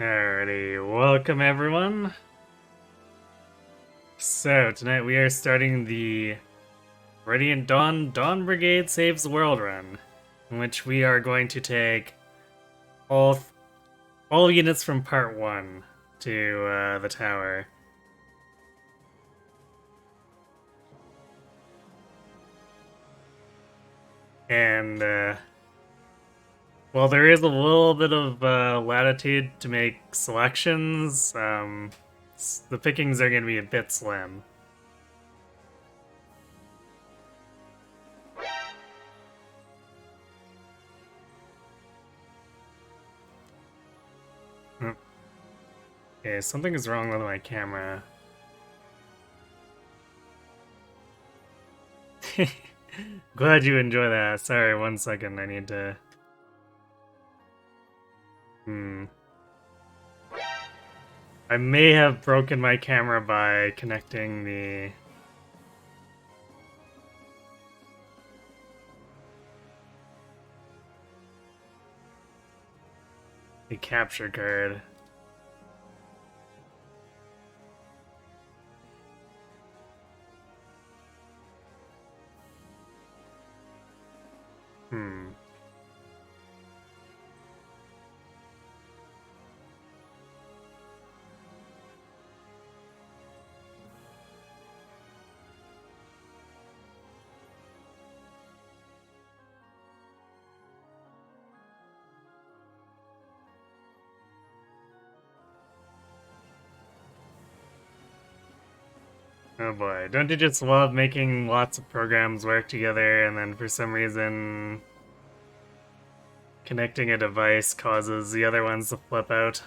Alrighty, welcome everyone. So, tonight we are starting the Radiant Dawn Brigade Saves the World run, in which we are going to take all units from Part 1 to the tower. And, well, there is a little bit of latitude to make selections. The pickings are going to be a bit slim. Okay, something is wrong with my camera. Glad you enjoy that. Sorry, 1 second. I need to. I may have broken my camera by connecting the capture card. Hmm. Oh boy, don't you just love making lots of programs work together and then for some reason connecting a device causes the other ones to flip out?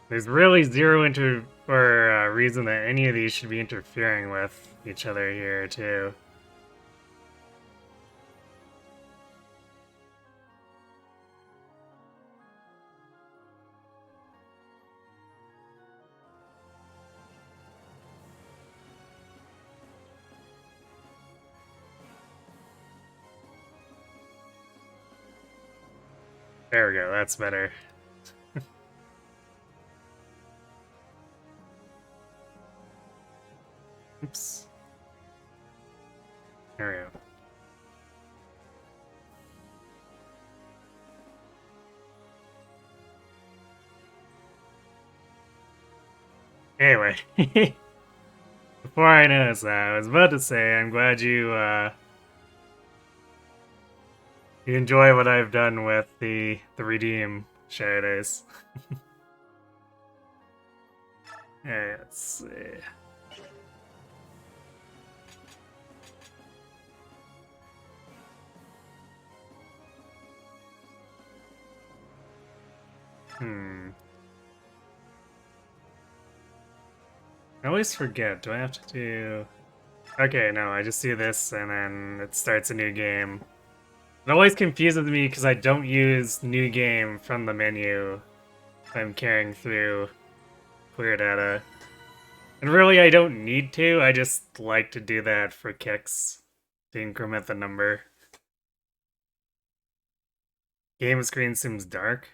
There's really zero reason that any of these should be interfering with each other here, too. There we go, that's better. Oops. There we go. Anyway, before I noticed that, I was about to say I'm glad you enjoy what I've done with the redeem shadows. Alright, let's see. I always forget. Do I have to do... Okay, no, I just do this and then it starts a new game. It always confuses me because I don't use new game from the menu if I'm carrying through clear data. And really, I don't need to, I just like to do that for kicks to increment the number. Game screen seems dark.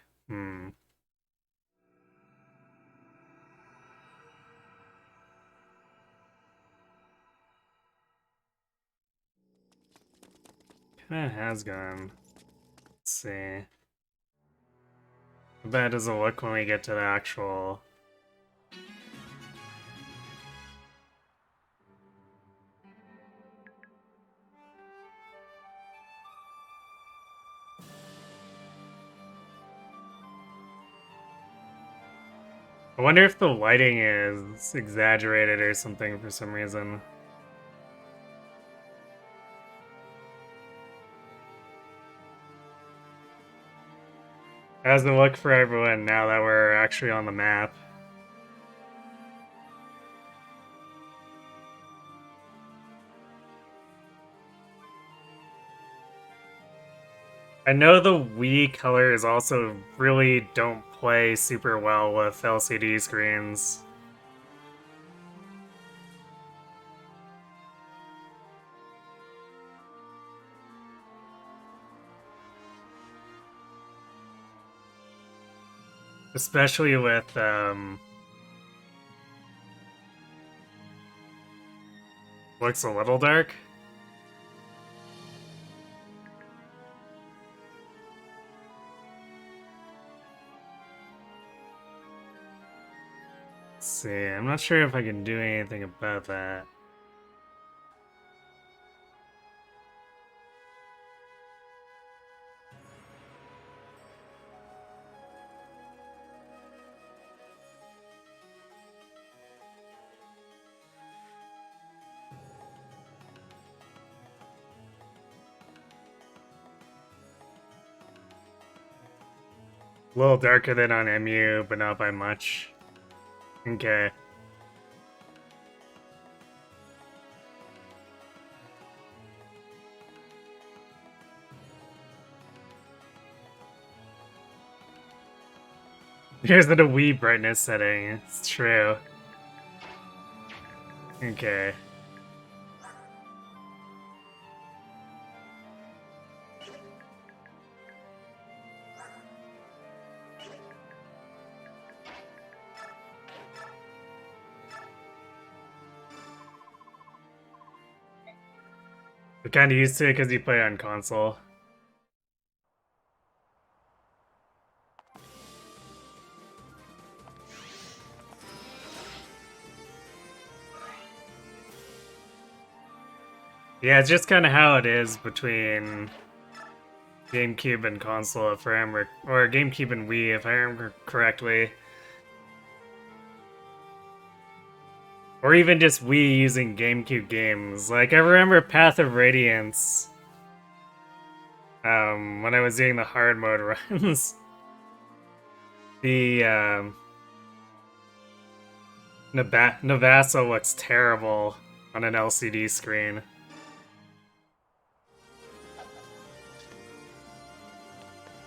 Kinda has gone. Let's see. How bad does it look when we get to the actual... I wonder if the lighting is exaggerated or something for some reason. How's it look for everyone now that we're actually on the map? I know the Wii colors also really don't play super well with LCD screens. Especially with, looks a little dark. Let's see, I'm not sure if I can do anything about that. A little darker than on MU, but not by much. Okay. Here's the Wii brightness setting. It's true. Okay. I'm kind of used to it because you play on console. Yeah, it's just kind of how it is between GameCube and console, if I remember, or GameCube and Wii, if I remember correctly. Or even just Wii using GameCube games. Like, I remember Path of Radiance, when I was doing the hard mode runs. The, Navasa looks terrible on an LCD screen.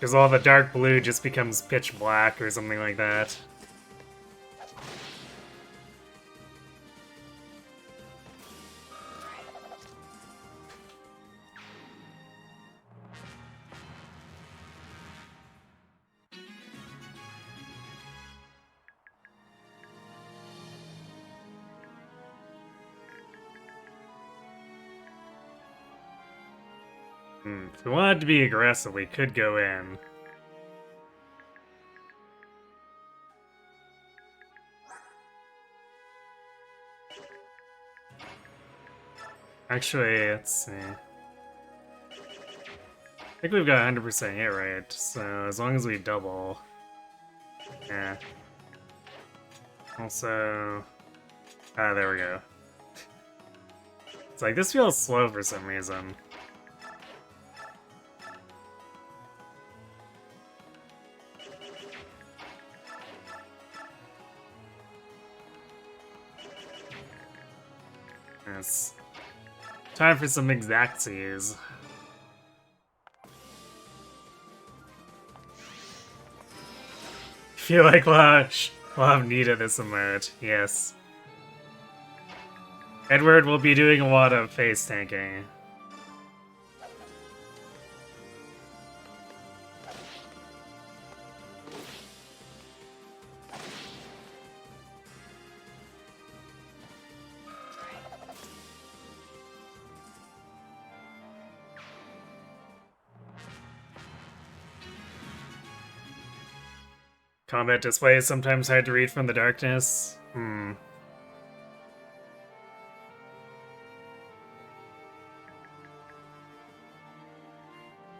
Because all the dark blue just becomes pitch black or something like that. If we wanted to be aggressive, we could go in. Actually, let's see. I think we've got 100% hit rate, so as long as we double. Yeah. Also... Ah, there we go. It's like, this feels slow for some reason. Yes. Time for some exactsies. Feel like we'll have need of this emote, yes. Edward will be doing a lot of face tanking. Combat display is sometimes hard to read from the darkness. I'm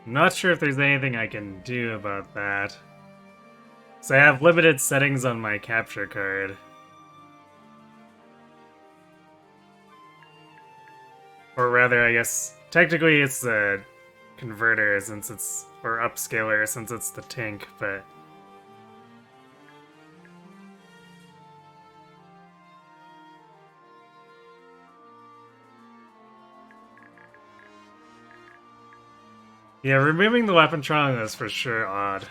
not sure if there's anything I can do about that. So I have limited settings on my capture card. Or rather, I guess, technically it's the converter since it's, or upscaler since it's the Tink, but... Yeah, removing the weapon trunk is for sure odd.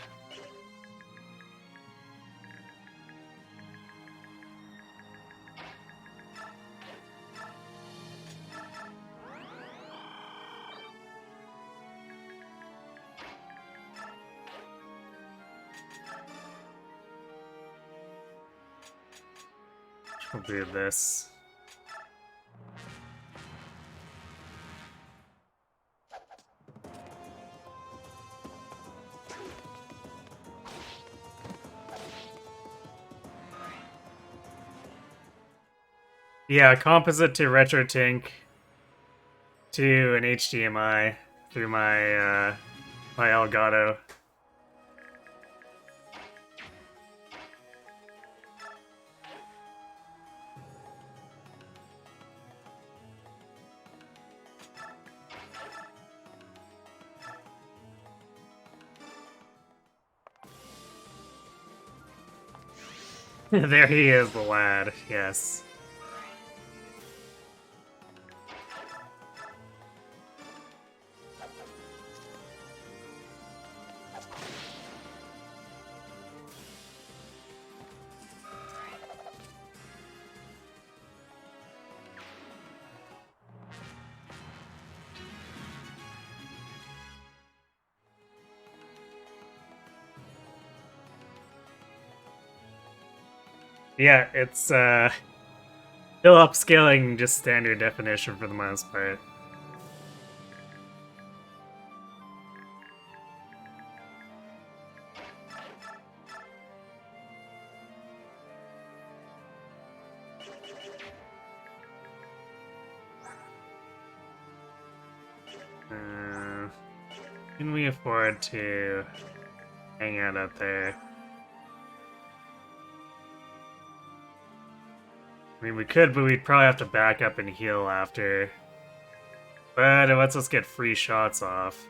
We'll do this. Yeah, composite to RetroTink to an HDMI through my my Elgato. There he is, the lad, yes. Yeah, it's still upscaling just standard definition for the most part. Can we afford to hang out up there? I mean, we could, but we'd probably have to back up and heal after. But it lets us get free shots off.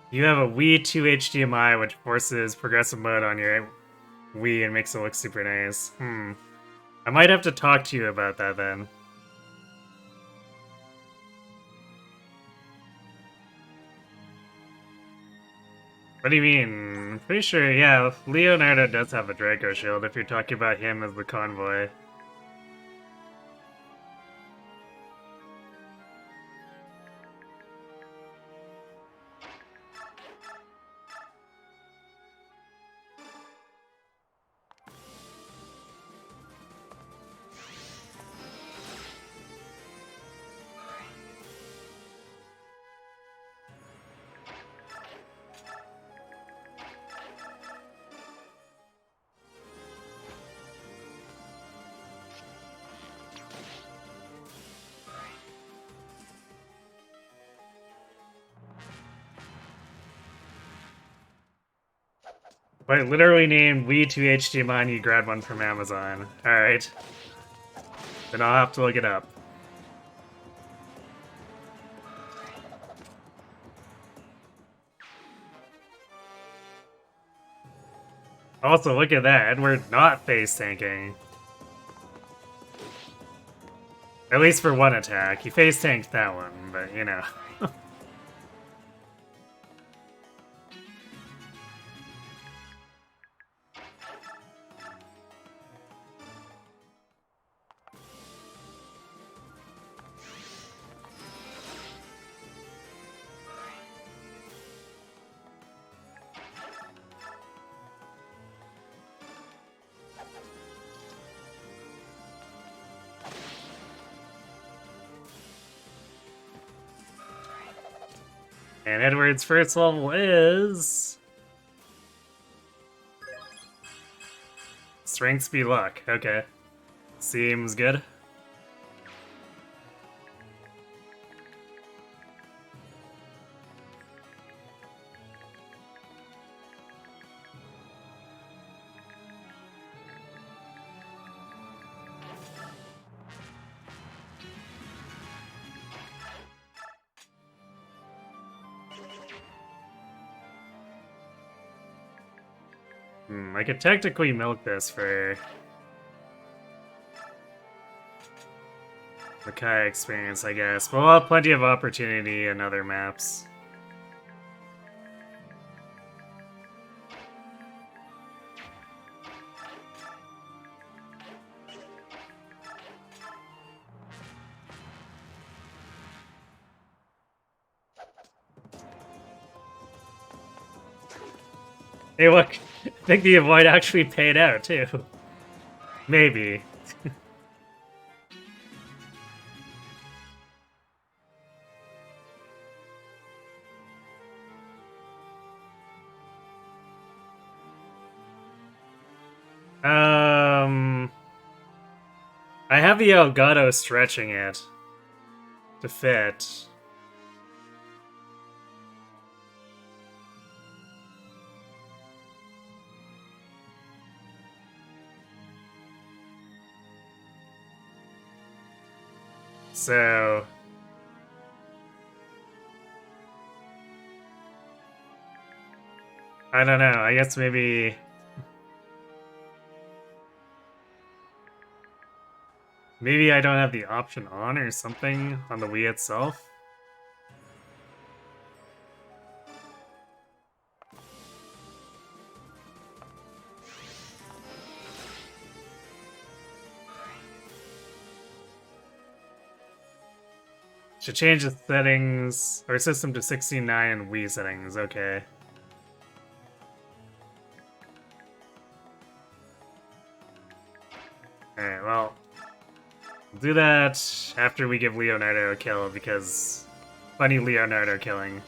You have a Wii 2 HDMI, which forces progressive mode on your Wii and makes it look super nice. I might have to talk to you about that then. What do you mean? I'm pretty sure, yeah, Leonardo does have a Draco shield if you're talking about him as the convoy. I literally named Wii 2 HDMI and you grabbed one from Amazon. Alright. Then I'll have to look it up. Also, look at that, and we're not face tanking. At least for one attack. He face tanked that one, but you know. And Edward's first level is... Strength, speed, luck. Okay. Seems good. I could technically milk this for the Kai experience, I guess. But we'll have plenty of opportunity in other maps. Hey, look, I think the avoid actually paid out too. Maybe. Um, I have the Elgato stretching it to fit. So I don't know. I guess maybe I don't have the option on or something on the Wii itself. Should change the settings or system to 69 and Wii settings. Okay. Alright, well, we'll do that after we give Leonardo a kill because funny Leonardo killing.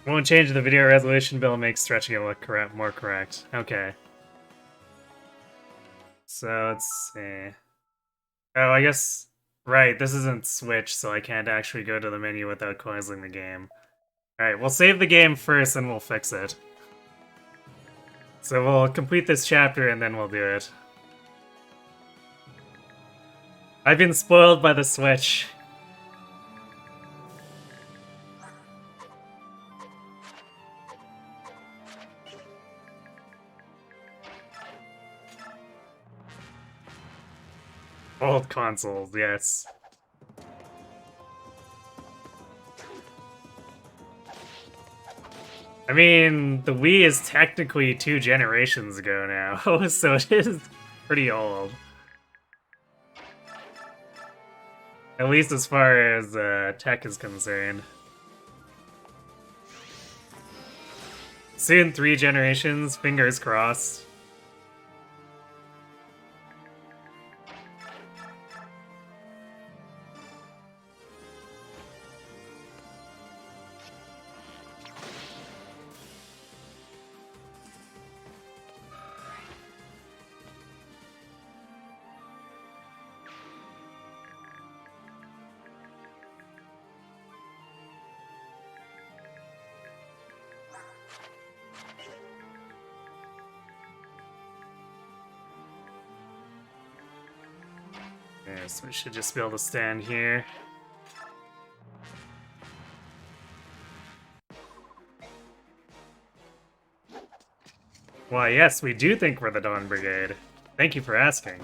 Won't change the video resolution, but it'll make stretching it look more correct. Okay. So let's see. Oh, I guess right. This isn't Switch, so I can't actually go to the menu without closing the game. All right, we'll save the game first, and we'll fix it. So we'll complete this chapter, and then we'll do it. I've been spoiled by the Switch. Old consoles, yes. I mean, the Wii is technically 2 generations ago now, so it is pretty old. At least as far as tech is concerned. Soon 3 generations, fingers crossed. Yes, we should just be able to stand here. Why, yes, we do think we're the Dawn Brigade. Thank you for asking.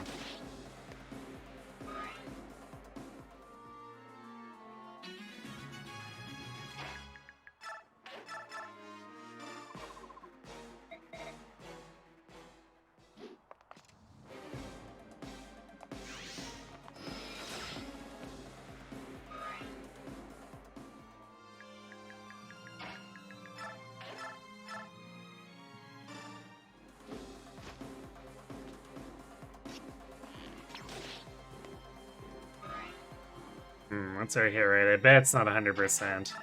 What's our hit rate? I bet it's not 100%.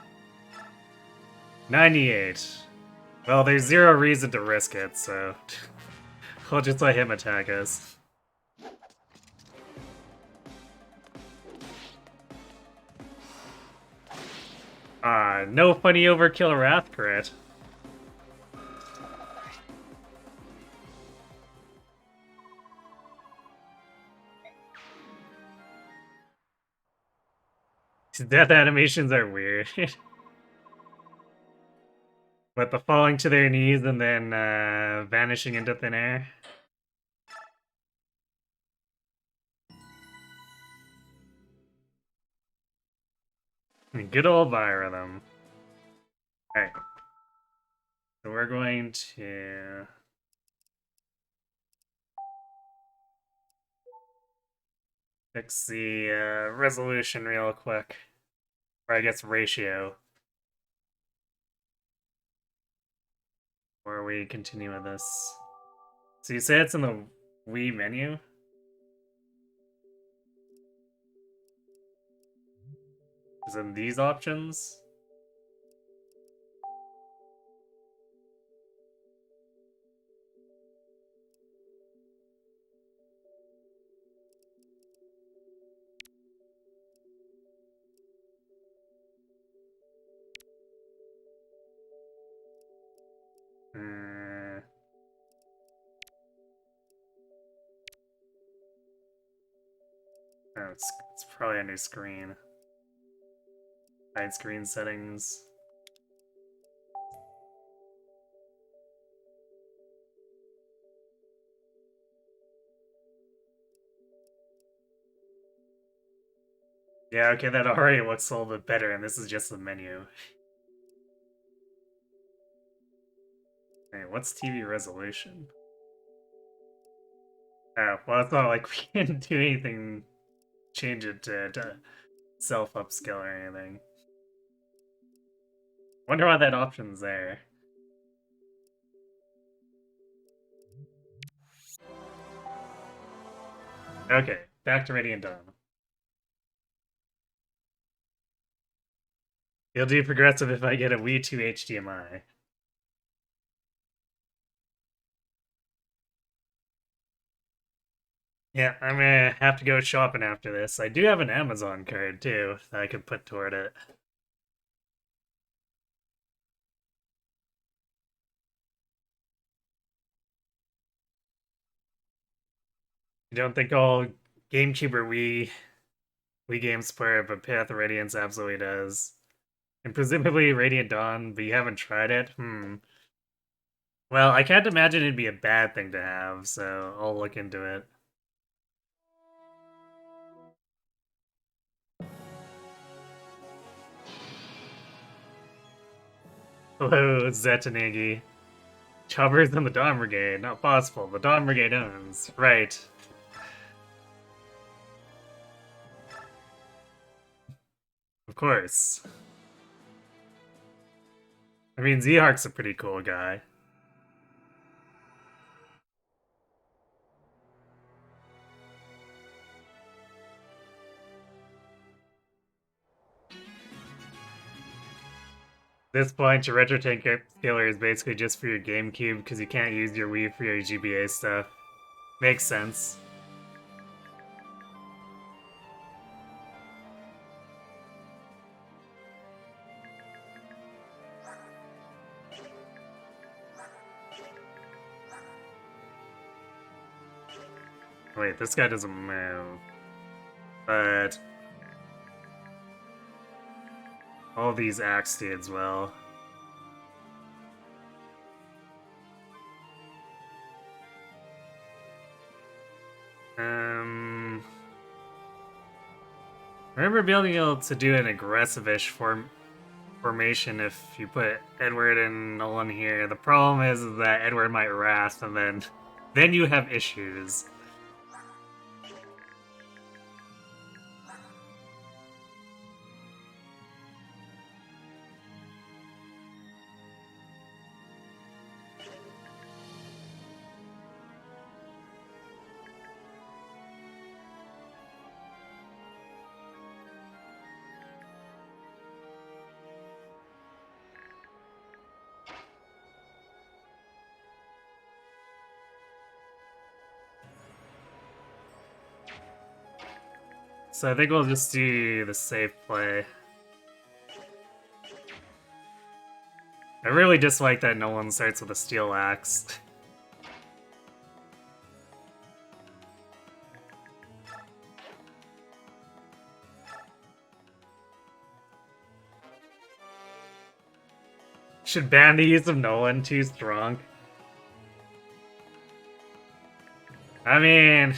98. Well, there's zero reason to risk it, so we'll just let him attack us. No funny overkill Wrath crit. His death animations are weird. But the falling to their knees and then vanishing into thin air. Good old Viritham. Alright. So we're going to fix the resolution real quick. Or I guess ratio. Or we continue with this. So you say it's in the Wii menu? Is in these options? Oh, it's probably under screen. Hide screen settings. Yeah, okay, that already looks a little bit better, and this is just the menu. Hey, what's TV resolution? Oh, well, it's not like we can do anything, change it to self-upscale or anything. Wonder why that option's there. Okay, back to Radiant Dawn. It'll do progressive if I get a Wii 2 HDMI. Yeah, I'm gonna have to go shopping after this. I do have an Amazon card too that I could put toward it. You don't think all GameCube or Wii games support, but Path of Radiance absolutely does. And presumably Radiant Dawn, but you haven't tried it? Well, I can't imagine it'd be a bad thing to have, so I'll look into it. Hello, Zetanigi. Choppers and the Dawn Brigade. Not possible. The Dawn Brigade owns. Right. Of course. I mean, Zehark's a pretty cool guy. At this point, your Retro Tank Killer is basically just for your GameCube because you can't use your Wii for your GBA stuff. Makes sense. Wait, this guy doesn't move. But all these axe dudes will. I remember being able to do an aggressive-ish formation if you put Edward and Nolan here. The problem is that Edward might wrath, and then you have issues. So I think we'll just do the safe play. I really dislike that Nolan starts with a steel axe. Should ban the use of Nolan, too strong? I mean,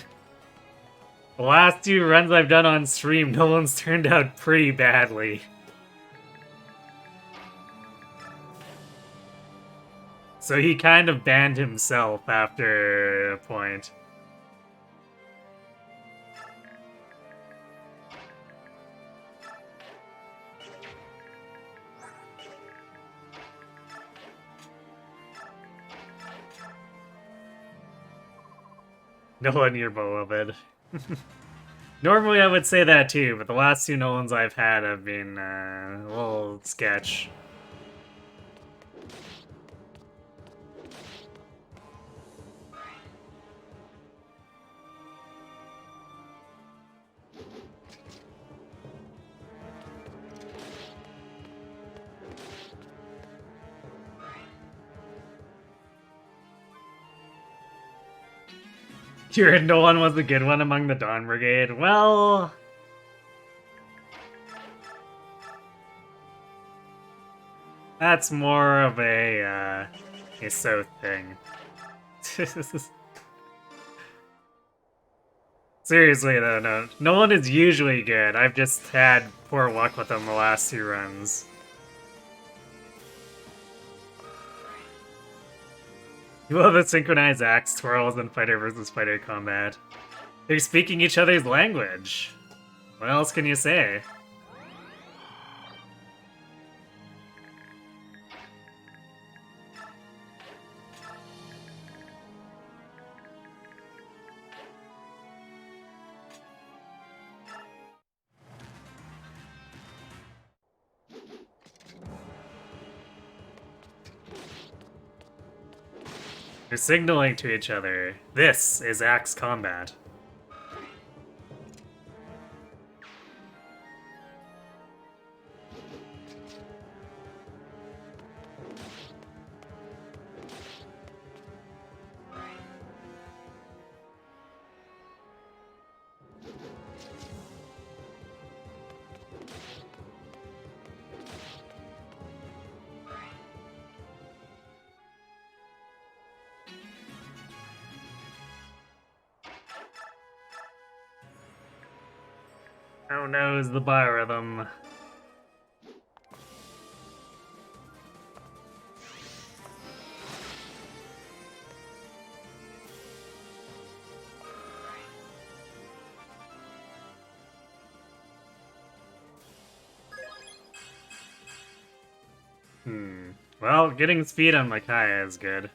the last two runs I've done on stream, Nolan's turned out pretty badly. So he kind of banned himself after a point. Nolan, you're beloved. Normally I would say that too, but the last two Nolans I've had have been a little sketch. Your Nolan was the good one among the Dawn Brigade. Well, that's more of a Soth thing. Seriously though, no. Nolan is usually good. I've just had poor luck with him the last two runs. You love the synchronized axe twirls in fighter versus fighter combat. They're speaking each other's language. What else can you say? They're signaling to each other. This is axe combat. How knows the biorhythm? Well, getting speed on Micaiah is good.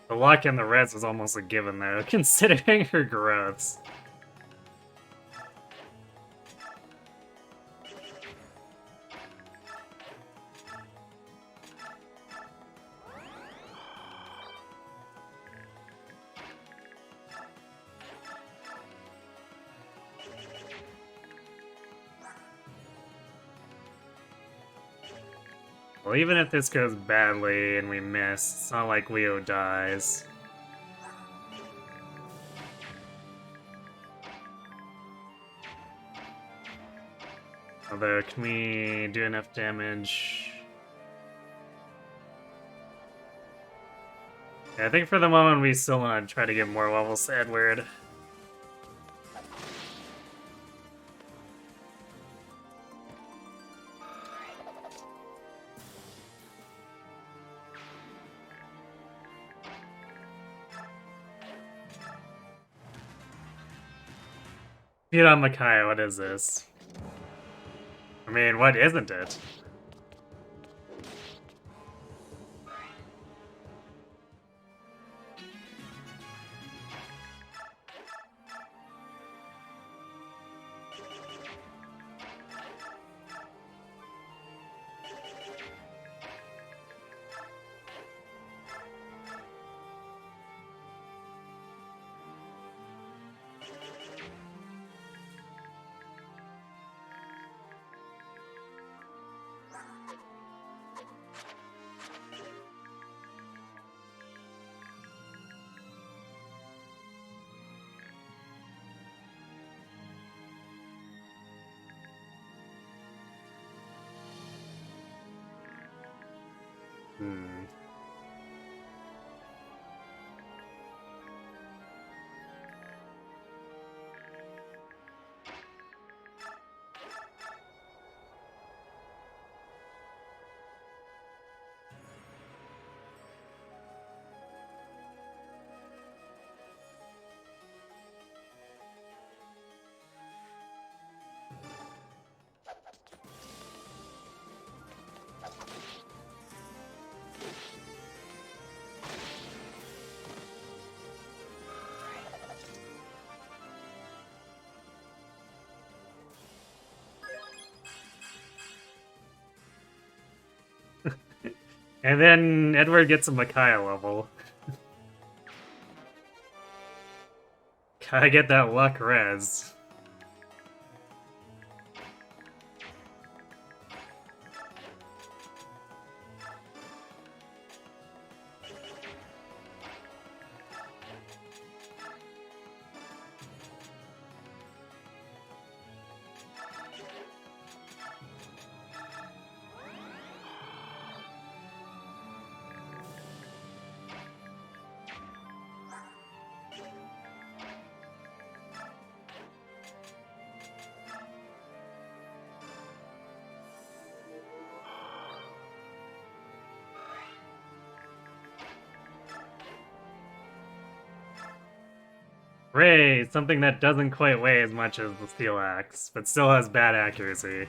The luck in the reds was almost a given though, considering her growths. Well, even if this goes badly and we miss, it's not like Leo dies. Although, can we do enough damage? Yeah, I think for the moment we still want to try to get more levels to Edward. Speed on Micaiah, what is this? I mean, what isn't it? Hmm. And then Edward gets a Micaiah level. Gotta get that luck res. Ray, something that doesn't quite weigh as much as the Steel Axe, but still has bad accuracy.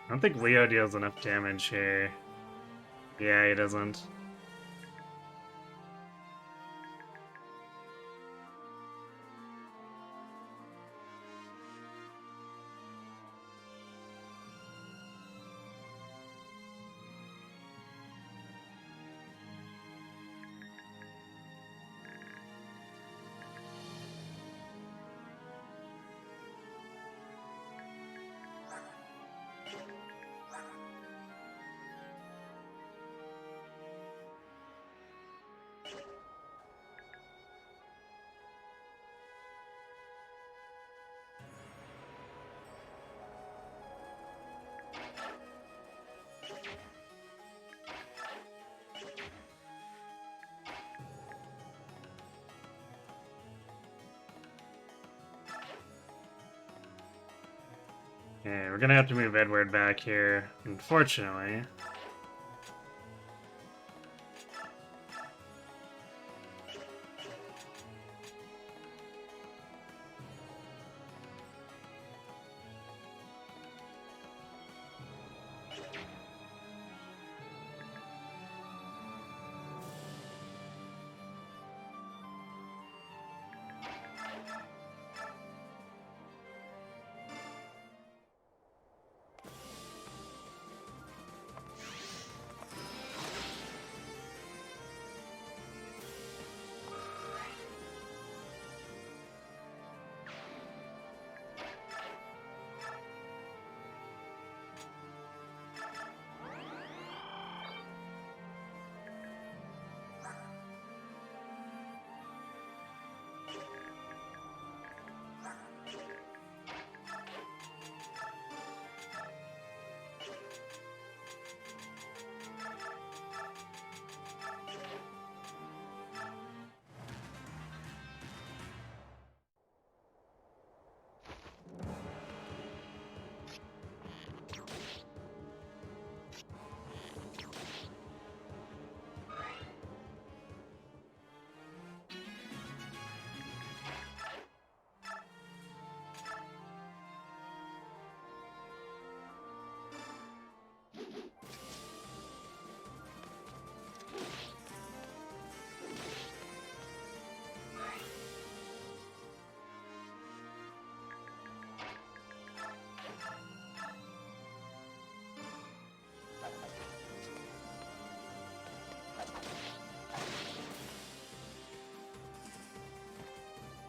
I don't think Leo deals enough damage here. Yeah, he doesn't. Yeah, we're gonna have to move Edward back here, unfortunately.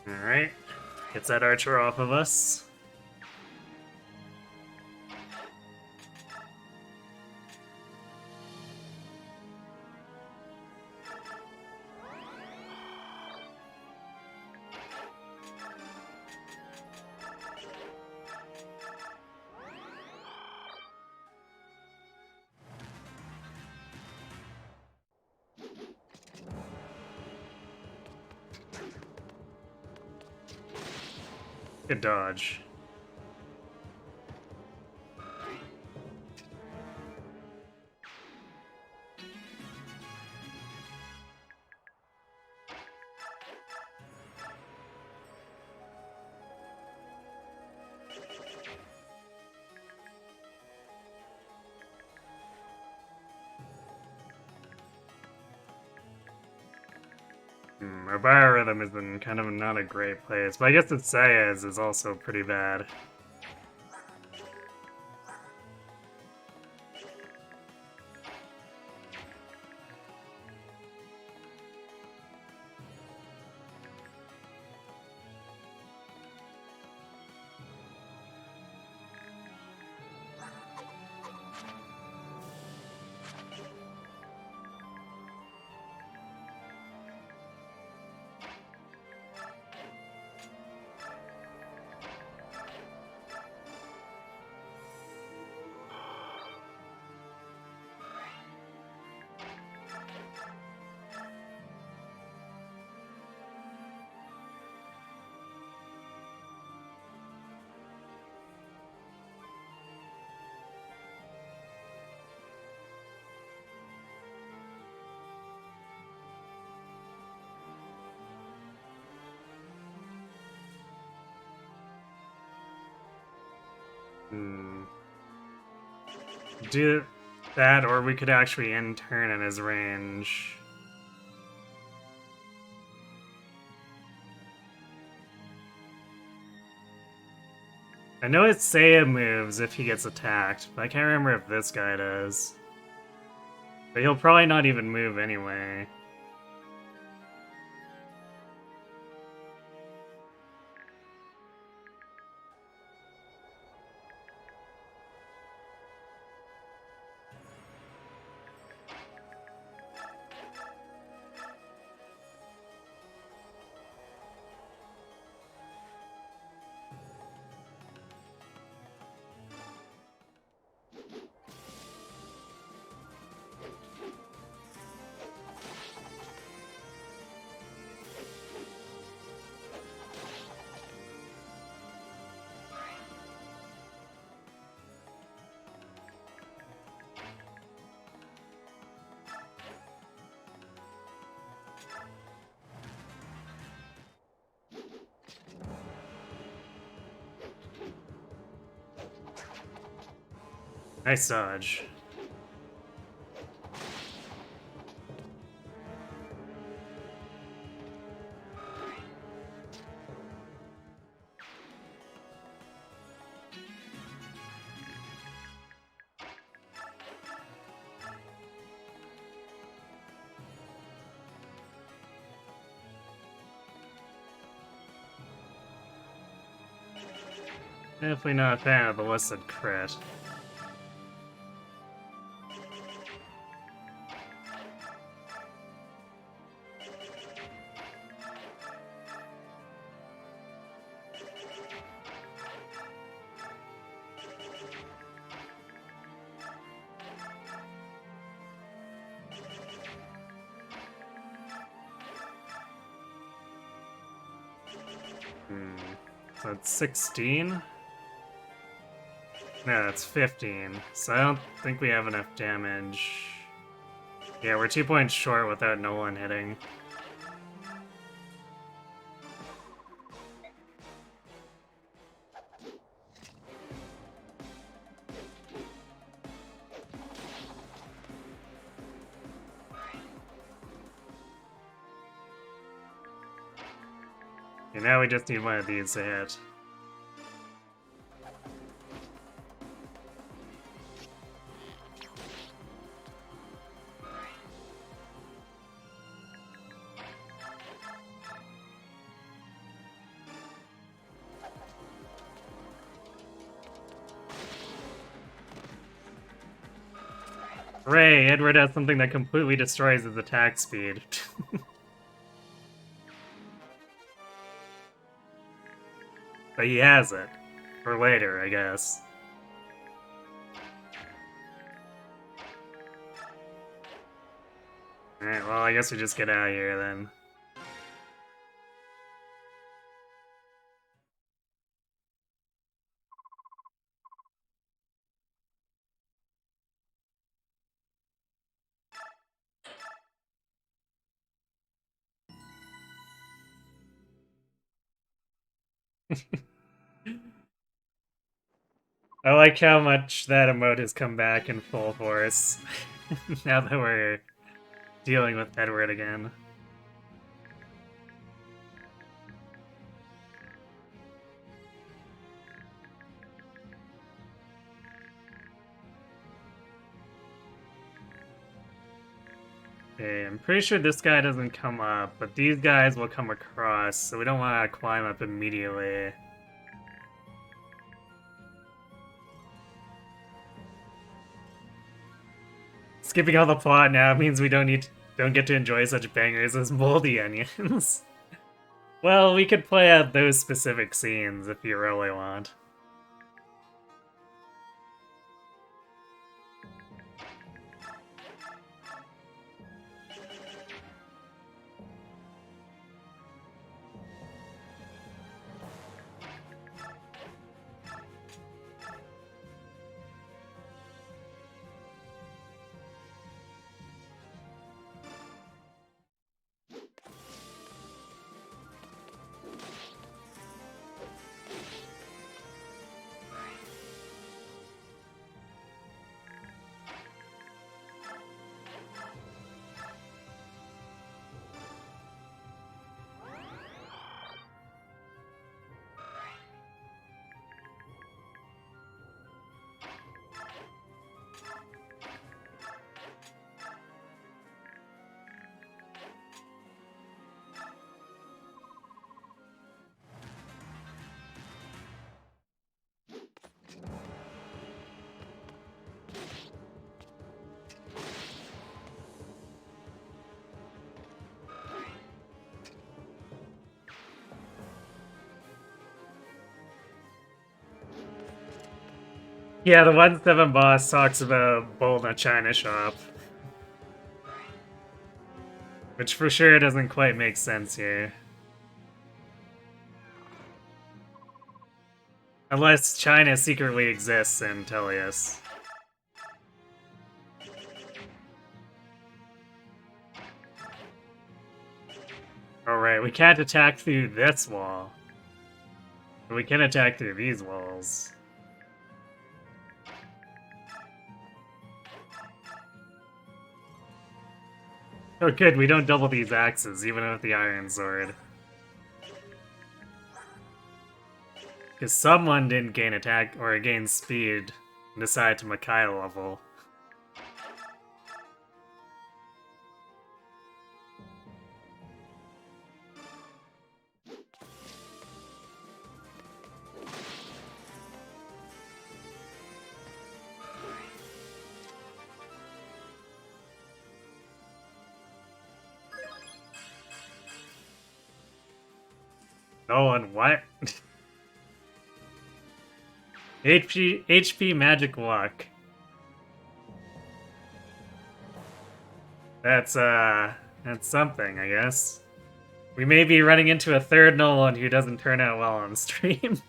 Alright. Gets that archer off of us. Good dodge. Our biorhythm has been kind of not a great place, but I guess its Sayas is also pretty bad. Hmm. Do that, or we could actually end turn in his range. I know his Saya moves if he gets attacked, but I can't remember if this guy does. But he'll probably not even move anyway. Nice dodge. Definitely not a fan of the listed crit. So it's 16? No, that's 15. So I don't think we have enough damage. Yeah, we're 2 points short without Nolan hitting. And now we just need one of these to hit. Hooray, Edward has something that completely destroys his attack speed. But he has it. For later, I guess. Alright, well, I guess we just get out of here then. I like how much that emote has come back in full force. Now that we're dealing with Edward again. Okay, I'm pretty sure this guy doesn't come up, but these guys will come across, so we don't want to climb up immediately. Skipping all the plot now means we don't get to enjoy such bangers as moldy onions. Well, we could play out those specific scenes if you really want. Yeah, the 1-7 boss talks about bull in a china shop. Which for sure doesn't quite make sense here. Unless China secretly exists in Tellius. Alright, we can't attack through this wall. But we can attack through these walls. Oh good, we don't double these axes, even with the Iron Sword. Because someone didn't gain attack or gain speed and decide to Makai level. Oh, and what? HP Magic Walk. That's something, I guess. We may be running into a third Nolan who doesn't turn out well on stream.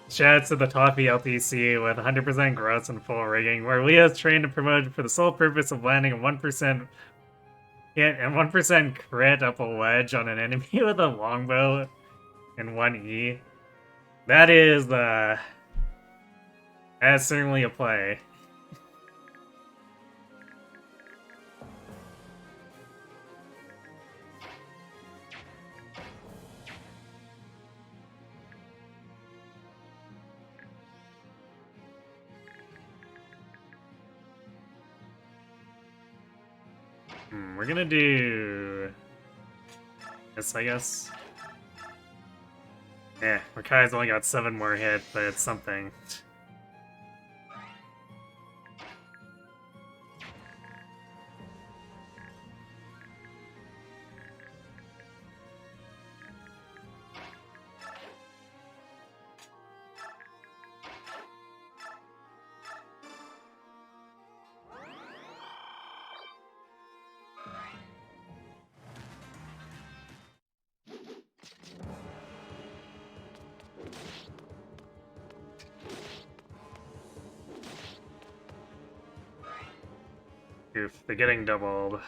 Shouts to the Toffee LTC with 100% gross and full rigging, where Leo's trained and promoted for the sole purpose of landing a 1% hit and 1% crit up a ledge on an enemy with a longbow and 1E. That is, that's certainly a play. We're gonna do this, I guess. Yeah, Makai's only got 7 more hit, but it's something. Oof, they're getting doubled.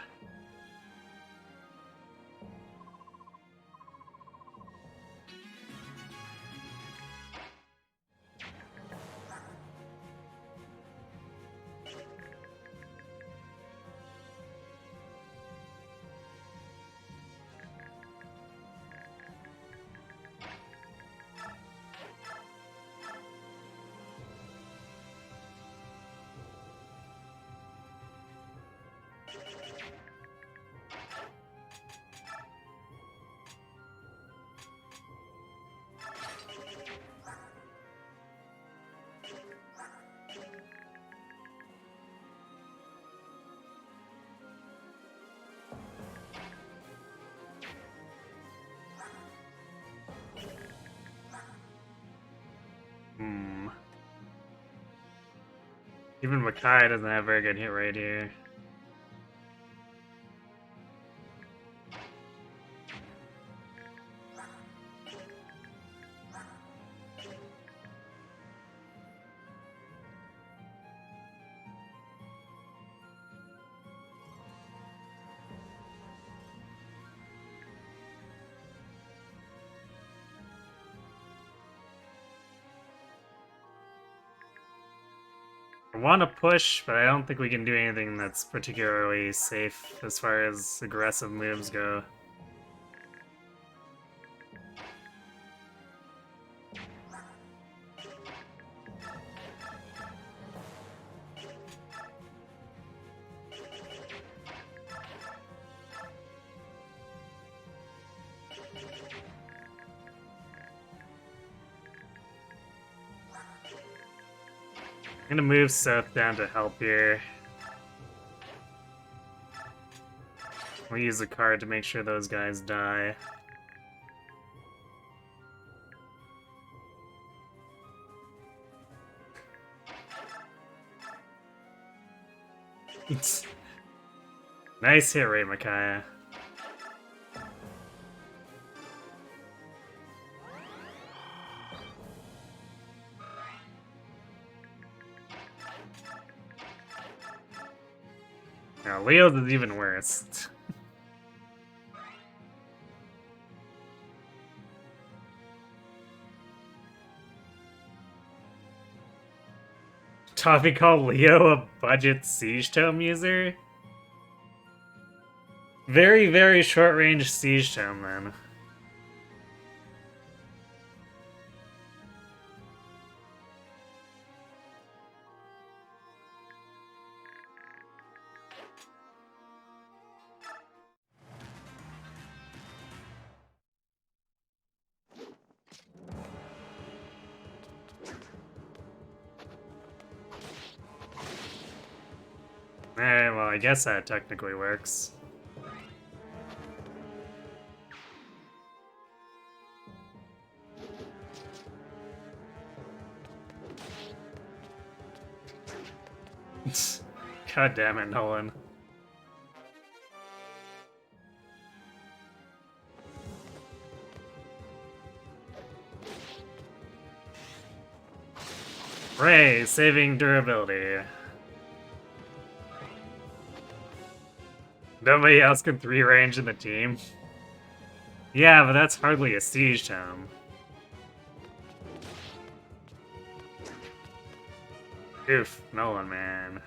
Hmm. Even Makai doesn't have very good hit rate here. I want to push, but I don't think we can do anything that's particularly safe as far as aggressive moves go. I'm gonna move Seth down to help here. We'll use a card to make sure those guys die. Nice hit rate, Micaiah. Now, Leo's is even worse. Toffee called Leo a budget Siege Tome user? Very, very short range Siege Tome, then. Well, I guess that technically works. God damn it, Nolan. Ray, saving durability. Nobody else can 3-range in the team. Yeah, but that's hardly a Siege Tome. Oof, Nolan, man.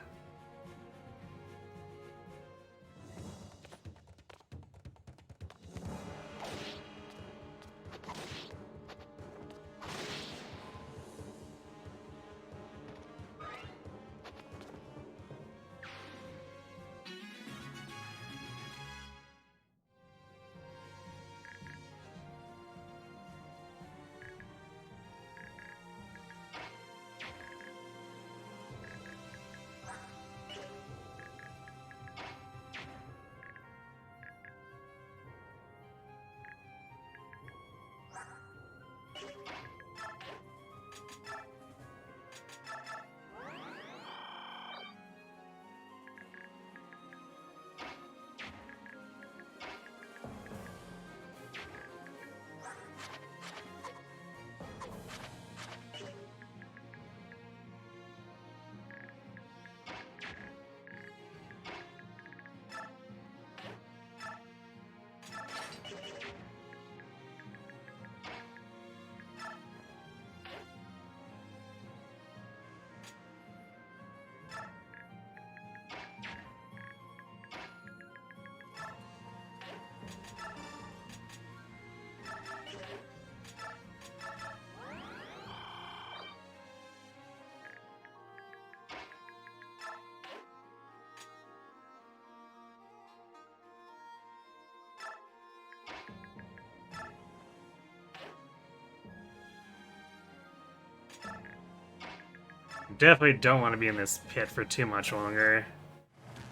Definitely don't want to be in this pit for too much longer.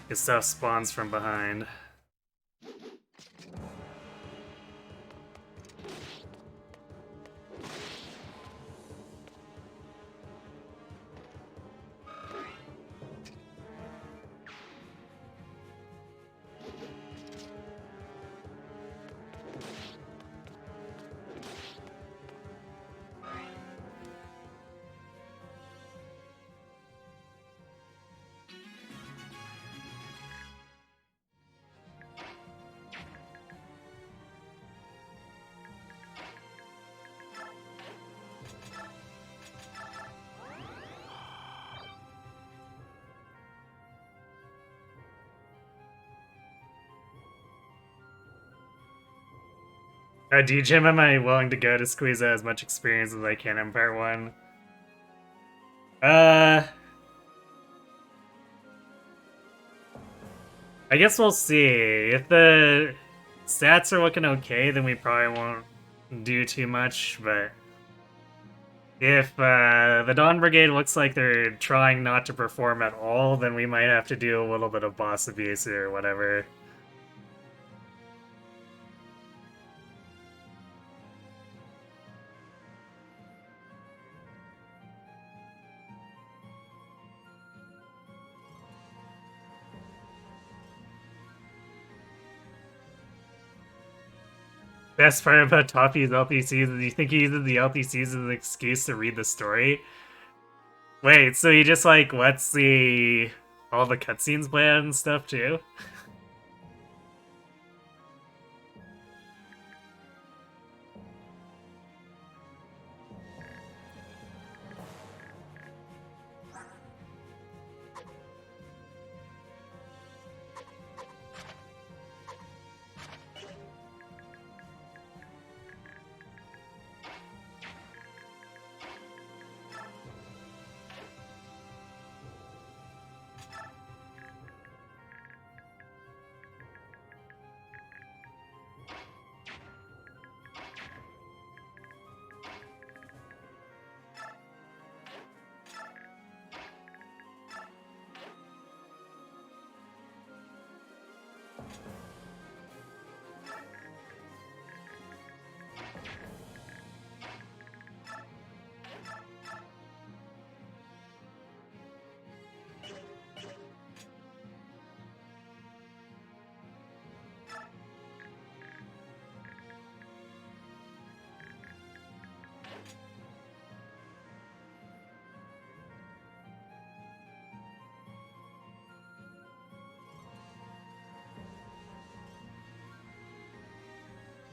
Because stuff spawns from behind. DJM, am I willing to go to squeeze out as much experience as I can in part 1? I guess we'll see. If the stats are looking okay, then we probably won't do too much, but if the Dawn Brigade looks like they're trying not to perform at all, then we might have to do a little bit of boss abuse or whatever. Best part about Toffee's LPCs is you think he uses the LPCs as an excuse to read the story? Wait, so he just like lets all the cutscenes play out and stuff too?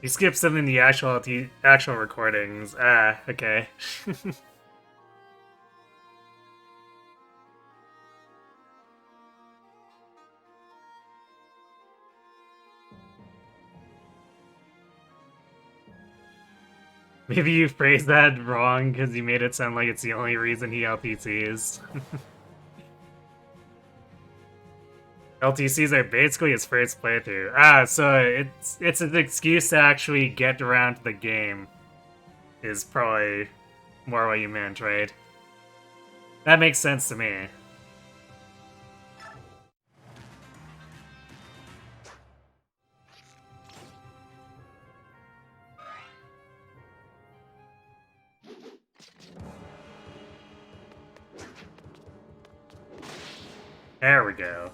He skips them in the actual recordings. Ah, okay. Maybe you phrased that wrong because you made it sound like it's the only reason he LTCs. LTCs are basically his first playthrough. Ah, so it's an excuse to actually get around to the game. Is probably more what you meant, right? That makes sense to me. There we go.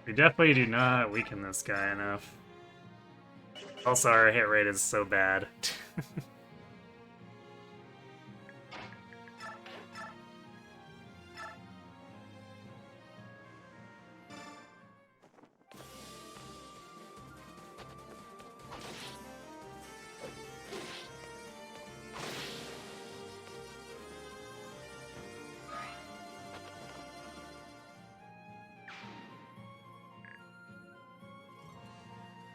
We definitely do not weaken this guy enough. Also, our hit rate is so bad.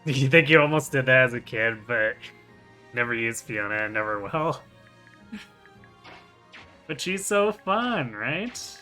You think you almost did that as a kid, but never used Fiona and never will. But she's so fun, right?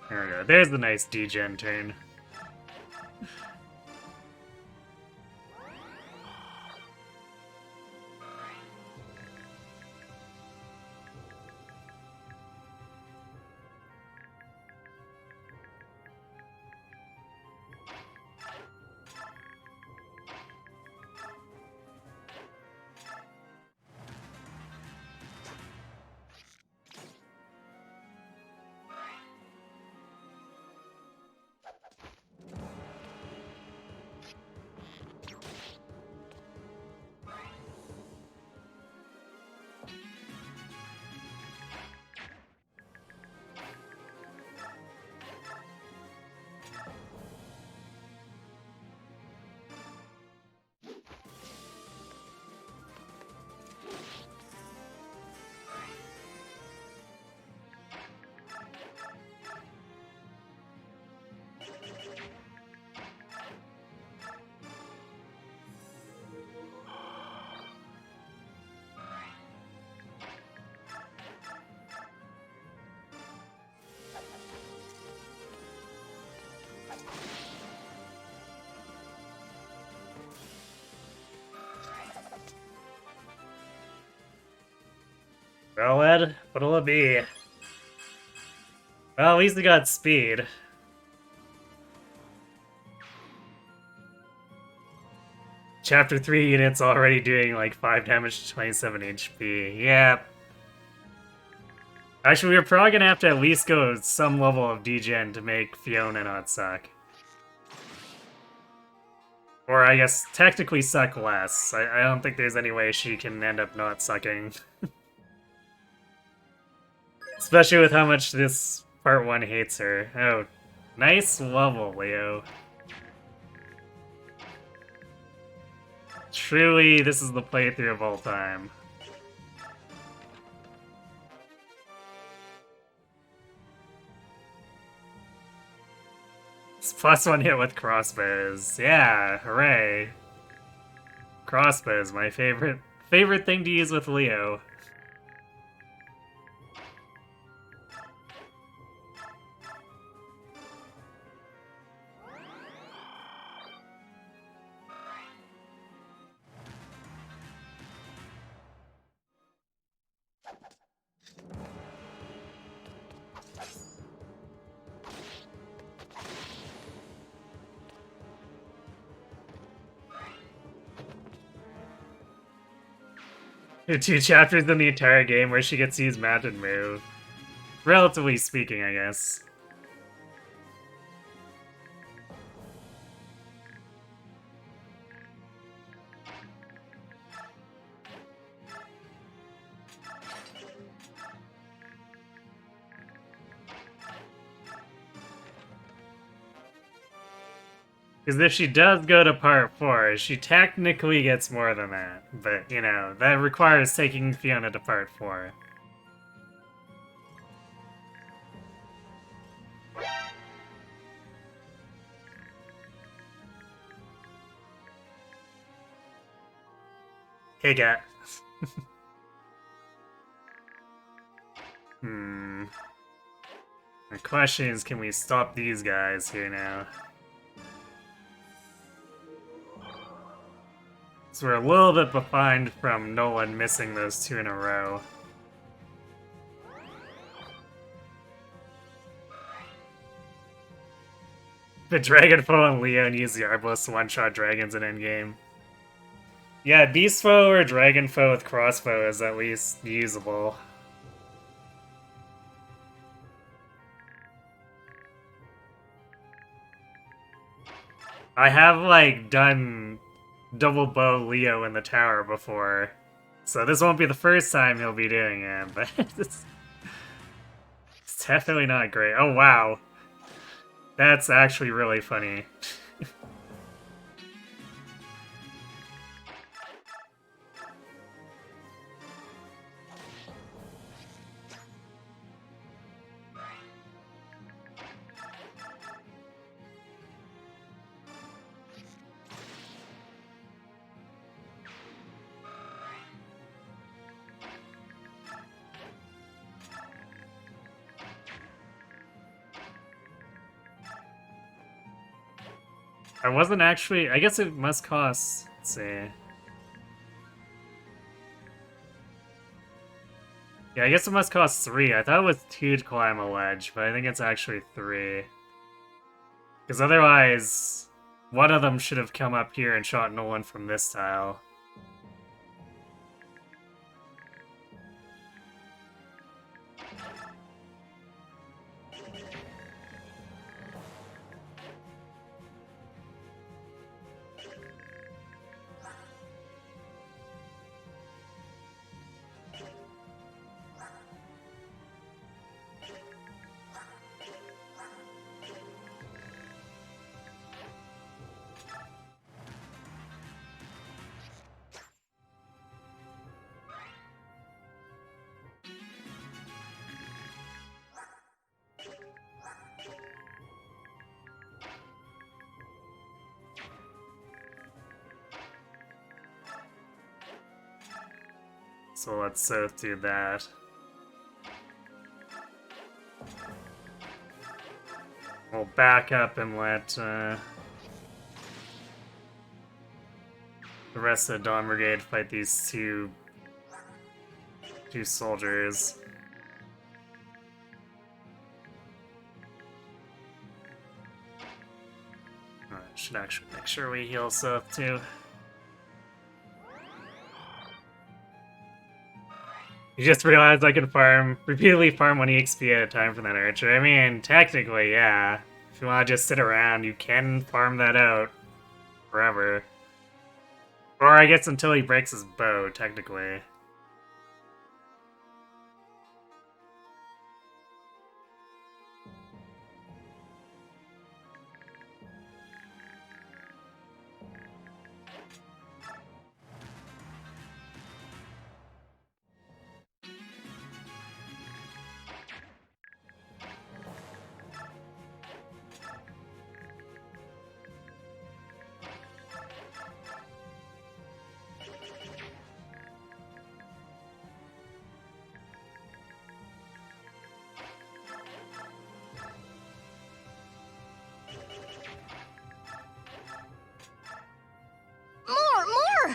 There we go. There's the nice degen turn. Well, Ed, what'll it be? Well, at least it got speed. Chapter 3 units already doing like 5 damage to 27 HP. Yeah. Actually, we're probably gonna have to at least go some level of degen to make Fiona not suck. Or I guess technically suck less. I don't think there's any way she can end up not sucking. Especially with how much this part 1 hates her. Oh, nice level, Leo. Truly, this is the playthrough of all time. It's +1 hit with crossbows. Yeah, hooray. Crossbows, my favorite thing to use with Leo. There are 2 chapters in the entire game where she gets to use Mountain Move. Relatively speaking, I guess. Because if she does go to part 4, she technically gets more than that. But, you know, that requires taking Fiona to part 4. Hey, Gat. The question is, can we stop these guys here now? So we're a little bit behind from Nolan missing those 2 in a row. The Dragonfoe and Leon use the Arbalest to one-shot dragons in endgame. Yeah, Beastfoe or Dragonfoe with Crossbow is at least usable. I have, like, done double bow Leo in the tower before, so this won't be the first time he'll be doing it, but it's It's definitely not great. Oh, wow. That's actually really funny. I wasn't actually... I guess it must cost... Let's see. Yeah, I guess it must cost 3. I thought it was 2 to climb a ledge, but I think it's actually 3. Because otherwise, one of them should have come up here and shot Nolan from this tile. So let's do that. We'll back up and let the rest of the Dawn Brigade fight these two soldiers. Alright, should actually make sure we heal Seth too. You just realized I can repeatedly farm 1 EXP at a time from that archer. I mean, technically, yeah. If you want to just sit around, you can farm that out forever. Or I guess until he breaks his bow, technically.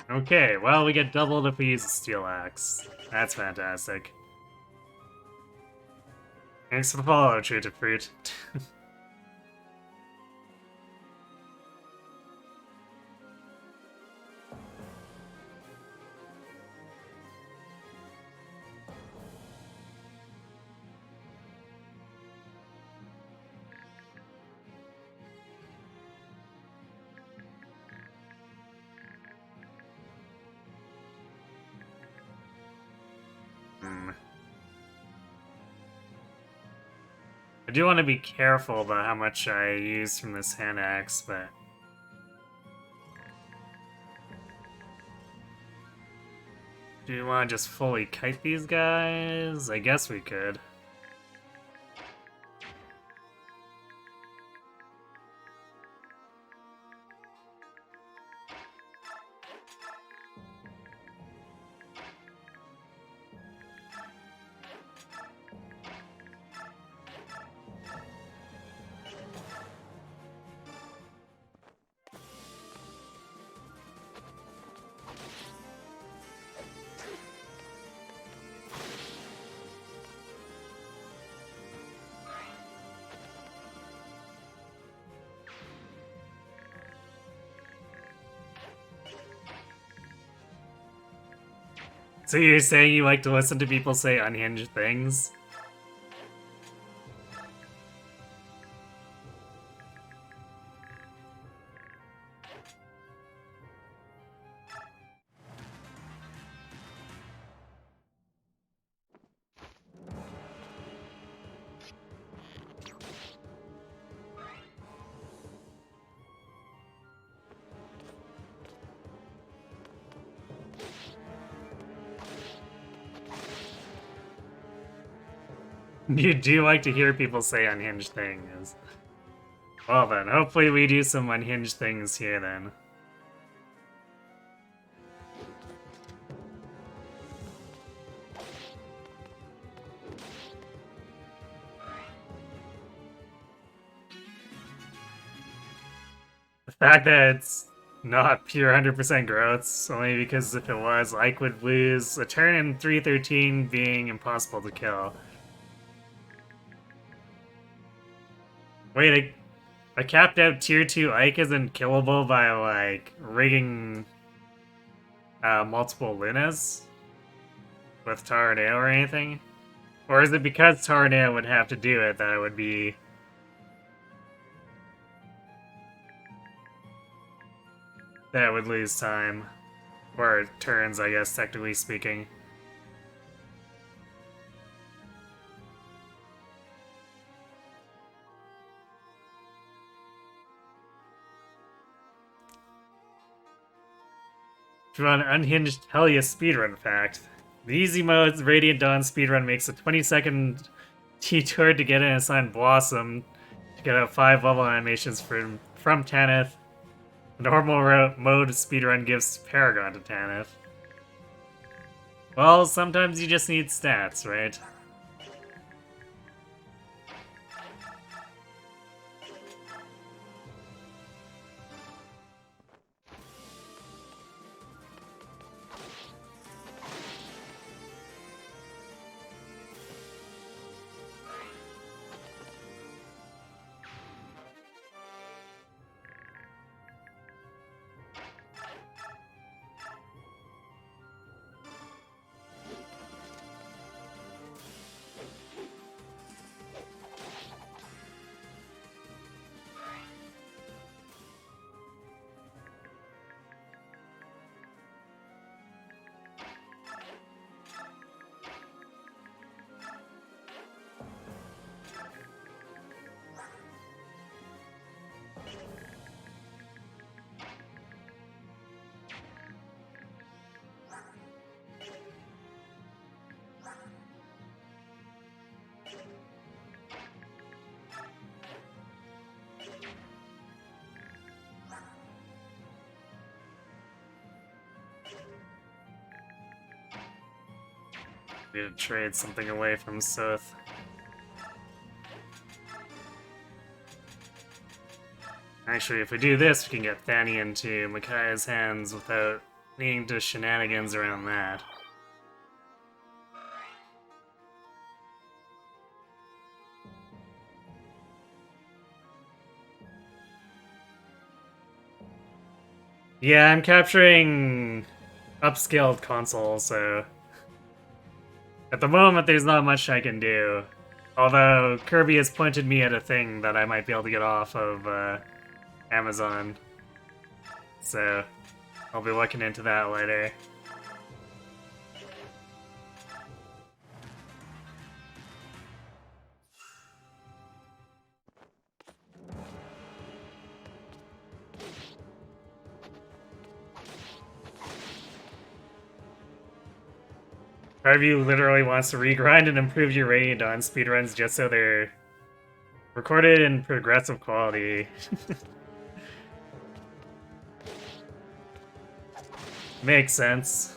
Okay, well, we get doubled if we use a Steel Axe. That's fantastic. Thanks for the follow, Treated Fruit. I do want to be careful about how much I use from this hand axe, but... Do you want to just fully kite these guys? I guess we could. So you're saying you like to listen to people say unhinged things? You do like to hear people say unhinged things. Well then, hopefully we do some unhinged things here then. The fact that it's not pure 100% growth, only because if it was, Ike would lose a turn in 313 being impossible to kill. Wait, a capped out tier 2 Ike isn't killable by, like, rigging multiple Lunas with Tornado or anything? Or is it because Tornado would have to do it that it would be... that it would lose time? Or turns, I guess, technically speaking. If you want an unhinged Hellia speedrun fact, the easy mode's Radiant Dawn speedrun makes a 20-second T-tour to get an assigned Blossom to get out 5 level animations from Tanith. The normal mode speedrun gives Paragon to Tanith. Well, sometimes you just need stats, right? Need to trade something away from Soth. Actually, if we do this, we can get Thani into Micaiah's hands without needing to shenanigans around that. Yeah, I'm capturing upscaled consoles, so at the moment there's not much I can do. Although Kirby has pointed me at a thing that I might be able to get off of Amazon. So I'll be looking into that later. Part of you literally wants to regrind and improve your Radiant Dawn speedruns just so they're recorded in progressive quality. Makes sense.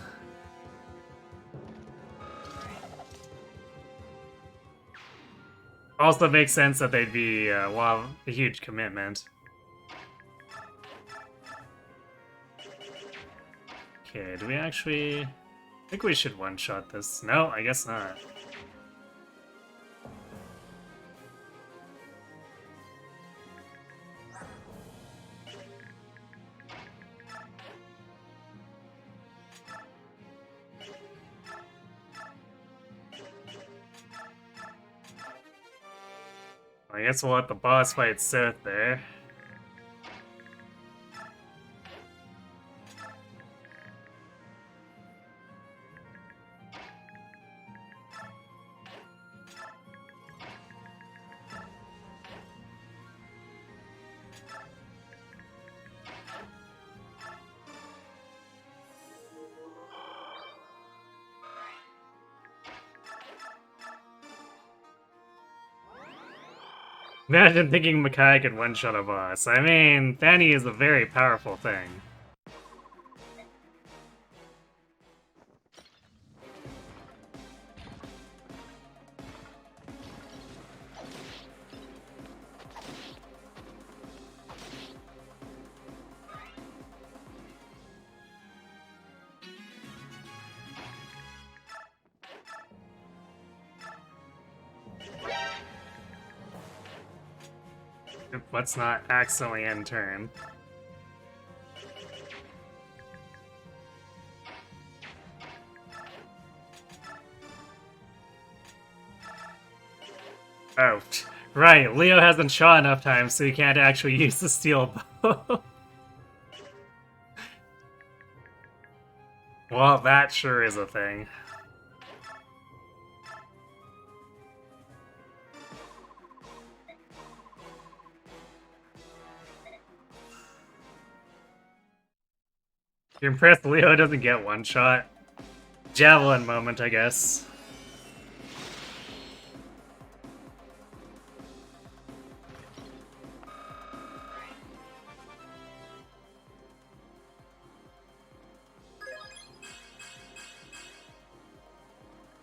Also makes sense that they'd be, well, a huge commitment. Okay, do we actually... I think we should one-shot this. No, I guess not. I guess we'll let the boss fight Sith there. Imagine thinking Makai could one-shot a boss. I mean, Fanny is a very powerful thing. Let's not accidentally end turn. Oh, right. Leo hasn't shot enough times, so he can't actually use the steel bow. Well, that sure is a thing. You're impressed Leo doesn't get one shot? Javelin moment, I guess.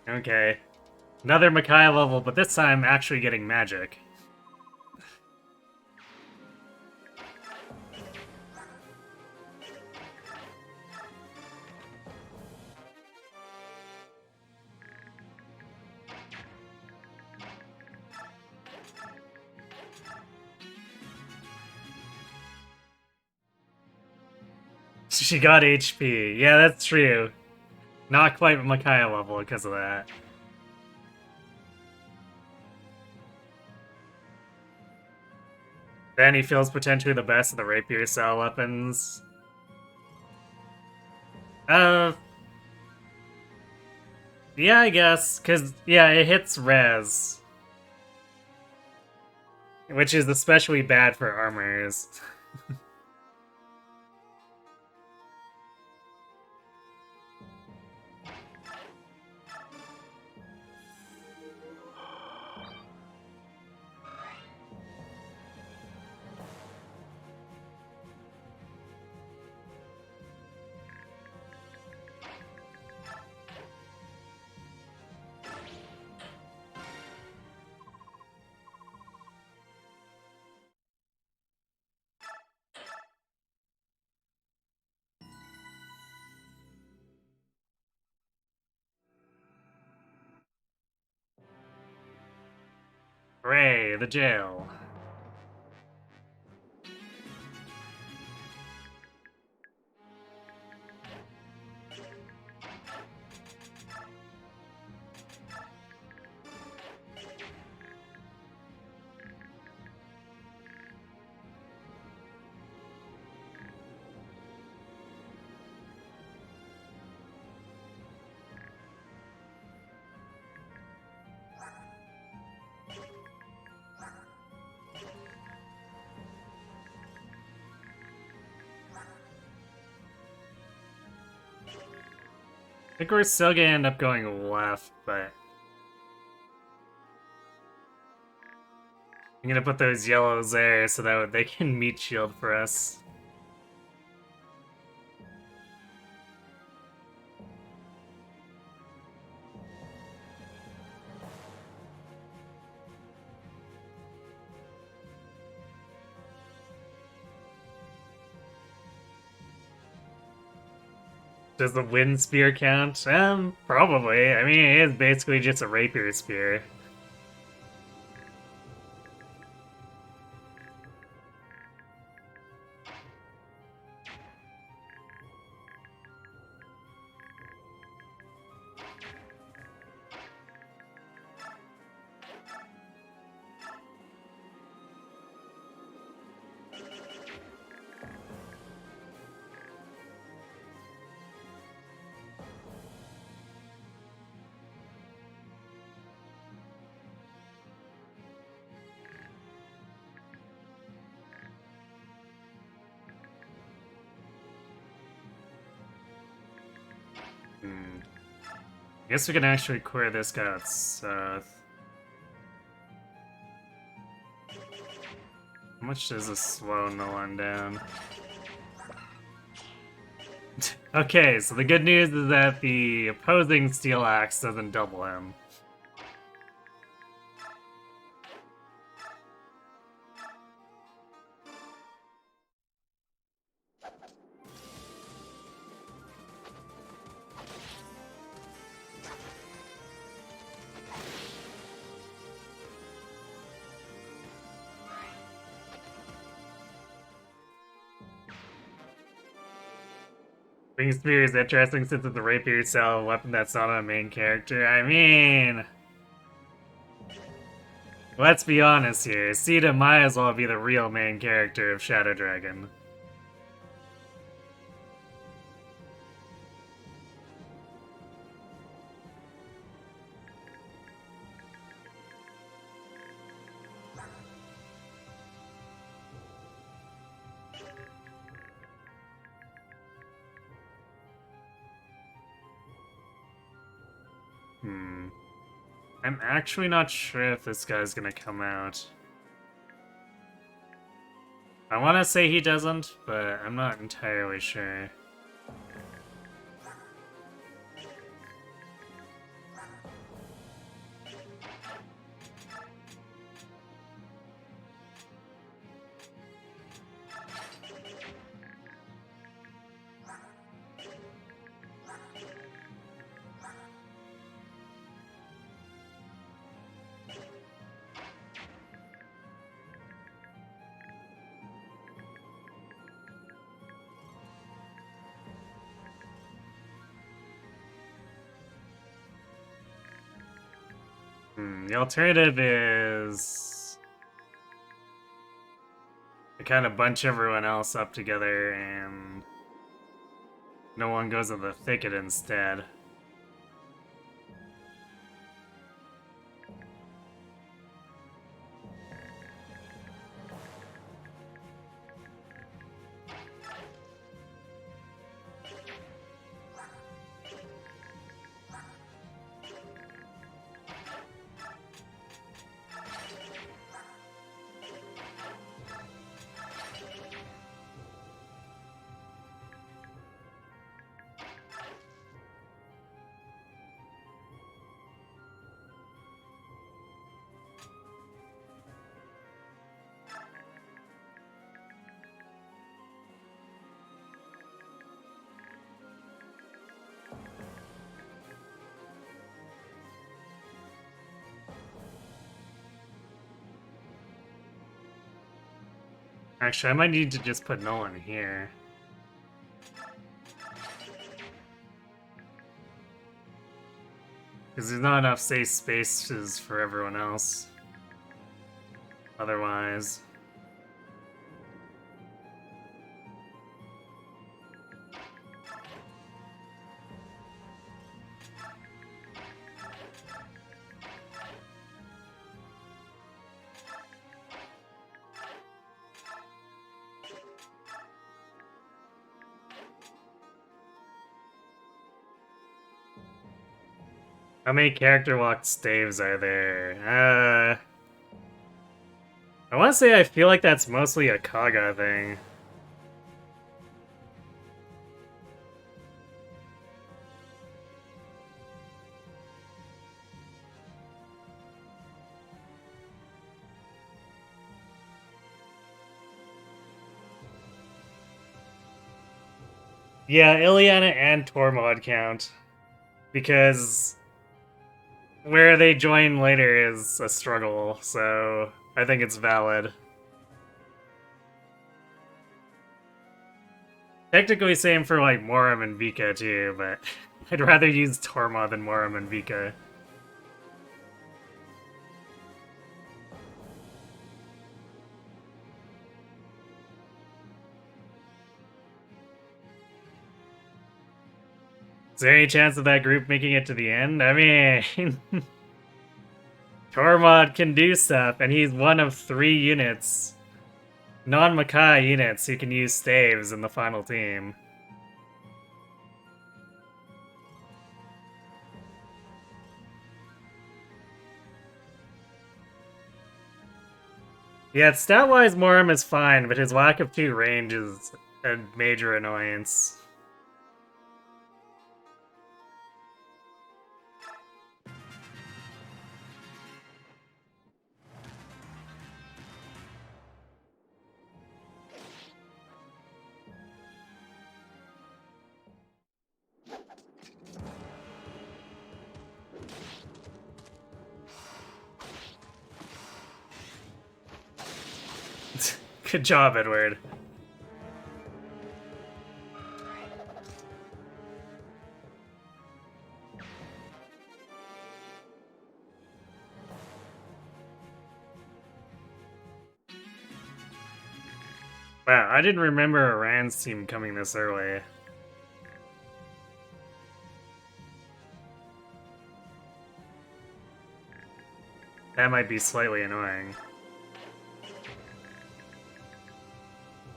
Okay. Another Makai level, but this time actually getting magic. She got HP. Yeah, that's true. Not quite Makai level because of that. Then he feels potentially the best of the rapier style weapons. Uh, yeah, I guess, because, yeah, it hits res. Which is especially bad for armors. Hooray, the jail. I think we're still gonna end up going left, but I'm gonna put those yellows there so that they can meat shield for us. Does the wind spear count? Probably. I mean, it is basically just a rapier spear. Hmm. I guess we can actually clear this guy out south. much does this slow Nolan down? Okay, so the good news is that the opposing Steel Axe doesn't double him. Wing Spear is interesting since it's a rapier style weapon that's not a main character. I mean... Let's be honest here, Sita might as well be the real main character of Shadow Dragon. I'm actually not sure if this guy's gonna come out. I want to say he doesn't, but I'm not entirely sure. The alternative is... to kind of bunch everyone else up together and... no one goes in the thicket instead. Actually, I might need to just put Nolan here. Because there's not enough safe spaces for everyone else. Otherwise... How many character locked staves are there? I want to say I feel like that's mostly a Kaga thing. Yeah, Ileana and Tormod count. Because where they join later is a struggle, so I think it's valid. Technically same for like Moram and Vika too, but I'd rather use Tormod than Moram and Vika. Is there any chance of that group making it to the end? I mean... Tormod can do stuff, and he's one of 3 units. Non-Makai units who can use staves in the final team. Yeah, stat-wise, Moram is fine, but his lack of 2 range is a major annoyance. Good job, Edward. Wow, I didn't remember Iran's team coming this early. That might be slightly annoying.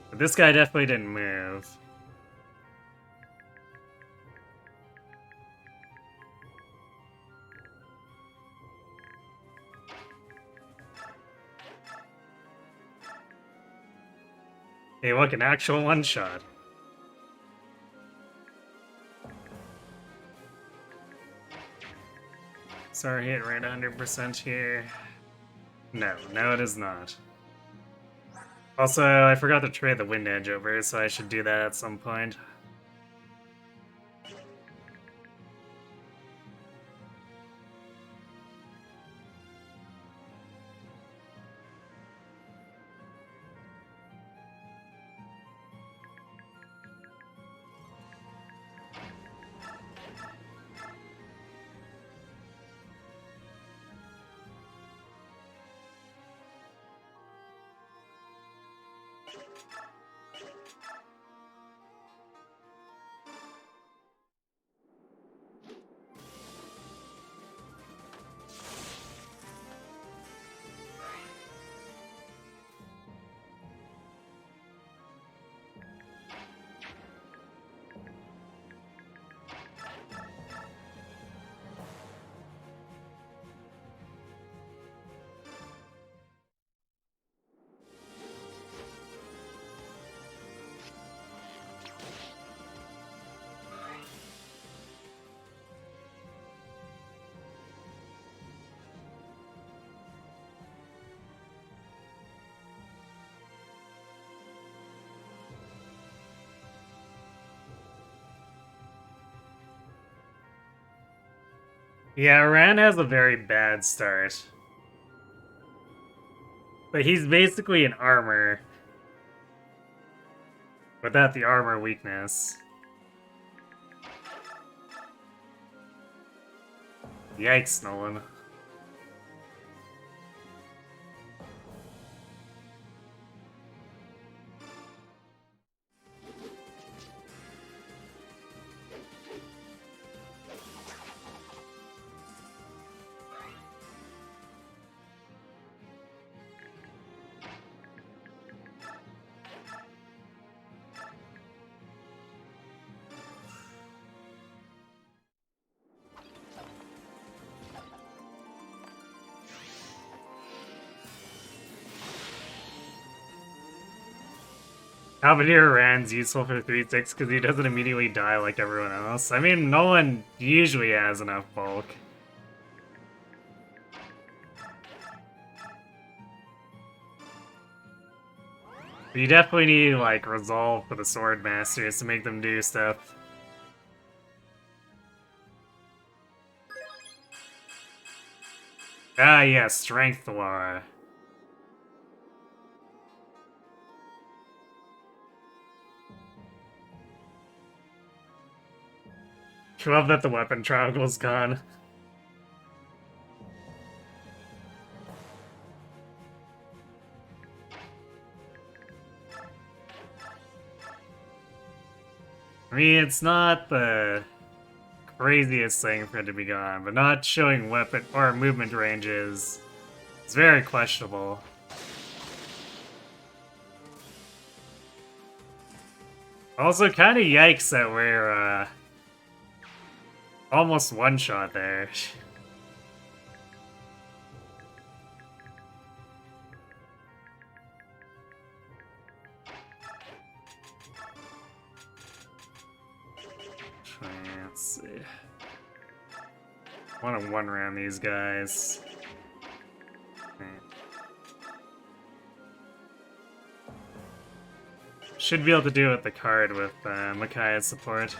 But this guy definitely didn't move. Hey, look, an actual one-shot. Sorry, hit right 100% here. No, no it is not. Also, I forgot to trade the Wind Edge over, so I should do that at some point. Yeah, Iran has a very bad start. But he's basically an armor. Without the armor weakness. Yikes, Nolan. Halberdier Iran's useful for 3-6 because he doesn't immediately die like everyone else. I mean, Nolan usually has enough bulk. But you definitely need, like, resolve for the Sword Masters to make them do stuff. Ah, yeah, Strength Laura. I love that the weapon troggle's gone. I mean, it's not the craziest thing for it to be gone, but not showing weapon or movement ranges is very questionable. Also, kind of yikes that we're almost one-shot there. Let's see. I want to one-round these guys. Should be able to do it with the card with Micaiah's support.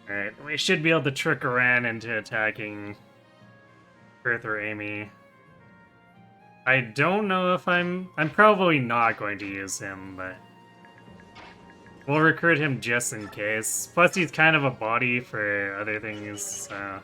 Alright, we should be able to trick Aran into attacking Earth or Amy. I don't know if I'm probably not going to use him, but we'll recruit him just in case. Plus he's kind of a body for other things, so...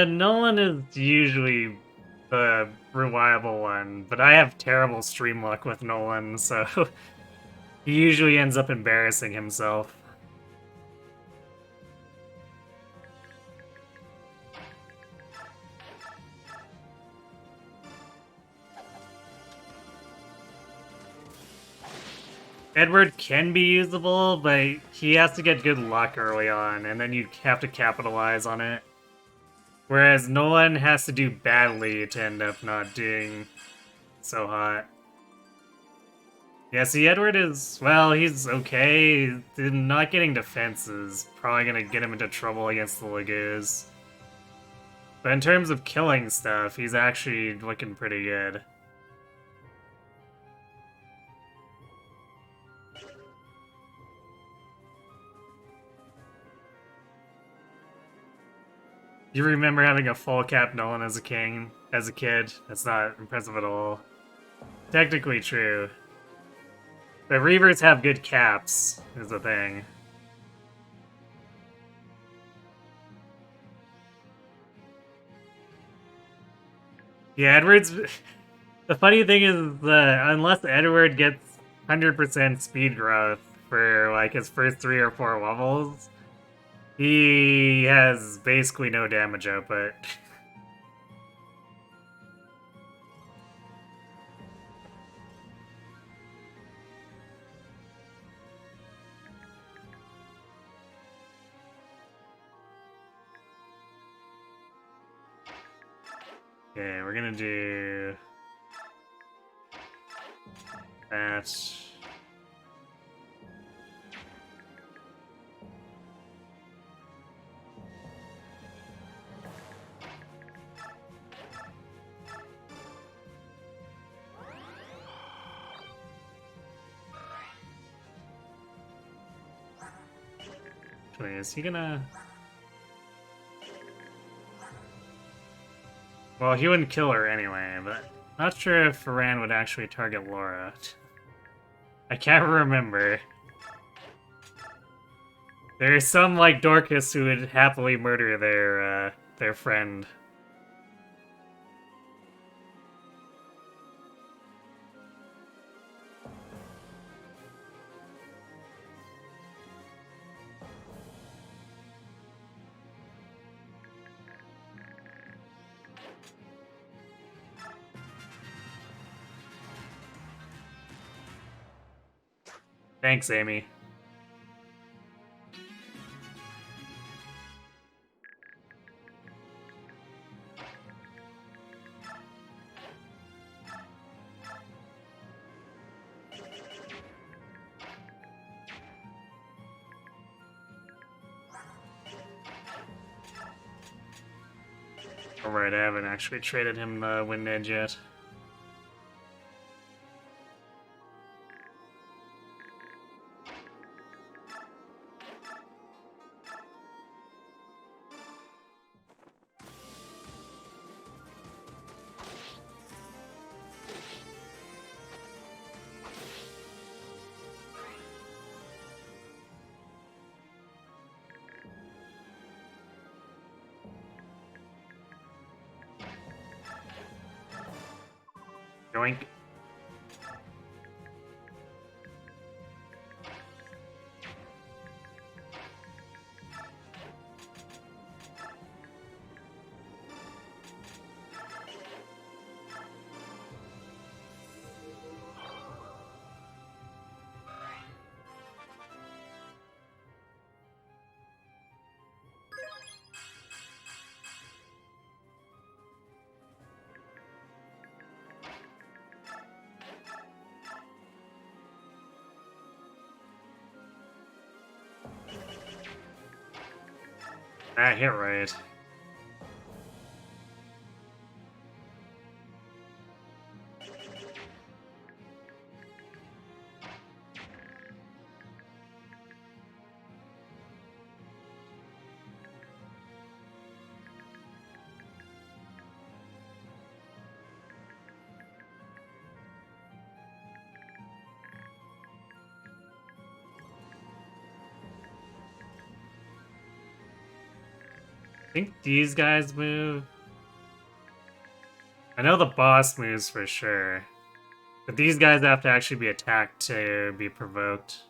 Nolan is usually the reliable one, but I have terrible stream luck with Nolan, so he usually ends up embarrassing himself. Edward can be usable, but he has to get good luck early on, and then you have to capitalize on it. Whereas Nolan has to do badly to end up not doing so hot. Yeah, see, Edward is, well, he's okay. Not getting defense is probably gonna get him into trouble against the Lagoos. But in terms of killing stuff, he's actually looking pretty good. You remember having a full cap Nolan as a king, as a kid? That's not impressive at all. Technically true. But Reavers have good caps, is the thing. Yeah, Edward's... The funny thing is that unless Edward gets 100% speed growth for like his first 3 or 4 levels, he has basically no damage output. Okay, we're gonna do that. Actually, is he gonna... Well, he wouldn't kill her anyway, but not sure if Aran would actually target Laura. I can't remember. There's some, like, Dorcas who would happily murder their friend. Thanks, Amy. Alright, I haven't actually traded him the Wind Edge yet. Yoink. That hit right. I think these guys move. I know the boss moves for sure. But these guys have to actually be attacked to be provoked.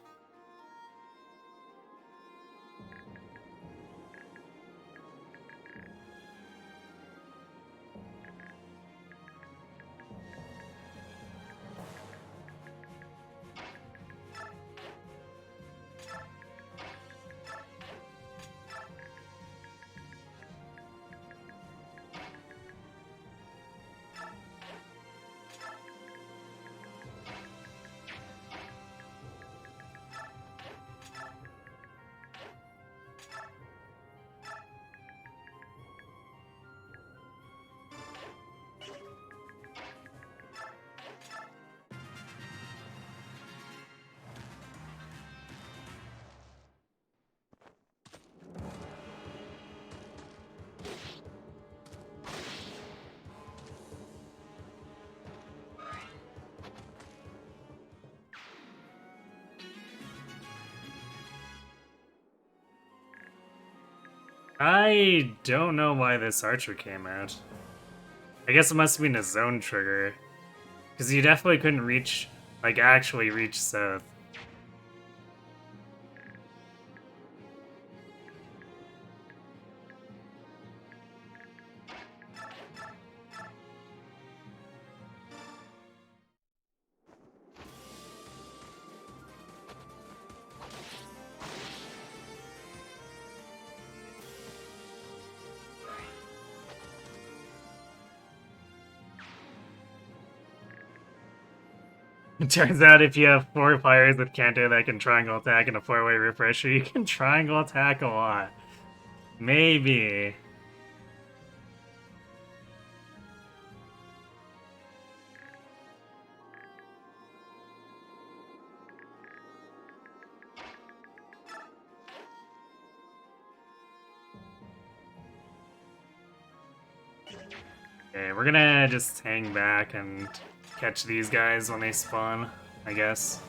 I don't know why this archer came out. I guess it must have been a zone trigger. Because you definitely couldn't reach, like, actually reach south. It turns out if you have 4 fires with Kanto that can triangle attack and a 4-way refresher, you can triangle attack a lot. Maybe. Okay, we're gonna just hang back and catch these guys when they spawn, I guess.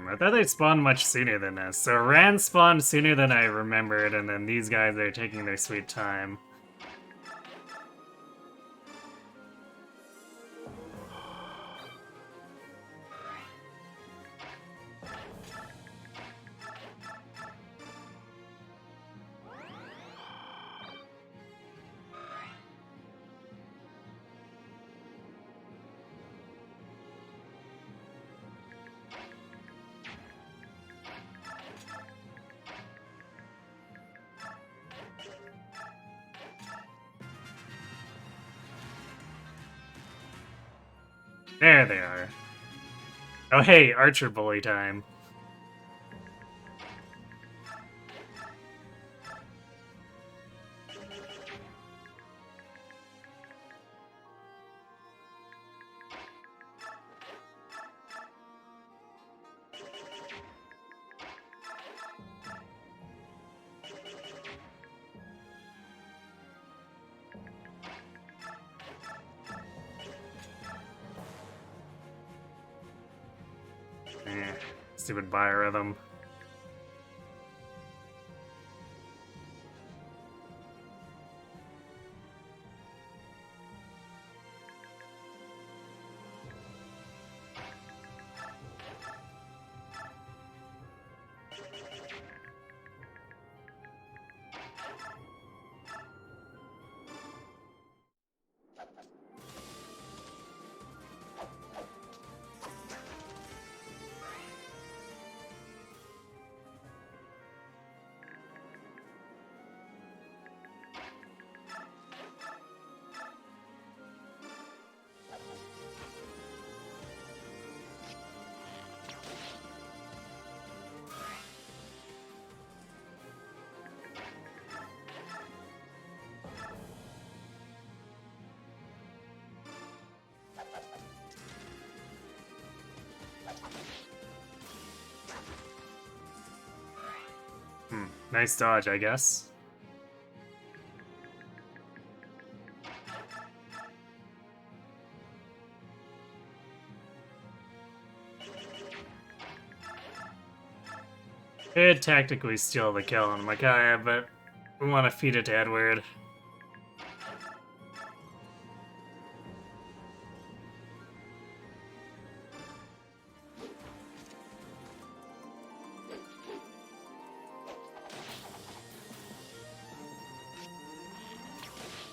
I thought they spawned much sooner than this. So Rand spawned sooner than I remembered, and then these guys are taking their sweet time. There they are. Oh hey, Archer Bully time. Stupid biorhythm. Nice dodge, I guess. Could tactically steal the kill on Micaiah, but we want to feed it to Edward.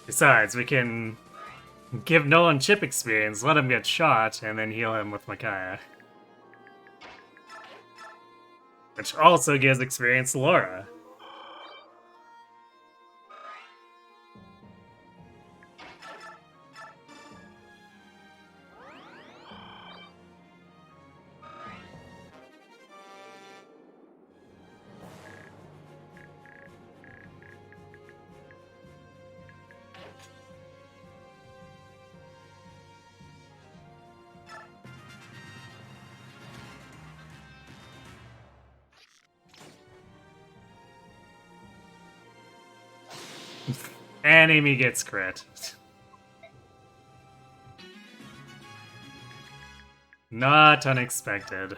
Besides, we can give Nolan chip experience, let him get shot, and then heal him with Micaiah. Which also gives experience to Laura. And Amy gets crit. Not unexpected.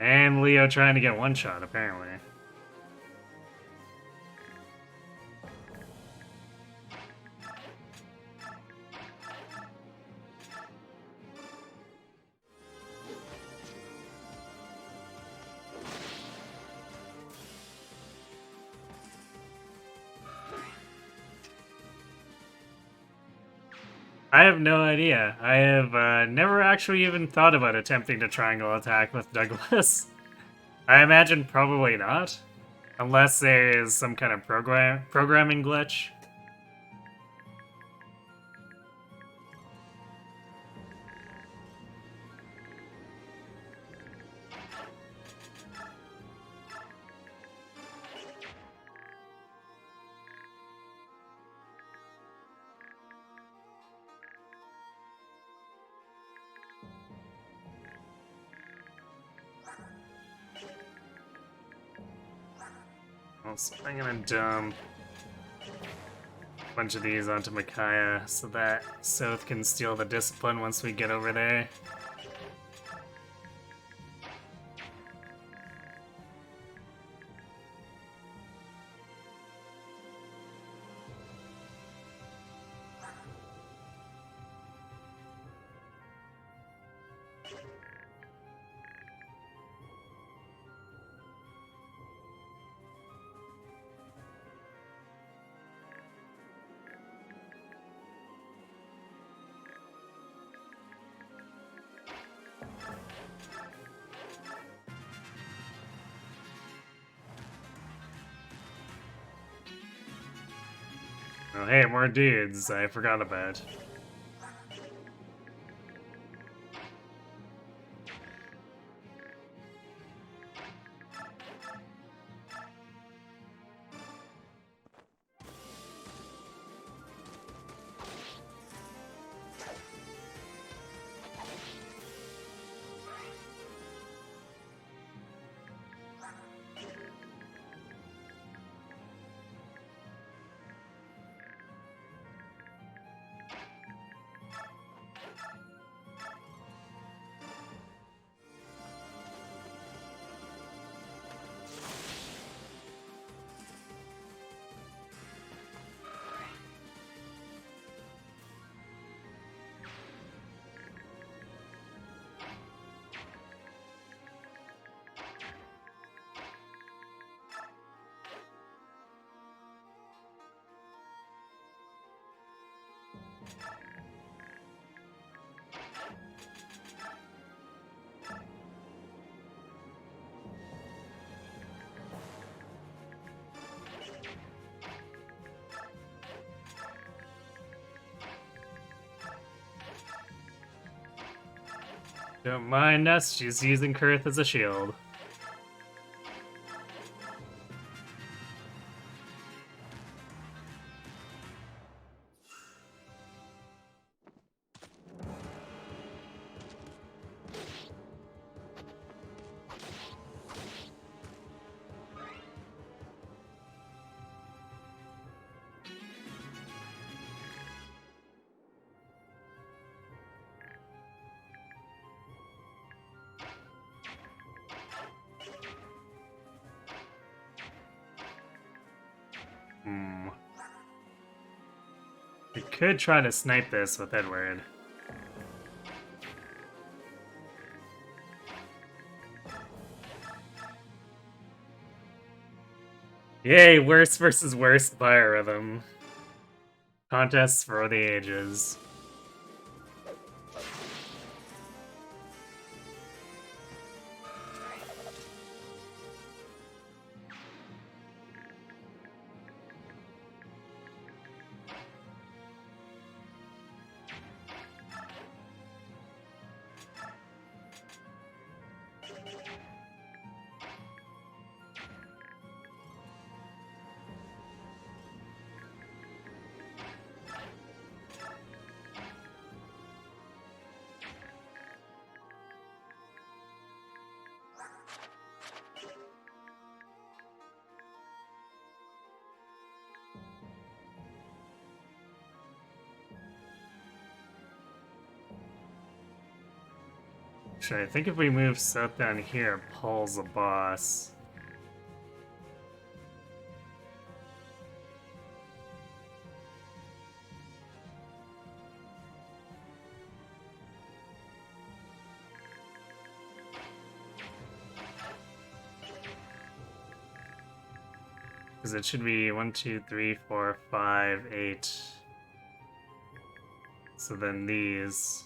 And Leo trying to get one shot, apparently. I have no idea. I have never actually even thought about attempting to triangle attack with Douglas. I imagine probably not. Unless there is some kind of programming glitch. So I'm gonna dump a bunch of these onto Micaiah so that Soth can steal the discipline once we get over there. Oh, hey, more dudes I forgot about. Don't mind us, she's using Kurth as a shield. We could try to snipe this with Edward. Yay, worst versus worst biorhythm. Contests for the ages. Actually, I think if we move Seth down here, Paul's a boss. Because it should be 1, 2, 3, 4, 5, 8. So then these.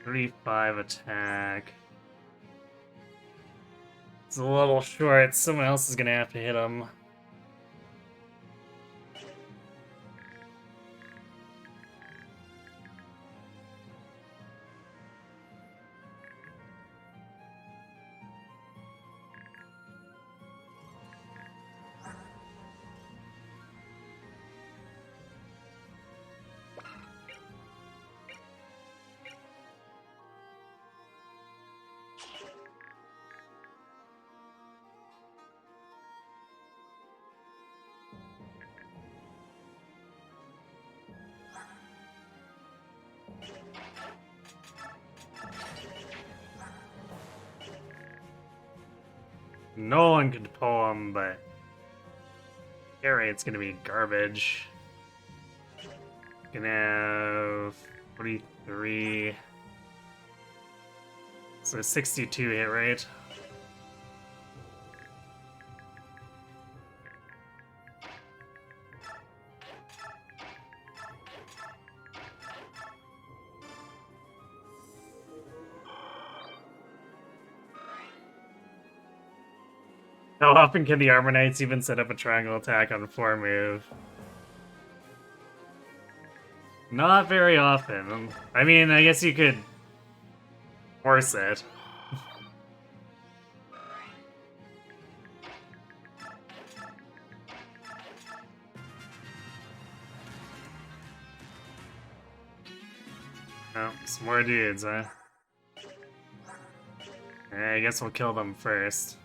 Three, 5 attack. It's a little short. Someone else is gonna have to hit him. No one could pull him, but it's gonna be garbage. Gonna have 43. So 62 hit rate. How often can the Armor Knights even set up a triangle attack on 4 move? Not very often. I mean, I guess you could force it. Oh, some more dudes, huh? I guess we'll kill them first.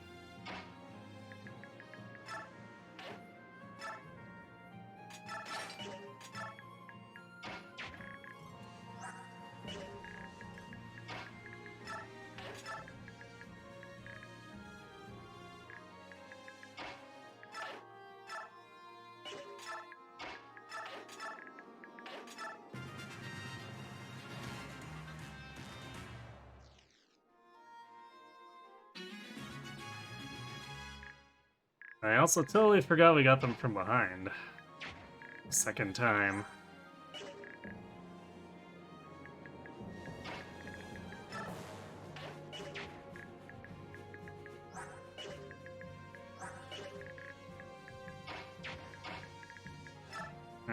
I also totally forgot we got them from behind. Second time.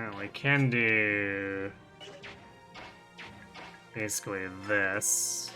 Well, we can do basically this.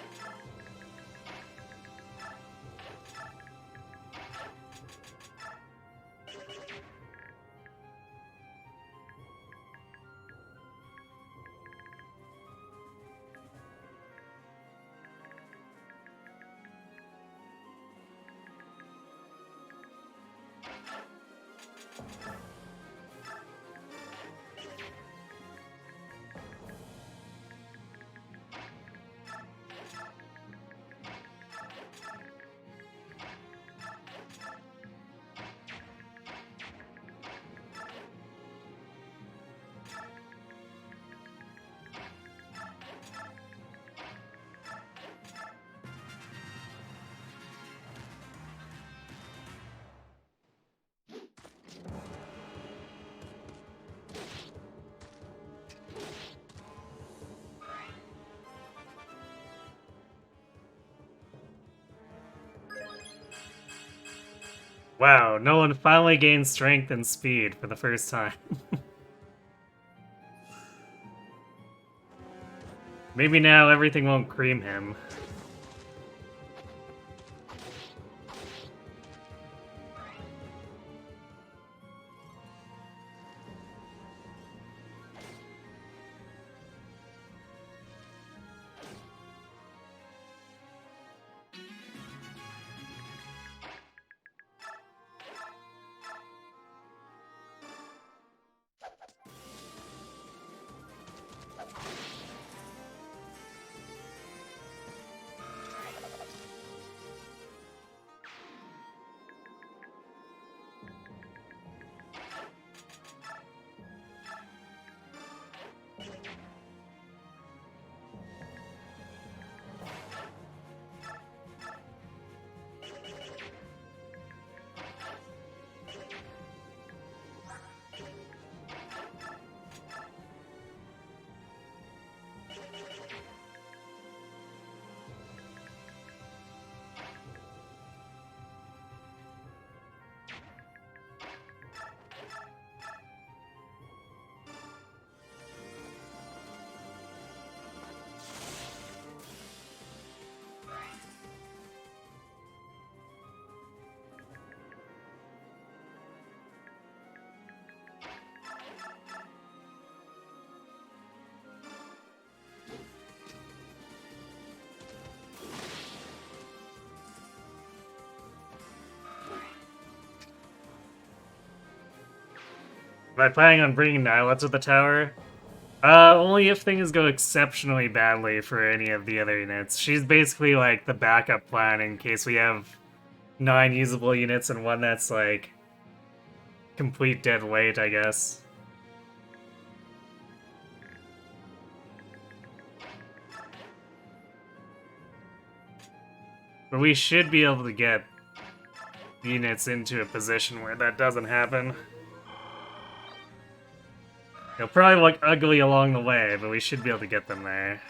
Wow, no one finally gained strength and speed for the first time. Maybe now everything won't cream him. Am I planning on bringing Nyla to the tower? Only if things go exceptionally badly for any of the other units. She's basically like the backup plan in case we have 9 usable units and one that's like complete dead weight, I guess. But we should be able to get units into a position where that doesn't happen. It'll probably look ugly along the way, but we should be able to get them there.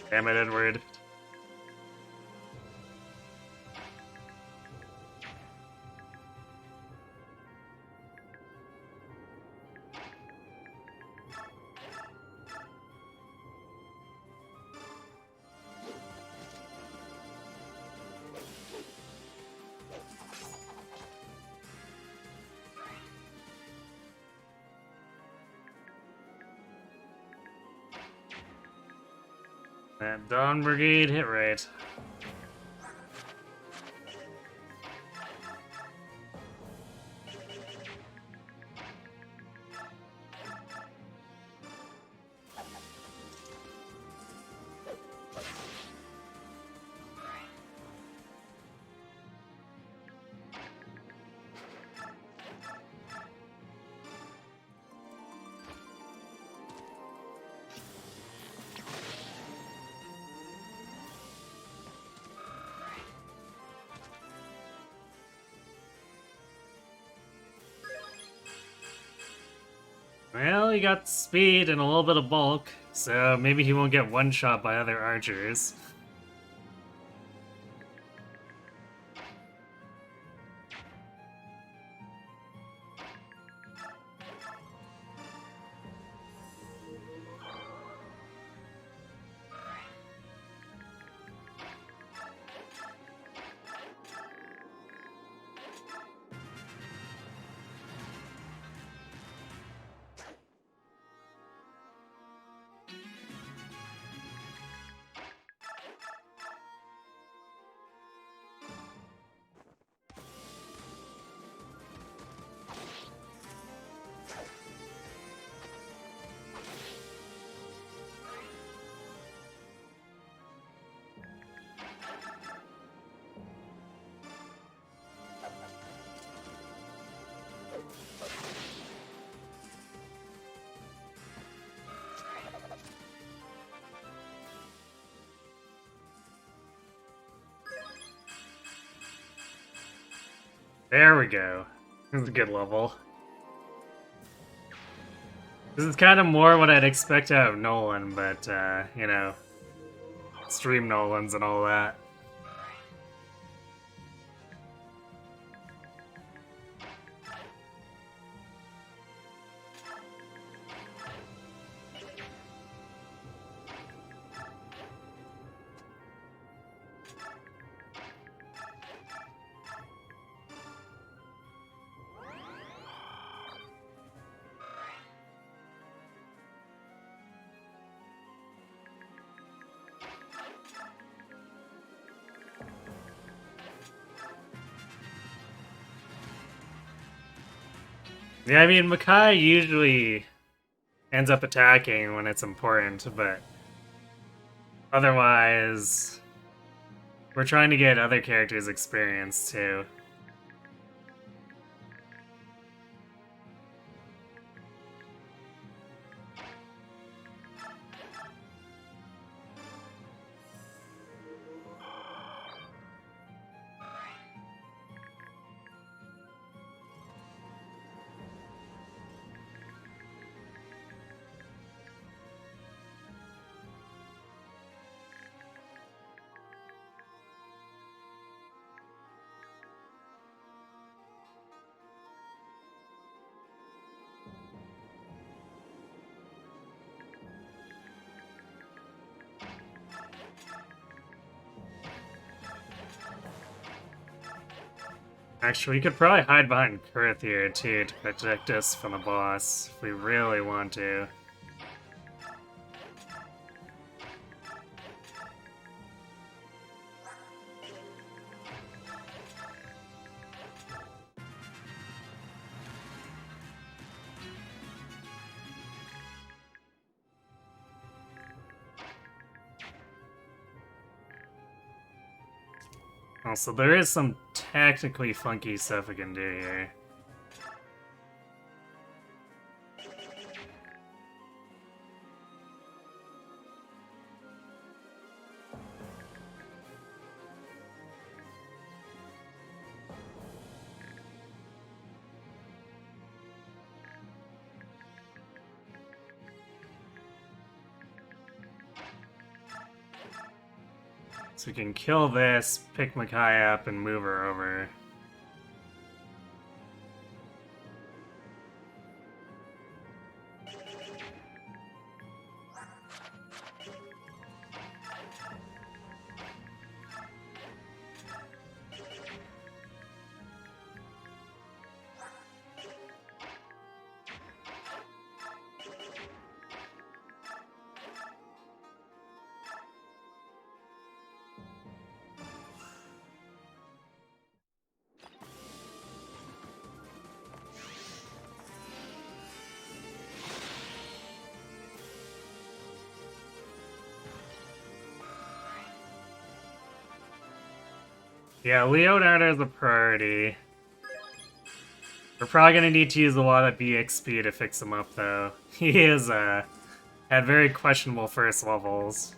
Damn it, Edward. That Dawn Brigade hit rate. Well, he got speed and a little bit of bulk, so maybe he won't get one shot by other archers. There we go. This is a good level. This is kind of more what I'd expect out of Nolan, but, you know, stream Nolans and all that. Yeah, I mean, Makai usually ends up attacking when it's important, but otherwise, we're trying to get other characters' experience too. Actually, we could probably hide behind Kurth here too to protect us from the boss if we really want to. Also, there is some technically funky stuff we can do here. So we can kill this, pick Makai up, and move her over. Yeah, Leonardo is a priority. We're probably gonna need to use a lot of BXP to fix him up, though. He is, had very questionable first levels.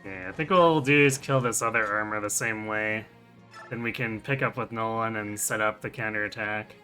Yeah, I think what we'll do is kill this other armor the same way. Then we can pick up with Nolan and set up the counterattack.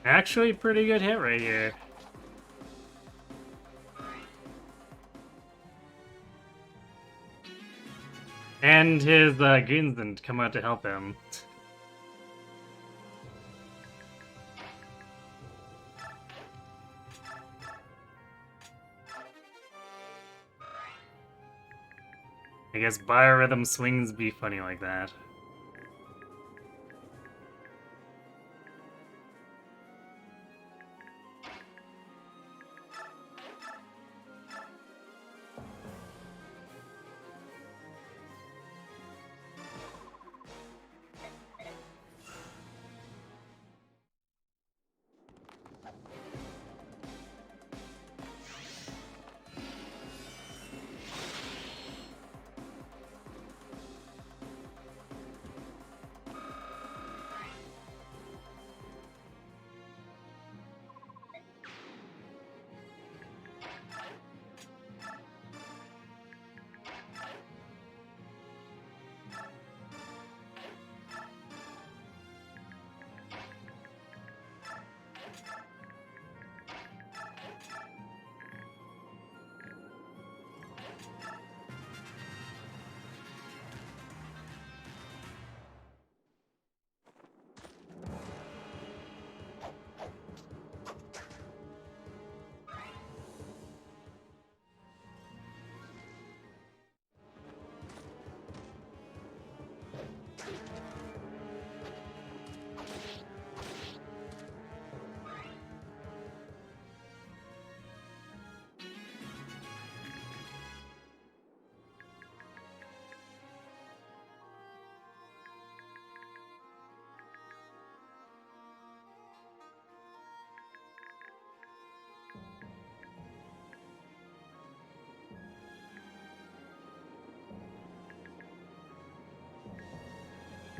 Actually, pretty good hit right here. And his goons didn't come out to help him. I guess biorhythm swings be funny like that.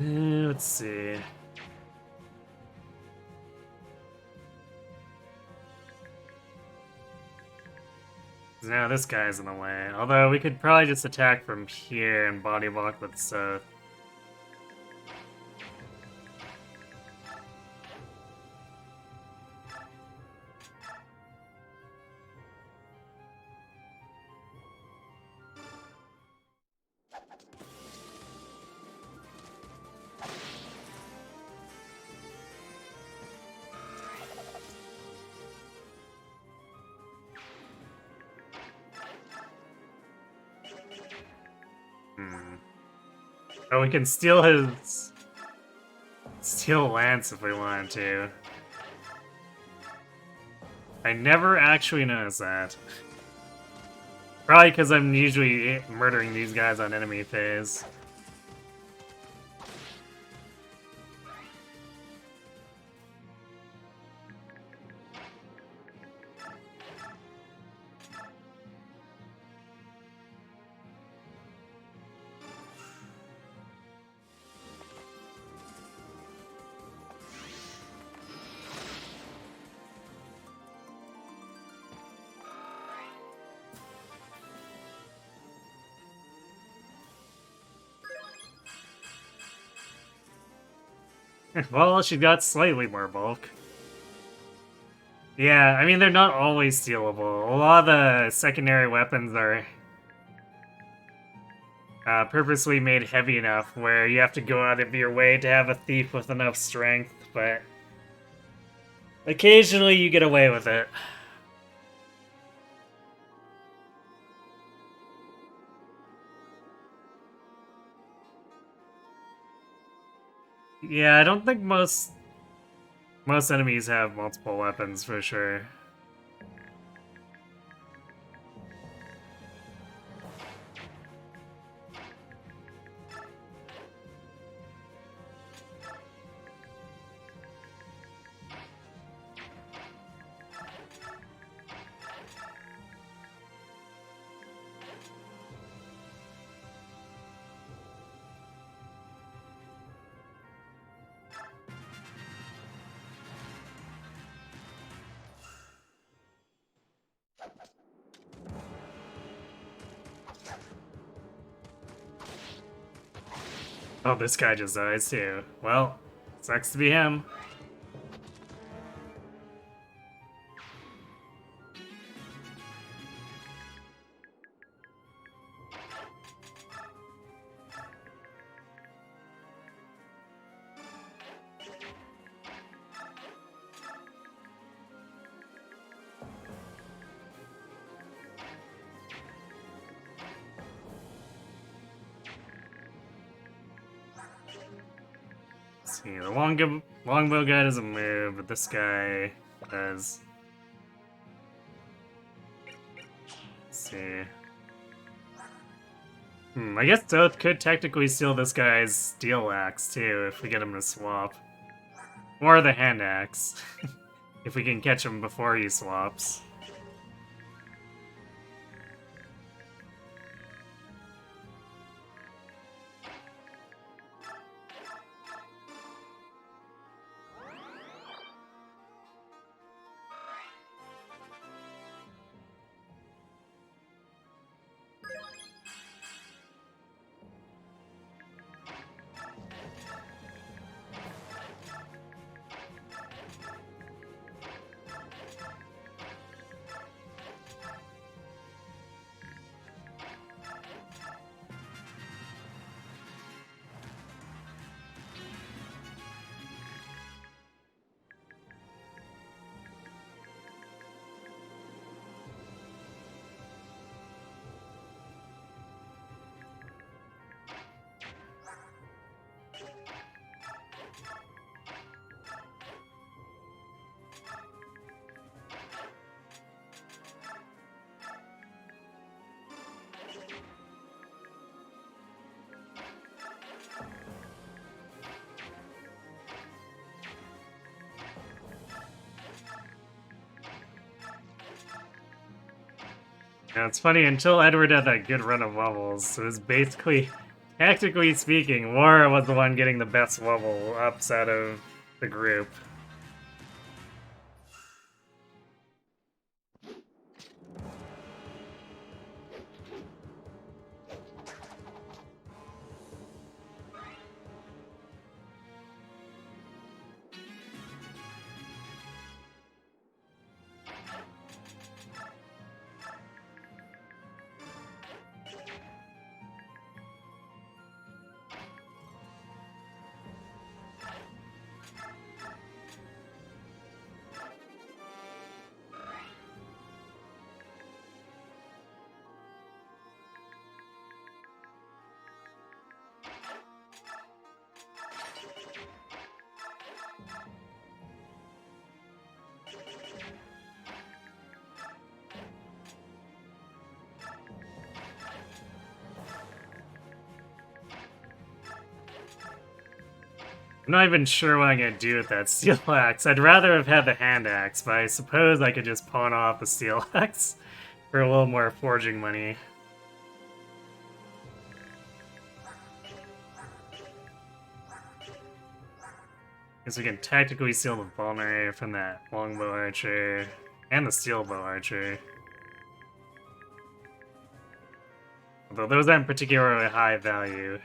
Let's see. Now this guy's in the way. Although we could probably just attack from here and body block with Seth. Oh, we can steal Lance if we wanted to. I never actually noticed that. Probably because I'm usually murdering these guys on enemy phase. Well, she got slightly more bulk. Yeah, I mean, they're not always stealable. A lot of the secondary weapons are purposely made heavy enough where you have to go out of your way to have a thief with enough strength, but occasionally you get away with it. Yeah, I don't think most enemies have multiple weapons for sure. Oh, this guy just dies too. Well, sucks to be him. Let's see, the longbow guy doesn't move, but this guy does. Let's see. I guess Doth could technically steal this guy's steel axe too if we get him to swap. Or the hand axe. If we can catch him before he swaps. Now it's funny, until Edward had that good run of levels, it was basically, tactically speaking, Laura was the one getting the best level ups out of the group. I'm not even sure what I'm gonna do with that steel axe. I'd rather have had the hand axe, but I suppose I could just pawn off the steel axe for a little more forging money. Guess we can tactically steal the vulnerary from that longbow archer and the steel bow archer. Although those aren't particularly high value.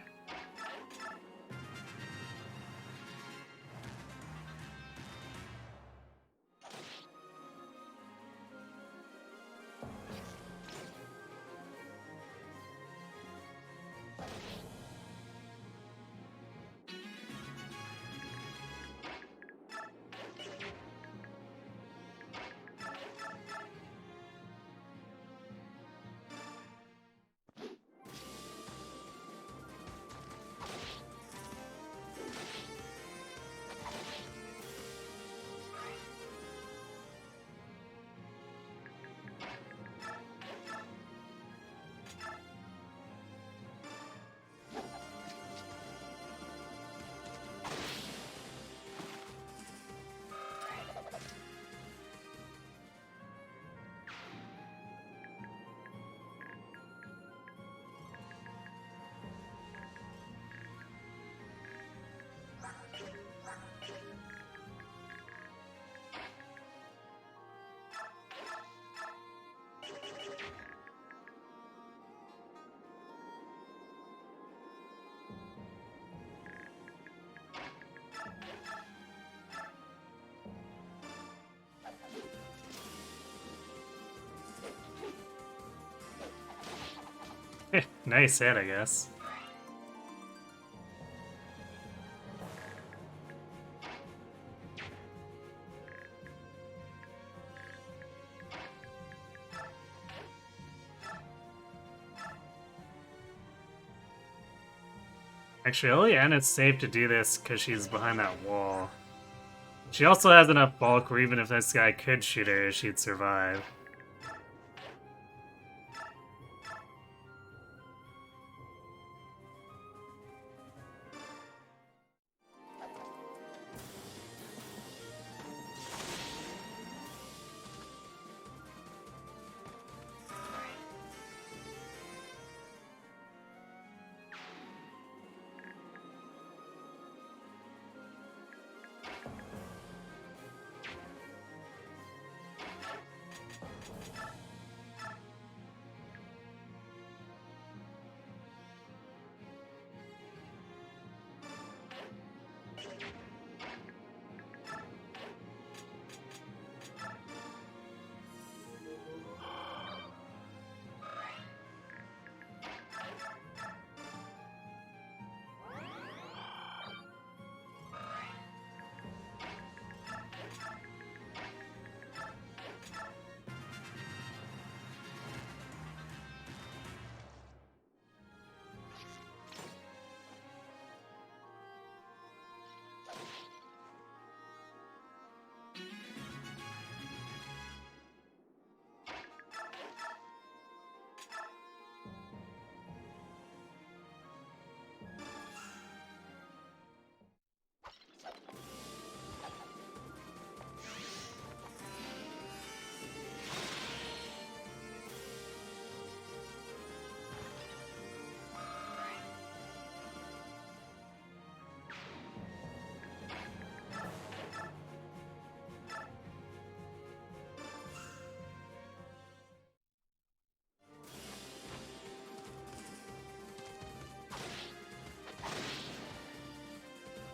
Nice hit, I guess. Actually, Oleana's safe to do this because she's behind that wall. She also has enough bulk where even if this guy could shoot her, she'd survive.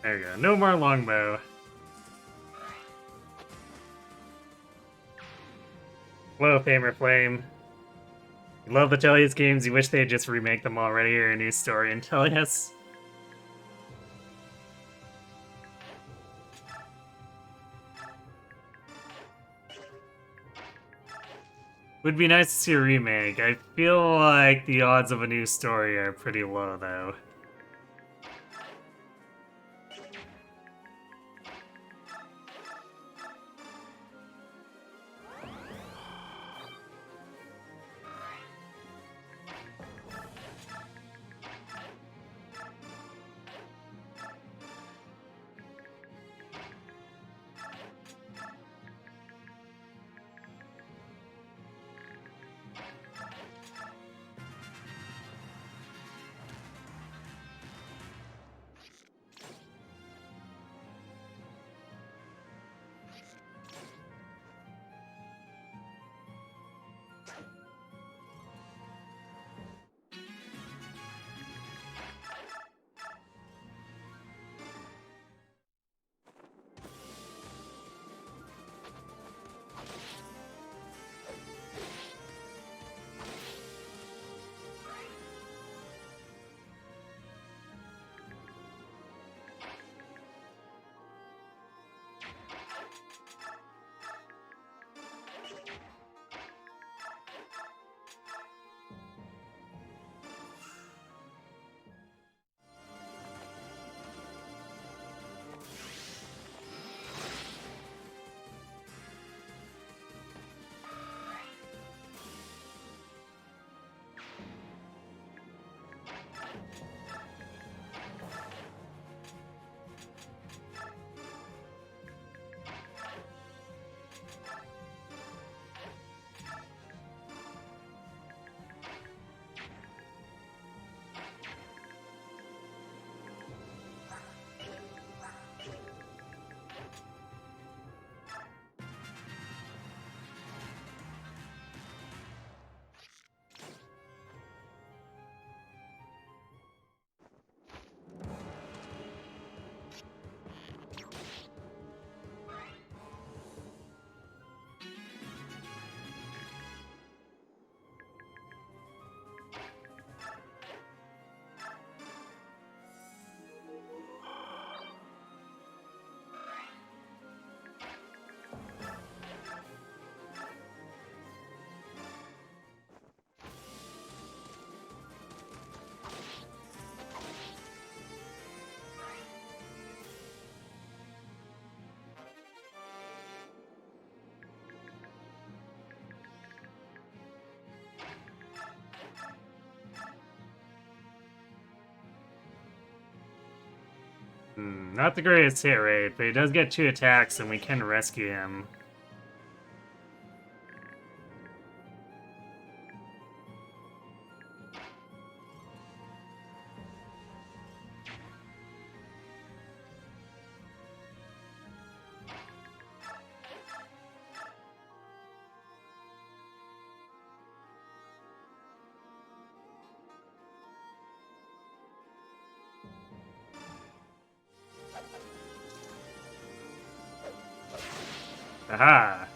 There you go. No more longbow. Hello, Famer Flame. You love the Tellius games, you wish they'd just remake them already or a new story in Tellius. Would be nice to see a remake. I feel like the odds of a new story are pretty low, though. Not the greatest hit rate, but he does get 2 attacks and we can rescue him. Aha!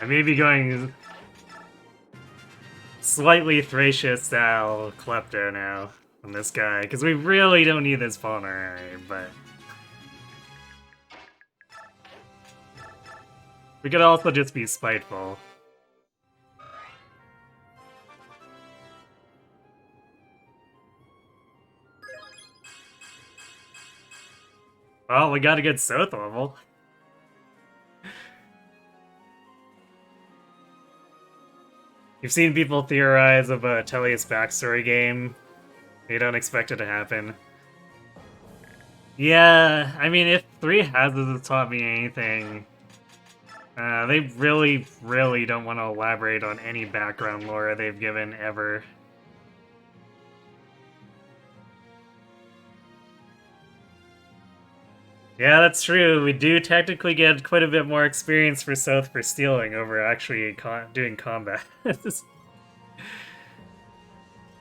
I may be going slightly Thracia style Klepto now on this guy, because we really don't need this vulnerary, but we could also just be spiteful. Well, we got a good Soth level. You've seen people theorize of a Tellius backstory game. You don't expect it to happen. Yeah, I mean, if 3 Houses has taught me anything, they really, really don't want to elaborate on any background lore they've given ever. Yeah, that's true. We do technically get quite a bit more experience for Soth for stealing over actually doing combat.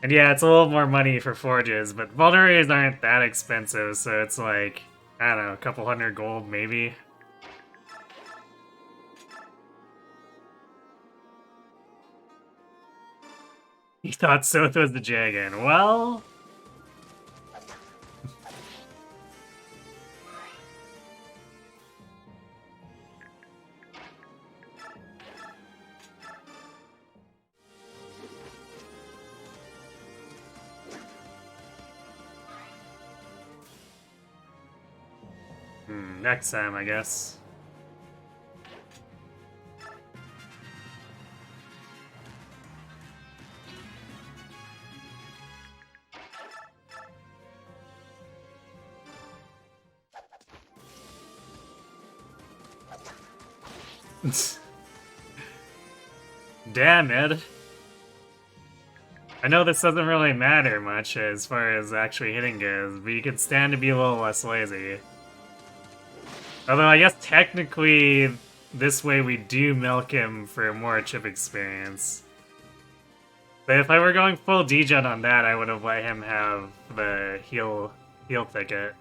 And yeah, it's a little more money for forges, but vulneraries aren't that expensive, so it's like, I don't know, a couple hundred gold maybe. You thought Soth was the Jagan. Well... next time, I guess. Damn it. I know this doesn't really matter much as far as actually hitting goes, but you could stand to be a little less lazy. Although I guess technically this way we do milk him for more chip experience. But if I were going full degen on that, I would have let him have the heal ticket.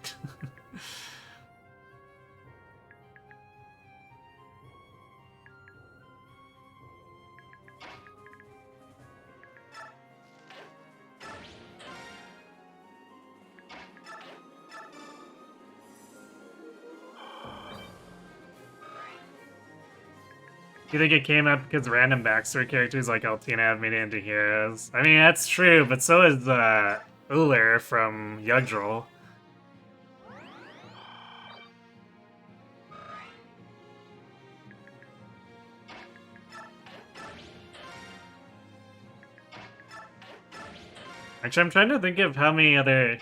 You think it came up because random backstory characters like Altina have made it into heroes? I mean, that's true, but so is Uller from Yggdrasil. Actually, I'm trying to think of how many other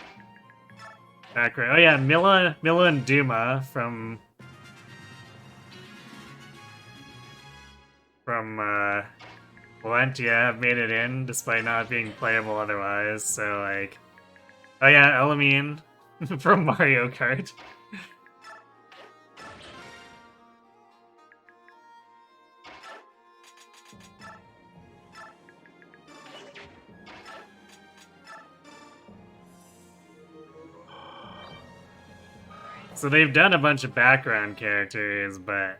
background. Oh yeah, Milla and Duma from Valentia have made it in despite not being playable otherwise. So like, oh yeah, Elamine from Mario Kart. So they've done a bunch of background characters, but...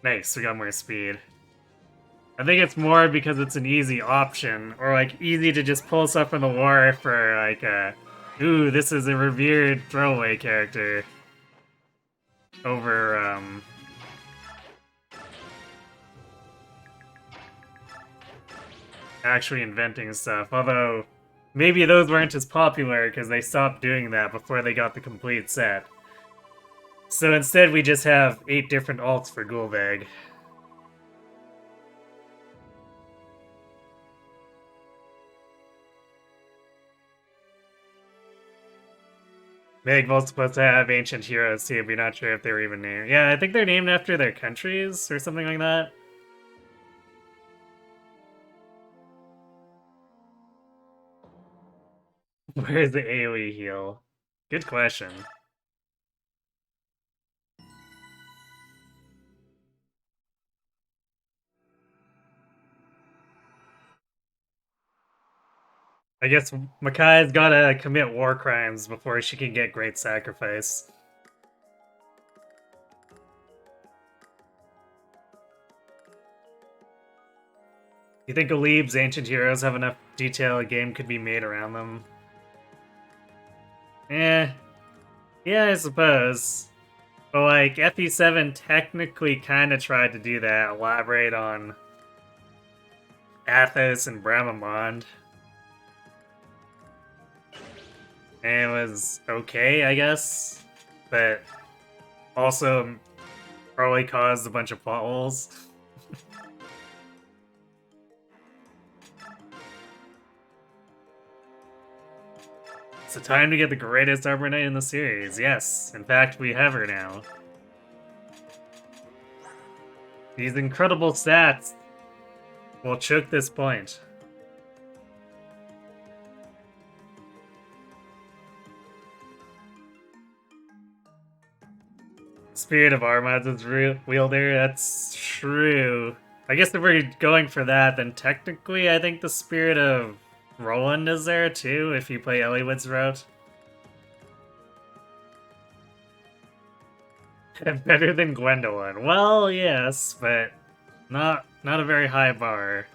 Nice, we got more speed. I think it's more because it's an easy option, or like easy to just pull stuff from the lore for like ooh, this is a revered throwaway character. Over, actually inventing stuff. Although, maybe those weren't as popular because they stopped doing that before they got the complete set. So instead, we just have 8 different alts for Gulbag. Magval's supposed to have ancient heroes too, but you're not sure if they were even named. Yeah, I think they're named after their countries or something like that. Where's the AoE heal? Good question. I guess Makai's gotta commit war crimes before she can get Great Sacrifice. You think Aleb's ancient heroes have enough detail a game could be made around them? Eh. Yeah, I suppose. But like, FE7 technically kinda tried to do that, elaborate on Athos and Bramamond. And it was okay, I guess. But also probably caused a bunch of plot holes. It's the time to get the greatest Arbor Knight in the series. Yes, in fact, we have her now. These incredible stats will choke this point. Spirit of Armads is wielder, that's true. I guess if we're going for that, then technically I think the Spirit of Roland is there too, if you play Eliwood's route. Better than Gwendolyn. Well, yes, but not a very high bar.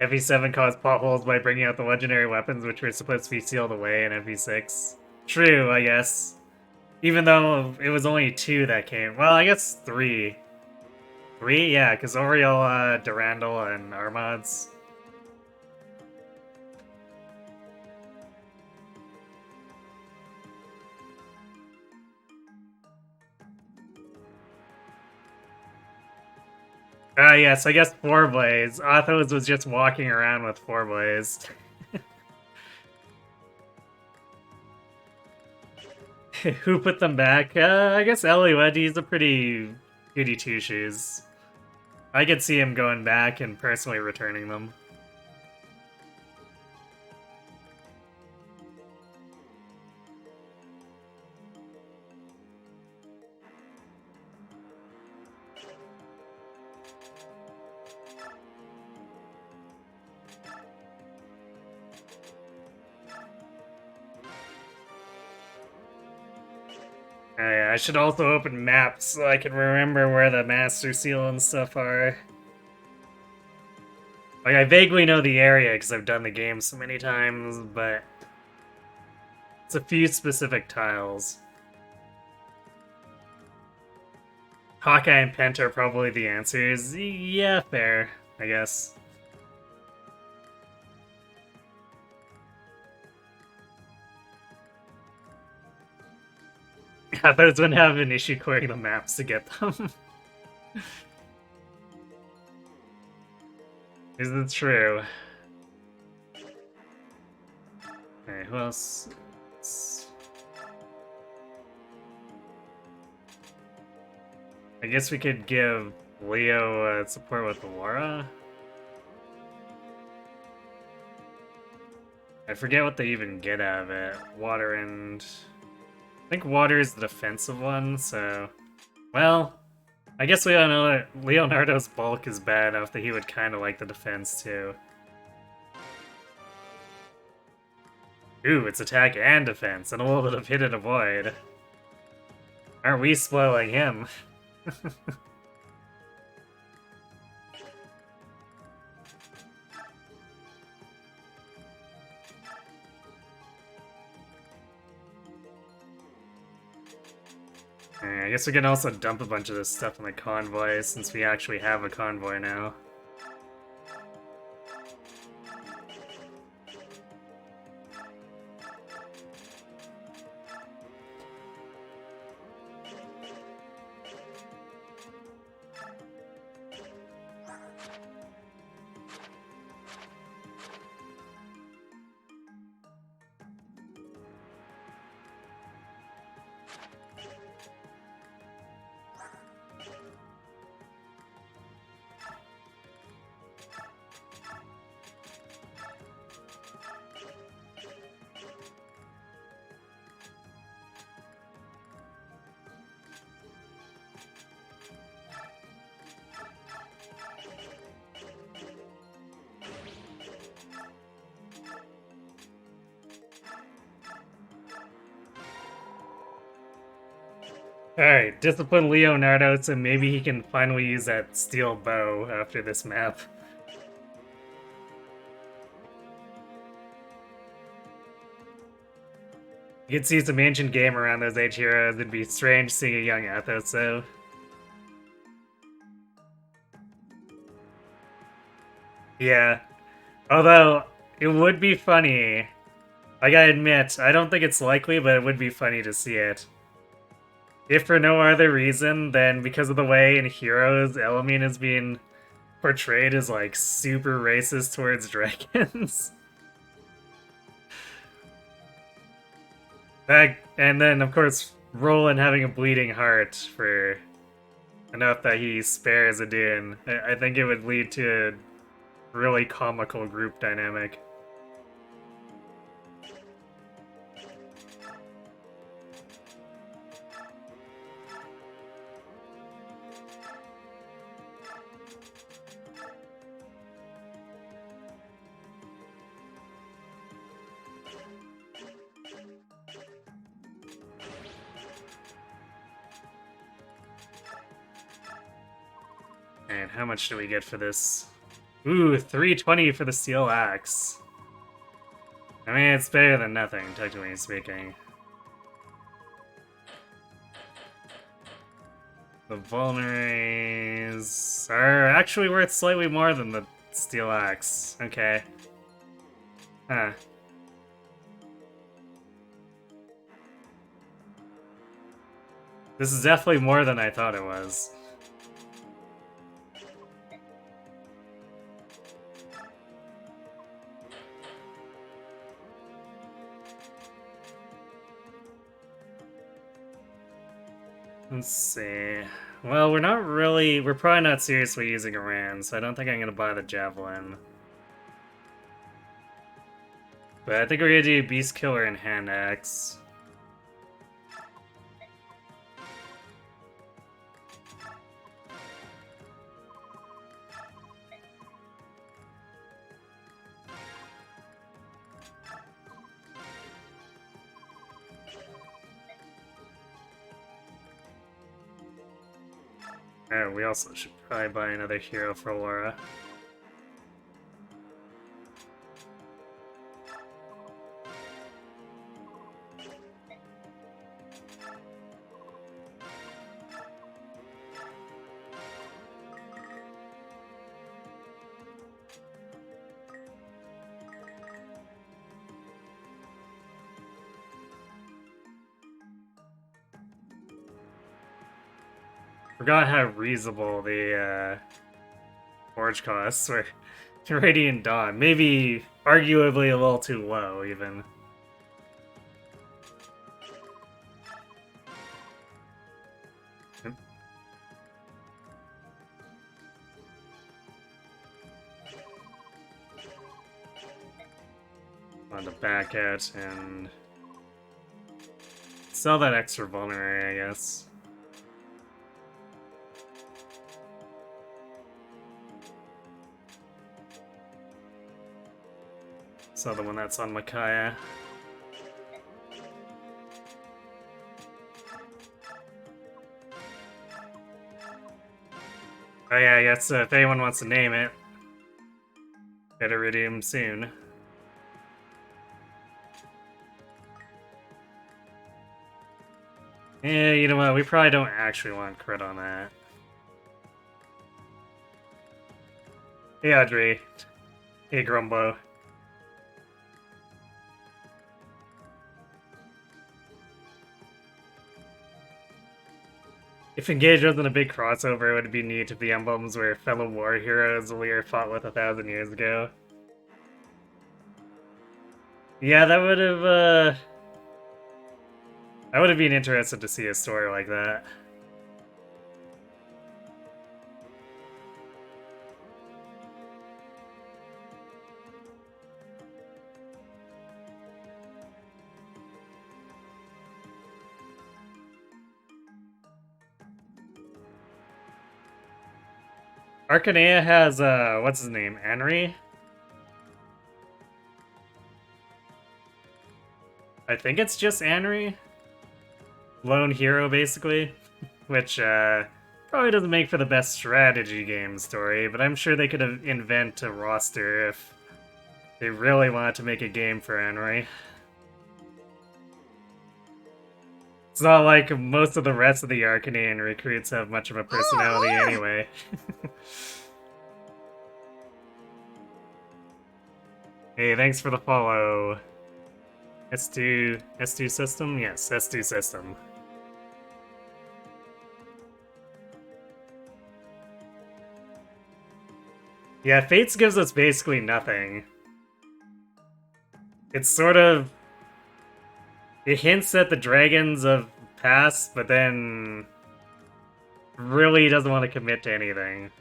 FE7 caused potholes by bringing out the legendary weapons which were supposed to be sealed away in FE6. True, I guess. Even though it was only 2 that came. Well, I guess 3. 3? Yeah, because Oriola, Durandal, and Armads. Yes, I guess 4 Blaze. Athos was just walking around with 4 Blaze. Who put them back? I guess Eliwood, he's a pretty goody two-shoes. I could see him going back and personally returning them. Yeah, I should also open maps so I can remember where the Master Seal and stuff are. Like, I vaguely know the area because I've done the game so many times, but it's a few specific tiles. Hawkeye and Penta are probably the answers. Yeah, fair, I guess. I thought I was gonna have an issue querying the maps to get them. Is it true? Okay, who else? I guess we could give Leo support with Laura. I forget what they even get out of it. Water and... I think water is the defensive one, so... Well, I guess Leonardo's bulk is bad enough that he would kind of like the defense, too. Ooh, it's attack and defense, and a little bit of hit and avoid. Aren't we spoiling him? I guess we can also dump a bunch of this stuff on the convoy since we actually have a convoy now. Alright, discipline Leonardo so maybe he can finally use that steel bow after this map. You can see some ancient game around those age heroes. It'd be strange seeing a young Athos, though. Yeah. Although, it would be funny. Like, I admit, I don't think it's likely, but it would be funny to see it. If for no other reason than because of the way in Heroes, Elamine is being portrayed as, like, super racist towards dragons. And then, of course, Roland having a bleeding heart for enough that he spares Adun. I think it would lead to a really comical group dynamic. And how much do we get for this? Ooh, 320 for the steel axe. I mean, it's better than nothing, technically speaking. The vulneraries are actually worth slightly more than the steel axe. Okay. Huh. This is definitely more than I thought it was. Let's see. Well, we're probably not seriously using Iran, so I don't think I'm gonna buy the Javelin. But I think we're gonna do Beast Killer and Hand Axe. Oh, we also should probably buy another hero for Laura. Forgot how reasonable the forge costs were. Radiant Dawn. Maybe arguably a little too low, even. On to back it and sell that extra vulnerary, I guess. Sell the one that's on Micaiah. Oh yeah, I guess if anyone wants to name it, better redeem soon. Yeah, you know what? We probably don't actually want crit on that. Hey, Audrey. Hey, Grumbo. If Engage wasn't a big crossover, it would be neat if the emblems were fellow war heroes Lear fought with 1,000 years ago. Yeah, I would have been interested to see a story like that. Arcanea has, what's his name? Anri? I think it's just Anri. Lone hero, basically. Which, probably doesn't make for the best strategy game story, but I'm sure they could invent a roster if they really wanted to make a game for Anri. It's not like most of the rest of the Arcanine recruits have much of a personality anyway. Hey, thanks for the follow. S2 system? Yes, S2 system. Yeah, Fates gives us basically nothing. It's sort of... It hints at the dragons of past, but then really doesn't want to commit to anything.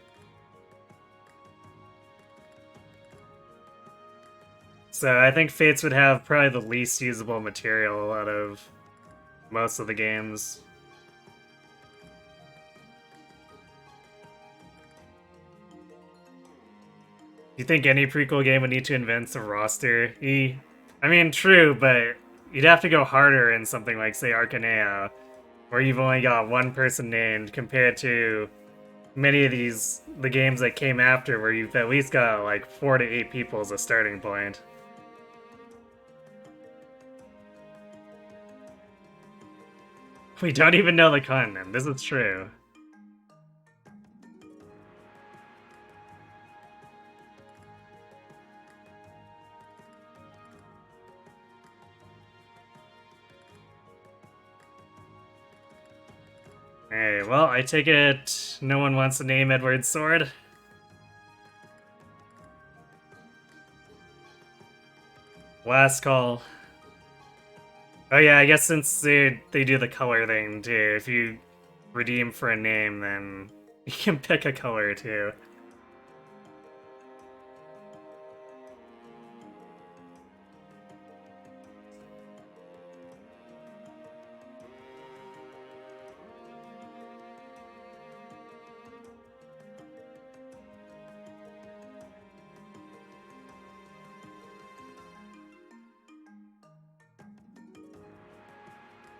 So I think Fates would have probably the least usable material out of most of the games. Do you think any prequel game would need to invent a roster? I mean, true, but you'd have to go harder in something like, say, Arcanea, where you've only got one person named, compared to many of the games that came after, where you've at least got like 4 to 8 people as a starting point. We don't even know the continent. This is true. Hey, well, I take it no one wants to name Edward's sword? Last call. Oh yeah, I guess since they do the color thing too, if you redeem for a name, then you can pick a color too.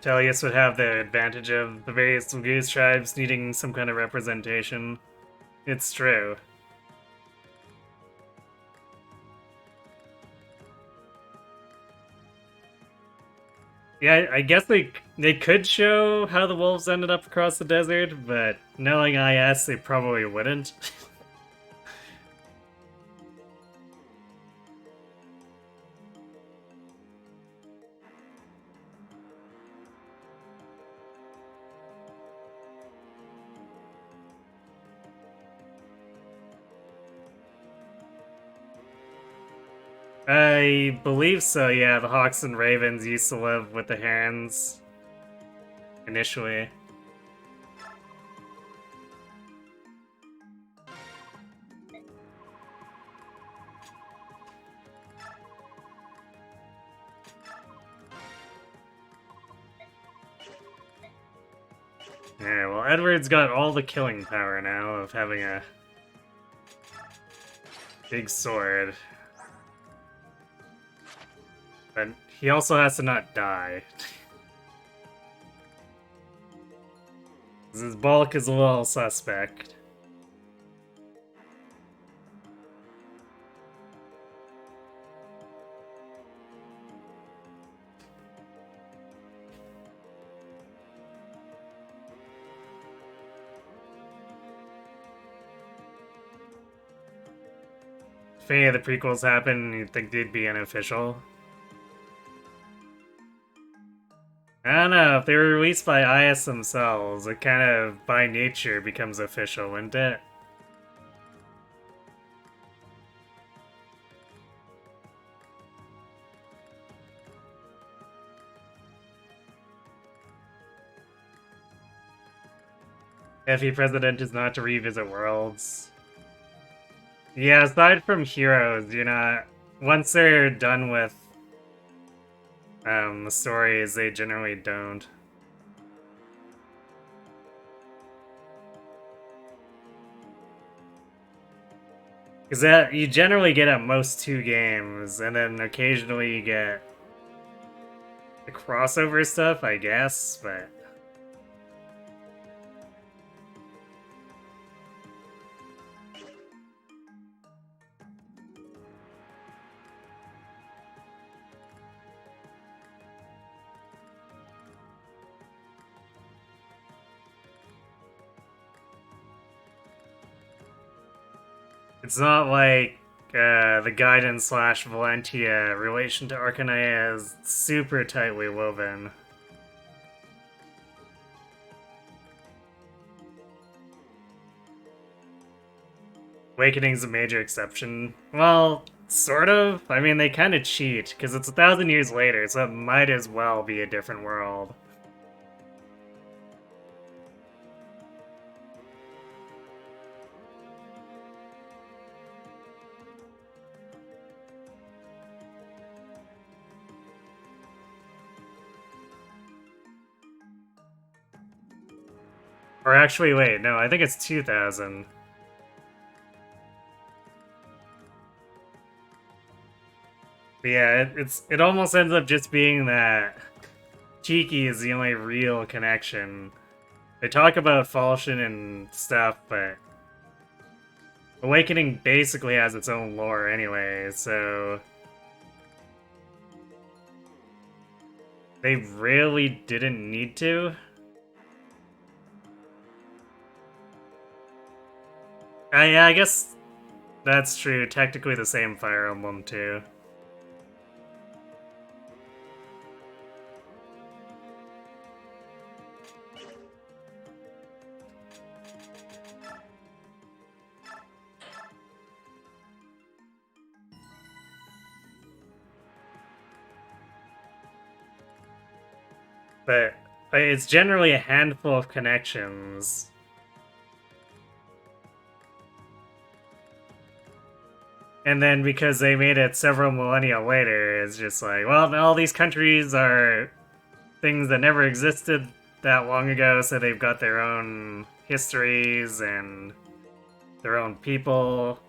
Tellius would have the advantage of the various Goose tribes needing some kind of representation. It's true. Yeah, I guess they could show how the wolves ended up across the desert, but knowing IS, they probably wouldn't. I believe so, yeah. The Hawks and Ravens used to live with the Herons initially. Yeah, well, Edward's got all the killing power now of having a big sword. But he also has to not die. His bulk is a little suspect. any of the prequels happen, you'd think they'd be unofficial. I don't know, if they were released by IS themselves, it kind of, by nature, becomes official, wouldn't it? FE President is not to revisit worlds. Yeah, aside from Heroes, you're not... Once they're done with the stories, they generally don't. Because that you generally get at most 2 games, and then occasionally you get the crossover stuff, I guess, but... It's not like the Gaiden / Valentia relation to Arcanea is super tightly woven. Awakening's a major exception. Well, sort of. I mean, they kind of cheat, because it's 1,000 years later, so it might as well be a different world. Or actually, wait, no, I think it's 2,000. But yeah, it almost ends up just being that Cheeky is the only real connection. They talk about Falchion and stuff, but Awakening basically has its own lore anyway, so they really didn't need to. Yeah, I guess that's true. Technically the same Fire Emblem, too. But it's generally a handful of connections. And then because they made it several millennia later, it's just like, well, all these countries are things that never existed that long ago, so they've got their own histories and their own people.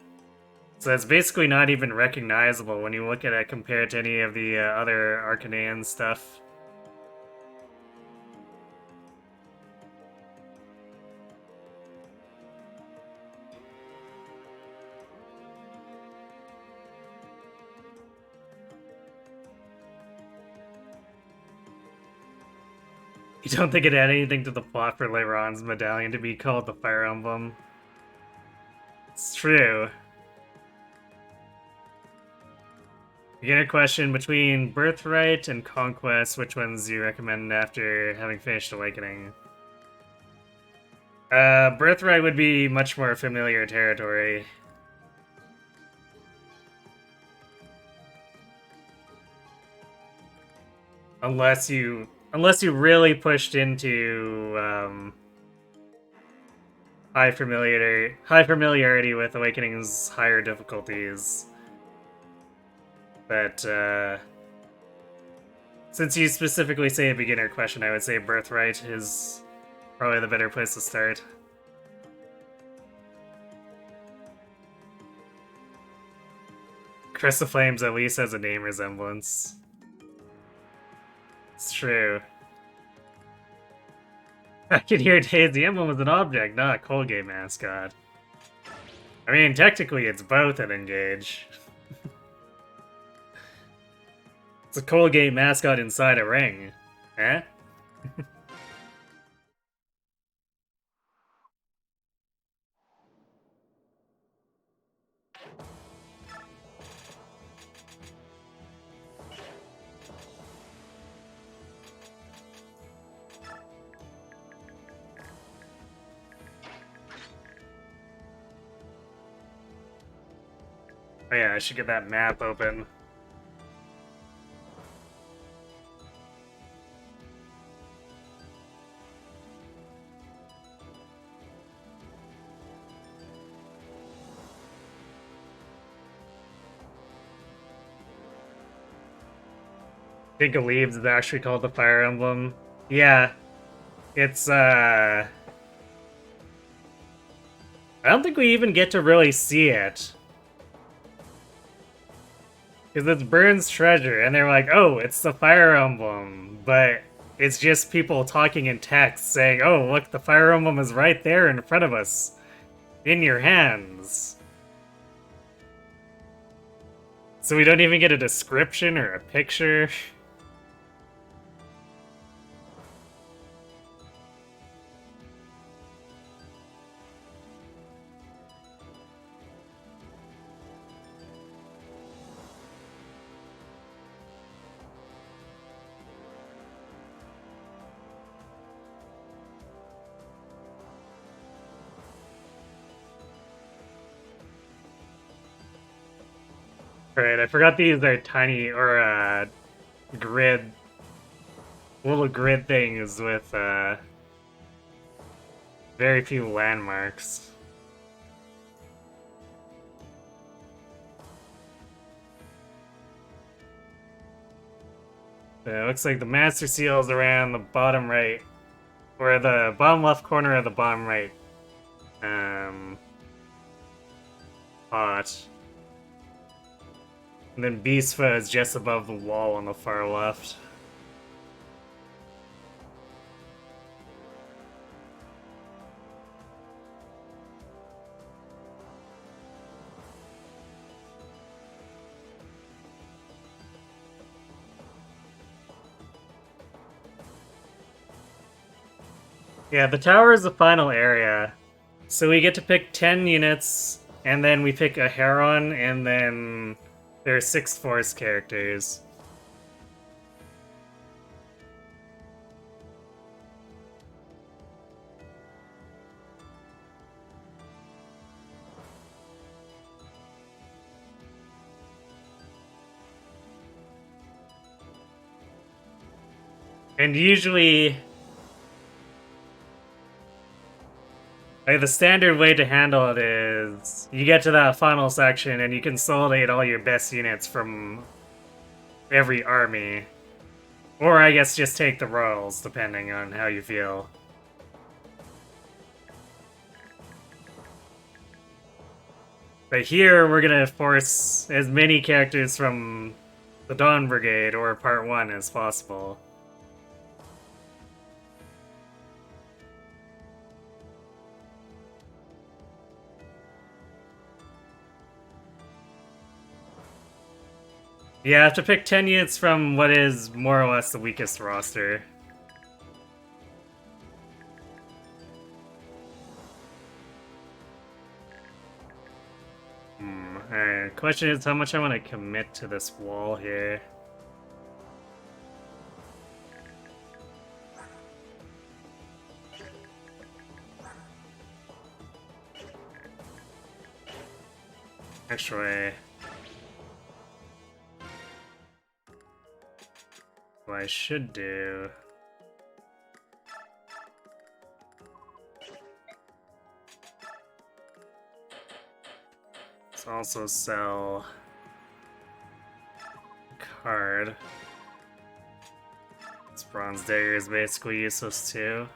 So it's basically not even recognizable when you look at it compared to any of the other Arcanean stuff. You don't think it had anything to the plot for Leiron's medallion to be called the Fire Emblem? It's true. Beginner question, between Birthright and Conquest, which ones do you recommend after having finished Awakening? Birthright would be much more familiar territory. Unless you really pushed into high familiarity with Awakening's higher difficulties. But since you specifically say a beginner question, I would say Birthright is probably the better place to start. Crest of Flames at least has a name resemblance. It's true. I can hear Days the Emblem is an object, not a Colgate mascot. I mean, technically it's both at Engage. It's a Colgate mascot inside a ring. Eh? Oh yeah, I should get that map open. Big Leaves is actually called the Fire Emblem. Yeah, it's I don't think we even get to really see it. Because it's Burns' treasure, and they're like, oh, it's the Fire Emblem. But it's just people talking in text saying, oh, look, the Fire Emblem is right there in front of us. In your hands. So we don't even get a description or a picture. Right, I forgot these are tiny, or grid, little grid things with very few landmarks. It looks like the Master Seal is around the bottom right, or the bottom left corner of the bottom right pot. And then Beastfa is just above the wall on the far left. Yeah, the tower is the final area. So we get to pick 10 units, and then we pick a Heron, and then there are 6 force characters. And usually, like, the standard way to handle it is you get to that final section and you consolidate all your best units from every army. Or I guess just take the royals, depending on how you feel. But here, we're gonna force as many characters from the Dawn Brigade or Part 1 as possible. Yeah, I have to pick 10 units from what is more or less the weakest roster. Alright, question is how much I want to commit to this wall here. Actually, what I should do is also sell a card. This Bronze Dagger is basically useless too.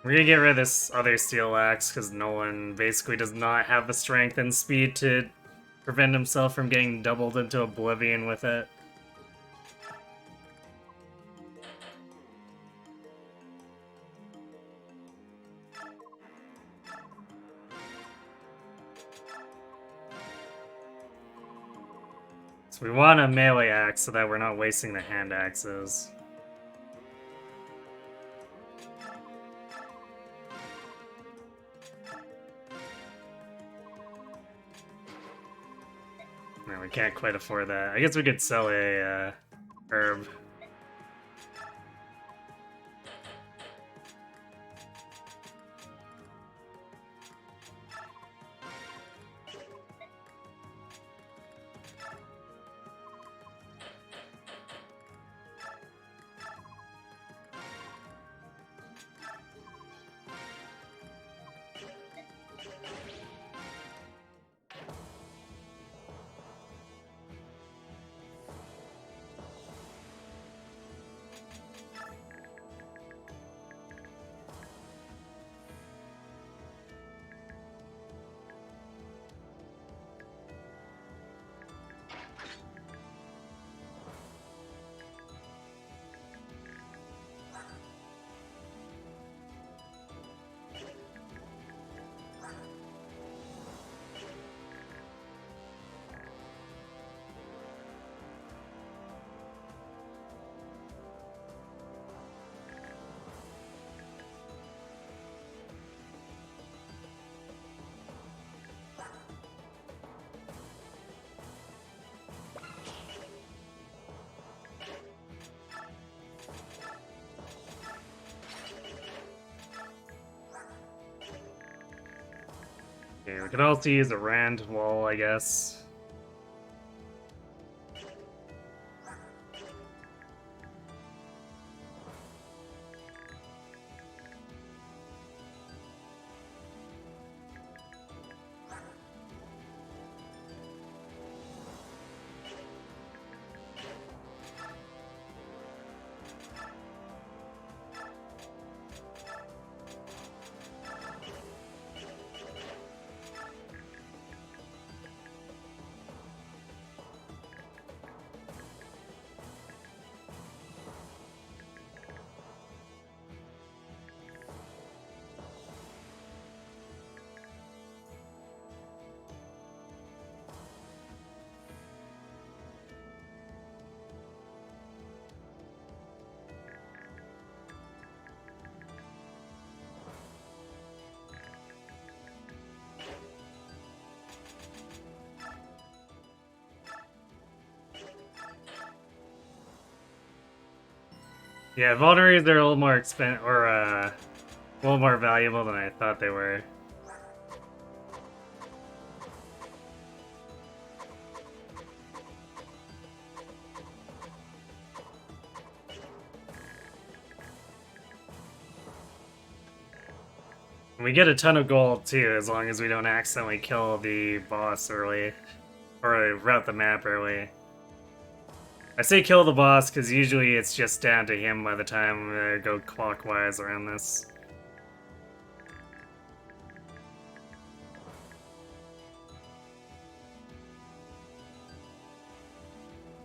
We're gonna get rid of this other Steel Axe because Nolan basically does not have the strength and speed to prevent himself from getting doubled into oblivion with it. So we want a melee axe so that we're not wasting the hand axes. No, we can't quite afford that. I guess we could sell a herb. Okay, we could also use a Rand wall, I guess. Yeah, vulneraries are a little more a little more valuable than I thought they were. And we get a ton of gold too, as long as we don't accidentally kill the boss early, or route the map early. I say kill the boss because usually it's just down to him by the time I go clockwise around this.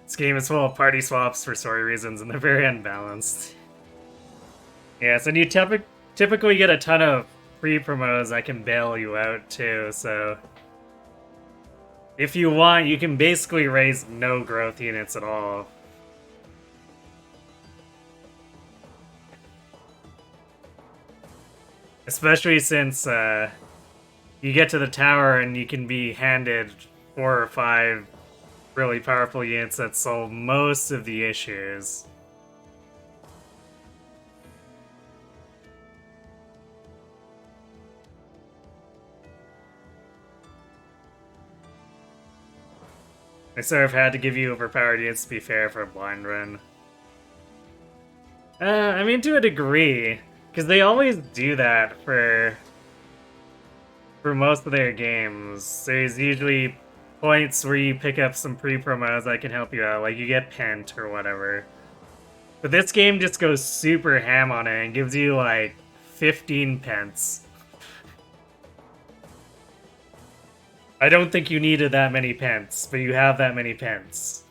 This game is full of party swaps for story reasons, and they're very unbalanced. Yeah, so you typically get a ton of free promos that can bail you out too, so... If you want, you can basically raise no growth units at all. Especially since you get to the tower and you can be handed 4 or 5 really powerful units that solve most of the issues. I sort of had to give you overpowered units to be fair for a blind run. I mean, to a degree, because they always do that for most of their games. There's usually points where you pick up some pre-promos that can help you out, like you get Pent or whatever. But this game just goes super ham on it and gives you like 15 pence. I don't think you needed that many pence, but you have that many pence.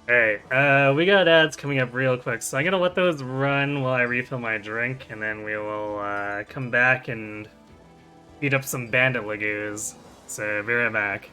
Alright, we got ads coming up real quick, so I'm gonna let those run while I refill my drink, and then we will come back and beat up some bandit lagoos. So, be right back.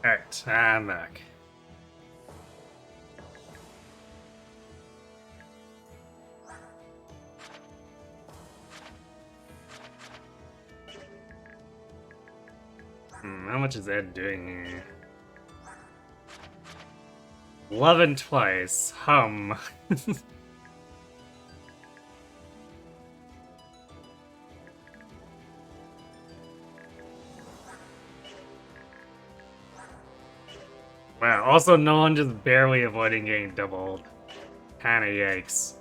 Alright, I'm back. How much is Ed doing here? 11 twice. Hum. Wow, also Nolan just barely avoiding getting doubled. Kinda yikes.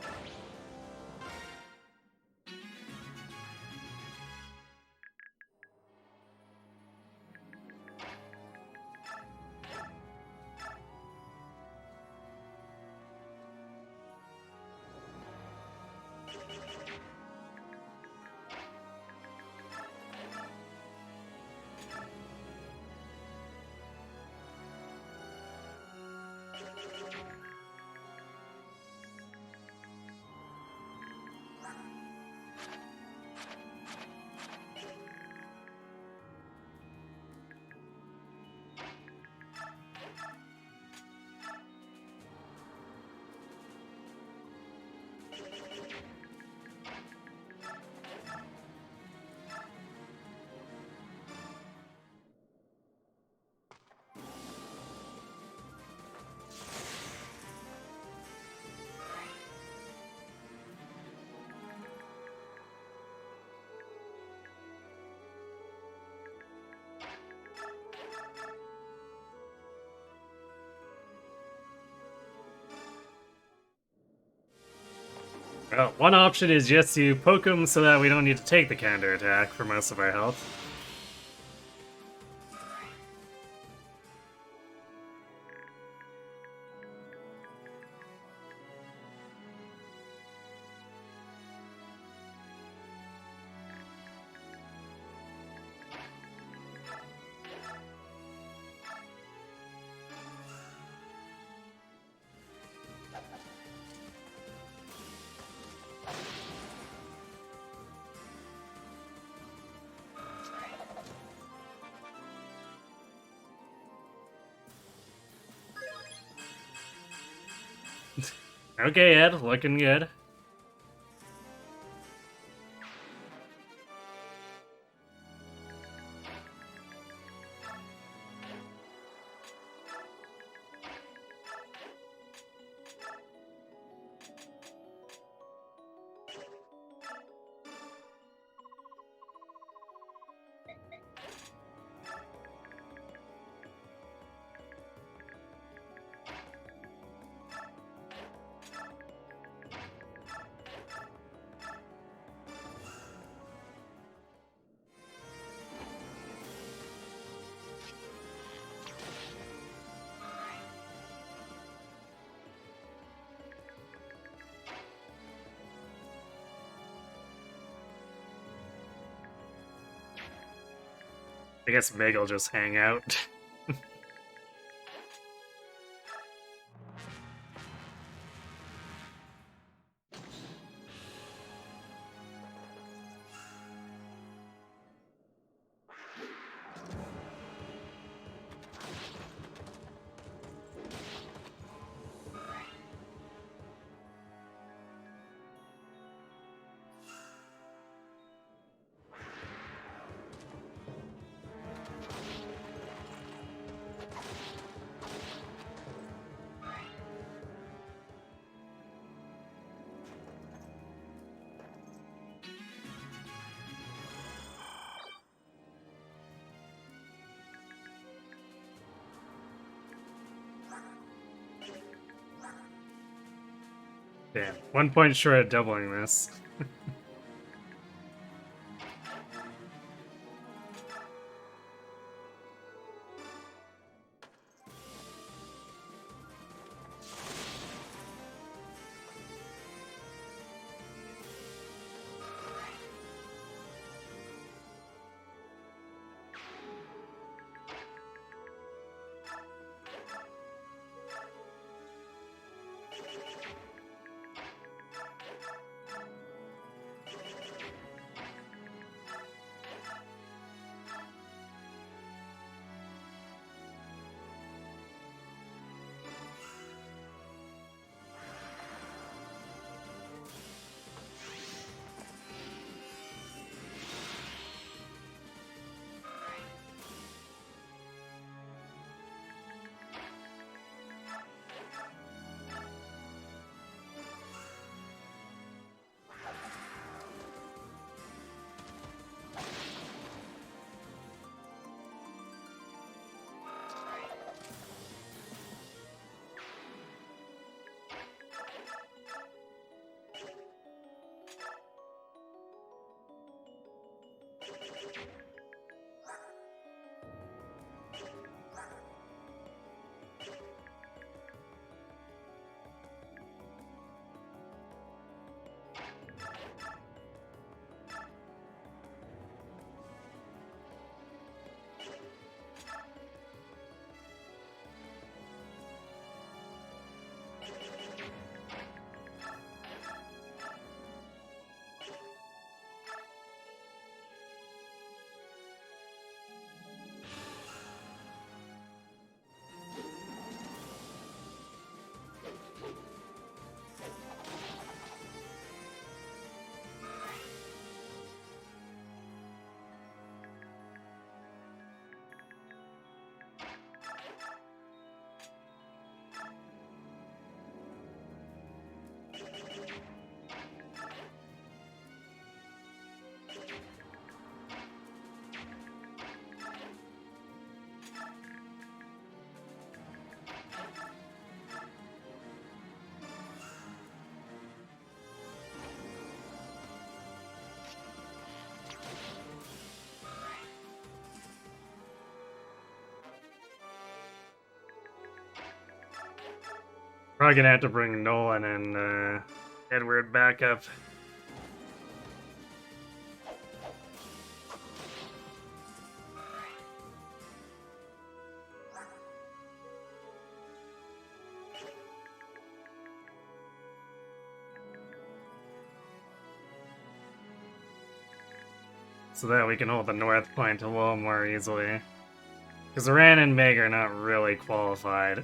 Well, one option is just to poke him so that we don't need to take the counter attack for most of our health. Okay, Ed, looking good. I guess Meg will just hang out. Damn, 1 point short of doubling this. Probably gonna have to bring Nolan and Edward back up. So that we can hold the north point a little more easily. Because Ran and Meg are not really qualified.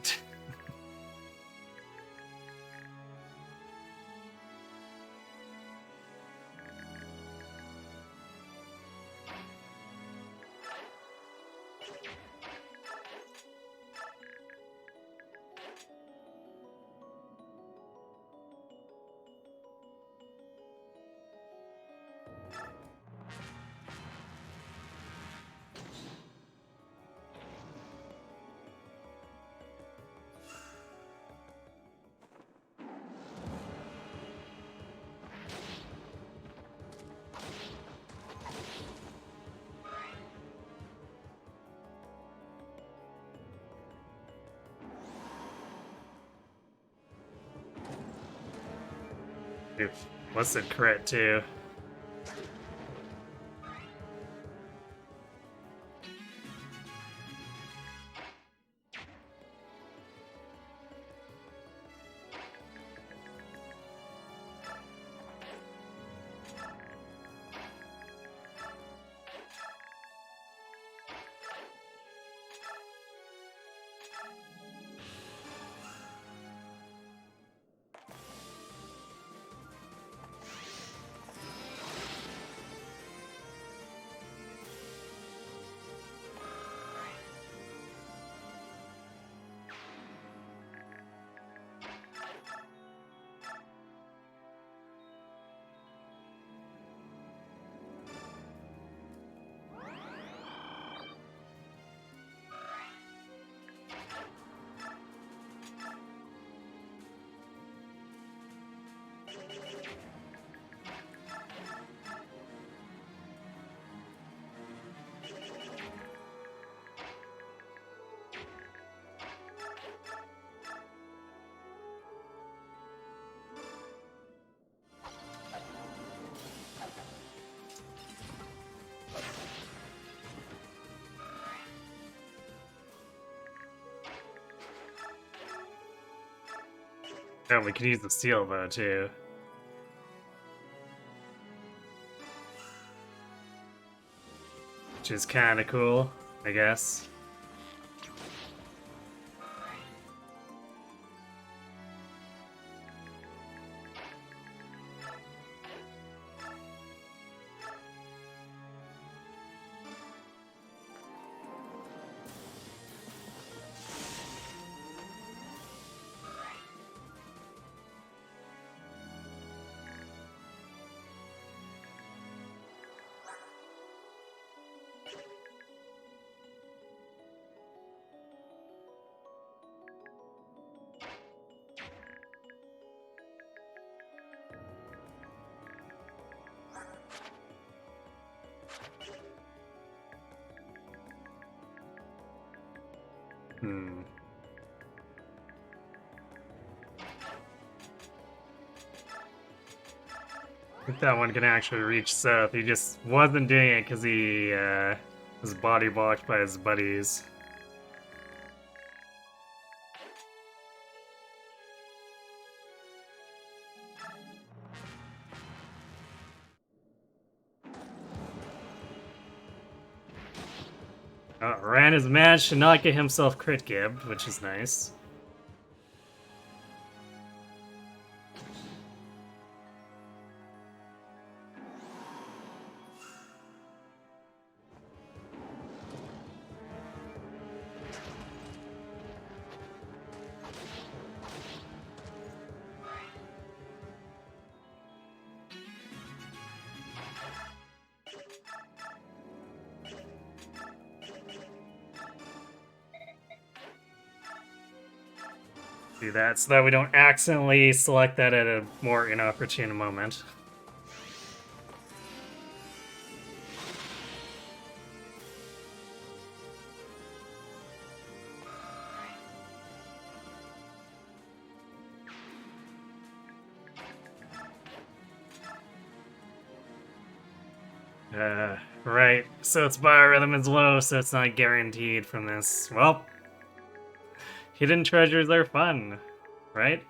Oof. What's the crit too? Oh, we can use the steel though too. Which is kinda cool, I guess. Hmm. I think that one can actually reach south. He just wasn't doing it because he was body blocked by his buddies. Ran has managed to not get himself crit gibbed, which is nice. Do that so that we don't accidentally select that at a more inopportune moment. Right. So its biorhythm is low, so it's not guaranteed from this. Well, hidden treasures are fun, right?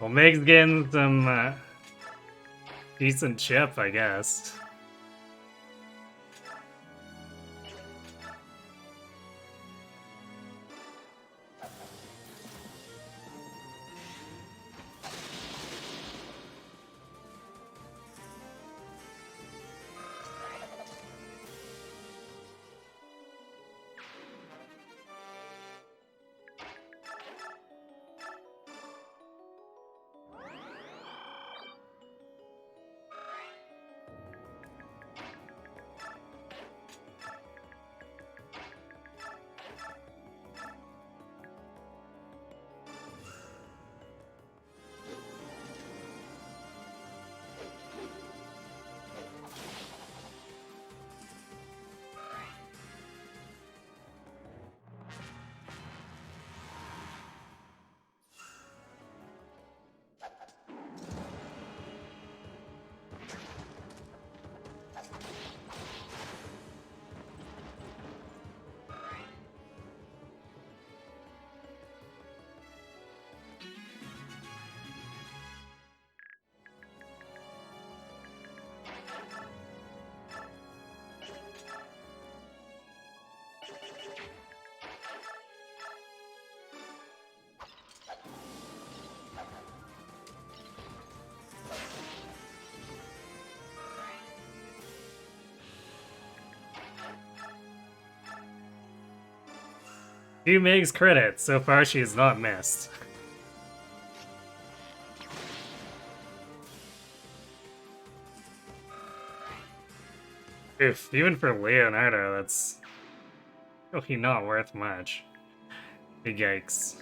Well, Meg's getting some decent chip, I guess. To Meg's credit, so far she has not missed. Oof, even for Leonardo, that's really not worth much. Big yikes.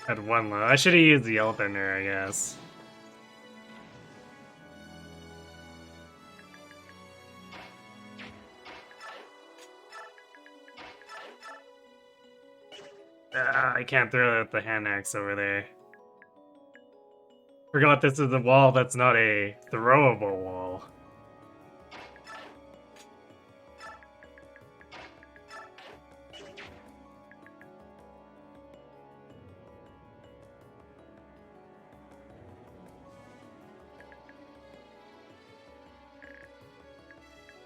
Had one low. I should have used the Elbender, I guess. I can't throw out the hand axe over there. Forgot this is a wall that's not a throwable wall.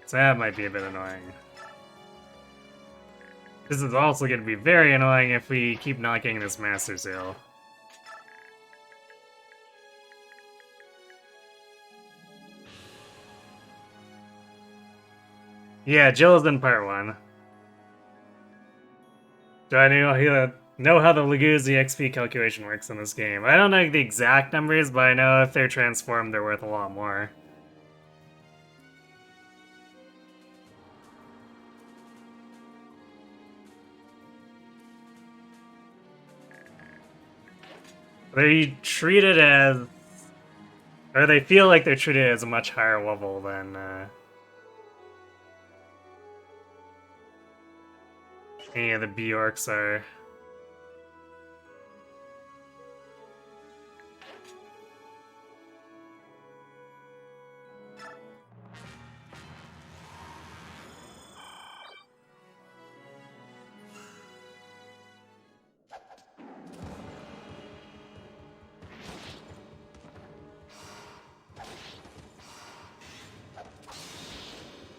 So that might be a bit annoying. This is also going to be very annoying if we keep knocking this Master Seal. Yeah, Jill's in part 1. Do I know how the Leguzi XP calculation works in this game? I don't know the exact numbers, but I know if they're transformed, they're worth a lot more. They treat it as... Or they feel like they're treated as a much higher level than any of the Bjorks are.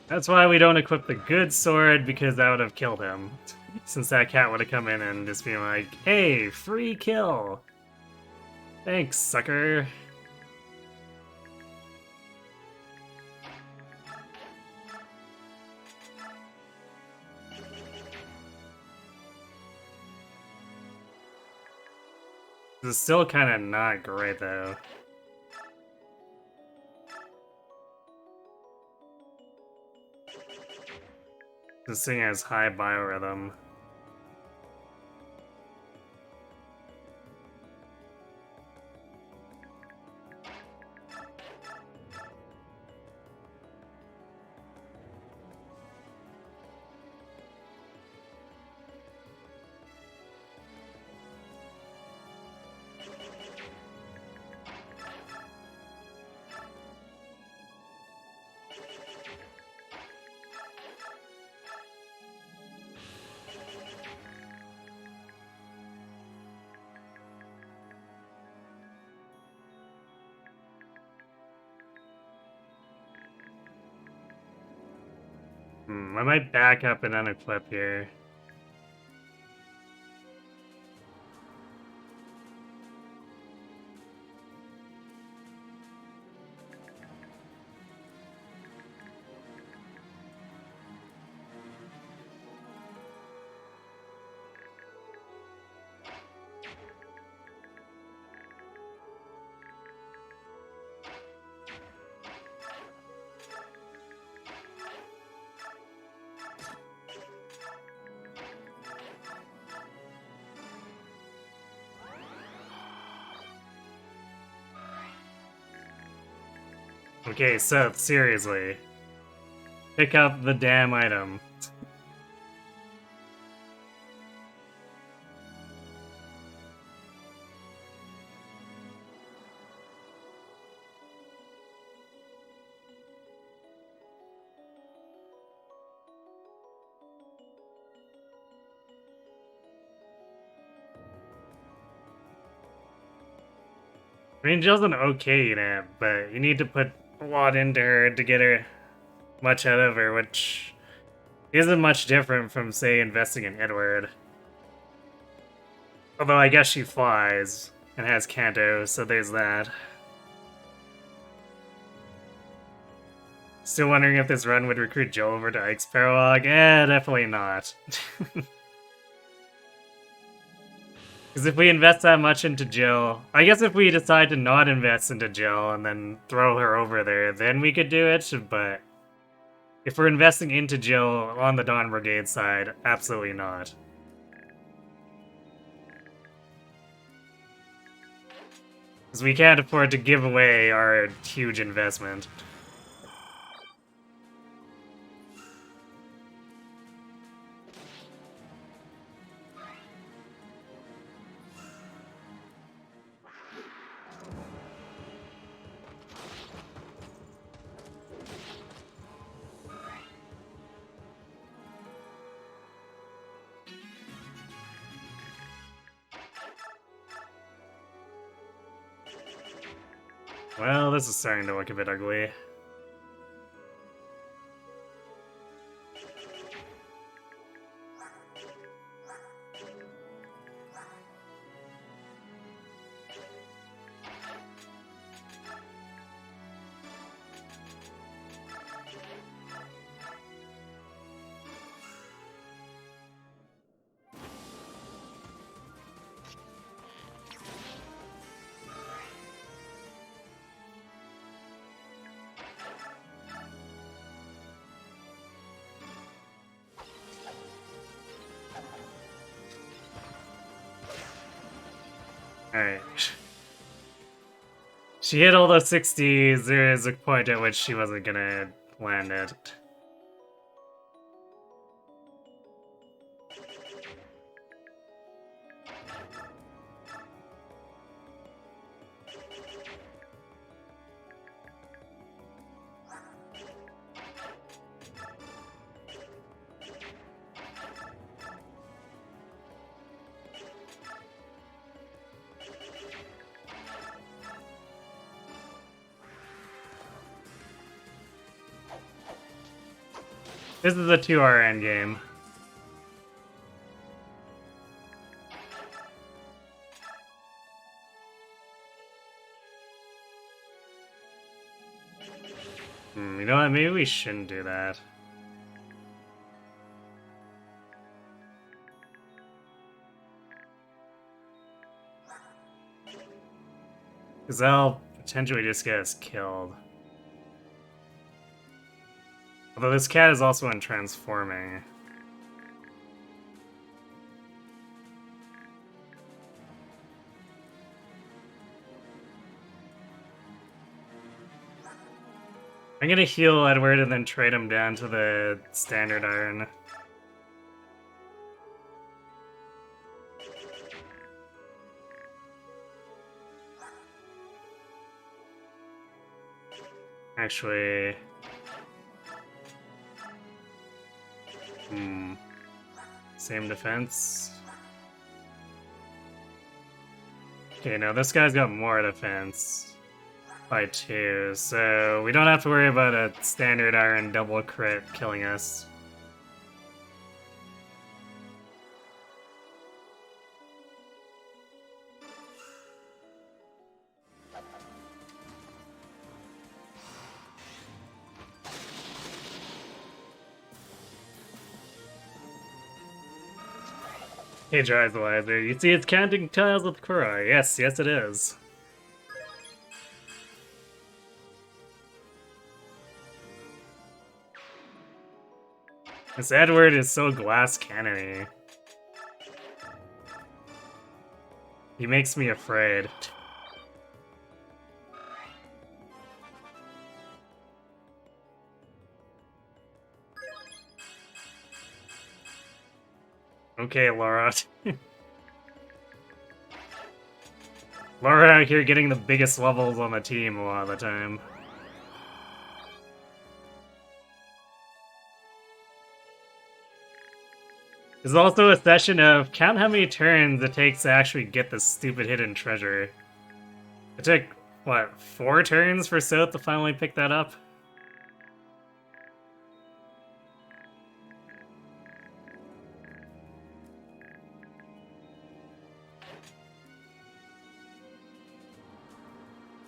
That's why we don't equip the good sword, because that would have killed him. Since that cat would have come in and just been like, hey, free kill! Thanks, sucker. This is still kind of not great, though. This thing has high biorhythm. I might back up and unequip here. Okay, Seth, seriously. Pick up the damn item. I mean, Jill's an okay unit, but you need to put a lot into her to get her much out of her, which isn't much different from, say, investing in Edward. Although I guess she flies and has Kanto, so there's that. Still wondering if this run would recruit Jill over to Ike's Paralog? Definitely not. Because if we invest that much into Jill, I guess if we decide to not invest into Jill and then throw her over there, then we could do it, but if we're investing into Jill on the Dawn Brigade side, absolutely not. Because we can't afford to give away our huge investment. Well, this is starting to look a bit ugly. Alright. She hit all those 60s, there is a point at which she wasn't gonna land it. This is a 2R endgame. You know what? Maybe we shouldn't do that. Because they'll potentially just get us killed. Although this cat is also in transforming. I'm gonna heal Edward and then trade him down to the standard iron. Actually... Same defense. Okay, no, this guy's got more defense. By 2, so we don't have to worry about a standard iron double crit killing us. Hey, Dryzalizer, you see it's counting tiles with Kurai. Yes, yes it is. This Edward is so glass cannon-y. He makes me afraid. Okay, Laura. Laura out here getting the biggest levels on the team a lot of the time. There's also a session of count how many turns it takes to actually get this stupid hidden treasure. It took, what, 4 turns for Soth to finally pick that up?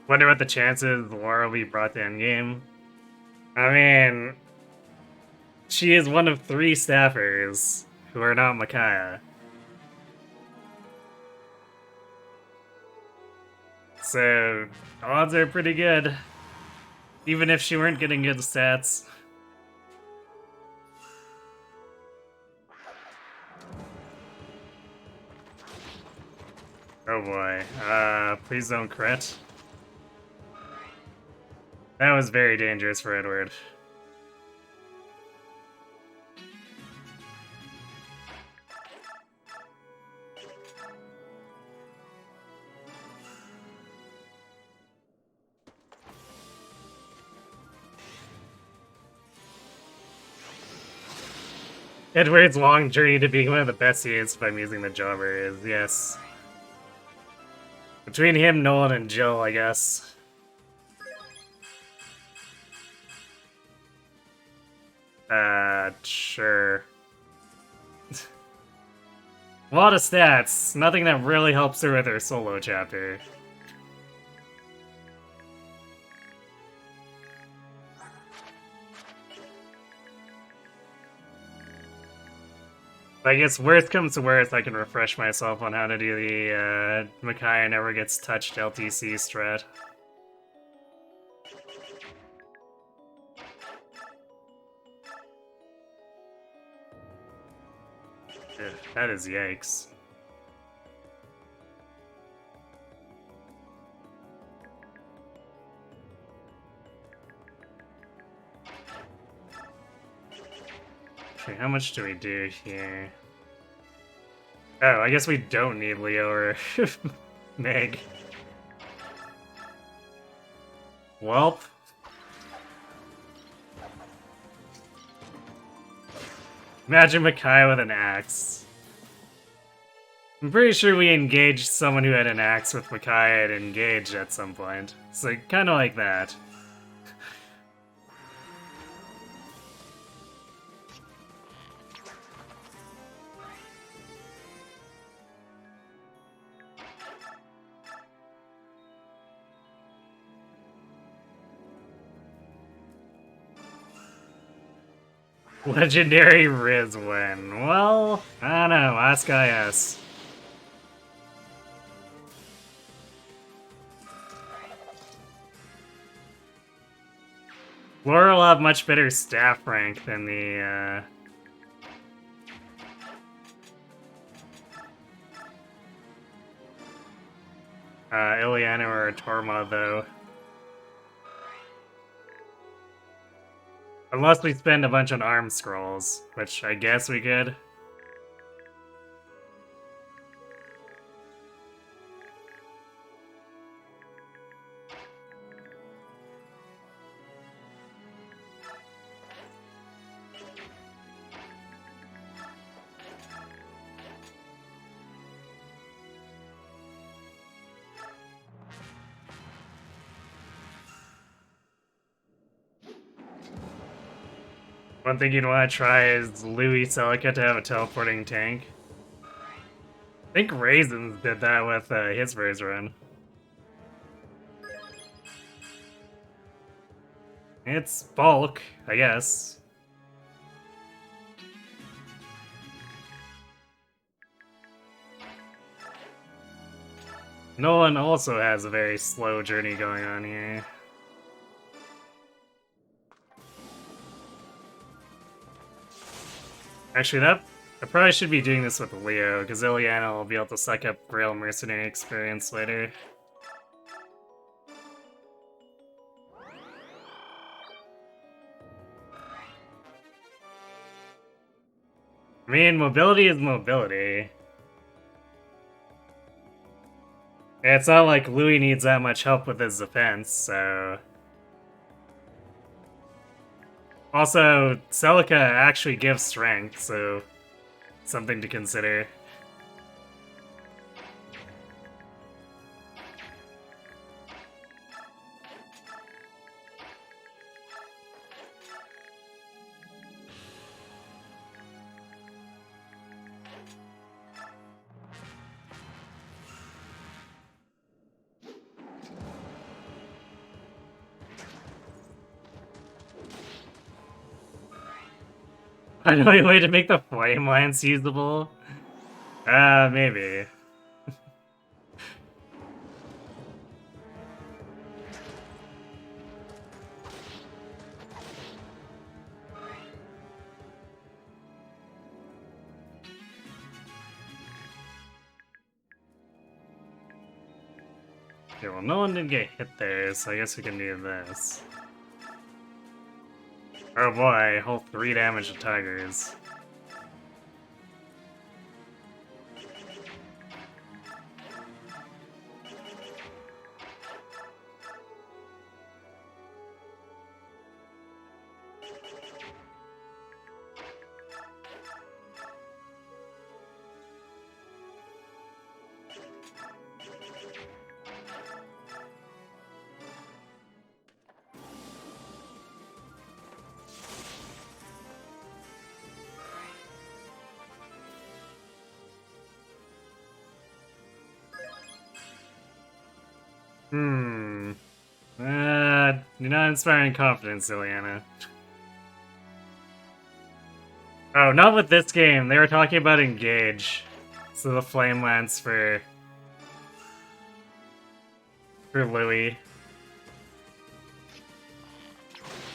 Wonder what the chances Laura will be brought to endgame. I mean, she is one of 3 staffers who are not Micaiah. So, odds are pretty good. Even if she weren't getting good stats. Oh boy. Please don't crit. That was very dangerous for Edward. Edward's long journey to being one of the best units if I'm using the jobber is, yes. Between him, Nolan, and Jill, I guess. Sure. A lot of stats, nothing that really helps her with her solo chapter. I guess worst comes to worst, I can refresh myself on how to do the Micaiah never gets touched LTC strat. Ugh, that is yikes. Okay, how much do we do here? Oh, I guess we don't need Leo or Meg. Welp. Imagine Micaiah with an axe. I'm pretty sure we engaged someone who had an axe with Micaiah and engaged at some point. So kind of like that. Legendary Rizwin. Well, I don't know. Ask IS. Laura will have much better staff rank than the, Ileana or Torma, though. Unless we spend a bunch on arm scrolls, which I guess we could. One thing you'd want to try is Louis Celica to have a teleporting tank. I think Raisins did that with his first run. It's bulk, I guess. Nolan also has a very slow journey going on here. Actually, I probably should be doing this with Leo, because Ileana will be able to suck up Grail Mercenary experience later. I mean, mobility is mobility. It's not like Louis needs that much help with his defense, so... Also, Celica actually gives strength, so... something to consider. I know a way to make the flame lance usable? Maybe. Okay, well, no one did get hit there, so I guess we can do this. Oh boy, whole 3 damage to Tigers. You're not inspiring confidence, Ileana. Oh, not with this game. They were talking about Engage. So the Flame Lance for Louis.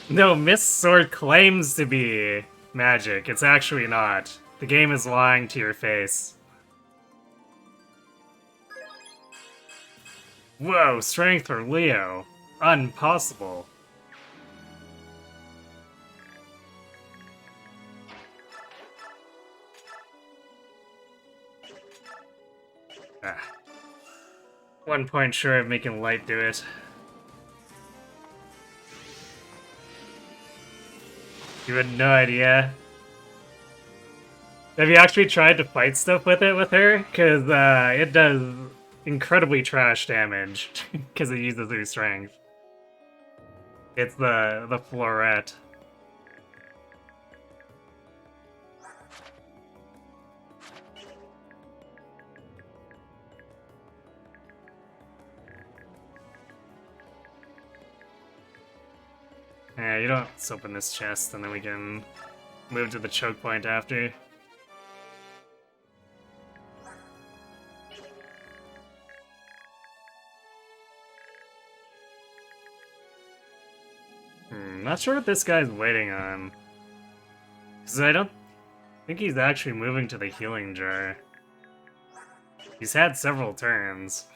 No, Mist Sword claims to be magic. It's actually not. The game is lying to your face. Whoa, strength for Leo. Impossible. Ah. 1 point short of making Light do it. You had no idea. Have you actually tried to fight stuff with it with her? Because it does incredibly trash damage because it uses her strength. It's the Floret. Yeah, you don't let's open this chest and then we can move to the choke point after. Not sure what this guy's waiting on. Because I don't think he's actually moving to the healing jar. He's had several turns.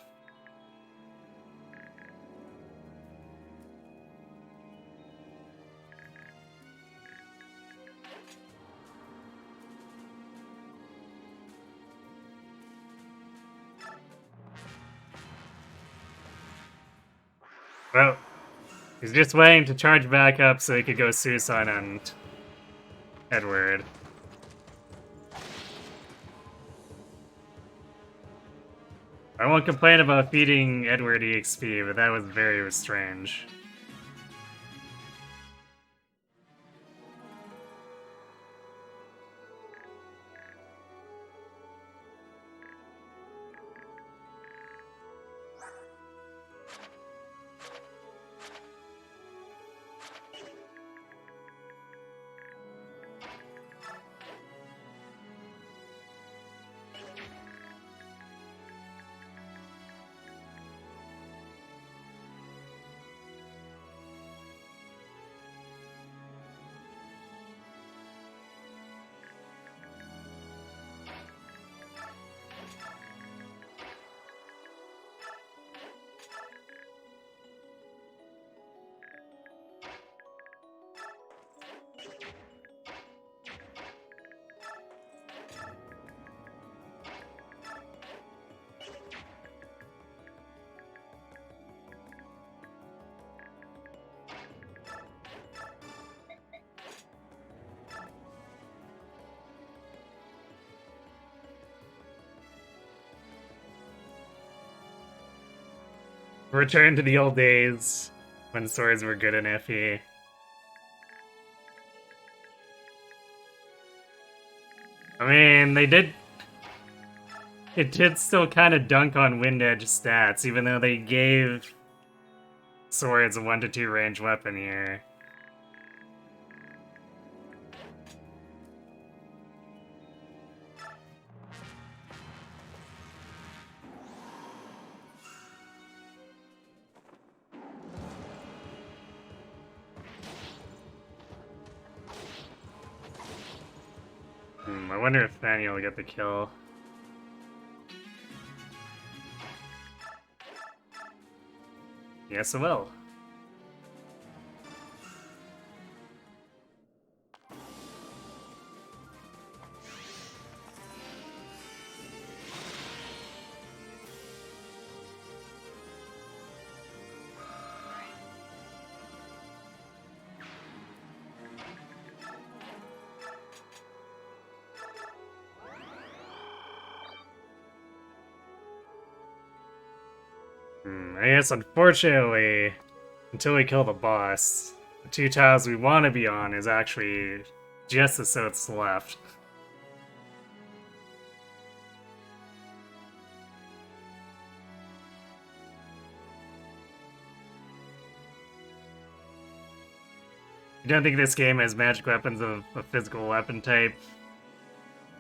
Well, he's just waiting to charge back up so he could go Susan and Edward. I won't complain about feeding Edward EXP, but that was very strange. Return to the old days when swords were good in FE. I mean, it did still kind of dunk on Wind Edge stats, even though they gave swords a 1 to 2 range weapon here. I wonder if Fanny will get the kill. Yes, it will. I guess unfortunately, until we kill the boss, the 2 tiles we want to be on is actually just the Soats left. You don't think this game has magic weapons of a physical weapon type?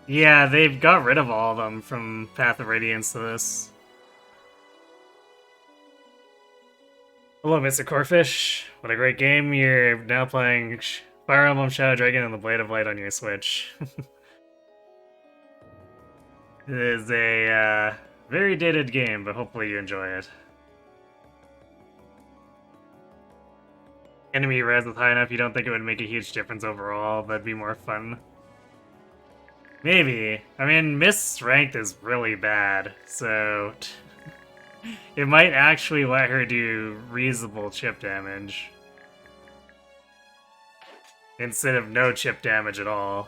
Yeah, they've got rid of all of them from Path of Radiance to this. Hello, Mr. Corfish. What a great game. You're now playing Fire Emblem Shadow Dragon and the Blade of Light on your Switch. It is a very dated game, but hopefully you enjoy it. Enemy res is high enough you don't think it would make a huge difference overall, that'd be more fun. Maybe. I mean, Mist's strength is really bad, so it might actually let her do reasonable chip damage. Instead of no chip damage at all.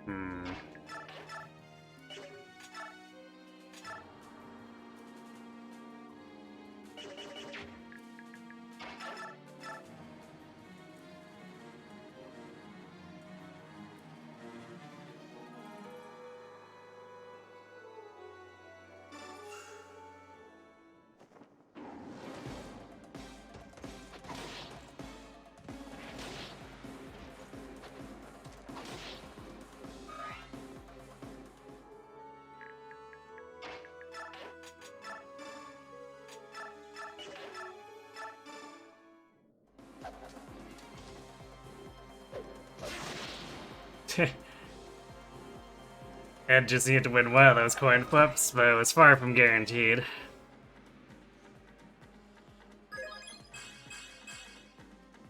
Hmm. Ed just needed to win one of those coin flips, but it was far from guaranteed.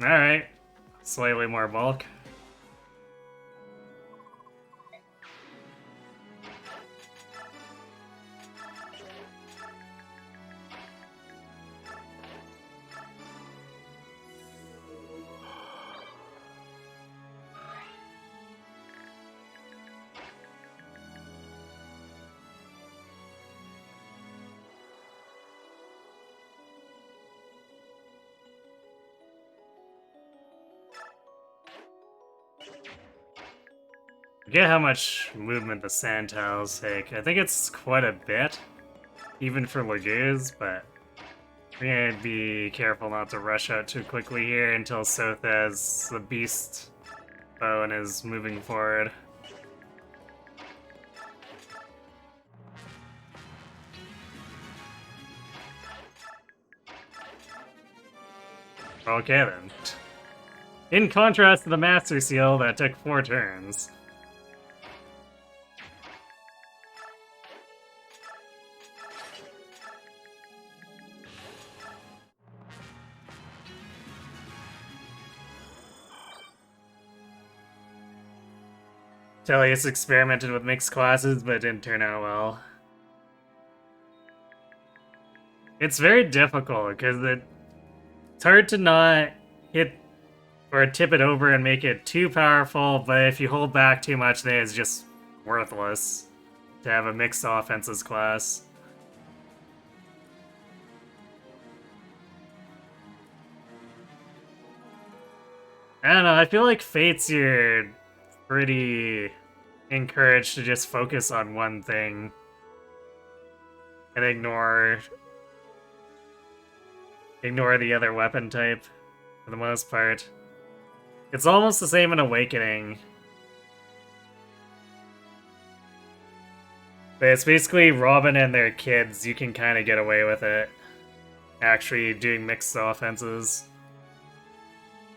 Alright. Slightly more bulk. Forget how much movement the sand tiles take. I think it's quite a bit, even for Lagoos, but we're gonna be careful not to rush out too quickly here until Soth has the beast bow and is moving forward. Okay then. In contrast to the Master Seal that took 4 turns. Tellius experimented with mixed classes, but it didn't turn out well. It's very difficult, because it's hard to not hit or tip it over and make it too powerful, but if you hold back too much, then it's just worthless to have a mixed offenses class. I don't know, I feel like Fates, you're pretty encouraged to just focus on one thing and ignore the other weapon type for the most part. It's almost the same in Awakening. But it's basically Robin and their kids, you can kind of get away with it. Actually doing mixed offenses.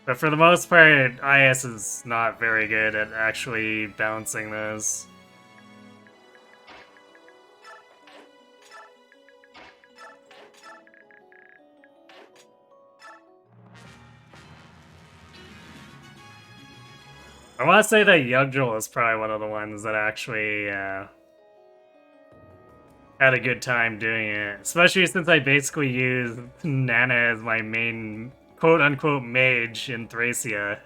But for the most part, IS is not very good at actually balancing those. I want to say that Yugdral is probably one of the ones that actually had a good time doing it. Especially since I basically used Nana as my main quote-unquote mage in Thracia.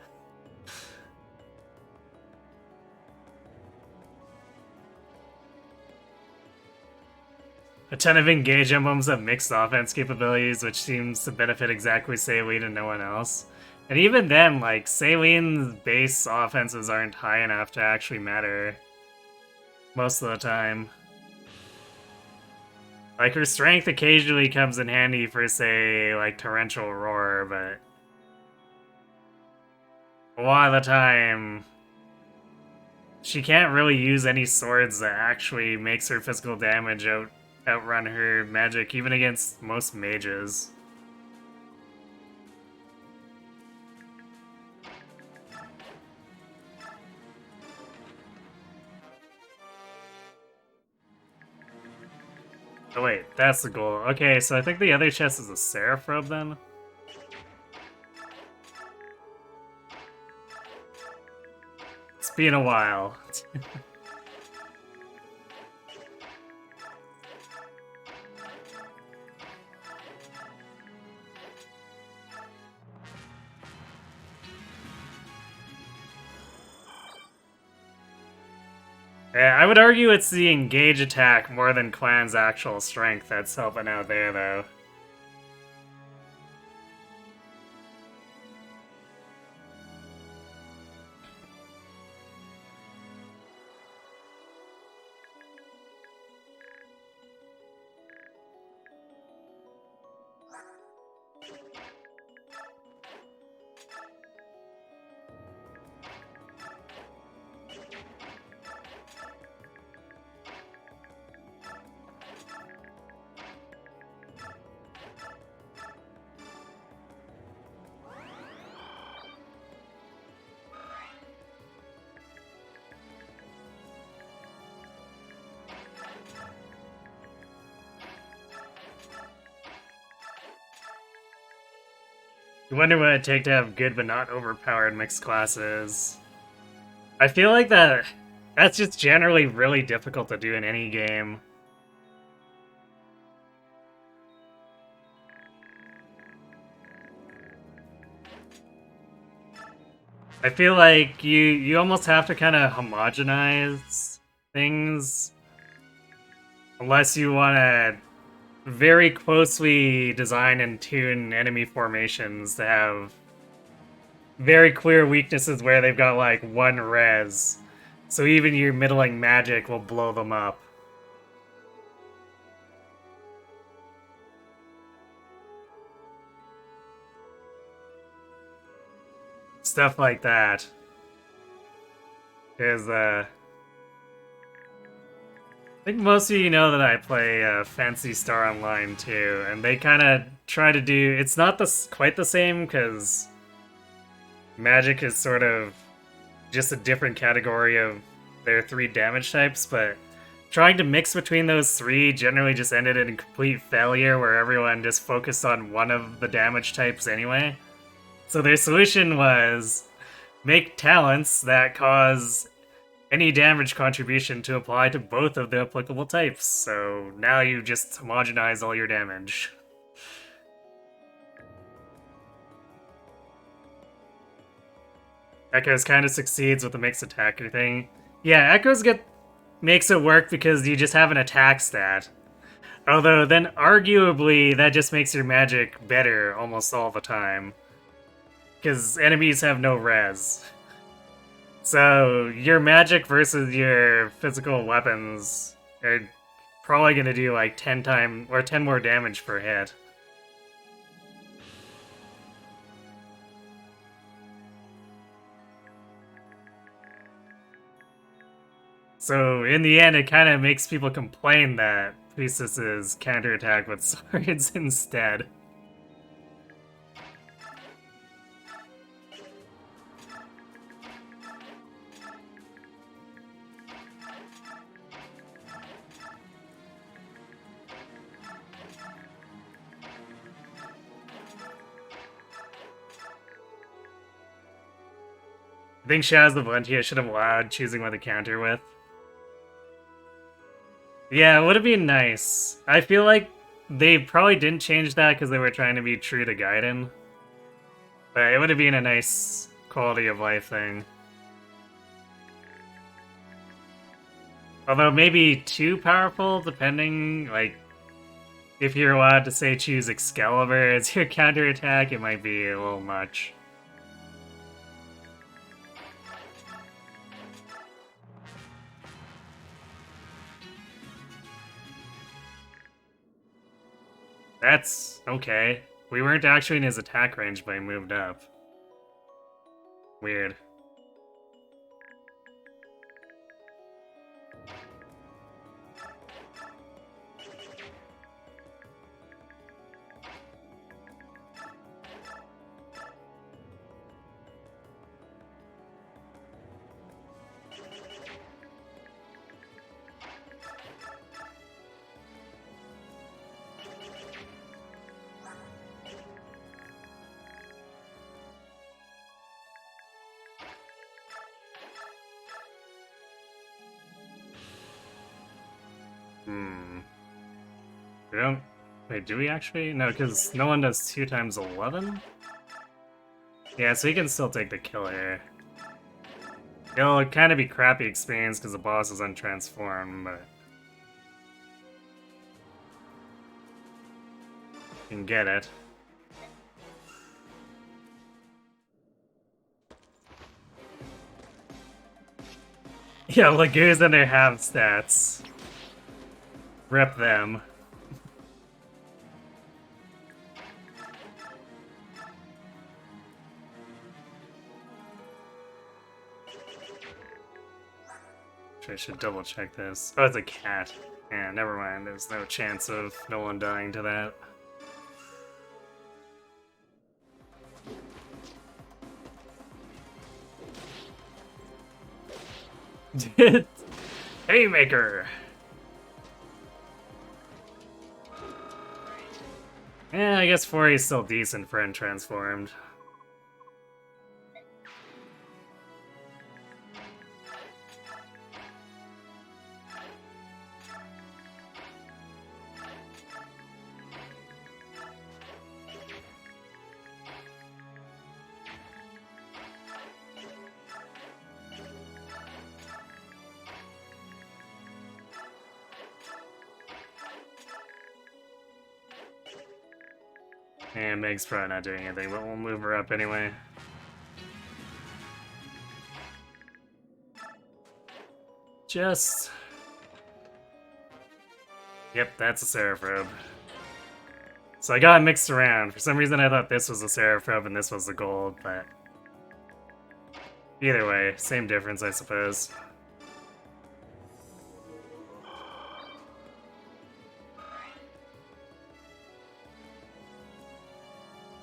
A ton of engage emblems have mixed offense capabilities, which seems to benefit exactly Saline and no one else. And even then, like, Saline's base offenses aren't high enough to actually matter most of the time. Like, her strength occasionally comes in handy for, say, like, Torrential Roar, but a lot of the time, she can't really use any swords that actually makes her physical damage outrun her magic, even against most mages. Oh wait, that's the goal. Okay, so I think the other chest is a Seraph Robe then? It's been a while. I would argue it's the engage attack more than Clan's actual strength that's helping out there, though. You wonder what it'd take to have good but not overpowered mixed classes. I feel like that's just generally really difficult to do in any game. I feel like you almost have to kind of homogenize things unless you want to very closely design and tune enemy formations to have very clear weaknesses where they've got like one res. So even your middling magic will blow them up. Stuff like that. Is I think most of you know that I play Fancy Star Online too, and they kind of try to do. It's not quite the same because magic is sort of just a different category of their 3 damage types, but trying to mix between those 3 generally just ended in complete failure where everyone just focused on one of the damage types anyway. So their solution was make talents that cause any damage contribution to apply to both of the applicable types. So now you just homogenize all your damage. Echoes kind of succeeds with the mixed attacker thing. Yeah, Echoes makes it work because you just have an attack stat. Although then arguably that just makes your magic better almost all the time. Because enemies have no res. So your magic versus your physical weapons are probably going to do like 10 more damage per hit. So in the end, it kind of makes people complain that priestesses counterattack with swords instead. I think Shaz the Valentia should have allowed choosing what to counter with. Yeah, it would have been nice. I feel like they probably didn't change that because they were trying to be true to Gaiden. But it would have been a nice quality of life thing. Although maybe too powerful, depending, like, if you're allowed to say choose Excalibur as your counterattack, it might be a little much. That's okay. We weren't actually in his attack range, but he moved up. Weird. We don't... Wait, do we actually? No, because no one does 2 times 11? Yeah, so he can still take the kill here. It'll kind of be crappy experience because the boss is untransformed, but you can get it. Yeah, Lagoos and their have stats. Rip them. I should double check this. Oh, it's a cat. Yeah, never mind. There's no chance of no one dying to that. Haymaker! Yeah, I guess 4 is still decent for untransformed. And Meg's probably not doing anything, but we'll move her up anyway. Just... Yep, that's a Seraphrobe. So I got mixed around. For some reason I thought this was a Seraphrobe and this was the gold, but... Either way, same difference, I suppose.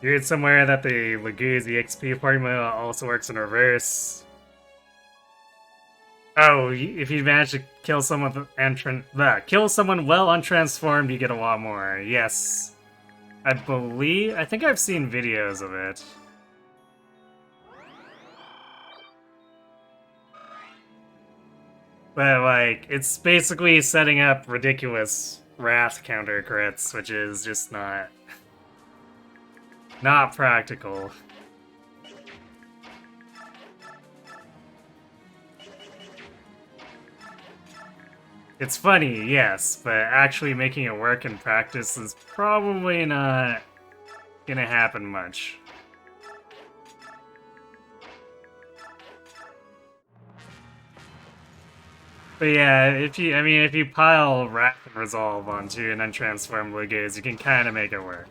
You read somewhere that the Lagoos EXP formula also works in reverse. Oh, if you manage to kill someone kill someone well untransformed, you get a lot more. Yes. I think I've seen videos of it. But, like, it's basically setting up ridiculous Wrath counter crits, which is just not practical. It's funny, yes, but actually making it work in practice is probably not gonna happen much. But yeah, if you pile Wrath and Resolve onto an untransformed Lagoos, you can kind of make it work.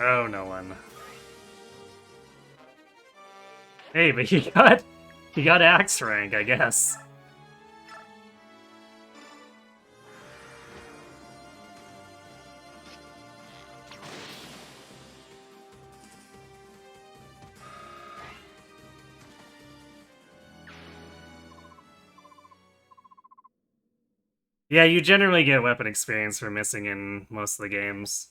Oh, no one. Hey, but he got Axe rank, I guess. Yeah, you generally get weapon experience for missing in most of the games.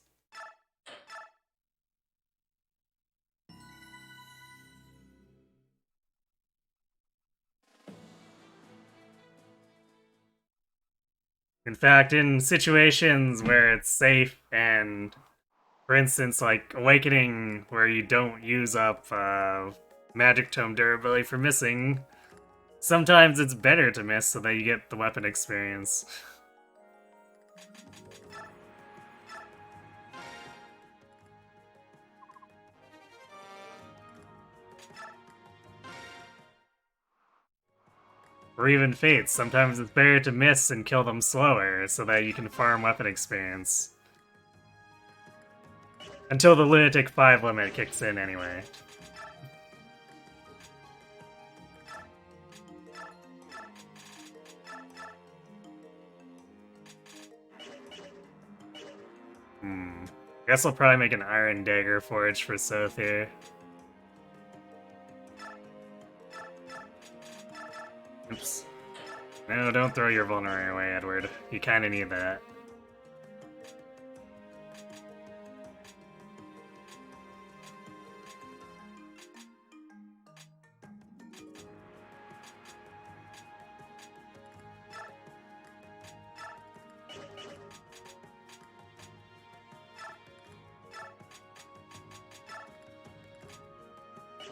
In fact, in situations where it's safe and, for instance, like Awakening, where you don't use up Magic Tome durability for missing, sometimes it's better to miss so that you get the weapon experience. Or even Fates, sometimes it's better to miss and kill them slower so that you can farm weapon experience. Until the Lunatic 5 limit kicks in anyway. Guess I'll probably make an Iron Dagger Forge for Soth here. Oops. No, don't throw your vulnerary away, Edward. You kinda need that.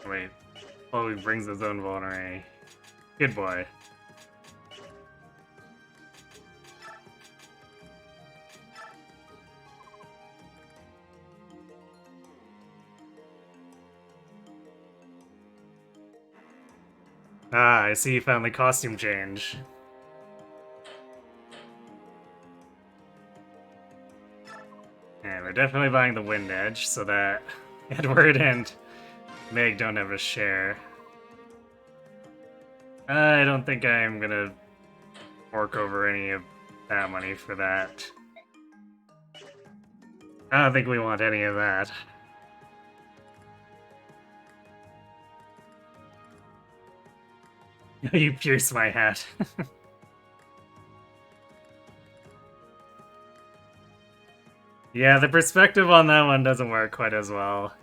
Wait. Oh, he brings his own vulnerary. Good boy. Ah, I see you found the costume change. Yeah, we're definitely buying the Wind Edge so that Edward and Meg don't have a share. I don't think I'm gonna fork over any of that money for that. I don't think we want any of that. You pierce my hat. Yeah, the perspective on that one doesn't work quite as well.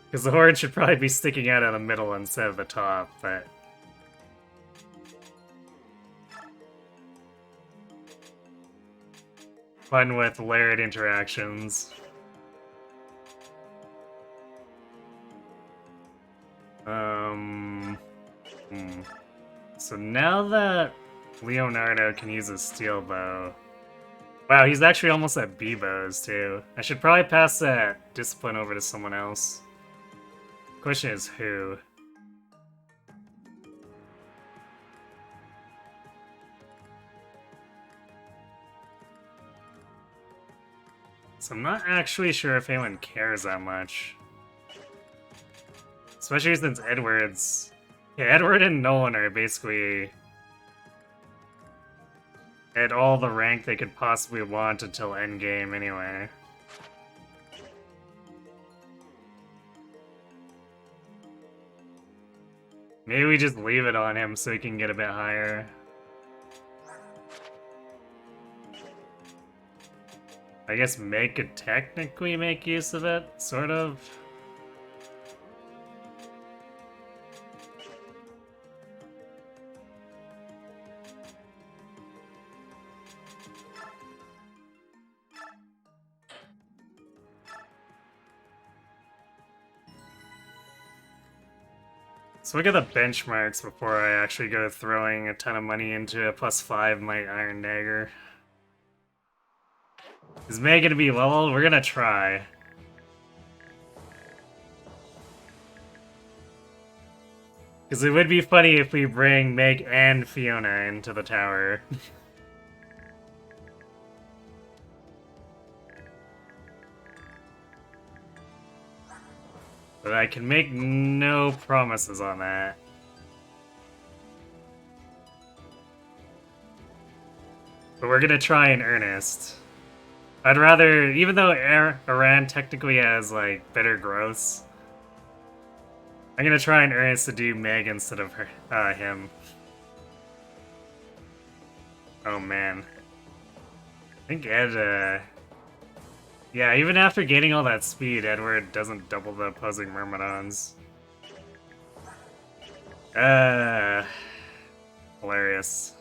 Because the horde should probably be sticking out of the middle instead of the top, but... Fun with layered interactions. So now that Leonardo can use a steel bow... Wow, he's actually almost at B-bows, too. I should probably pass that discipline over to someone else. Question is who? So I'm not actually sure if anyone cares that much. Especially since Edward's... Yeah, Edward and Nolan are basically at all the rank they could possibly want until endgame anyway. Maybe we just leave it on him so he can get a bit higher. I guess Meg could technically make use of it, sort of. So look at the benchmarks before I actually go throwing a ton of money into a +5 Might Iron Dagger. Is Meg gonna be leveled? We're gonna try. Because it would be funny if we bring Meg and Fiona into the tower. But I can make no promises on that. But we're gonna try in earnest. I'd rather, even though Aran technically has, like, better growths, I'm gonna try in earnest to do Meg instead of her, him. Oh man. I think Ed, yeah, even after gaining all that speed, Edward doesn't double the opposing Myrmidons. Hilarious.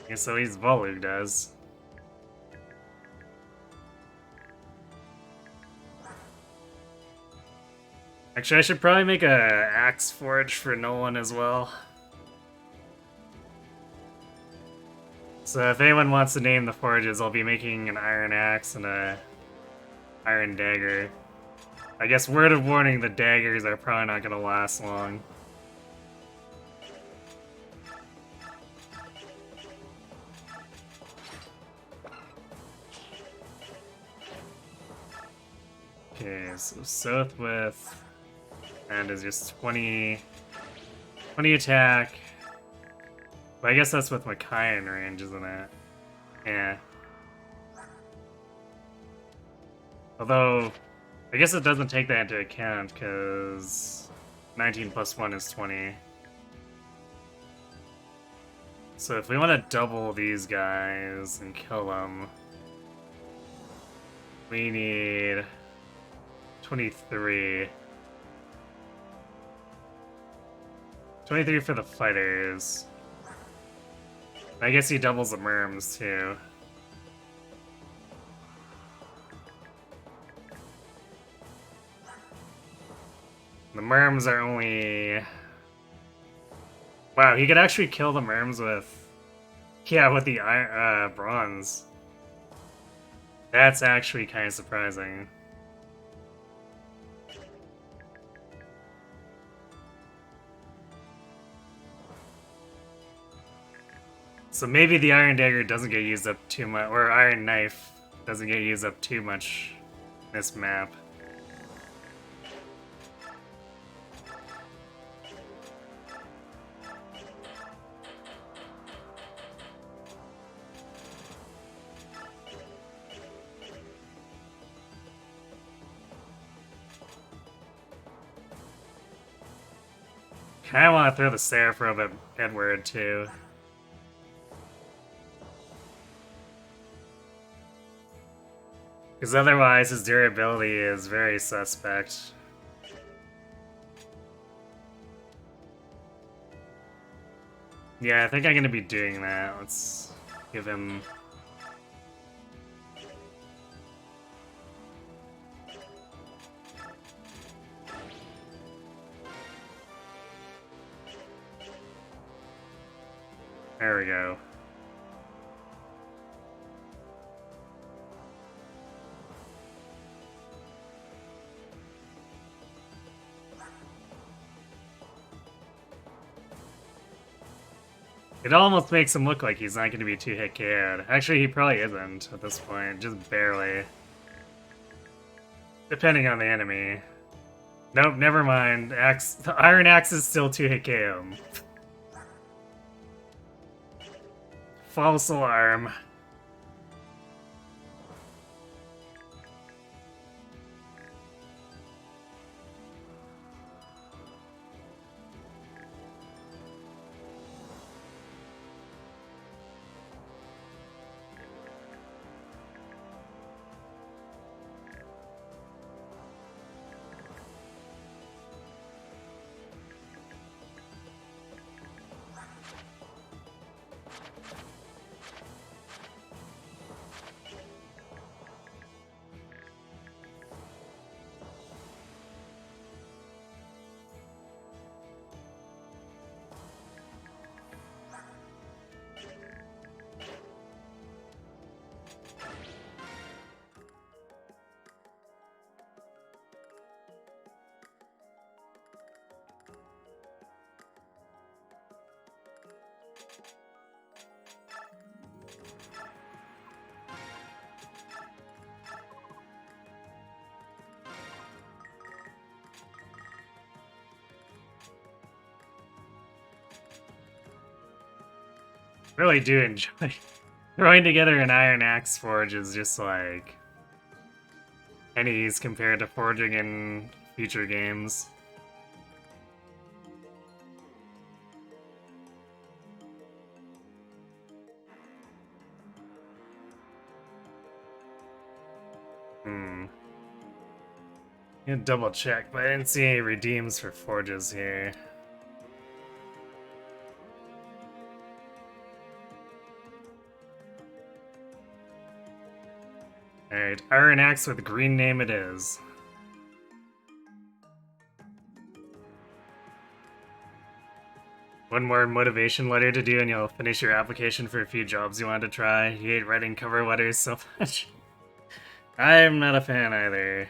Yeah, so he's Volug does. Actually, I should probably make a axe forge for Nolan as well. So if anyone wants to name the forges, I'll be making an iron axe and a iron dagger. I guess word of warning, the daggers are probably not gonna last long. Okay, so Soth with... and is just 20 attack. But I guess that's with Makai in range, isn't it? Yeah. Although, I guess it doesn't take that into account, because 19 plus 1 is 20. So if we want to double these guys and kill them, we need 23. 23 for the fighters. I guess he doubles the merms too. The merms are only... Wow, he could actually kill the merms with... Yeah, with the bronze. That's actually kind of surprising. So maybe the Iron Dagger doesn't get used up too much, or Iron Knife doesn't get used up too much in this map. Kinda want to throw the Seraph at Edward too. Because otherwise his durability is very suspect. Yeah, I think I'm gonna be doing that. Let's give him... There we go. It almost makes him look like he's not going to be 2-hit KO'd. Actually, he probably isn't at this point, just barely. Depending on the enemy. Nope, never mind. The Iron Axe is still 2-hit KO. False alarm. Really do enjoy throwing together an Iron Axe Forge is just like pennies compared to forging in future games. I'm gonna double check, but I didn't see any redeems for forges here. Alright, Iron Axe with green name it is. One more motivation letter to do and you'll finish your application for a few jobs you wanted to try. You hate writing cover letters so much. I'm not a fan either.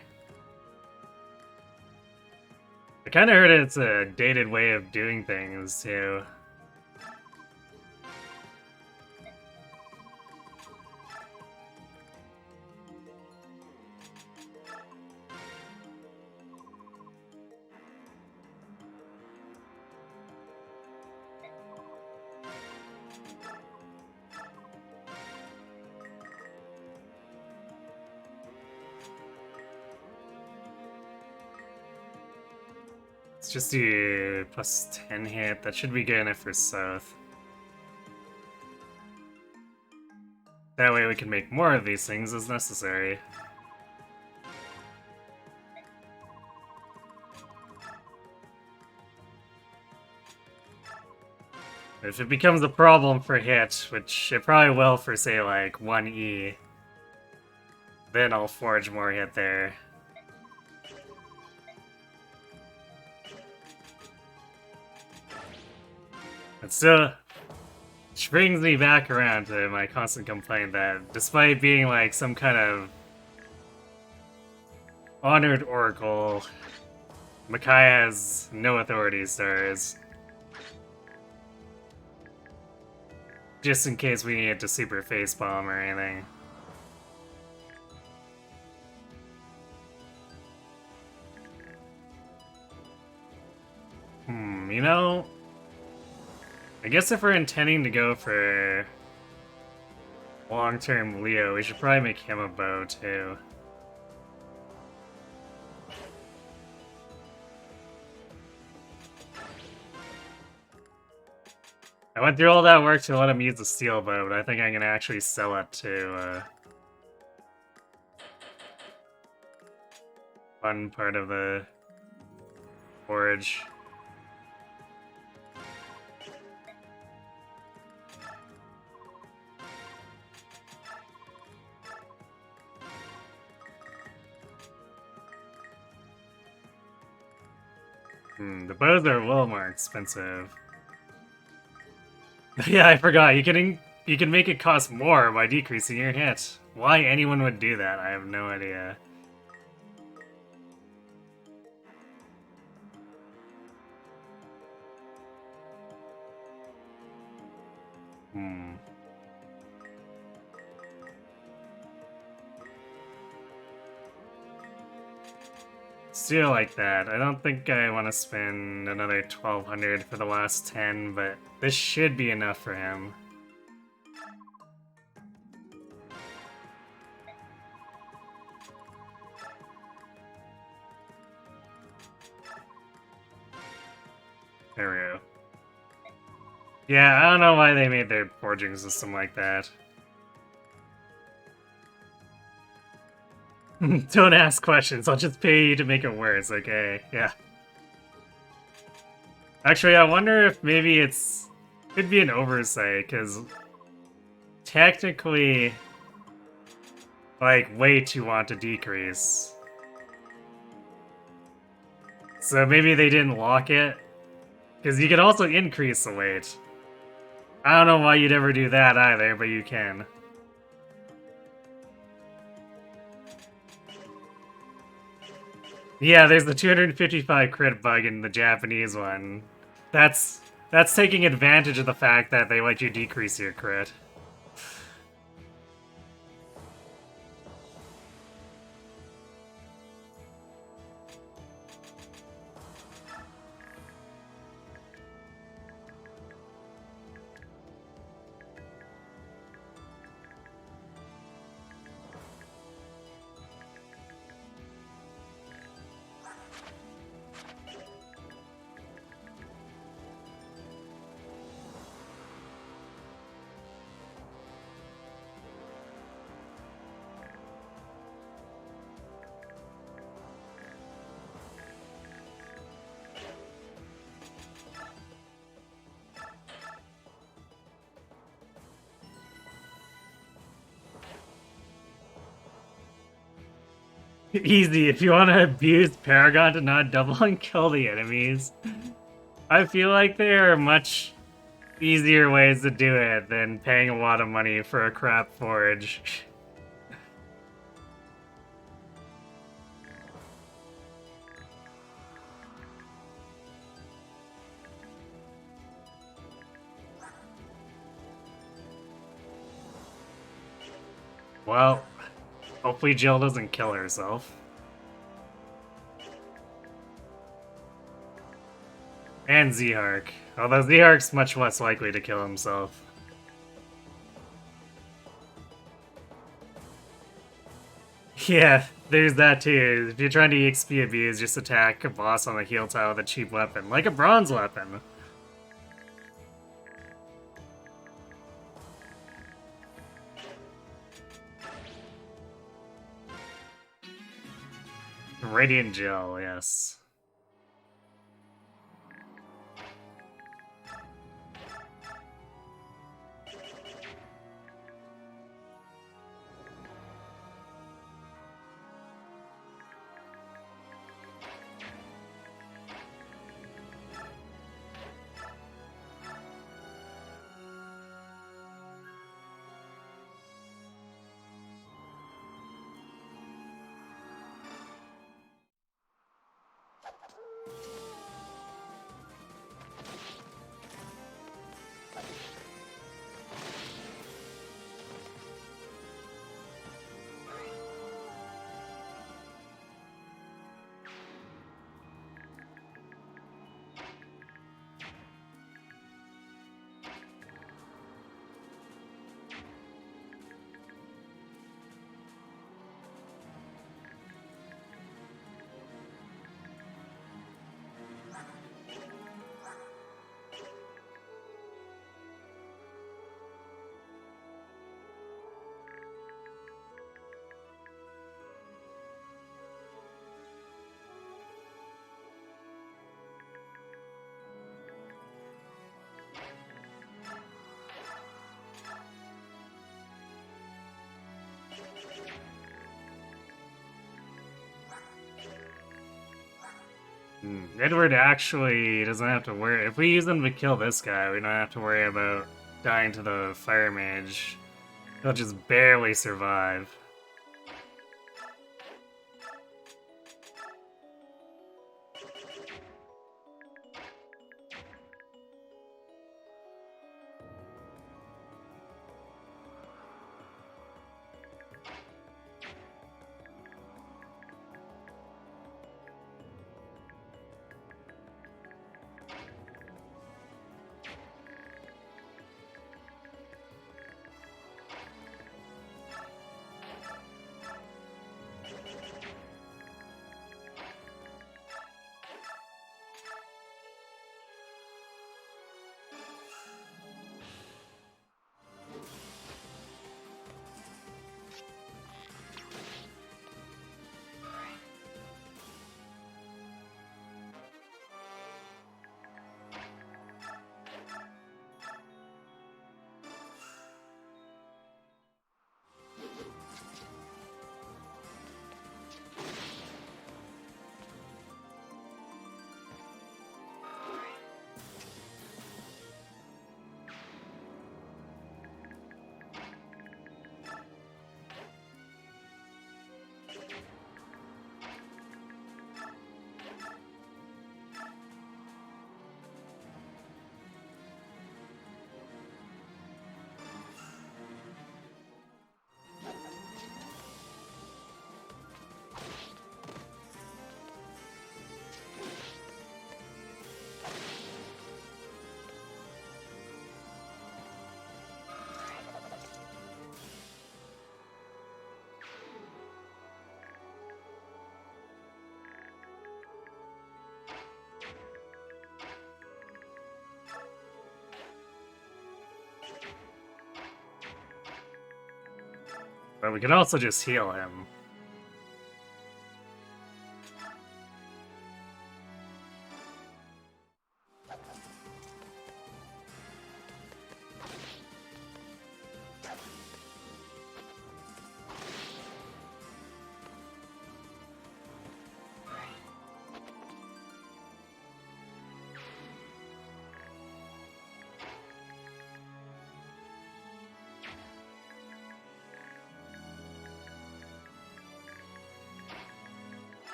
I kinda heard it's a dated way of doing things, too. Let's just do plus 10 hit. That should be good enough for South. That way we can make more of these things as necessary. If it becomes a problem for hit, which it probably will for, say, like, 1E, then I'll forge more hit there. But still, which brings me back around to my constant complaint that despite being like some kind of honored oracle, Makai has no authority stars. Just in case we need to super face bomb or anything. You know, I guess if we're intending to go for long-term Leo, we should probably make him a bow too. I went through all that work to let him use the steel bow, but I think I'm gonna actually sell it to one part of the forge. The bows are a little more expensive. Yeah, I forgot. You can make it cost more by decreasing your hit. Why anyone would do that, I have no idea. Still like that. I don't think I want to spend another 1200 for the last 10, but this should be enough for him. There we go. Yeah, I don't know why they made their forging system like that. Don't ask questions, I'll just pay you to make it worse, okay? Yeah. Actually, I wonder if maybe could be an oversight, because technically, like, weight you want to decrease. So maybe they didn't lock it? Because you can also increase the weight. I don't know why you'd ever do that either, but you can. Yeah, there's the 255 crit bug in the Japanese one. That's taking advantage of the fact that they let you decrease your crit. Easy, if you want to abuse Paragon to not double and kill the enemies. I feel like there are much easier ways to do it than paying a lot of money for a crap forge. Well, hopefully Jill doesn't kill herself. And Zehark. Although Zehark's much less likely to kill himself. Yeah, there's that too. If you're trying to EXP abuse, just attack a boss on the heal tile with a cheap weapon, like a bronze weapon. Radiant Gel, yes. Edward actually doesn't have to worry. If we use him to kill this guy, we don't have to worry about dying to the fire mage. He'll just barely survive. But we could also just heal him.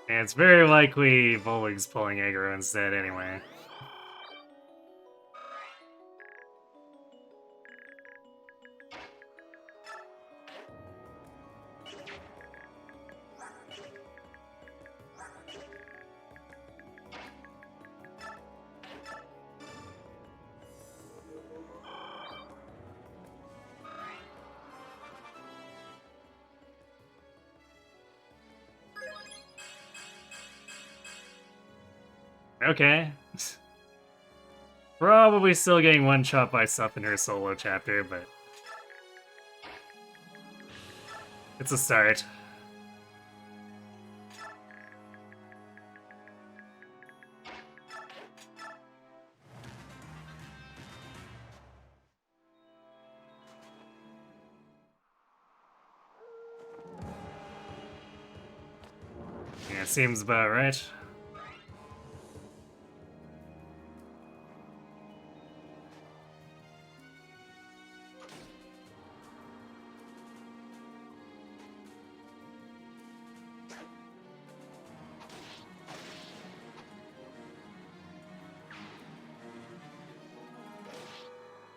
And it's very likely Volwig's pulling aggro instead anyway. Okay. Probably still getting one shot by stuff in her solo chapter, but it's a start. Yeah, seems about right.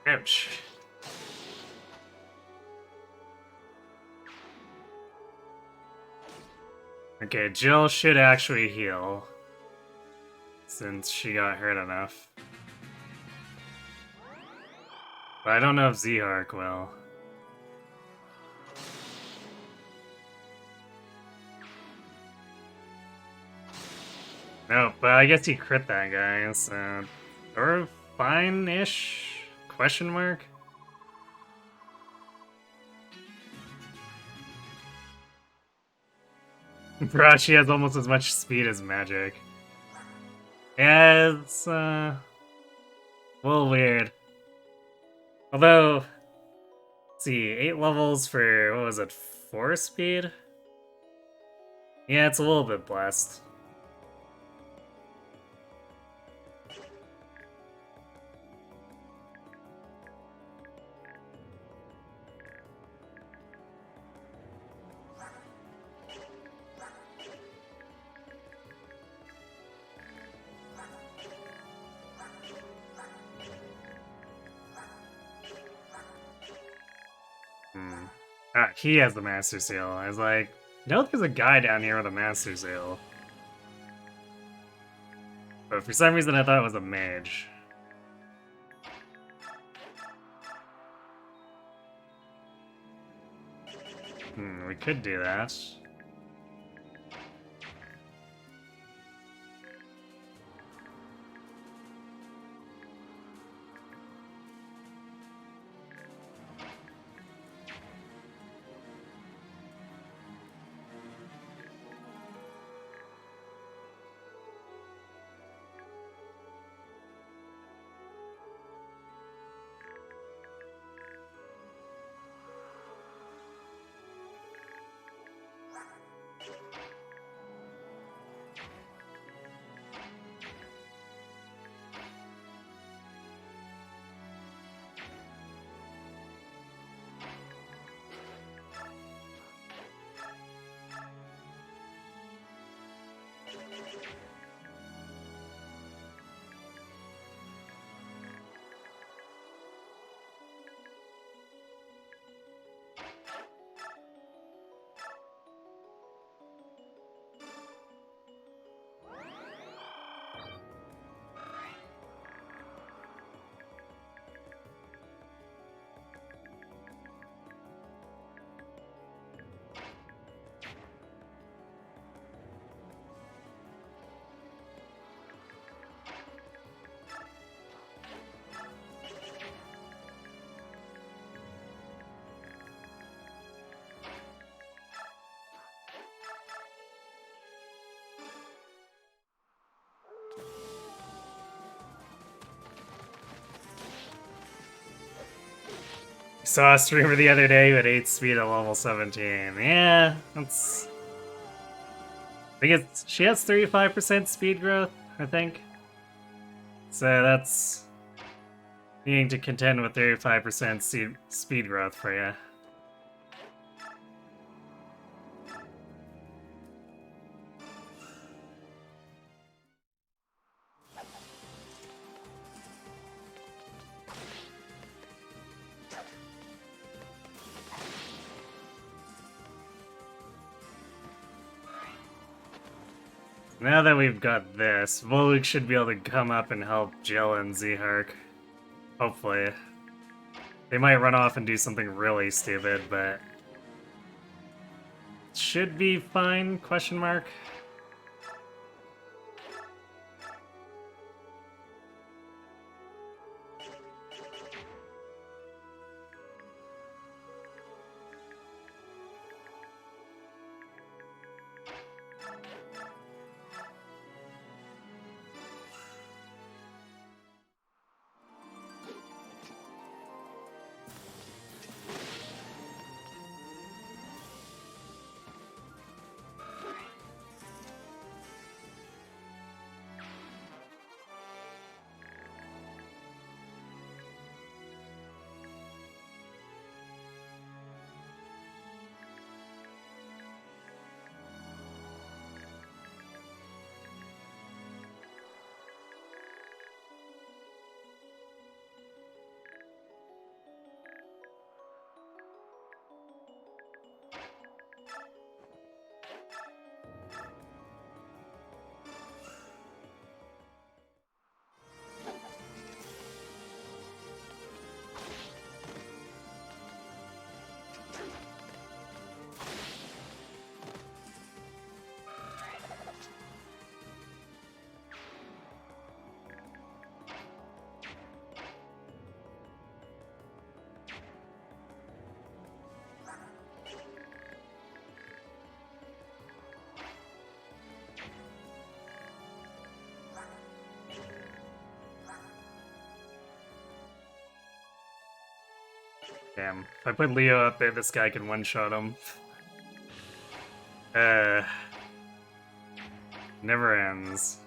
Ouch. Okay, Jill should actually heal, since she got hurt enough. But I don't know if Zehark will. No, but I guess he crit that guy, so... Or fine-ish? Question mark? Bro, she has almost as much speed as magic. Yeah, it's, a little weird. Although, let's see, 8 levels for, what was it, 4 speed? Yeah, it's a little bit blessed. Ah, he has the Master Seal. I was like, no, there's a guy down here with a Master Seal. But for some reason I thought it was a mage. We could do that. Saw a streamer the other day with 8 speed at level 17. Yeah, that's... I think she has 35% speed growth, I think. So that's... needing to contend with 35% speed growth for you. Now that we've got this, Volug should be able to come up and help Jill and Zehark. Hopefully. They might run off and do something really stupid, but... should be fine, question mark? Damn. If I put Leo up there, this guy can one-shot him. Uh... Never ends.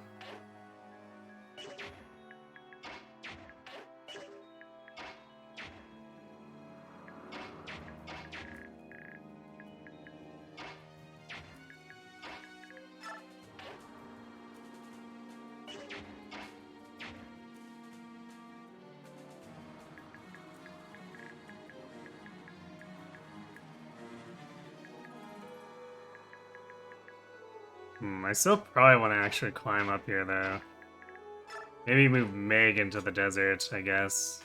I still probably want to actually climb up here, though. Maybe move Meg into the desert, I guess.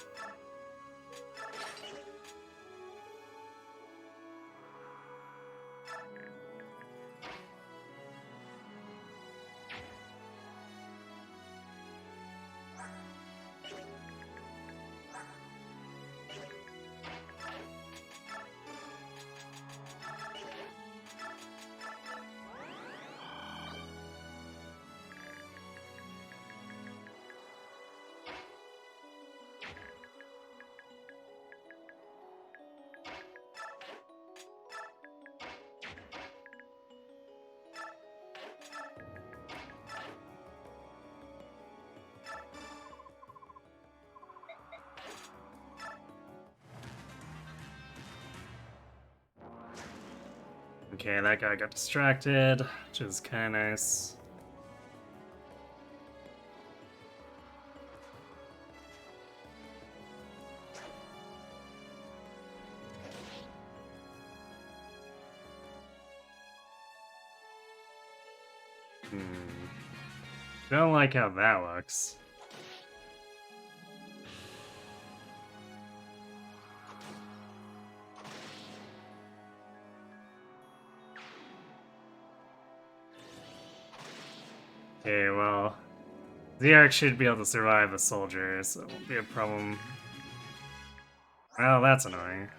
Okay, that guy got distracted, which is kind of nice. Don't like how that looks. Okay, well, Zerg should be able to survive the soldiers, so it won't be a problem. Well, that's annoying.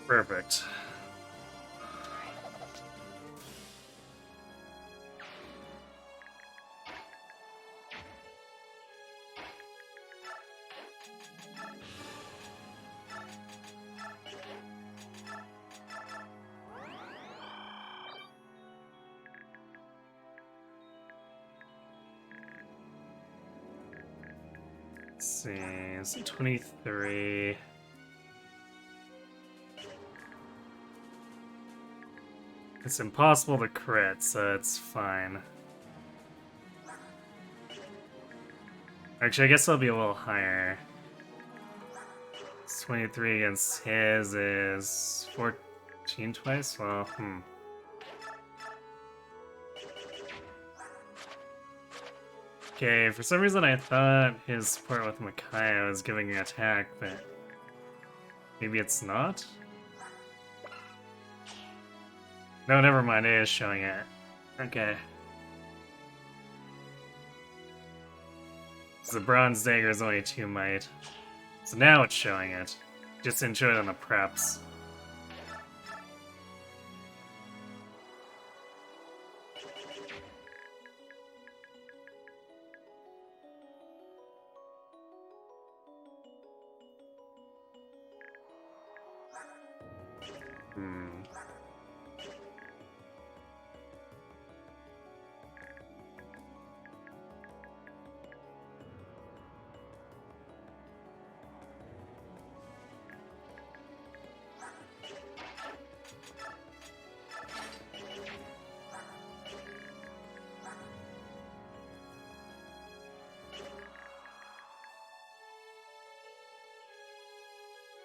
Perfect. Let's see, it's 23. It's impossible to crit, so it's fine. Actually, I guess I'll be a little higher. It's 23 against his is 14 twice? Well, Okay, for some reason I thought his support with Micaiah was giving an attack, but maybe it's not? No, never mind, it is showing it. Okay. The bronze dagger is only 2 might. So now it's showing it. Just didn't show it on the preps.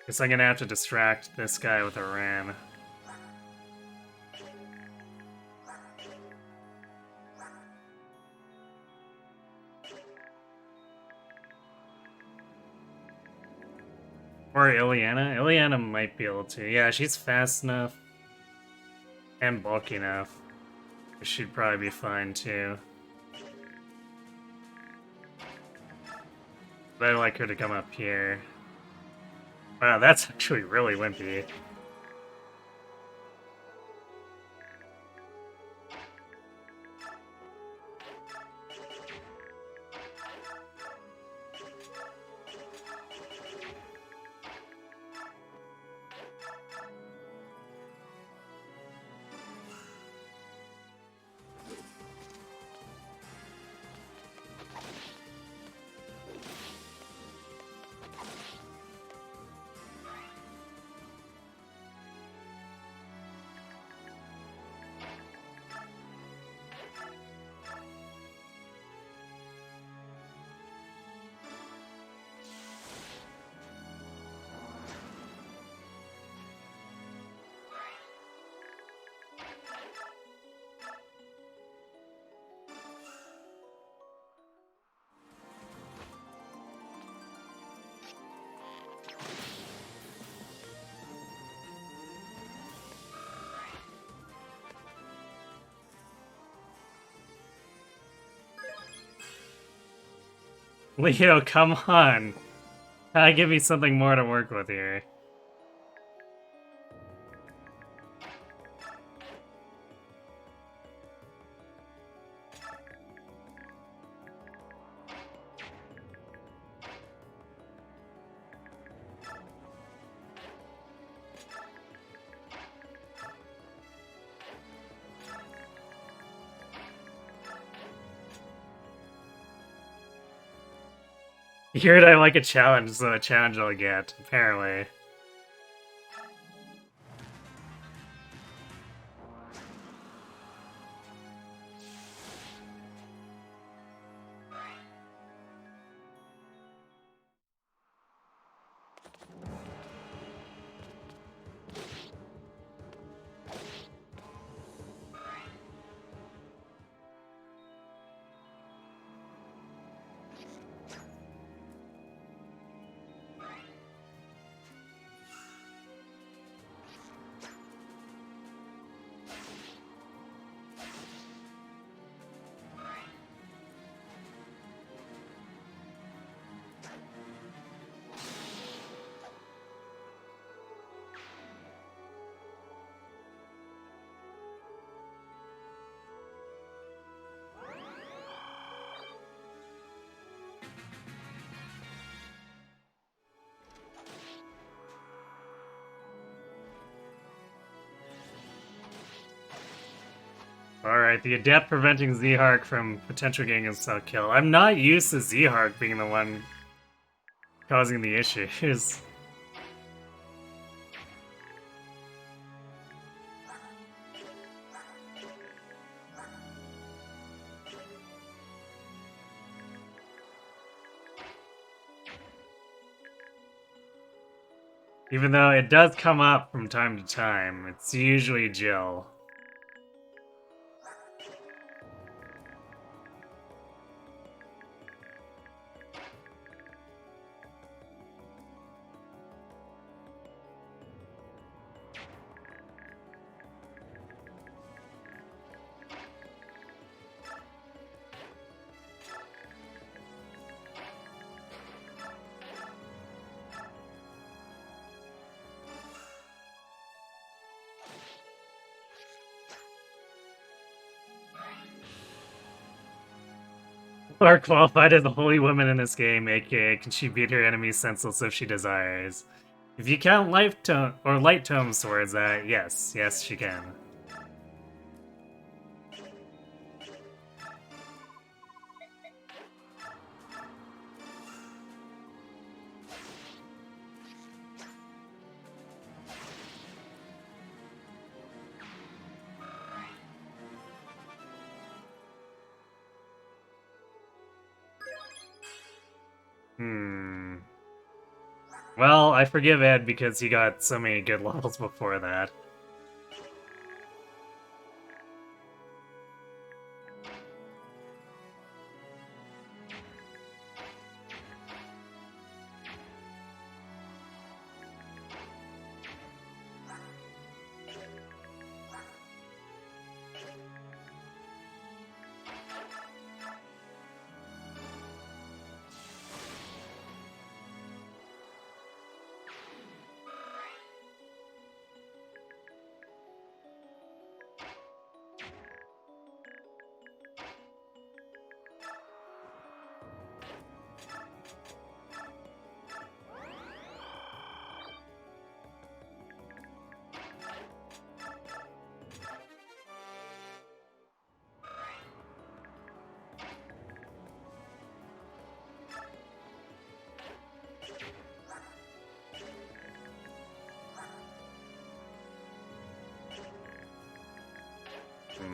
Guess I'm gonna have to distract this guy with a ram. Or Ileana? Ileana might be able to. Yeah, she's fast enough. And bulky enough. She'd probably be fine too. But I'd like her to come up here. Wow, that's actually really wimpy. Leo, come on! Give me something more to work with here. You heard I like a challenge, so a challenge I'll get, apparently. Alright, the Adept preventing Zhark from potential getting a cell kill. I'm not used to Zhark being the one causing the issues. Even though it does come up from time to time, it's usually Jill. Are qualified as a holy woman in this game, aka can she beat her enemies senseless if she desires? If you count light tome or light tomes towards that, yes, she can. Well, I forgive Ed because he got so many good levels before that.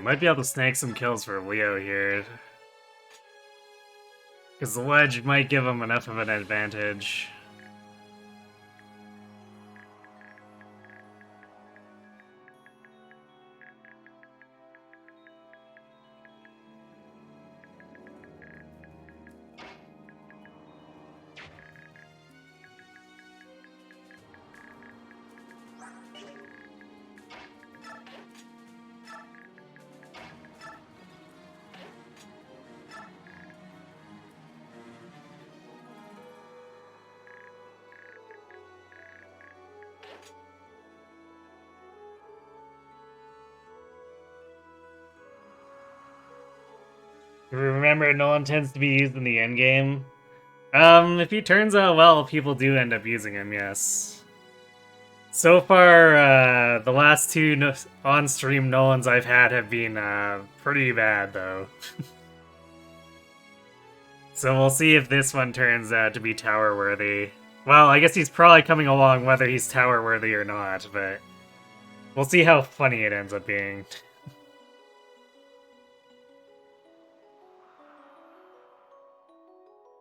Might be able to snag some kills for Leo here. Because the ledge might give him enough of an advantage. Remember, Nolan tends to be used in the endgame. If he turns out well, people do end up using him, yes. So far, the last two on-stream Nolans I've had have been pretty bad, though. So we'll see if this one turns out to be tower-worthy. Well, I guess he's probably coming along whether he's tower-worthy or not, but we'll see how funny it ends up being.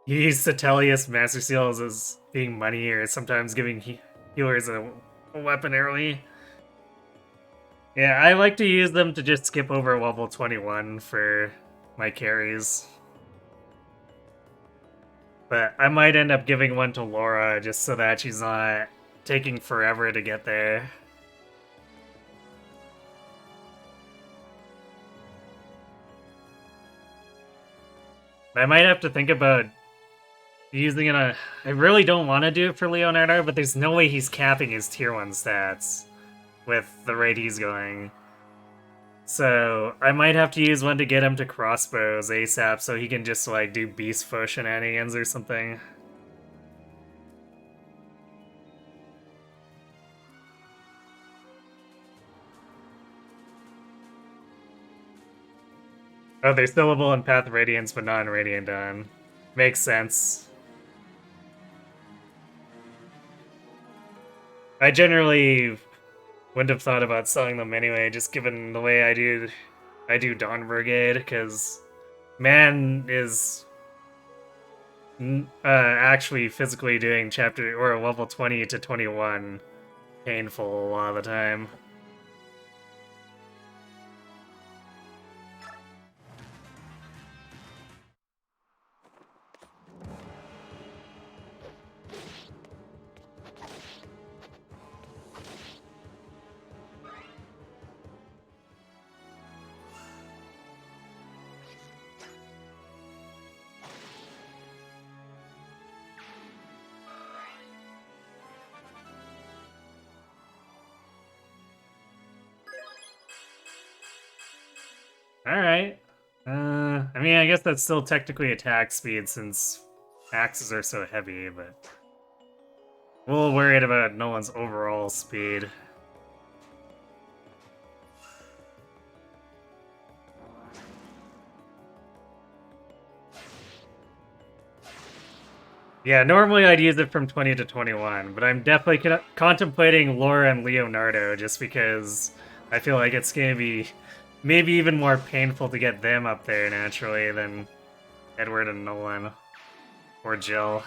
You use Satelius Master Seals as being money or sometimes giving healers a weapon early. Yeah, I like to use them to just skip over level 21 for my carries. But I might end up giving one to Laura just so that she's not taking forever to get there. I might have to think about using it on... I really don't want to do it for Leonardo, but there's no way he's capping his tier 1 stats with the rate he's going. So I might have to use one to get him to crossbows ASAP so he can just like do beast foe shenanigans or something. Oh, they're stillable in Path of Radiance, but not in Radiant Dawn. Makes sense. I generally wouldn't have thought about selling them anyway, just given the way I do Dawn Brigade, because man is actually physically doing chapter or level 20 to 21 painful a lot of the time. Alright. I mean, I guess that's still technically attack speed since axes are so heavy, but a little worried about Nolan's overall speed. Yeah, normally I'd use it from 20 to 21, but I'm definitely contemplating Laura and Leonardo just because I feel like it's gonna be maybe even more painful to get them up there naturally than Edward and Nolan or Jill.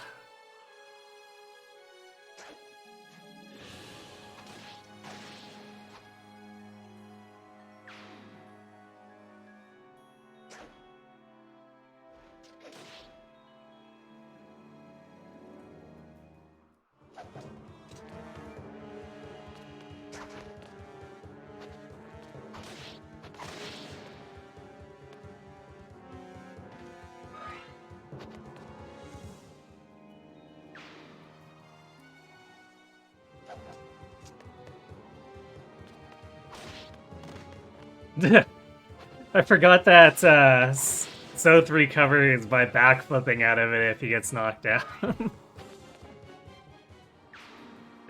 I forgot that Soth recovers by backflipping out of it if he gets knocked down.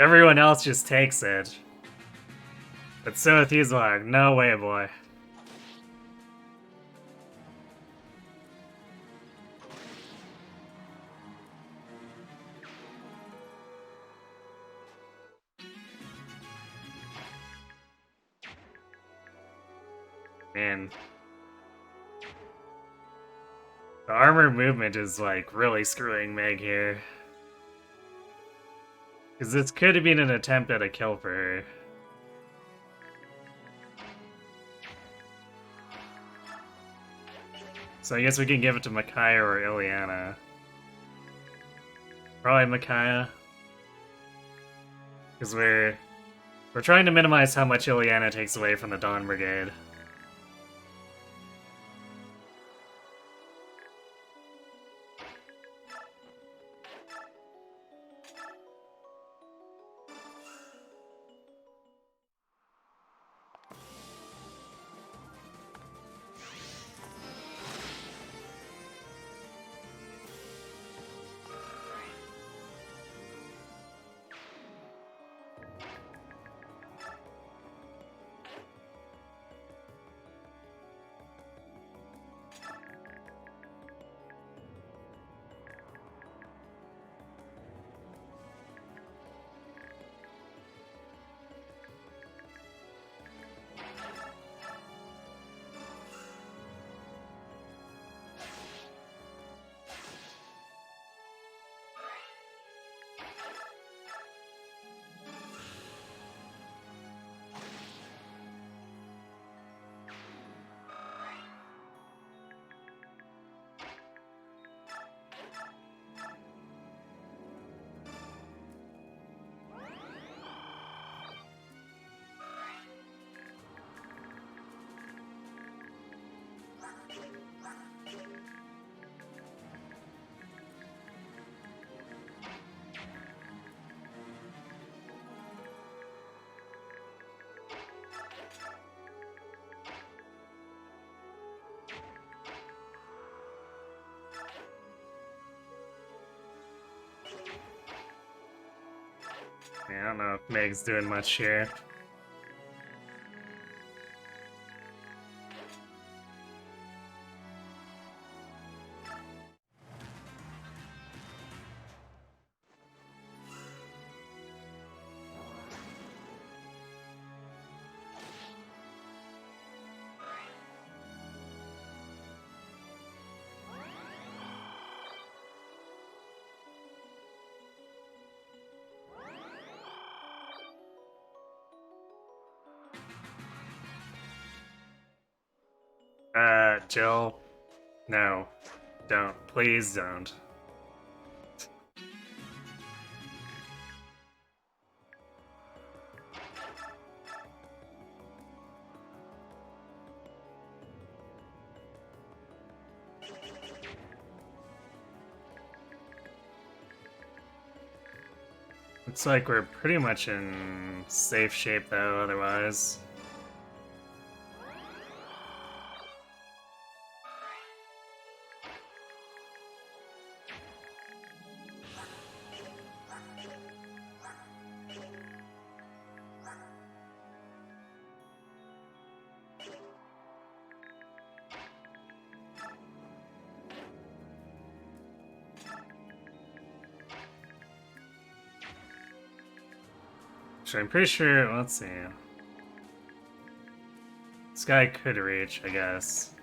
Everyone else just takes it. But Soth, he's like, no way, boy. Man. The armor movement is, like, really screwing Meg here. Because this could have been an attempt at a kill for her. So I guess we can give it to Micaiah or Ileana. Probably Micaiah. Because we're trying to minimize how much Ileana takes away from the Dawn Brigade. Yeah, I don't know if Meg's doing much here. Jill, no, don't. Please don't. Looks like we're pretty much in safe shape though, otherwise. Which I'm pretty sure, let's see. This guy could reach, I guess.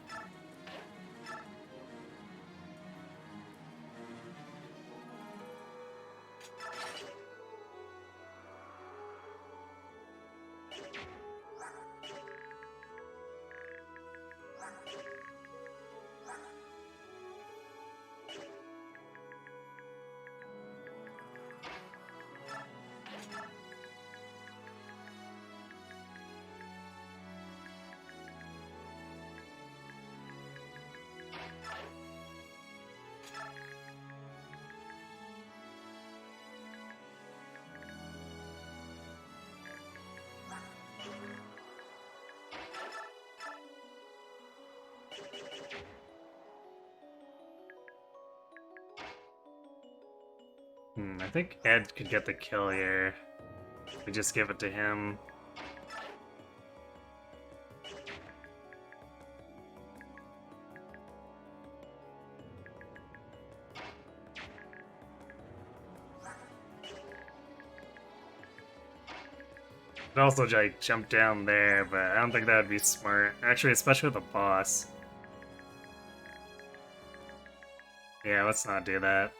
I think Ed could get the kill here. We just give it to him. Could also like jump down there, but I don't think that would be smart. Actually, especially with a boss. Yeah, let's not do that.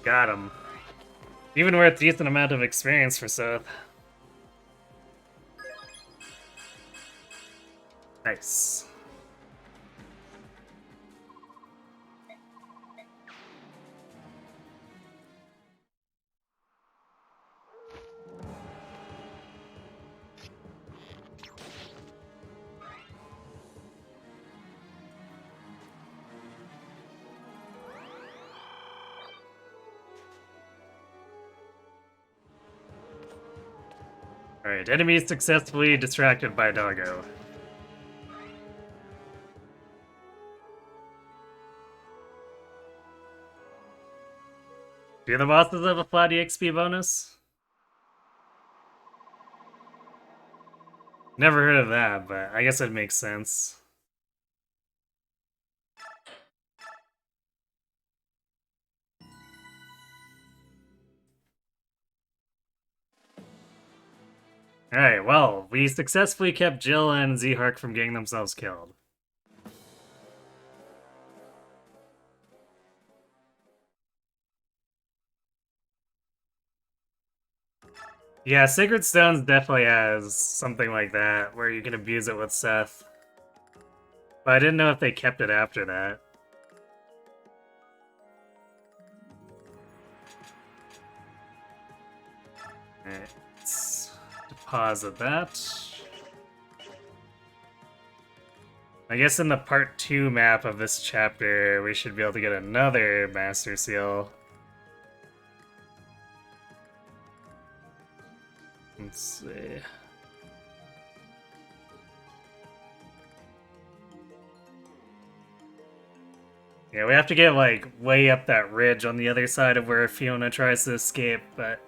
Got him. Even worth a decent amount of experience for Seth. Nice. Alright, enemies successfully distracted by Doggo. Do the bosses have a flat EXP bonus? Never heard of that, but I guess it makes sense. Alright, well, we successfully kept Jill and Zehark from getting themselves killed. Yeah, Sacred Stones definitely has something like that, where you can abuse it with Seth. But I didn't know if they kept it after that. Alright, let's deposit that. I guess in the part 2 map of this chapter, we should be able to get another Master Seal. Let's see. Yeah, we have to get, like, way up that ridge on the other side of where Fiona tries to escape, but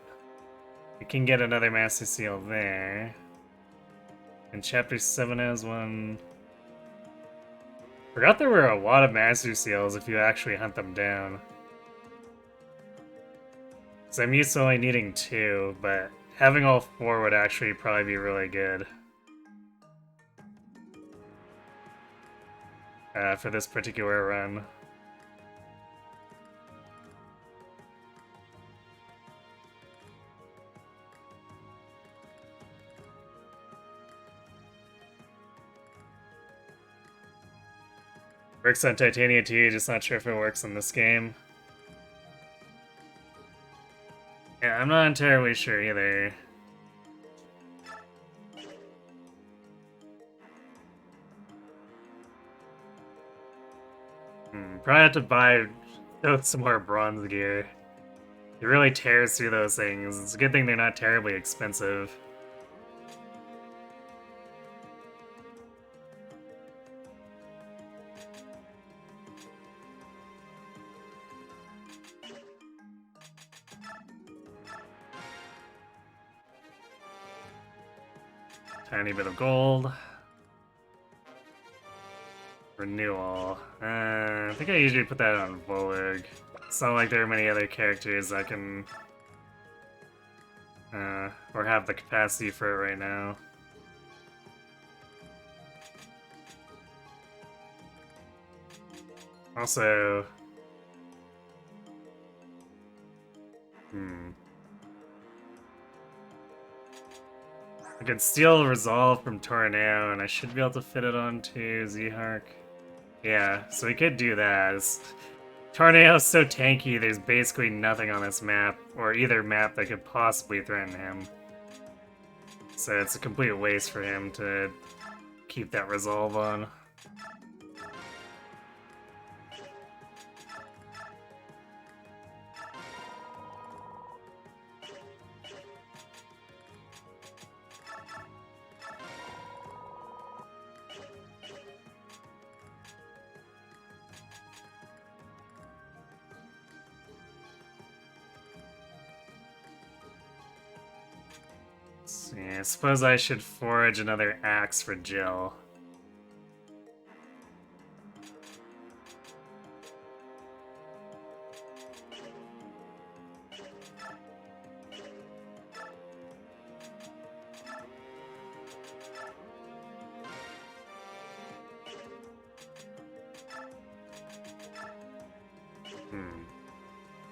we can get another Master Seal there. And Chapter 7 has one. Forgot there were a lot of Master Seals if you actually hunt them down. So I'm used to only needing 2, but having all 4 would actually probably be really good. For this particular run. Works on Titania 2, just not sure if it works in this game. Yeah, I'm not entirely sure either. Probably have to buy some more bronze gear. It really tears through those things. It's a good thing they're not terribly expensive. Tiny bit of gold. Renewal. I think I usually put that on Volug. It's not like there are many other characters that can... or have the capacity for it right now. Also... I could steal Resolve from Tornado, and I should be able to fit it onto Zehark. Yeah, so we could do that. Tornado's so tanky, there's basically nothing on this map, or either map that could possibly threaten him. So it's a complete waste for him to keep that Resolve on. Yeah, I suppose I should forage another axe for Jill.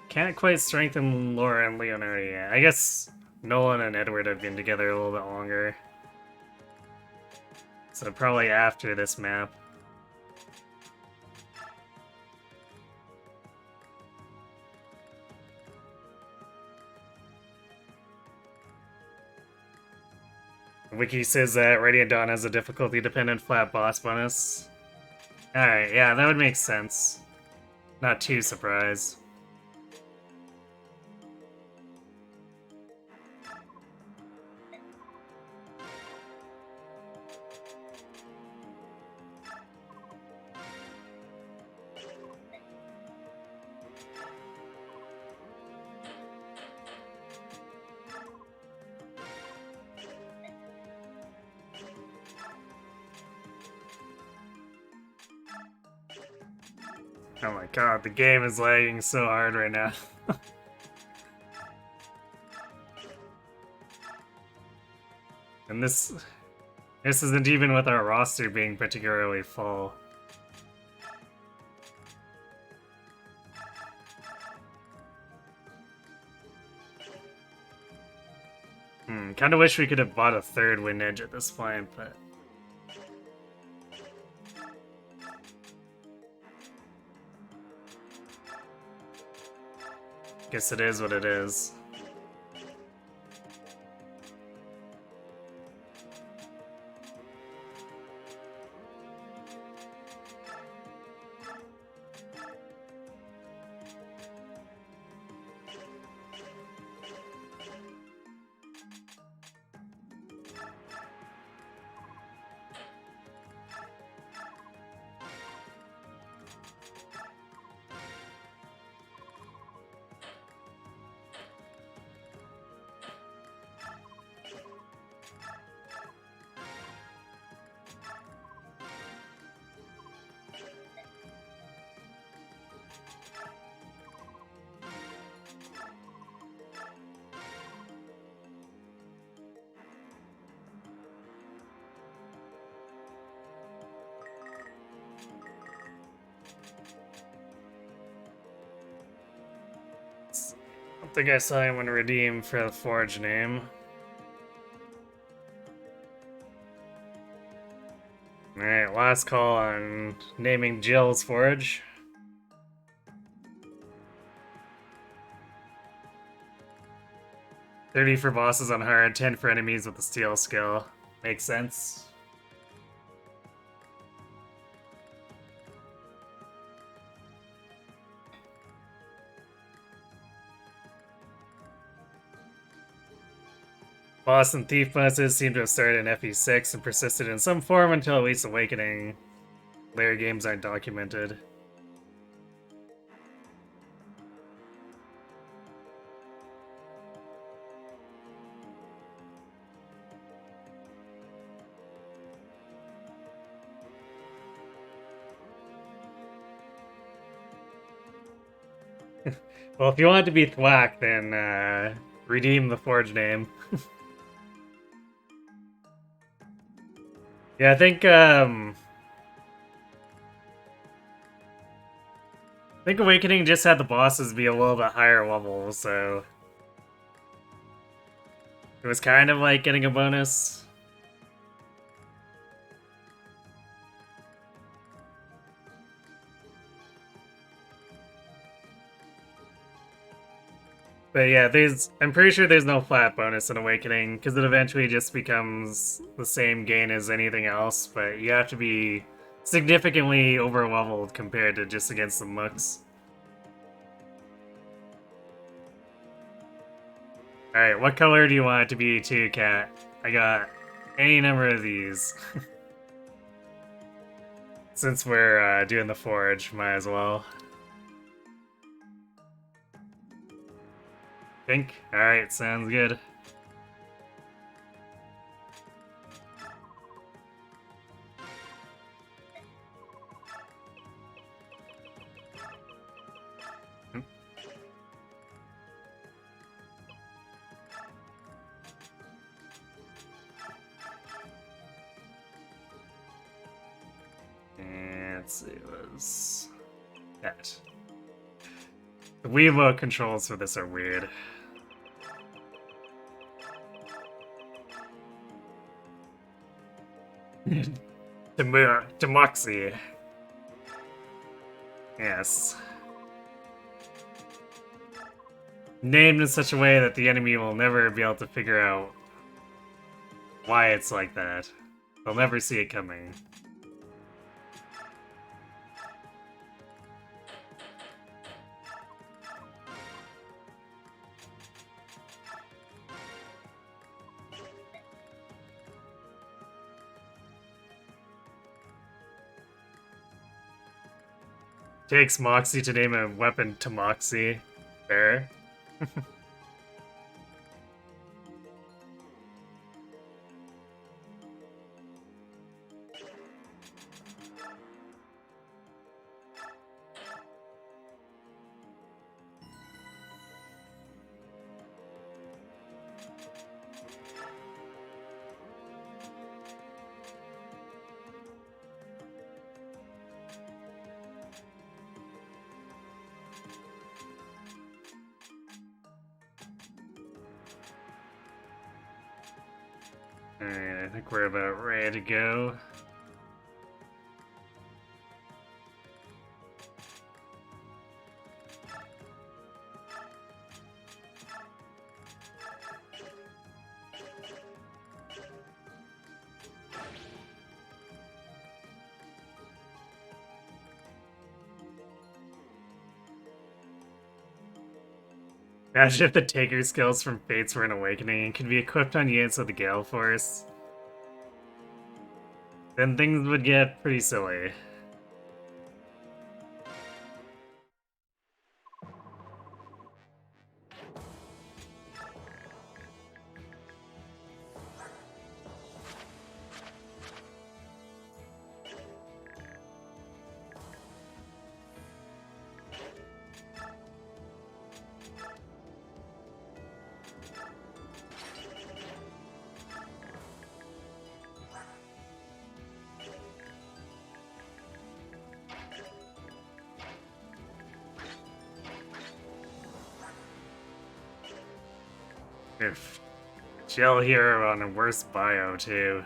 Can't quite strengthen Laura and Leonardo yet. I guess Nolan and Edward have been together a little bit longer. So probably after this map. Wiki says that Radiant Dawn has a difficulty-dependent flat boss bonus. Alright, yeah, that would make sense. Not too surprised. Oh my god, the game is lagging so hard right now. And this isn't even with our roster being particularly full. Kinda wish we could have bought a third Wind Edge at this point, but... guess it is what it is. I don't think I saw anyone redeem for the Forge name. Alright, last call on naming Jill's Forge. $30 for bosses on hard, 10 for enemies with the steel skill. Makes sense. Boss and thief bosses seem to have started in FE6 and persisted in some form until at least Awakening. Later games aren't documented. Well, if you want it to be Thwack, then redeem the Forge name. Yeah, I think Awakening just had the bosses be a little bit higher level, so it was kind of like getting a bonus. But yeah, I'm pretty sure there's no flat bonus in Awakening, because it eventually just becomes the same gain as anything else, but you have to be significantly over-leveled compared to just against the mooks. Alright, what color do you want it to be too, Cat? I got any number of these. Since we're doing the Forge, might as well. Pink? Alright, sounds good. And let's see, was that. The Weebo controls for this are weird. Demoxy. Yes. Named in such a way that the enemy will never be able to figure out why it's like that. They'll never see it coming. Takes Moxie to name a weapon Tomoxy. Fair. Alright, I think we're about ready to go. Imagine if the Taker skills from Fates were an Awakening and could be equipped on units with the Gale Force. Then things would get pretty silly. If Gel Hero on a worse bio, too.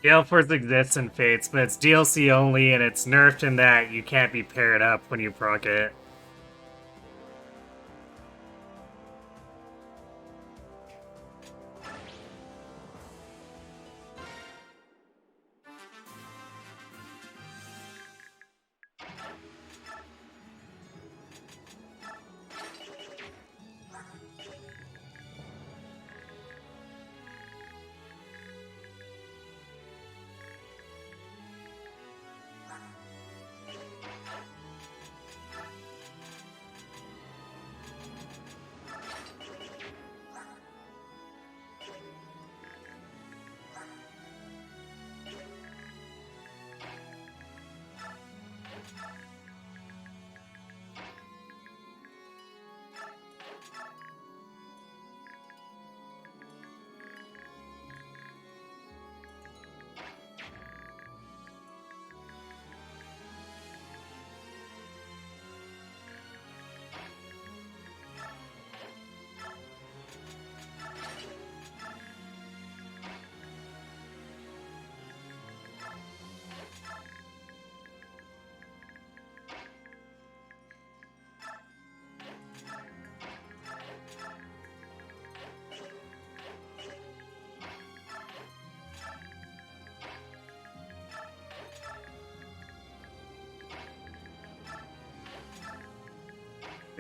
Gale Force exists in Fates, but it's DLC only, and it's nerfed in that you can't be paired up when you proc it.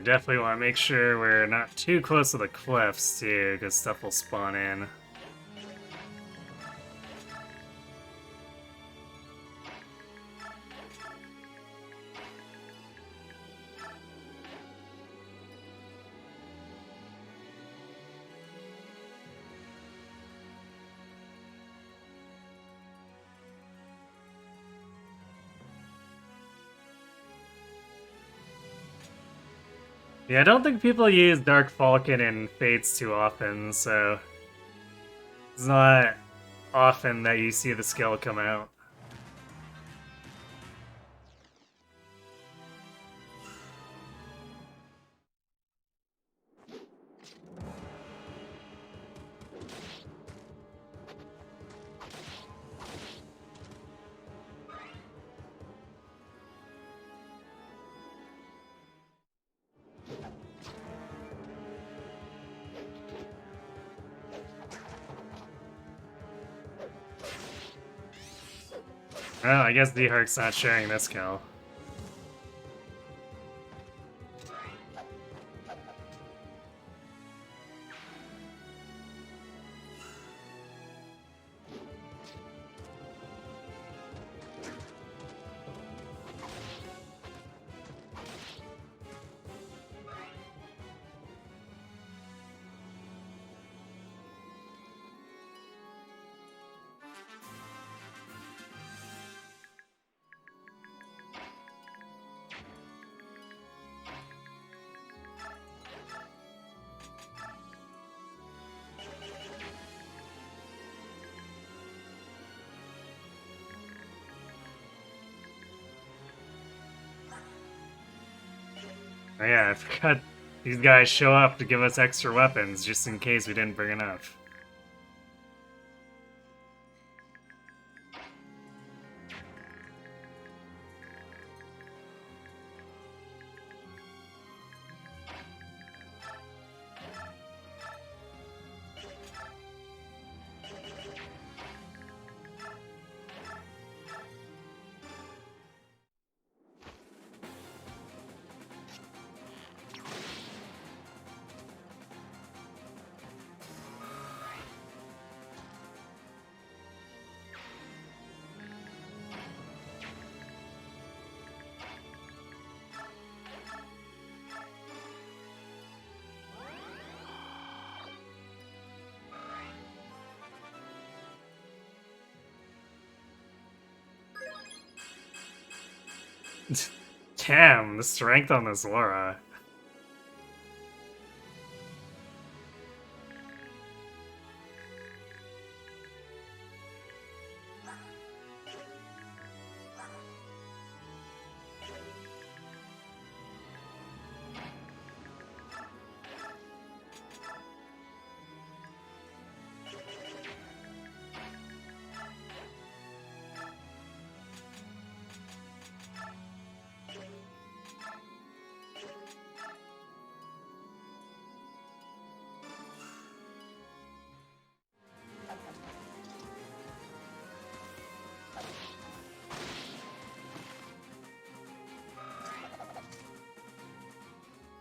We definitely want to make sure we're not too close to the cliffs, too, because stuff will spawn in. Yeah, I don't think people use Dark Falcon in Fates too often, so it's not often that you see the skill come out. Well, I guess D-Hark's not sharing this kill. Oh yeah, I forgot these guys show up to give us extra weapons just in case we didn't bring enough. Damn, the strength on this Laura.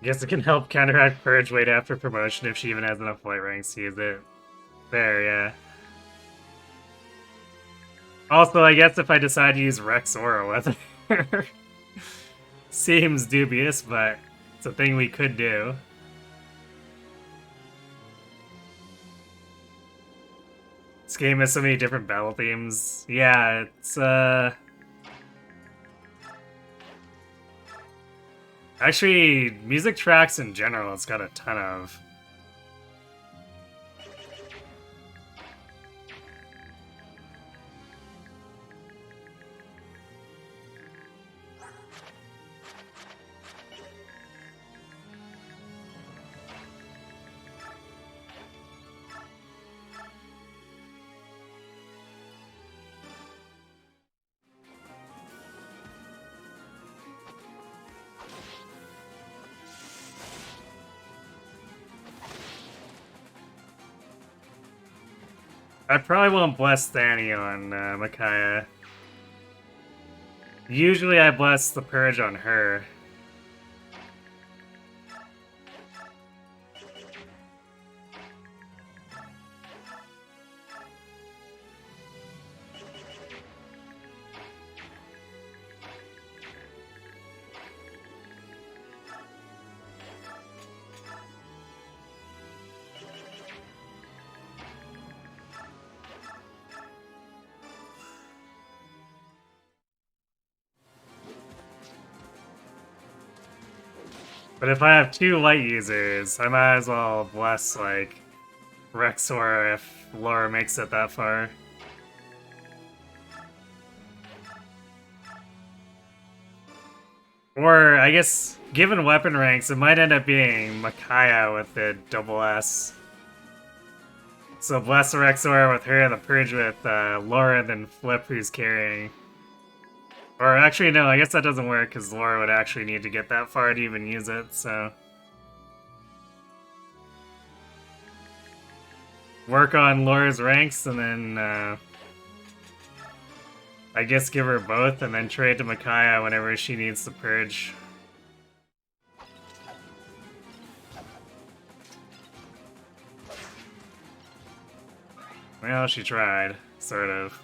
Guess it can help counteract Purge weight after promotion if she even has enough light ranks to use it. There, yeah. Also, I guess if I decide to use Rex Aura with her. Seems dubious, but it's a thing we could do. This game has so many different battle themes. Yeah, it's actually music tracks in general it's got a ton of. I probably won't bless Thani on Micaiah. Usually I bless the Purge on her. But if I have two light users, I might as well bless, like, Rexor if Laura makes it that far. Or, I guess, given weapon ranks, it might end up being Micaiah with the double S. So bless Rexor with her, the Purge with Laura, then Flip who's carrying. Or actually, no, I guess that doesn't work because Laura would actually need to get that far to even use it, so. Work on Laura's ranks and then, I guess give her both and then trade to Micaiah whenever she needs the Purge. Well, she tried, sort of.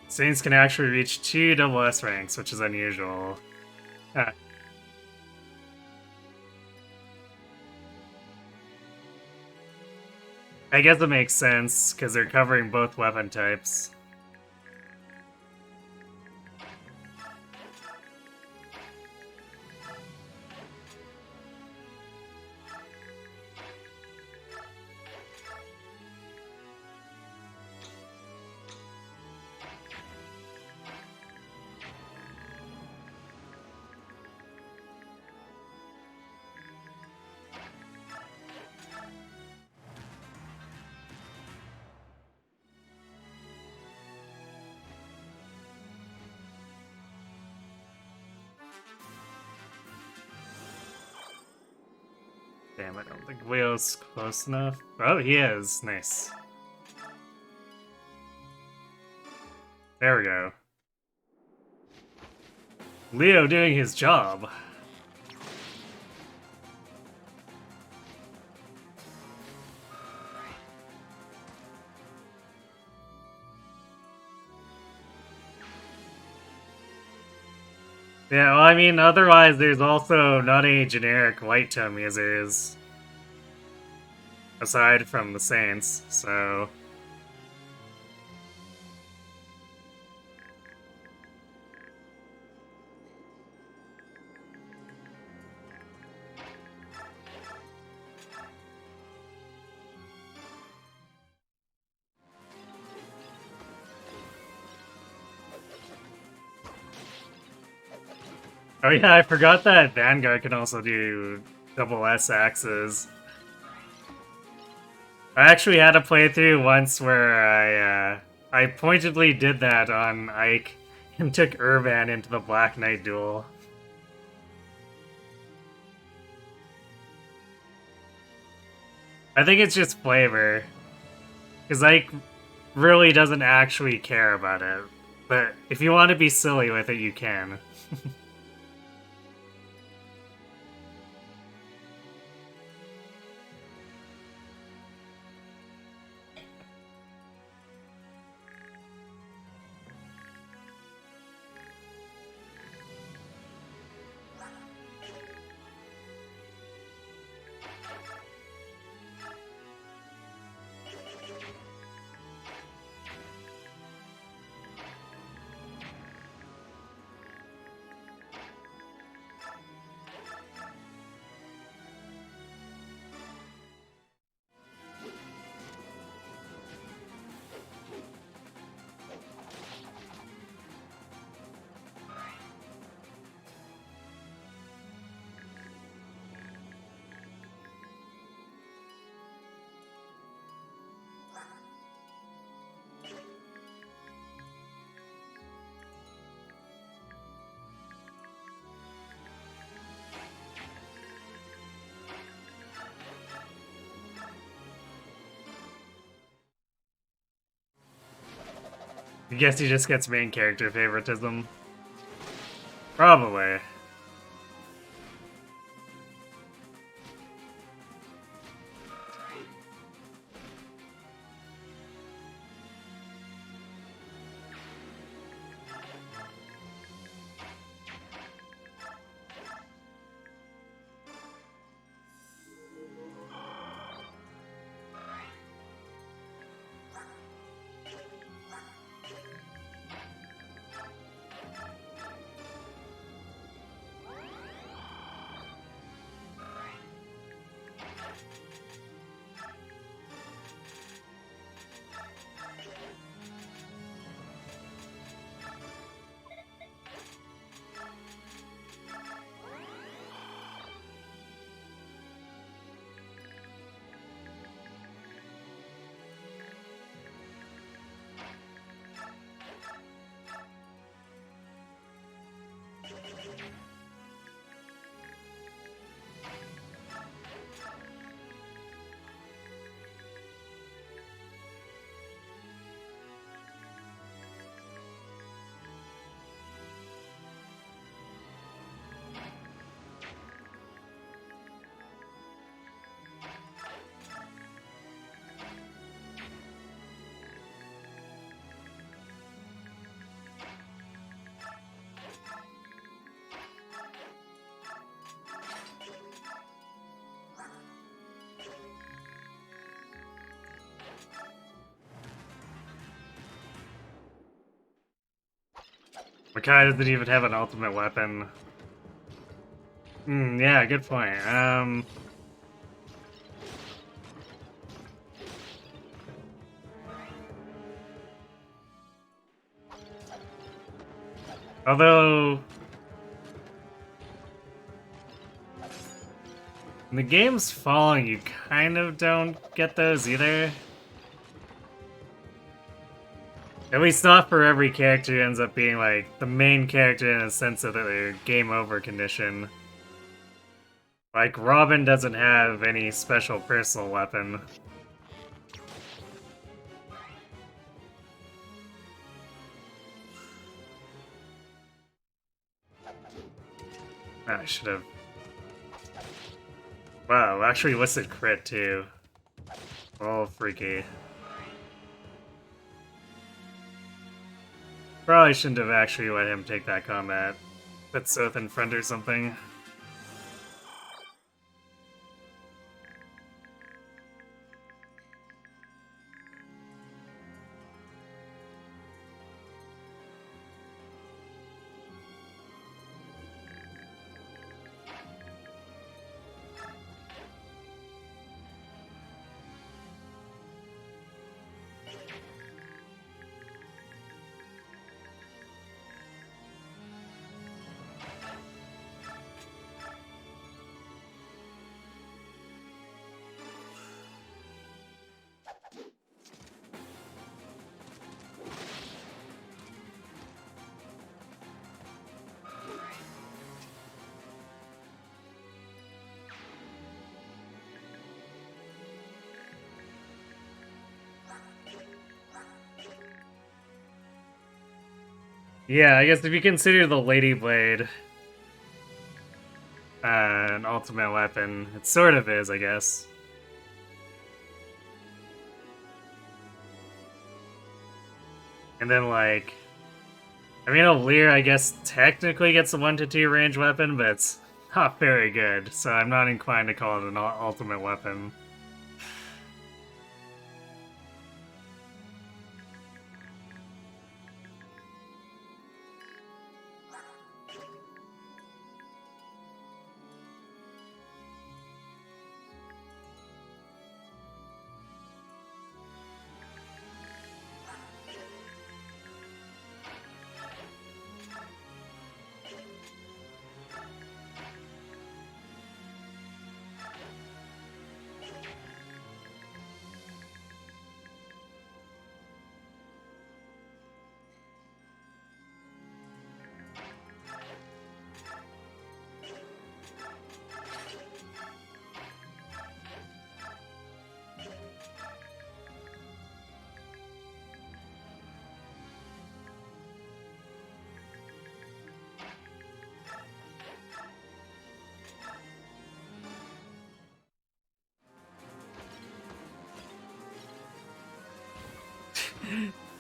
Saints can actually reach 2 double S ranks, which is unusual. Huh. I guess it makes sense, because they're covering both weapon types. Damn, I don't think Leo's close enough. Oh, he is. Nice. There we go. Leo doing his job. Yeah, well, I mean, otherwise there's also not any generic light tome users. Aside from the Saints, so... Oh yeah, I forgot that Vanguard can also do double S axes. I actually had a playthrough once where I pointedly did that on Ike and took Urban into the Black Knight duel. I think it's just flavor. Because Ike really doesn't actually care about it. But if you want to be silly with it, you can. I guess he just gets main character favoritism. Probably. Makai doesn't even have an ultimate weapon. Yeah, good point. Although in the game's Falling, you kind of don't get those either. At least not for every character who ends up being like the main character in a sense of their game over condition. Like Robin doesn't have any special personal weapon. I should have. Wow, actually listed crit too. Oh, freaky. Probably shouldn't have actually let him take that combat. Put Soth in front or something. Yeah, I guess if you consider the Lady Blade an ultimate weapon, it sort of is, I guess. And then, like, I mean, a Leer, I guess, technically gets a 1 to 2 range weapon, but it's not very good, so I'm not inclined to call it an ultimate weapon.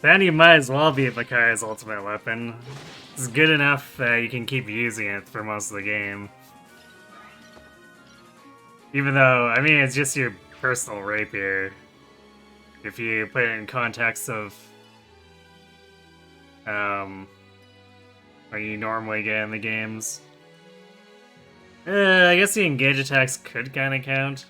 Then you might as well be Bakai's ultimate weapon. It's good enough that you can keep using it for most of the game. Even though, I mean, it's just your personal rapier. If you put it in context of what you normally get in the games. I guess the engage attacks could kind of count.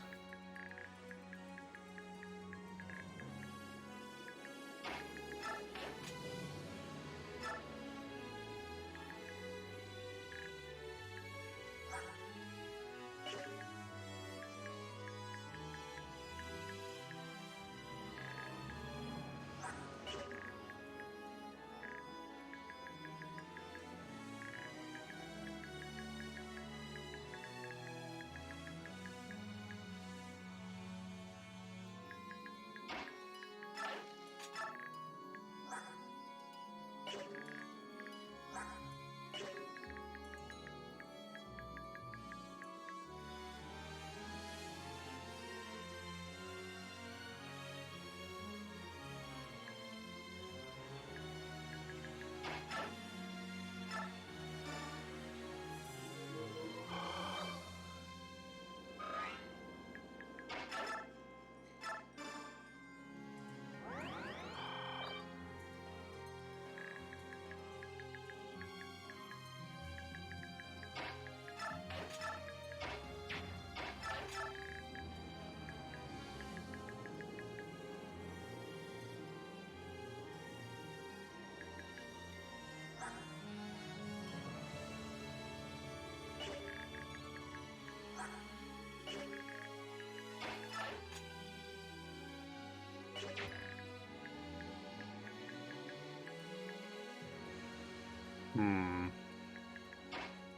Hmm.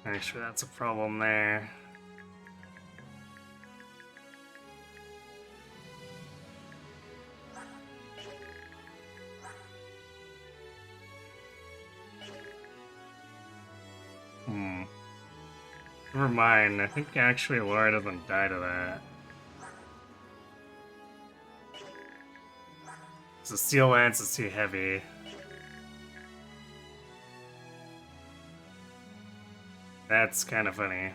Actually, that's a problem there. Hmm. Never mind. I think actually Laura doesn't die to that. So Steel Lance is too heavy. That's kind of funny.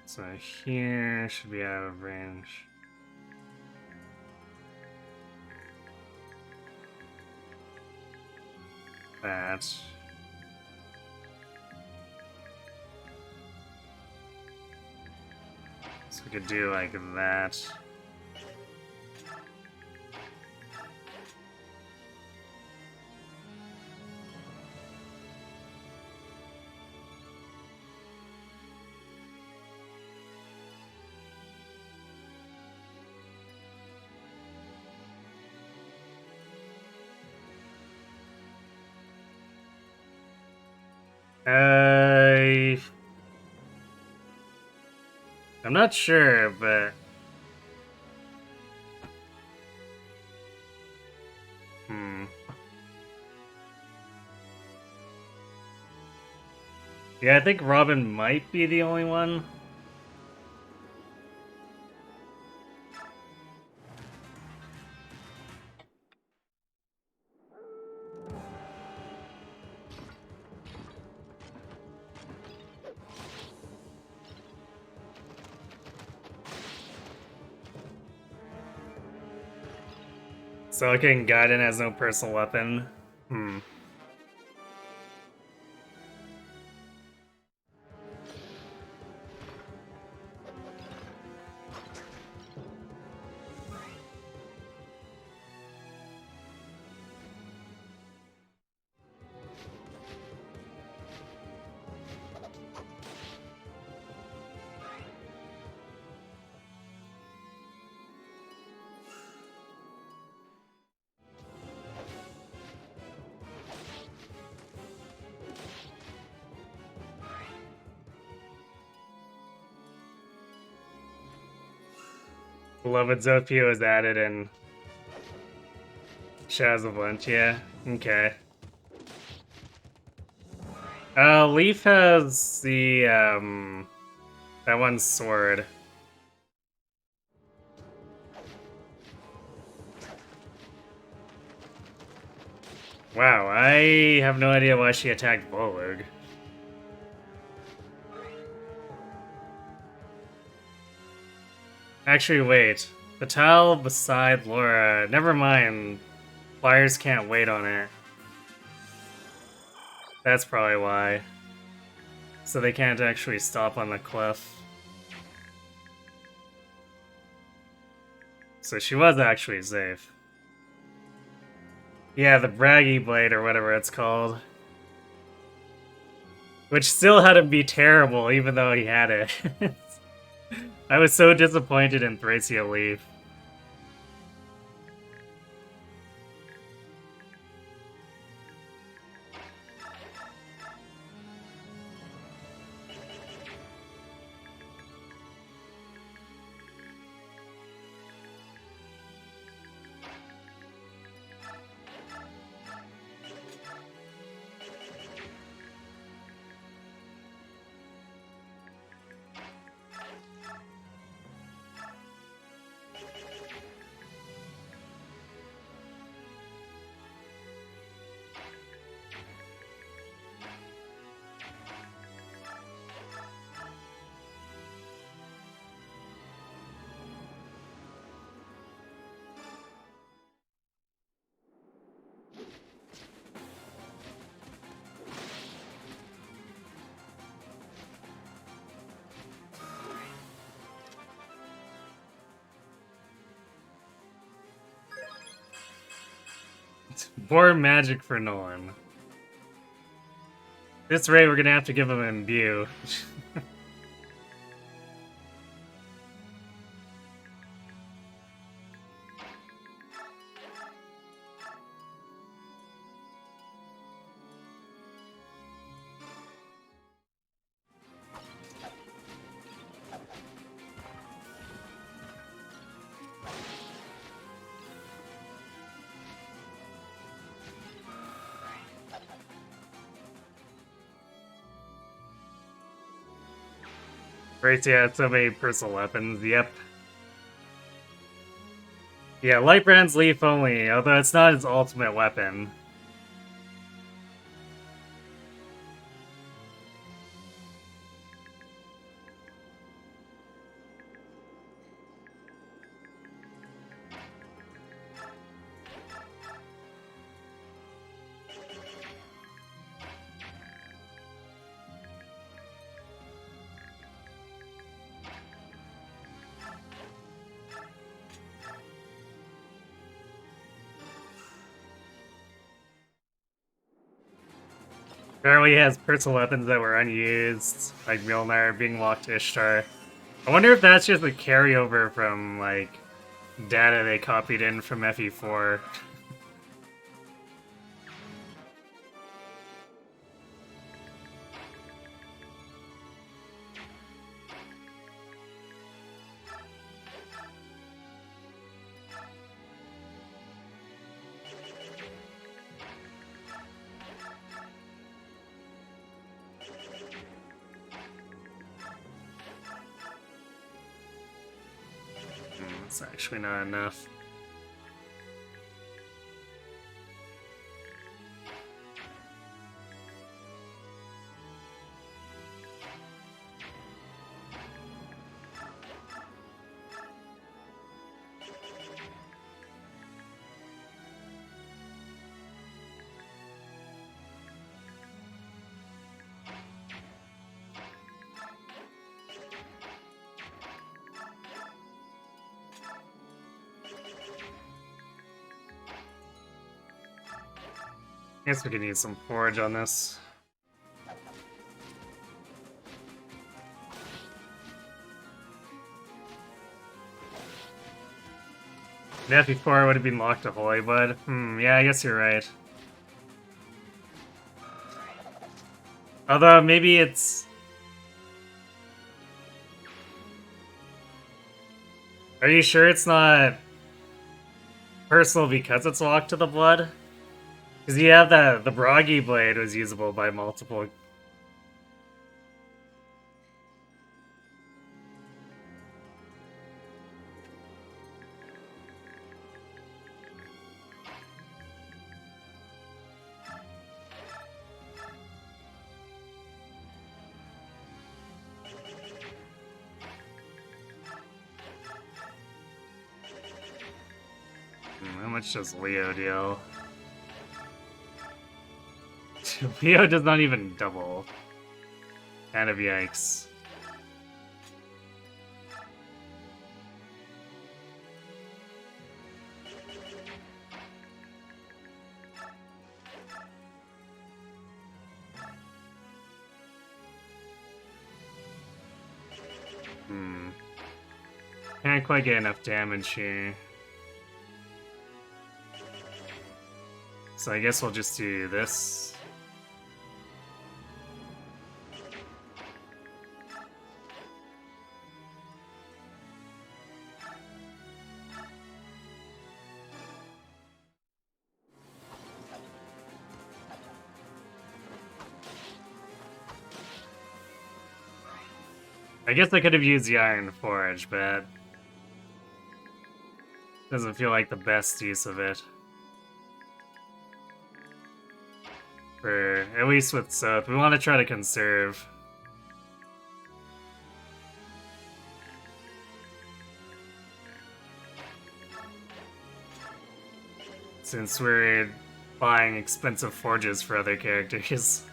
So here should be out of range. That. So we could do like that. I'm not sure, but hmm. Yeah, I think Robin might be the only one. So King Gaiden has no personal weapon. Hmm. Beloved Zofio is added in Shadows of Valentia. Okay. Leaf has the that one sword. Wow, I have no idea why she attacked Volug. Actually, wait. The tile beside Laura. Never mind. Flyers can't wait on it. That's probably why. So they can't actually stop on the cliff. So she was actually safe. Yeah, the Braggy Blade or whatever it's called. Which still had him be terrible, even though he had it. I was so disappointed in Thracia Leaf. More magic for Nolan. This rate, we're gonna have to give him Imbue. Right, yeah, so many personal weapons, yep. Yeah, Lightbrand's Leaf only, although it's not his ultimate weapon. Apparently he has personal weapons that were unused, like Milnar being walked to Ishtar. I wonder if that's just a carryover from, like, data they copied in from FE4. It's actually not enough. Guess we could use some forage on this. Yeah, before it would have been locked to Holy Blood. Yeah, I guess you're right. Although, maybe it's... Are you sure it's not personal because it's locked to the blood? Because you have that the Bragi blade was usable by multiple. How much does Leo deal? Leo does not even double. Kind of yikes. Can't quite get enough damage here. So I guess we'll just do this. I guess I could have used the Iron Forge, but doesn't feel like the best use of it. For at least with Soth, we want to try to conserve. Since we're buying expensive forges for other characters.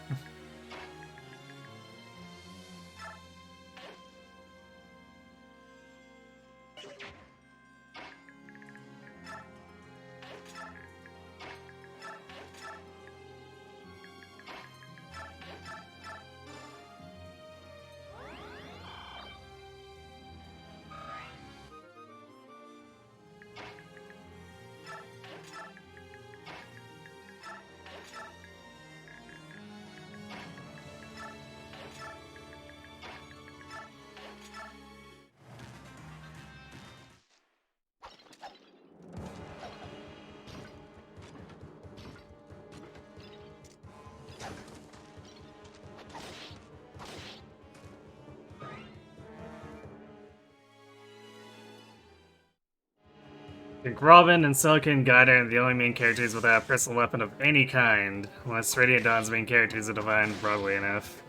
I think Robin and Silicon Guider are the only main characters without a personal weapon of any kind, unless Radiant Dawn's main characters are defined broadly enough.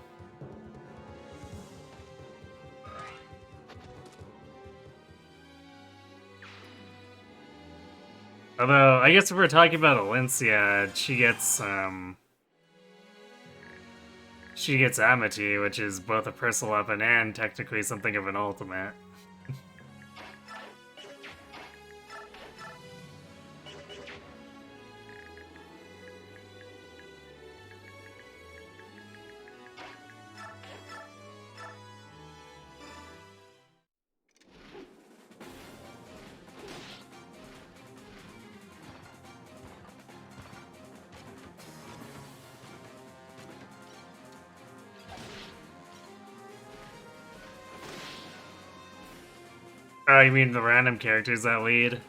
Although, I guess if we're talking about Alencia, she gets Amity, which is both a personal weapon and technically something of an ultimate. Oh, you mean the random characters that lead?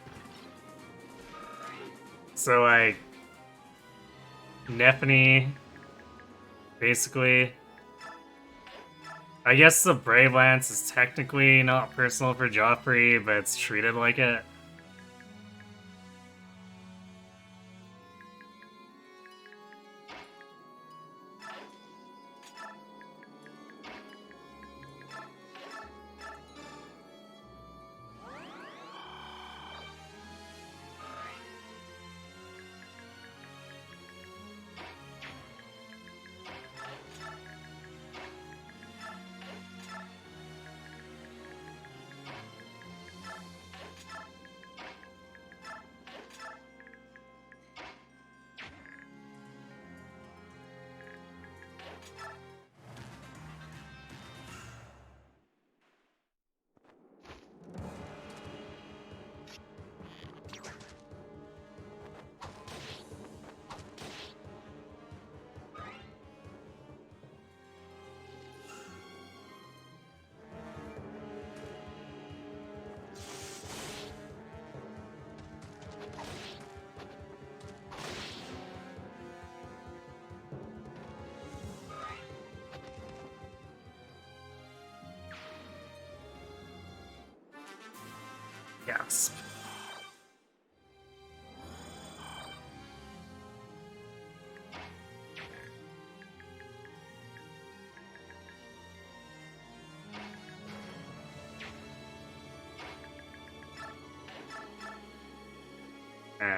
So, like, Nephany, basically. I guess the Brave Lance is technically not personal for Joffrey, but it's treated like it. Yes.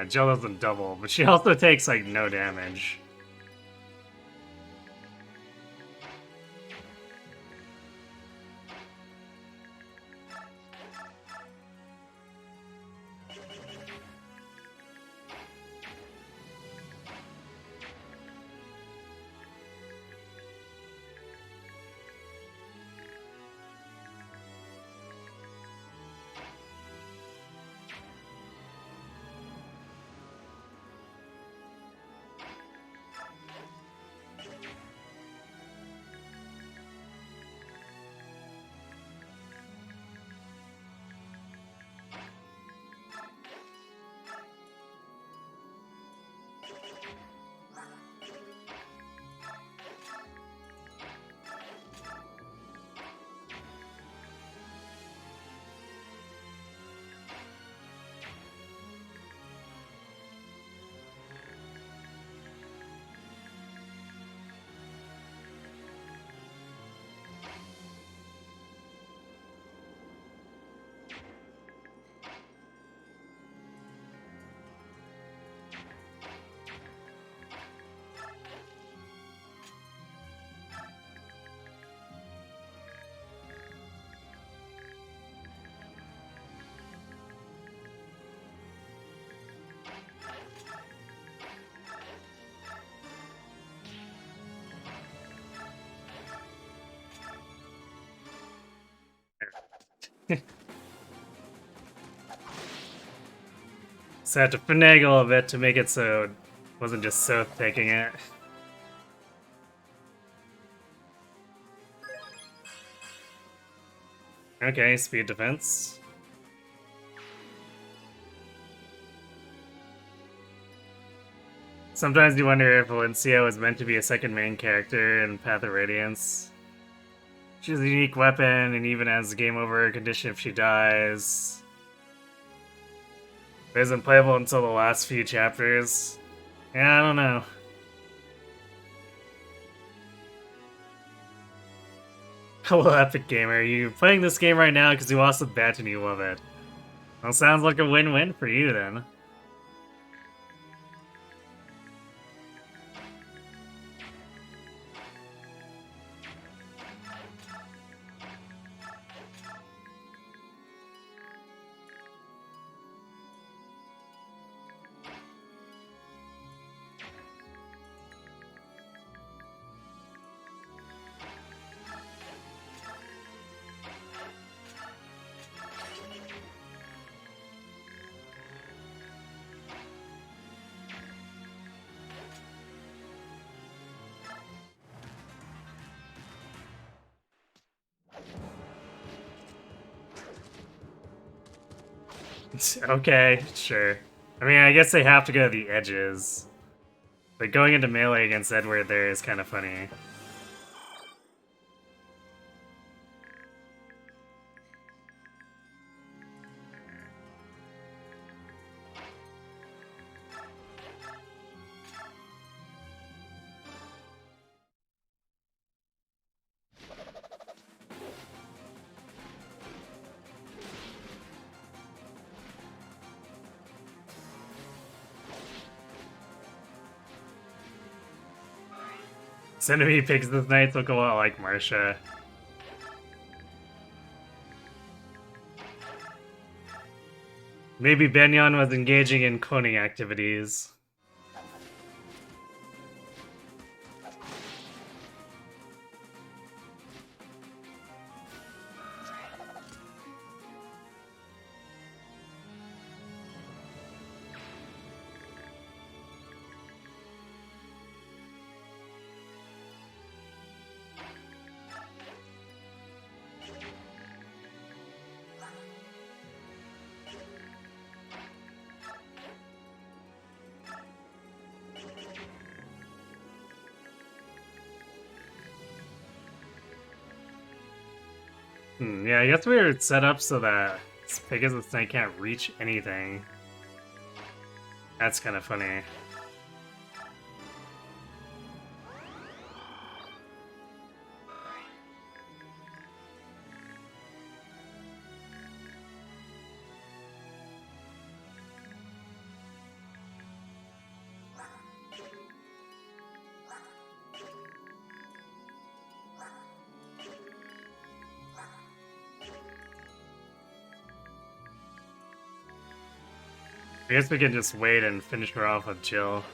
Jill doesn't double, but she also takes like no damage. So I had to finagle a bit to make it so it wasn't just Soth taking it. Okay, speed defense. Sometimes you wonder if Valencia was meant to be a second main character in Path of Radiance. She has a unique weapon and even has a game over condition if she dies. It isn't playable until the last few chapters. Yeah, I don't know. Hello, Epic Gamer. You playing this game right now because you lost a bet and you love it. Well, sounds like a win-win for you then. Okay, sure. I mean, I guess they have to go to the edges. But going into melee against Edward there is kind of funny. Enemy Pegasus Knights look a lot like Marcia. Maybe Benyon was engaging in cloning activities. Yeah, I guess we were set up so that Pegasus Knight can't reach anything. That's kind of funny. I guess we can just wait and finish her off with Jill.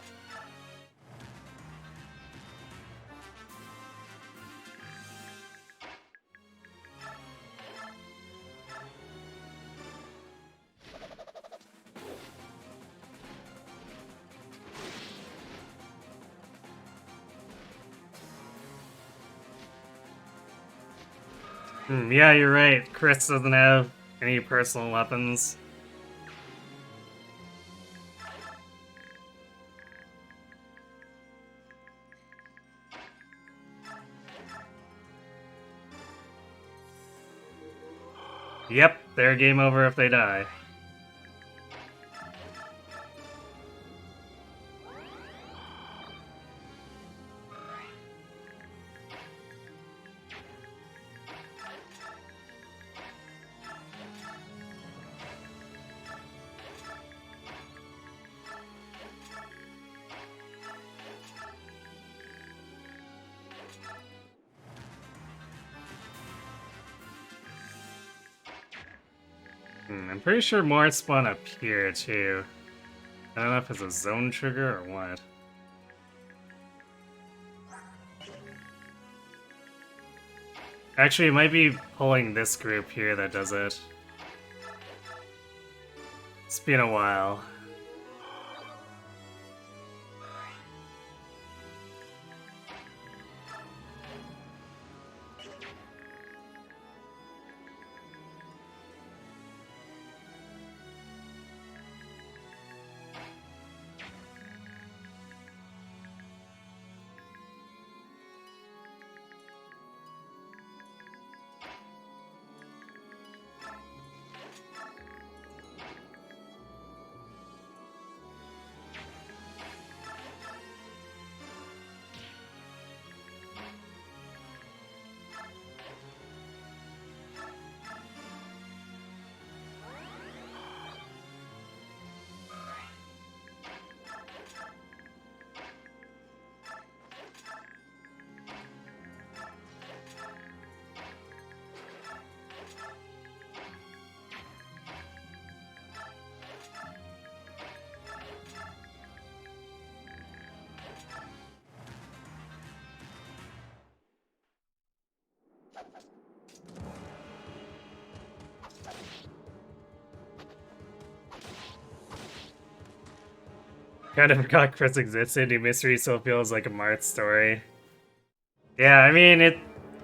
Yeah, you're right. Chris doesn't have any personal weapons. Yep, they're game over if they die. I'm pretty sure more spawn up here, too. I don't know if it's a zone trigger or what. Actually, it might be pulling this group here that does it. It's been a while. Kind of forgot Chris existed. New Mystery still feels like a Marth story. Yeah, I mean, it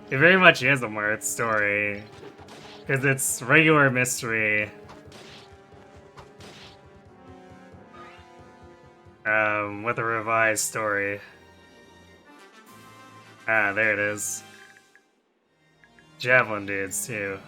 very much is a Marth story. Because it's regular mystery. With a revised story. Ah, there it is. Javelin dudes, too.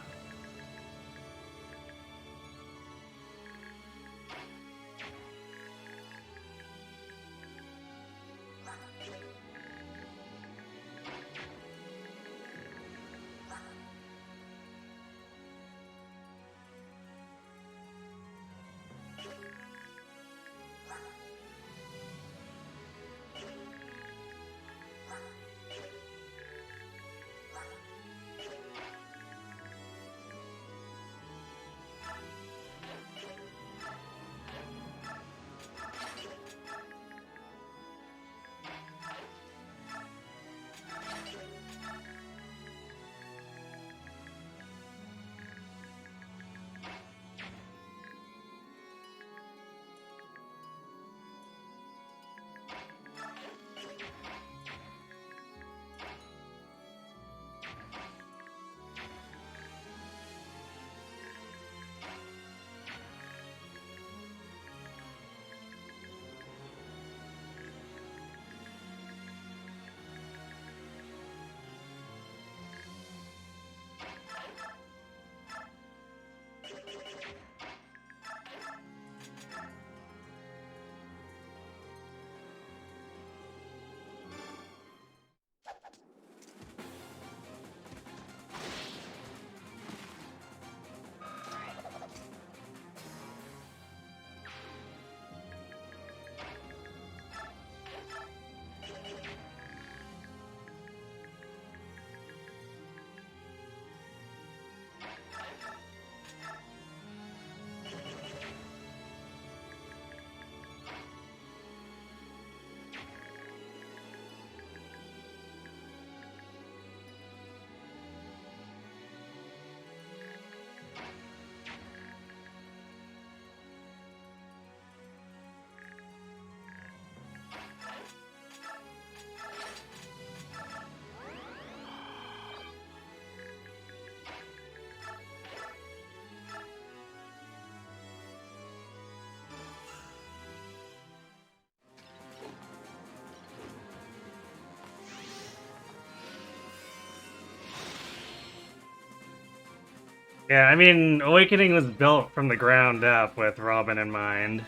Yeah, I mean, Awakening was built from the ground up with Robin in mind.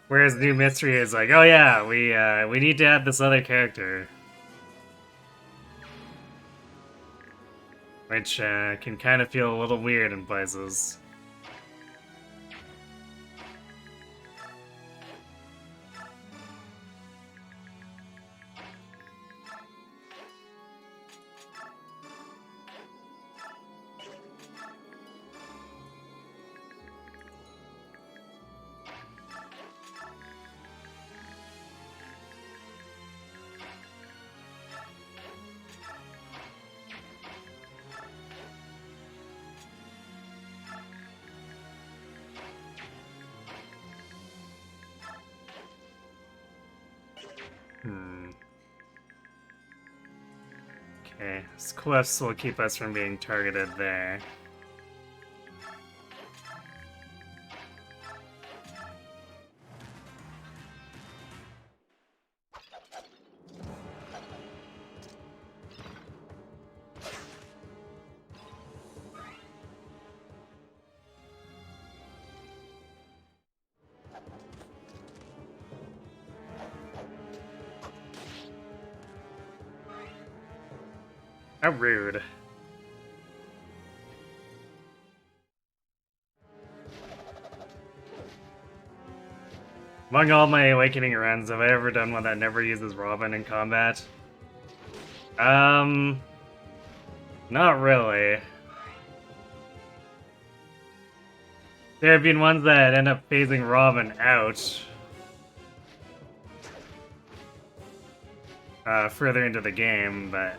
Whereas New Mystery is like, oh yeah, we need to add this other character. Which can kind of feel a little weird in places. Okay, cliffs will keep us from being targeted there. How rude. Among all my Awakening runs, have I ever done one that never uses Robin in combat? Not really. There have been ones that end up phasing Robin out further into the game, but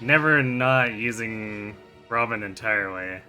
never not using Robin entirely.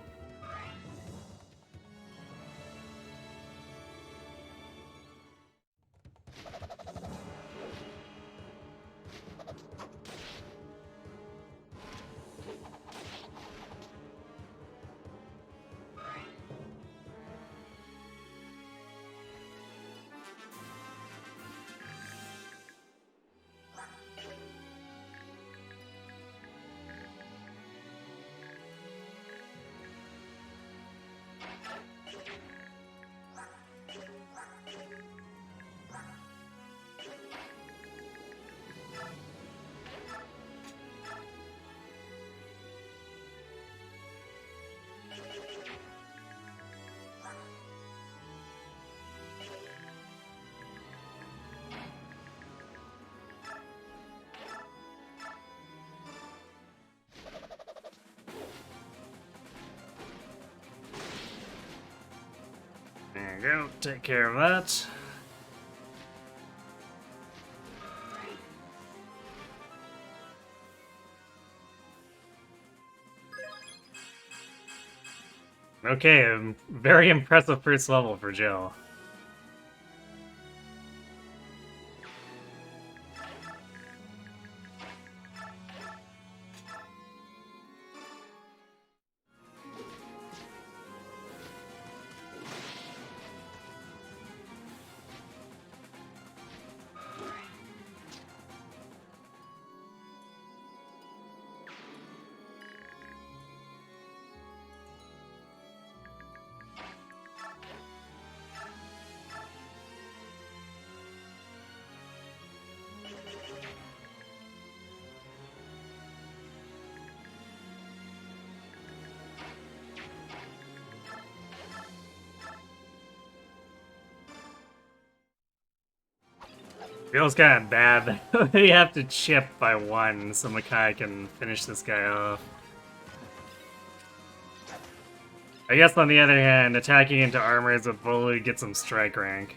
There you go, take care of that. Okay, a very impressive first level for Jill. Feels kind of bad. We have to chip by one so Makai can finish this guy off. I guess on the other hand, attacking into armors with Volu gets him strike rank.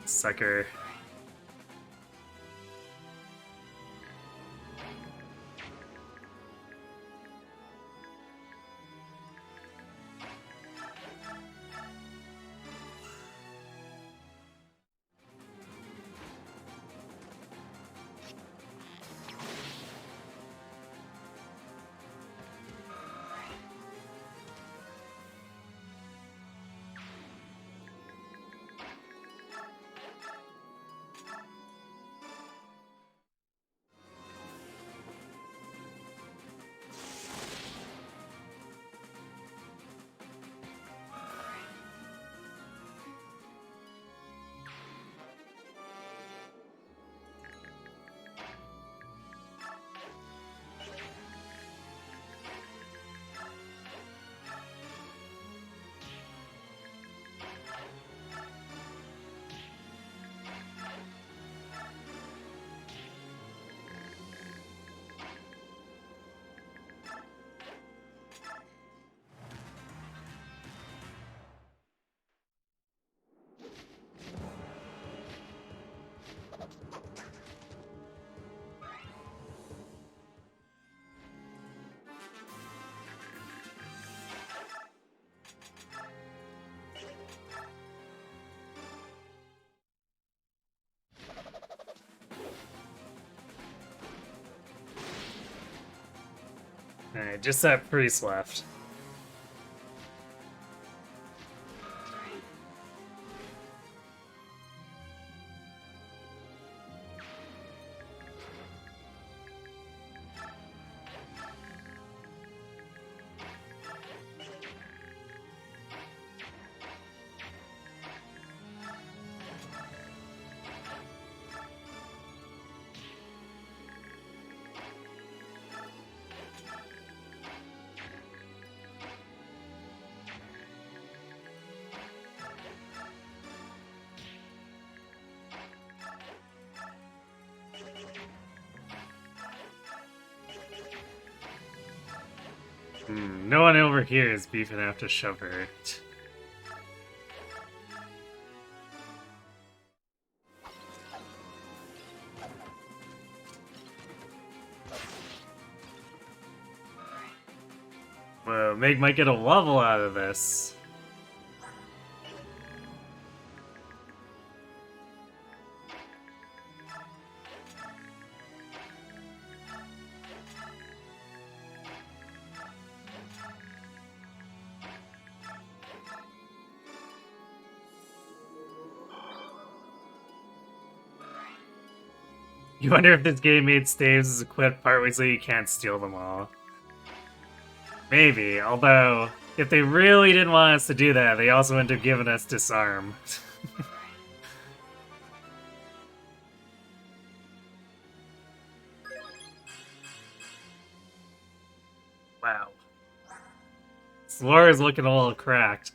Sucker. Alright, just that priest left. No one over here is beefing after Shover. Whoa, Meg might get a level out of this. You wonder if this game made staves equipped partway so you can't steal them all. Maybe, although, if they really didn't want us to do that, they also wouldn't have given us Disarm. Wow. This lore is looking a little cracked.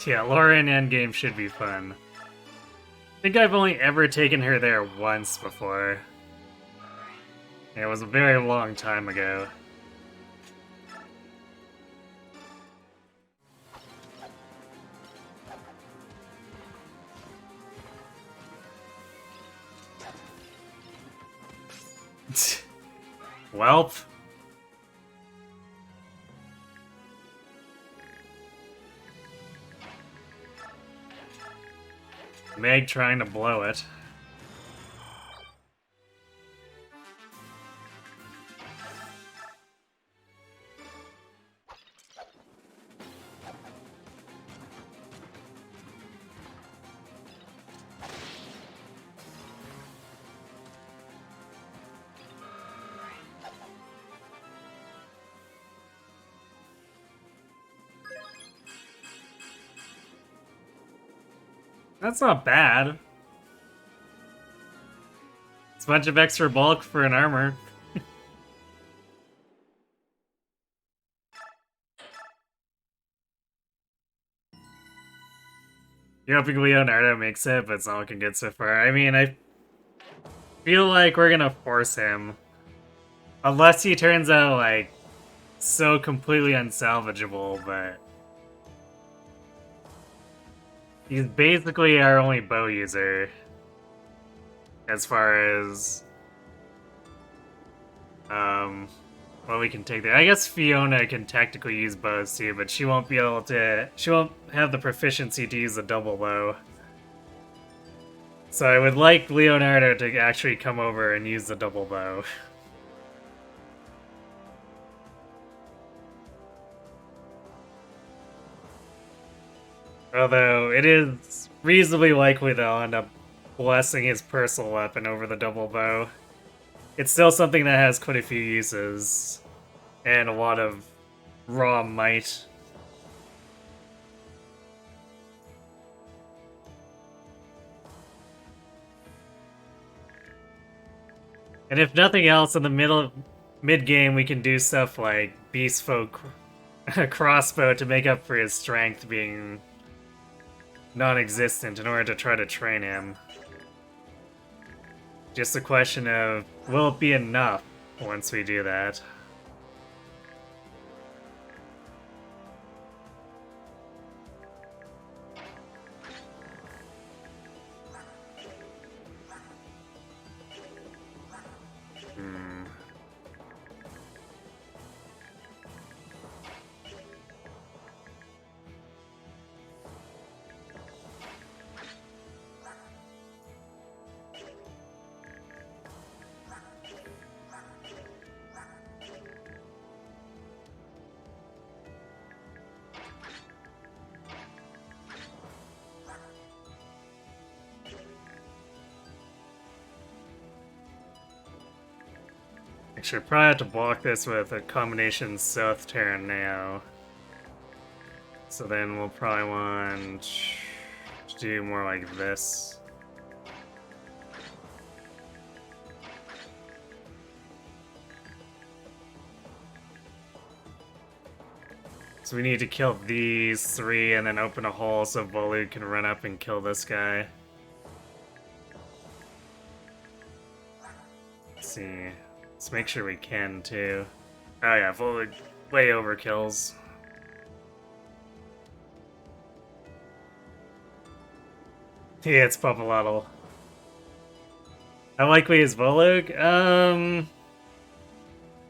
Yeah, Laura in Endgame should be fun. I think I've only ever taken her there once before. It was a very long time ago. Welp. Meg trying to blow it. That's not bad. It's a bunch of extra bulk for an armor. You're hoping Leonardo makes it, but it's not looking good so far. I mean, I feel like we're gonna force him. Unless he turns out, like, so completely unsalvageable, but... He's basically our only bow user. As far as... what we can take there. I guess Fiona can technically use bows too, but she won't be able to... She won't have the proficiency to use a double bow. So I would like Leonardo to actually come over and use the double bow. Although, it is reasonably likely that I'll end up blessing his personal weapon over the double bow. It's still something that has quite a few uses, and a lot of raw might. And if nothing else, in the mid-game we can do stuff like Beast Folk crossbow to make up for his strength being non-existent in order to try to train him. Just a question of, will it be enough once we do that? Actually, probably have to block this with a combination South Terran now. So then we'll probably want to do more like this. So we need to kill these three and then open a hole so Volug can run up and kill this guy. Let's see. Let's make sure we can too. Oh yeah, Volug way overkills. Yeah, it's Popolotl. How likely is Volug?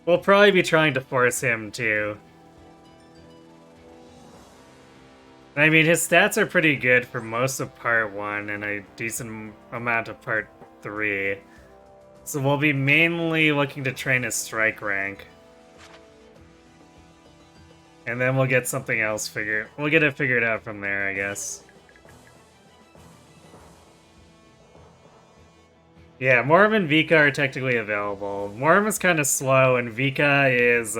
We'll probably be trying to force him to. I mean, his stats are pretty good for most of Part 1 and a decent amount of Part 3. So we'll be mainly looking to train his strike rank. And then we'll get something else we'll get it figured out from there, I guess. Yeah, Morim and Vika are technically available. Morim is kind of slow, and Vika is,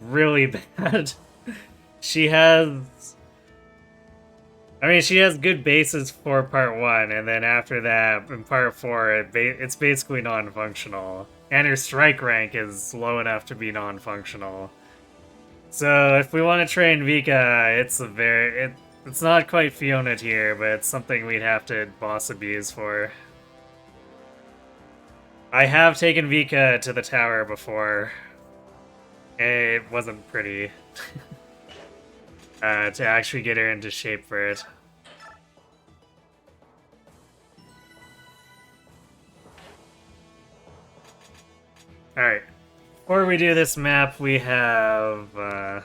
really bad. She has... I mean, she has good bases for Part 1, and then after that, in Part 4, it's basically non-functional. And her strike rank is low enough to be non-functional. So, if we want to train Vika, it's not quite Fiona tier, but it's something we'd have to boss abuse for. I have taken Vika to the tower before. It wasn't pretty. To actually get her into shape for it. Alright. Before we do this map, we have... oh,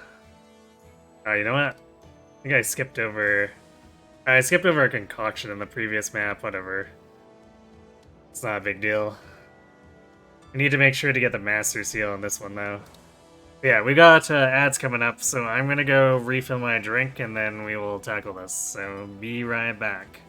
you know what? I think I skipped over... I skipped over a concoction in the previous map, whatever. It's not a big deal. We need to make sure to get the Master Seal on this one, though. Yeah, we got ads coming up, so I'm gonna go refill my drink, and then we will tackle this. So, be right back.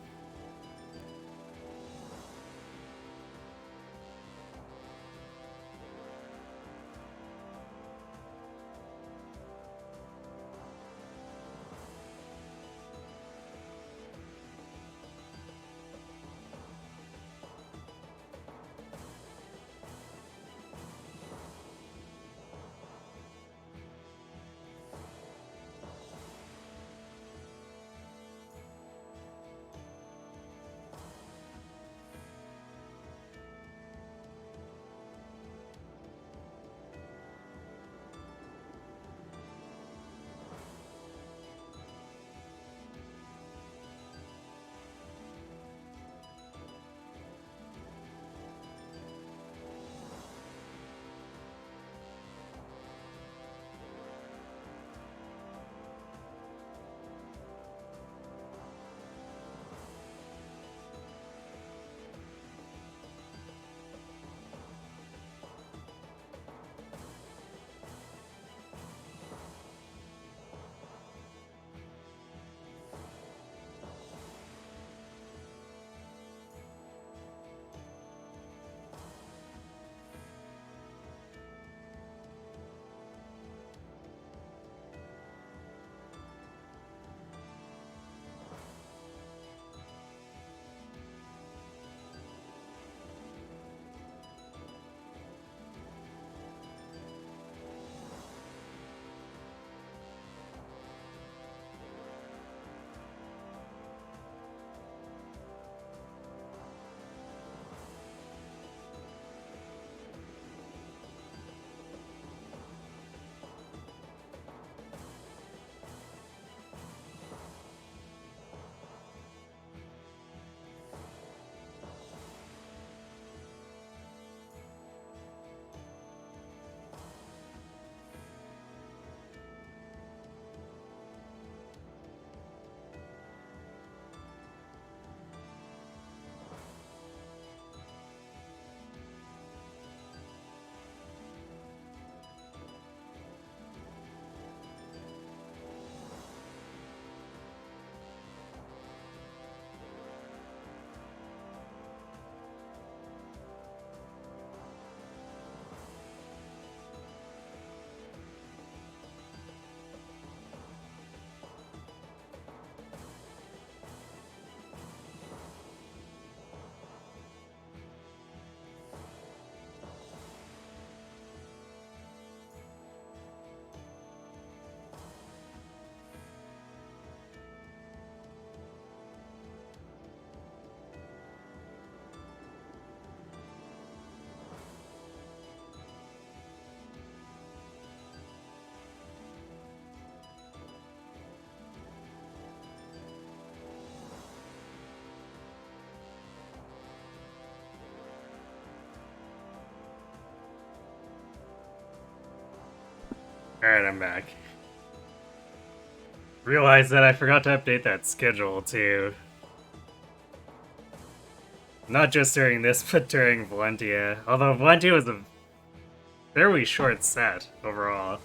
Alright, I'm back. Realized that I forgot to update that schedule too. Not just during this, but during Valentia. Although Valentia was a fairly short set overall.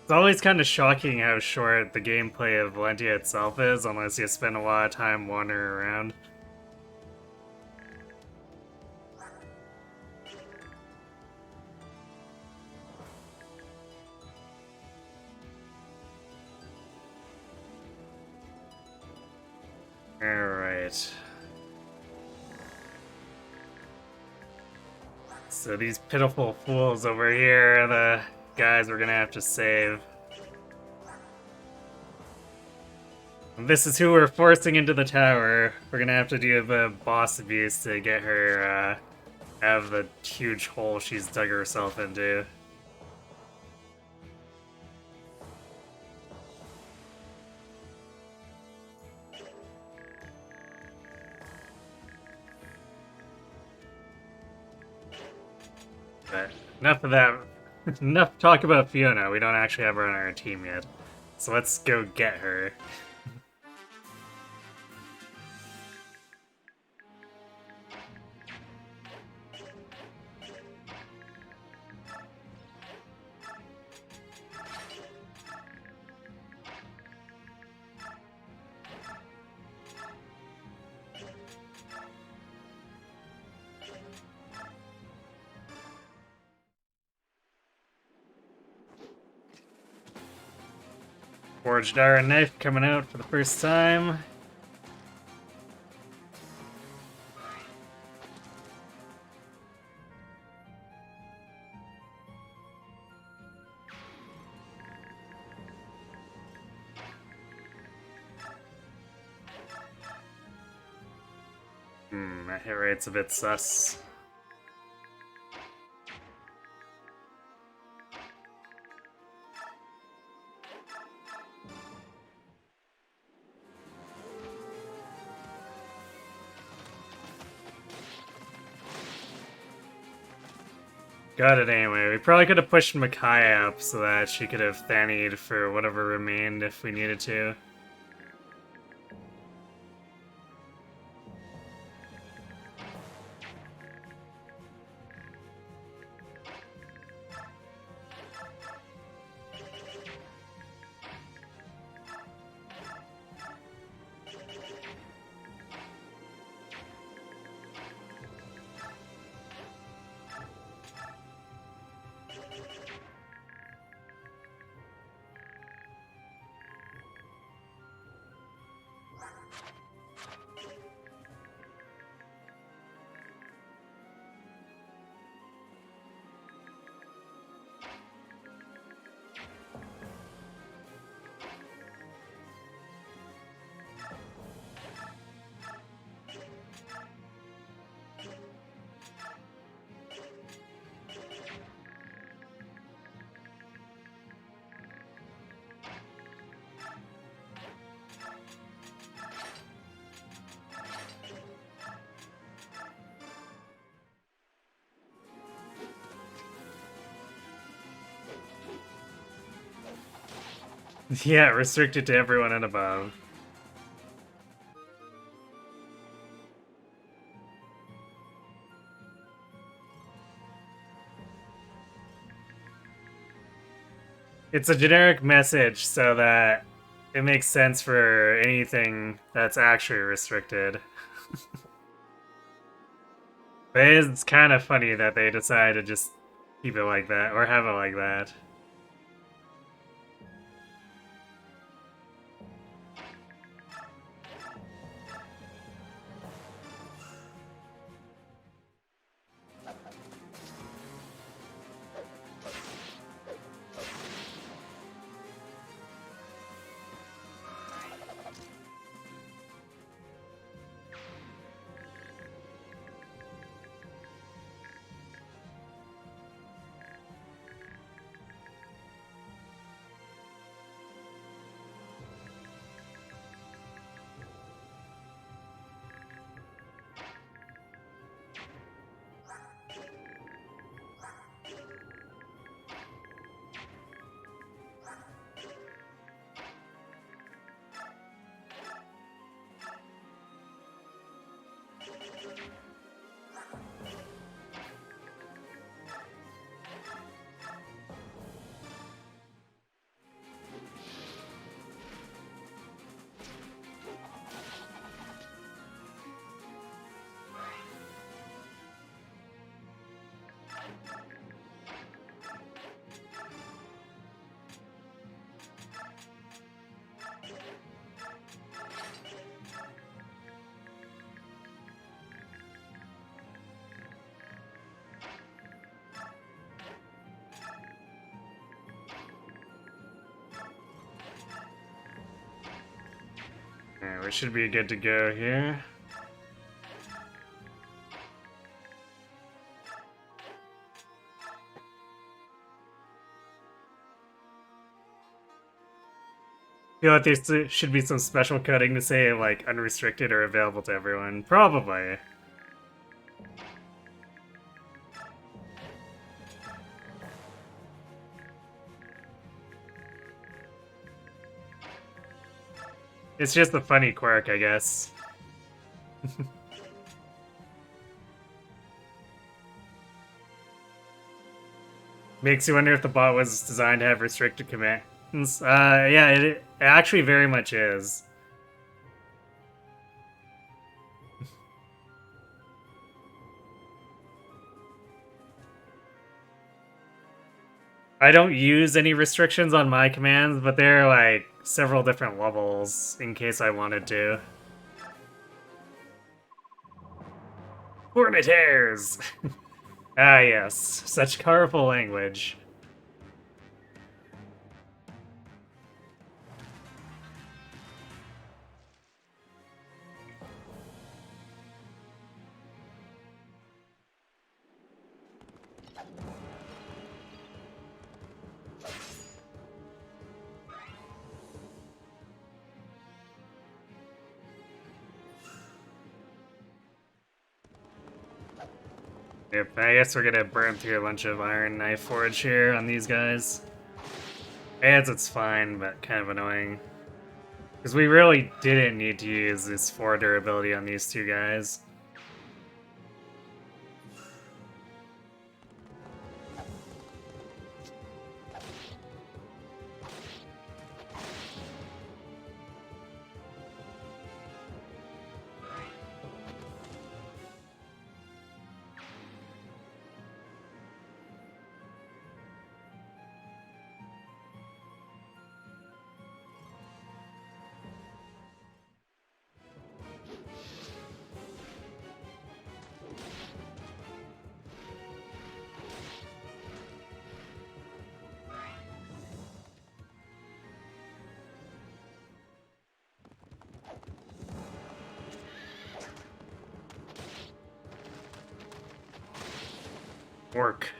It's always kind of shocking how short the gameplay of Valentia itself is, unless you spend a lot of time wandering around. Alright. So these pitiful fools over here are the guys we're gonna have to save. And this is who we're forcing into the tower. We're gonna have to do the boss abuse to get her out of the huge hole she's dug herself into. But enough of that. Enough talk about Fiona. We don't actually have her on our team yet. So let's go get her. Forged Iron Knife coming out for the first time. That hit rate's a bit sus. Got it anyway. We probably could have pushed Micaiah up so that she could have Thanied for whatever remained if we needed to. Yeah, restricted to everyone and above. It's a generic message so that it makes sense for anything that's actually restricted. But it's kind of funny that they decide to just keep it like that, or have it like that. Alright, we should be good to go here. Feel like there should be some special coding to say like unrestricted or available to everyone. Probably. It's just a funny quirk, I guess. Makes you wonder if the bot was designed to have restricted commands. Yeah, it actually very much is. I don't use any restrictions on my commands, but there are like several different levels in case I wanted to. Hornet hairs! Ah yes, such colorful language. Yep, I guess we're gonna burn through a bunch of Iron Knife Forge here on these guys. As it's fine, but kind of annoying. Because we really didn't need to use this 4 durability on these two guys. Work.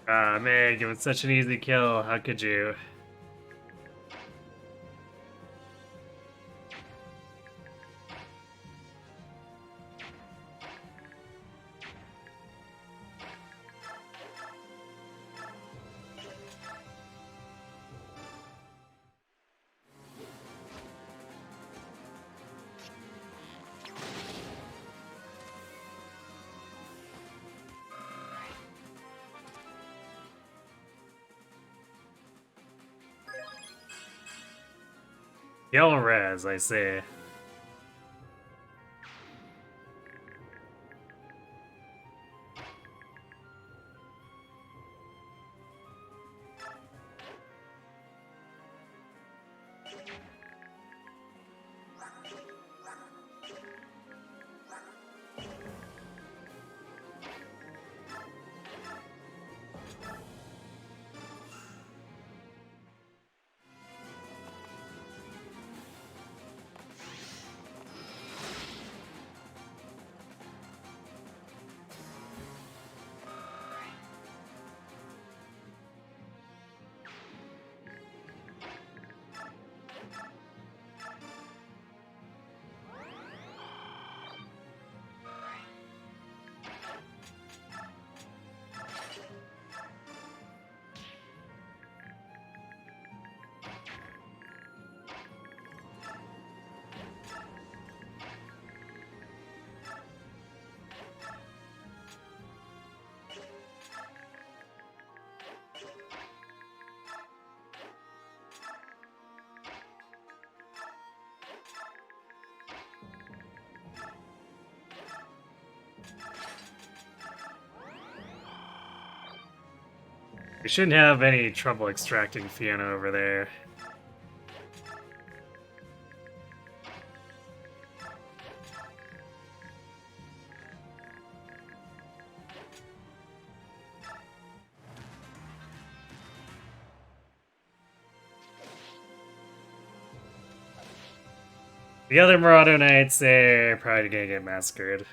Ah man, it was such an easy kill. How could you? Yellow res, I say. We shouldn't have any trouble extracting Fiona over there. The other Marauder Knights, they're probably gonna get massacred.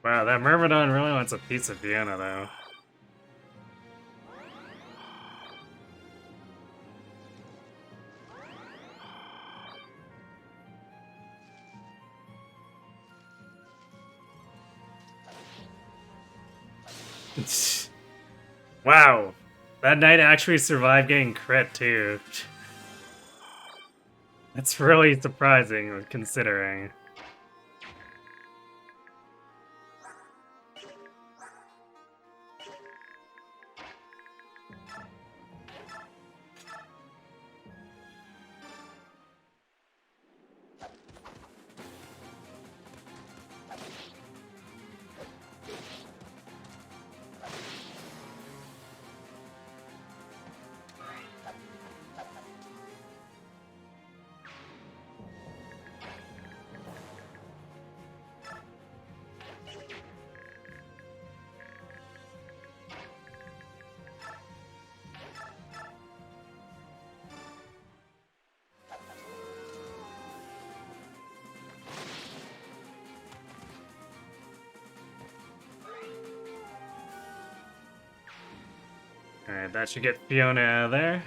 Wow, that Myrmidon really wants a piece of Fiona, though. Wow, that knight actually survived getting crit, too. That's really surprising, considering. Alright, that should get Fiona out of there.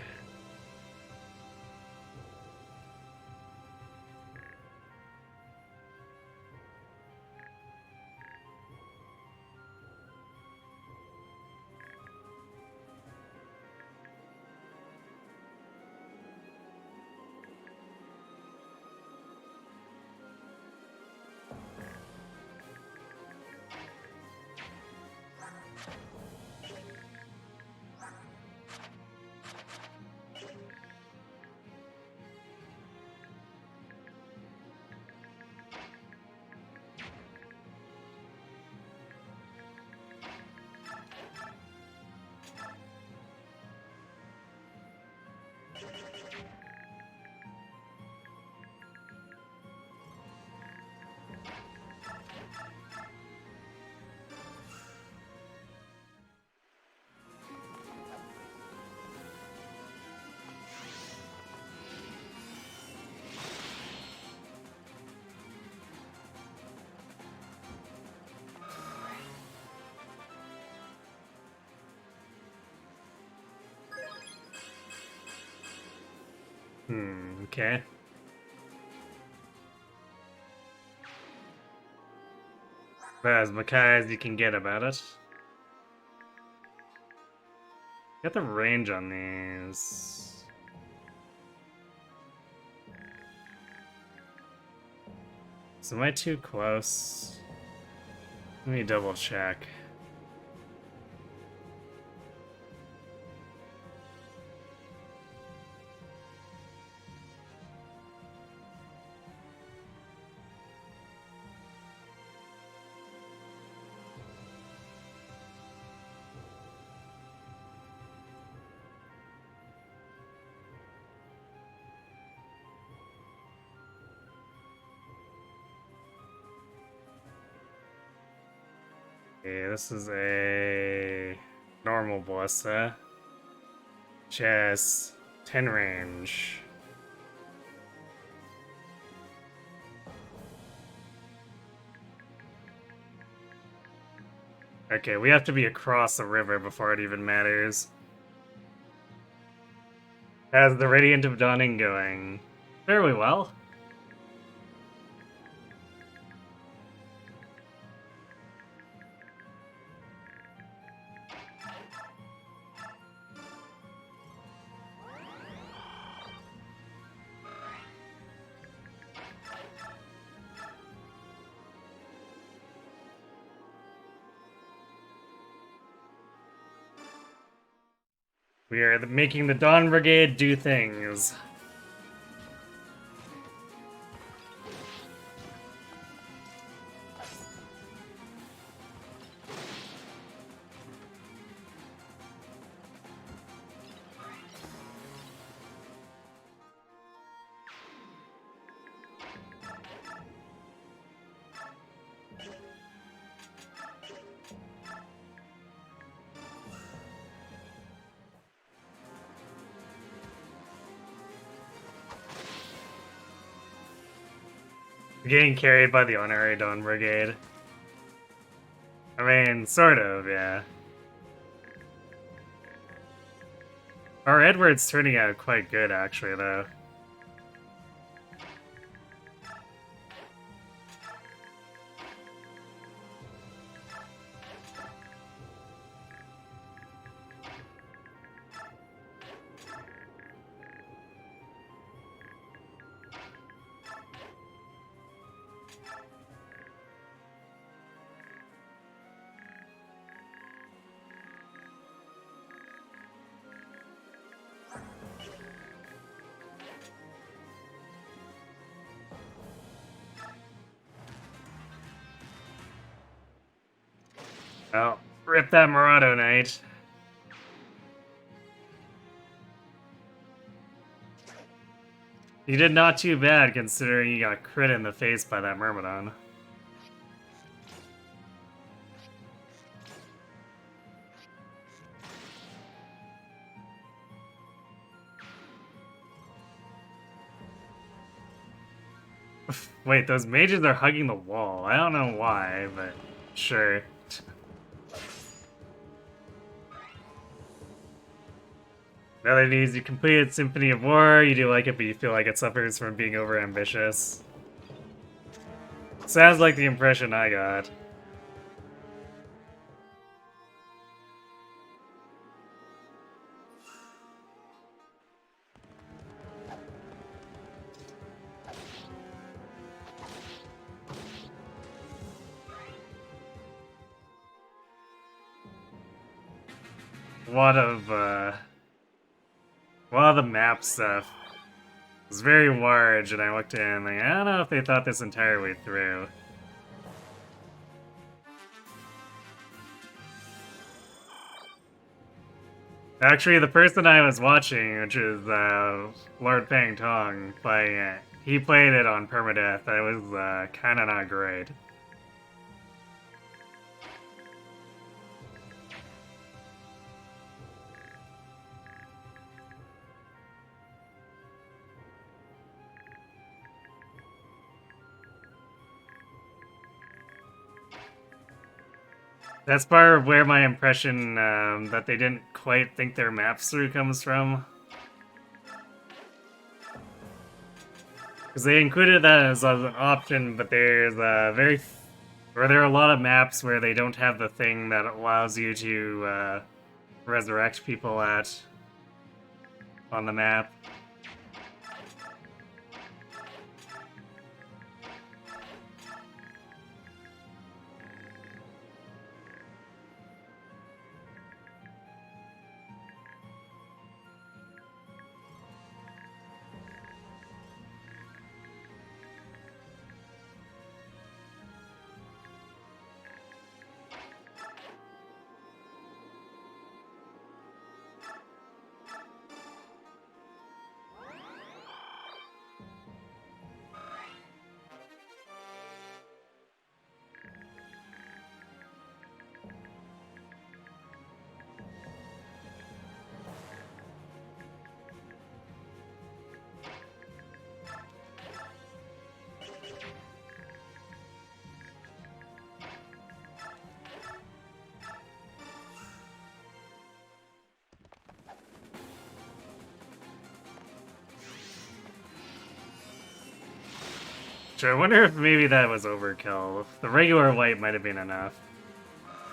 Okay. About as Makai as you can get about it. Get the range on these. So am I too close? Let me double check. Okay, this is a normal ballista. Which has 10 range. Okay, we have to be across the river before it even matters. How's the Radiant of Dawning going? Fairly well. We are making the Dawn Brigade do things. Getting carried by the Honorary Dawn Brigade. I mean, sort of, yeah. Our Edward's turning out quite good, actually, though. Well, rip that Murado Knight. You did not too bad considering you got crit in the face by that Myrmidon. Wait, those mages are hugging the wall. I don't know why, but sure. Another news, you completed Symphony of War, you do like it, but you feel like it suffers from being overambitious. Sounds like the impression I got. A lot of the map stuff was very large, and I looked in, like, I don't know if they thought this entire way through. Actually, the person I was watching, which is Lord Fang Tong, playing it, he played it on permadeath. It was kind of not great. That's part of where my impression that they didn't quite think their maps through comes from. Because they included that as an option, but there are a lot of maps where they don't have the thing that allows you to resurrect people on the map. Sure, I wonder if maybe that was overkill. The regular white might have been enough.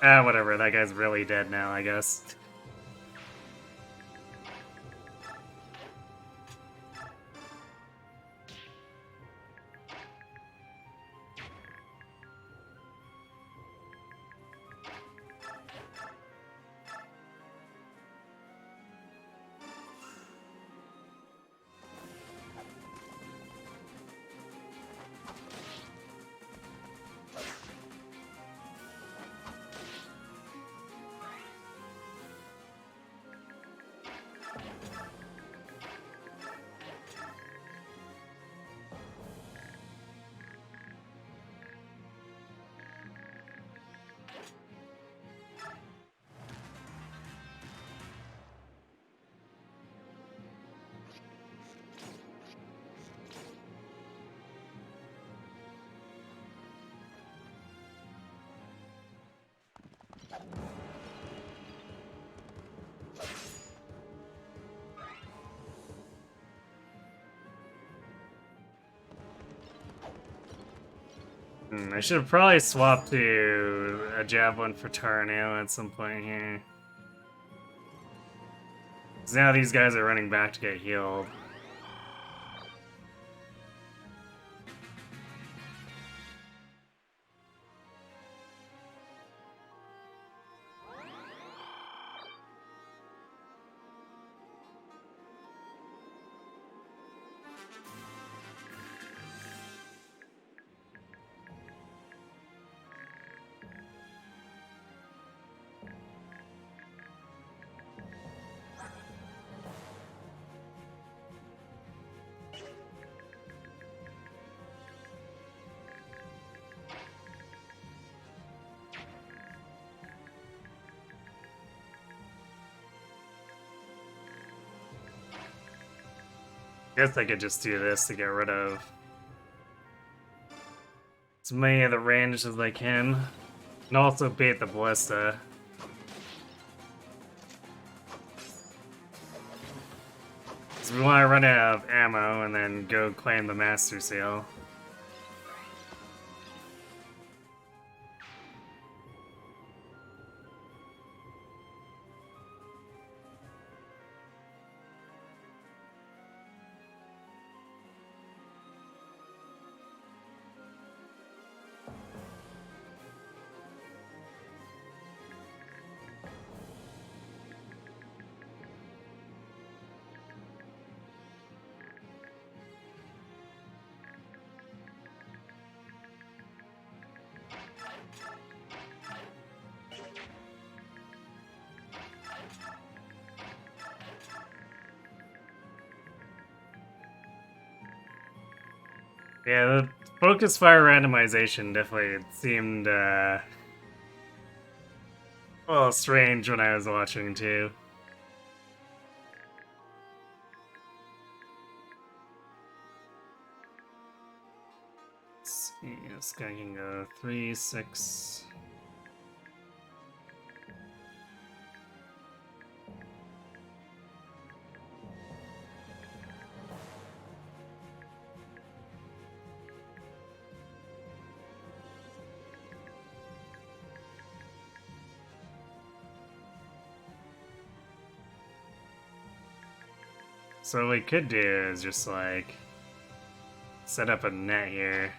Ah, whatever, that guy's really dead now, I guess. I should have probably swapped to a Javelin for Tarneo at some point here. 'Cause now these guys are running back to get healed. Guess I could just do this to get rid of as many of the range as I can. And also bait the Ballista. Because we want to run out of ammo and then go claim the Master Seal. Yeah, the focus fire randomization definitely seemed a little strange when I was watching too. Let's see, this guy can go 3, 6. So what we could do is just like set up a net here.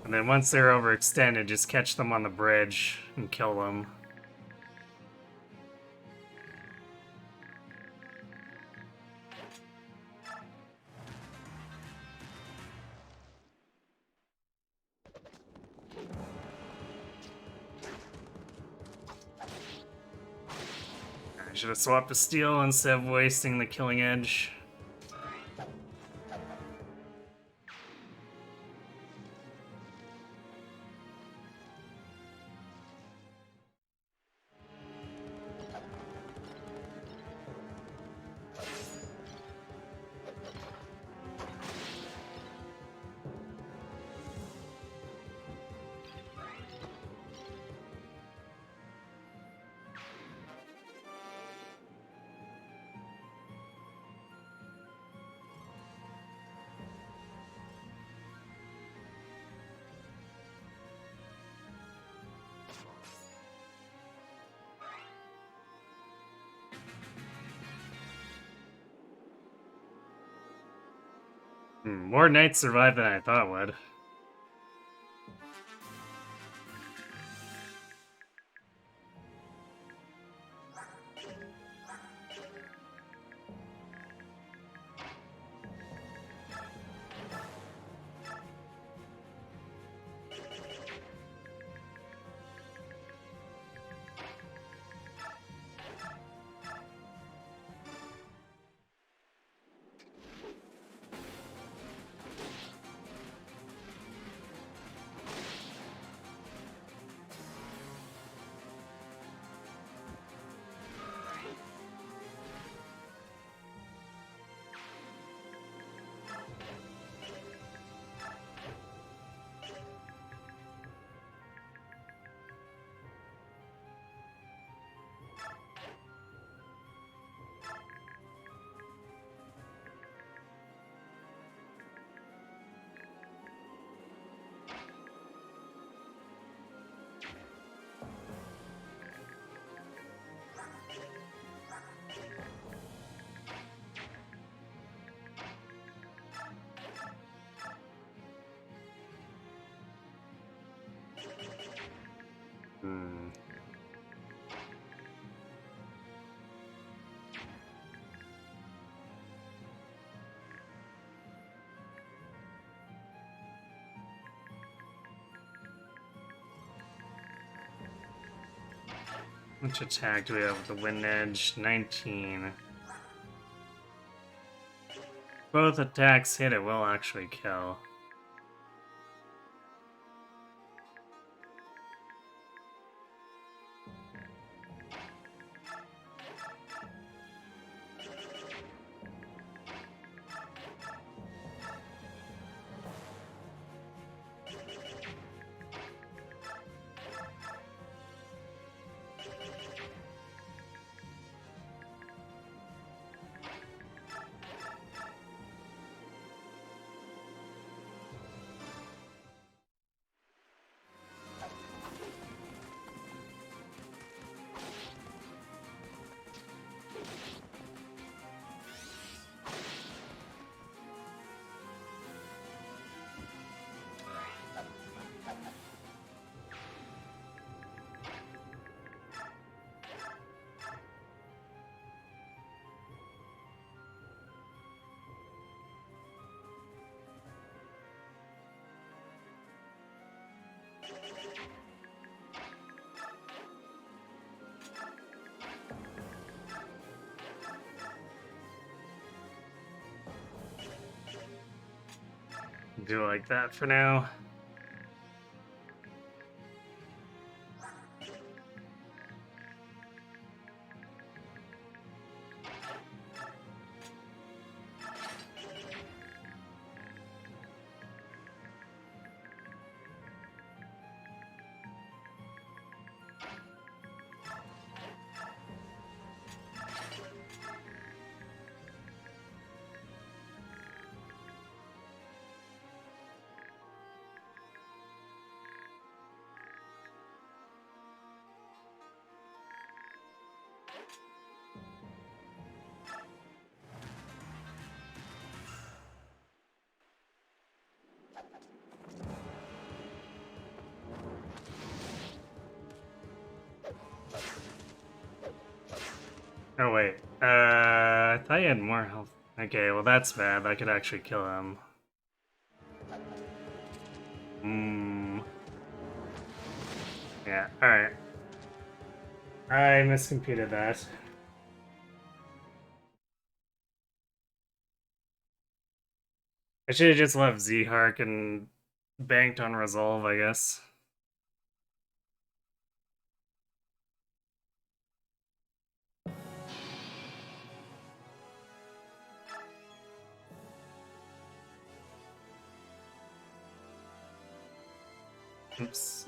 And then once they're overextended, just catch them on the bridge and kill them. I should have swapped to steel instead of wasting the killing edge. More knights survive than I thought would. Hmm. Which attack do we have with the Wind Edge? 19. Both attacks hit, it will actually kill. Do like that for now. Oh wait, I thought you had more health. Okay, well that's bad. I could actually kill him. Hmm. Yeah, alright. I miscomputed that. I should have just left Z-Hark and banked on Resolve, I guess. Oops.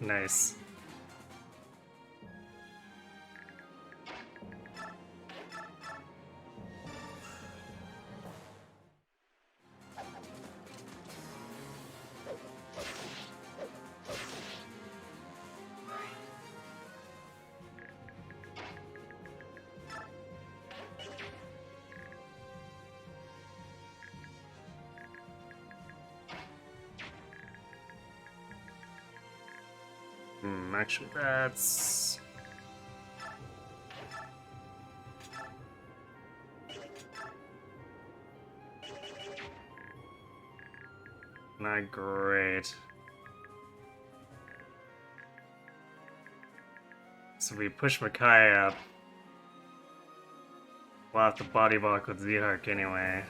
Nice. Actually, that's... not great. So we push Makai up. We'll have to body block with Z-Hark anyway.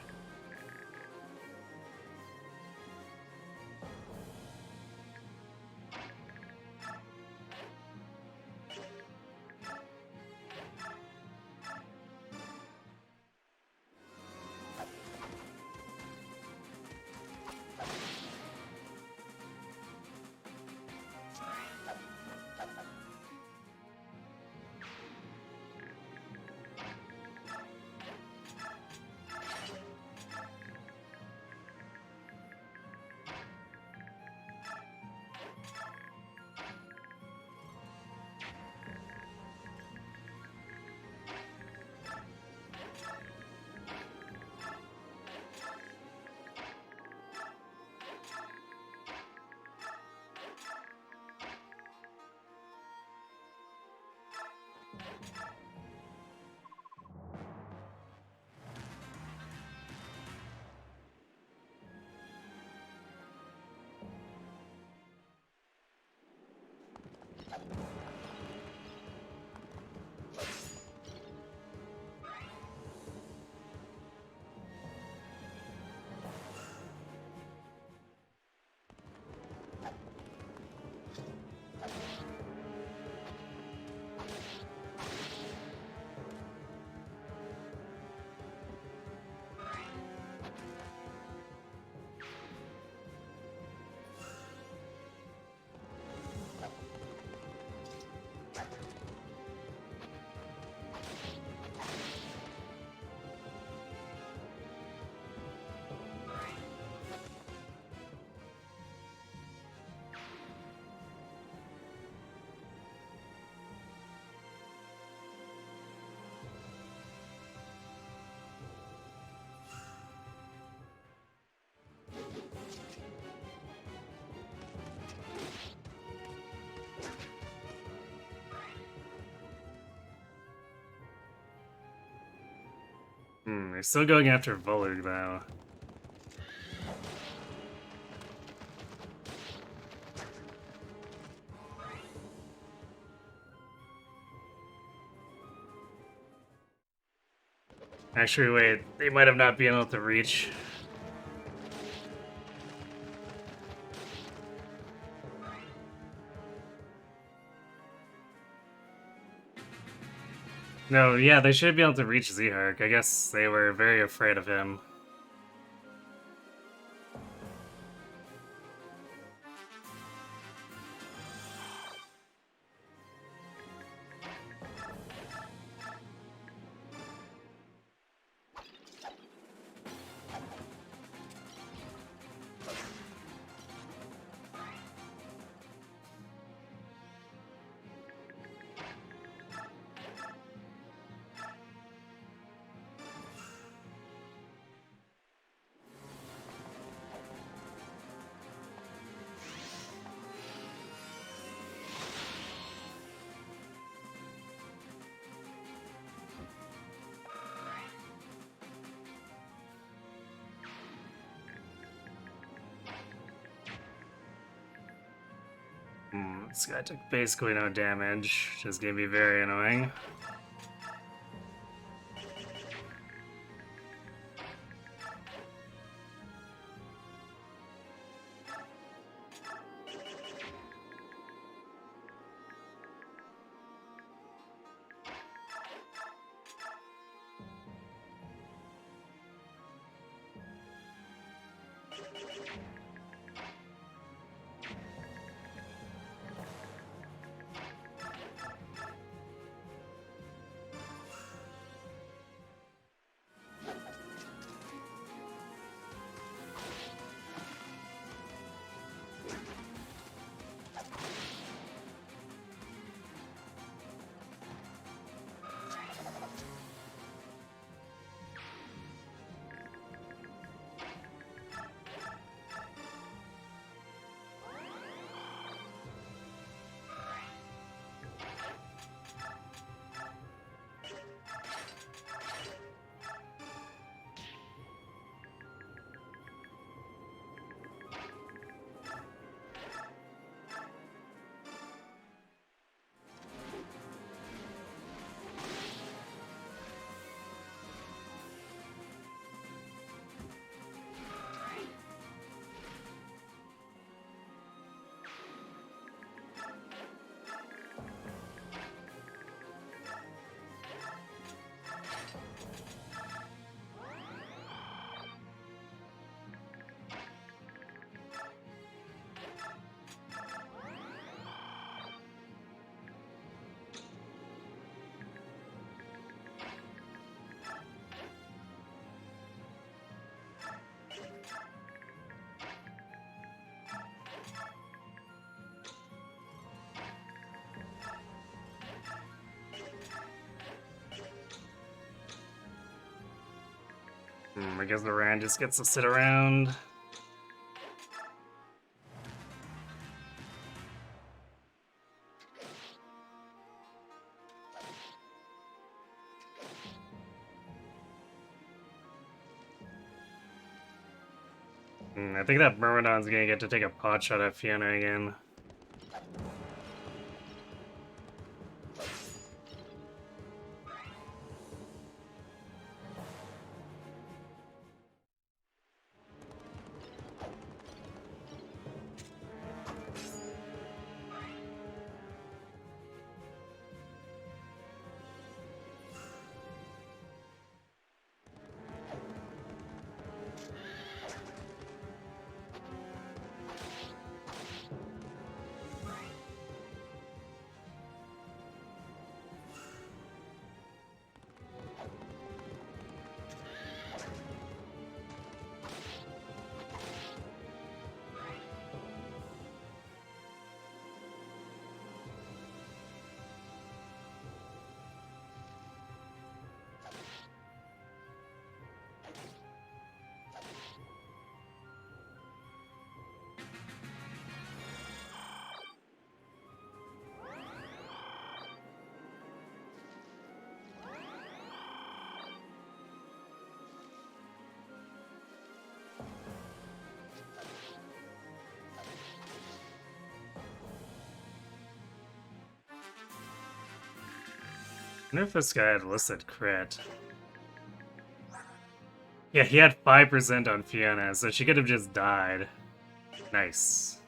They're still going after Volug, though. Actually, wait, they might have not been able to reach. No, yeah, they should be able to reach Z-Hark. I guess they were very afraid of him. This guy took basically no damage, which is gonna be very annoying. I guess the Rand just gets to sit around. I think that Myrmidon's gonna get to take a pot shot at Fiona again. I wonder if this guy had listed crit. Yeah, he had 5% on Fiona, so she could have just died. Nice.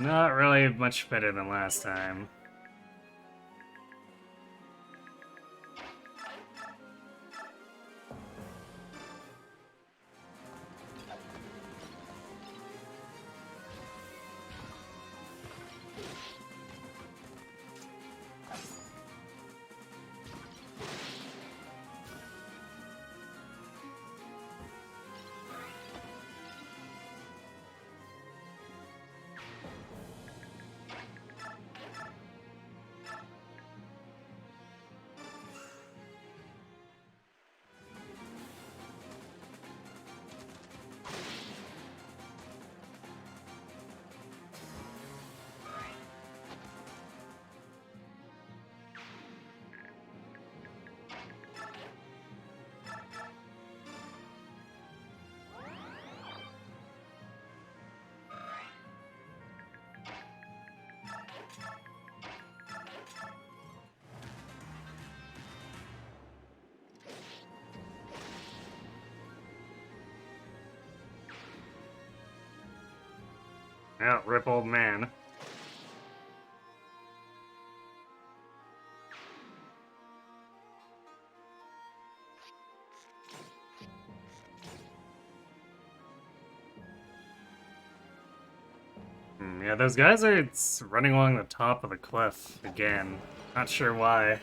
Not really much better than last time. Yeah, rip old man. Yeah, those guys are running along the top of the cliff again. Not sure why.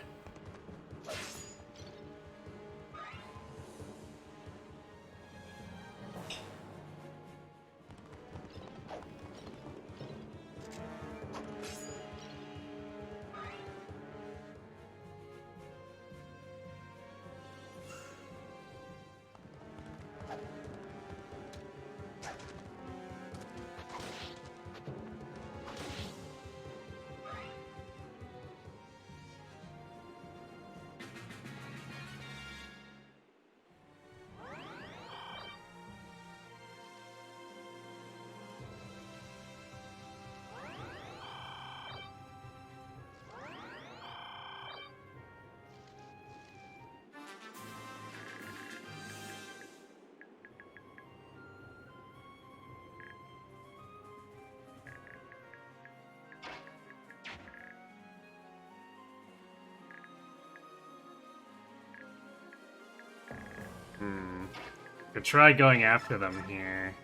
Could try going after them here.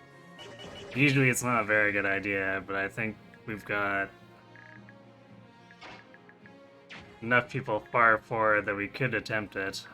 Usually it's not a very good idea, but I think we've got enough people far forward that we could attempt it.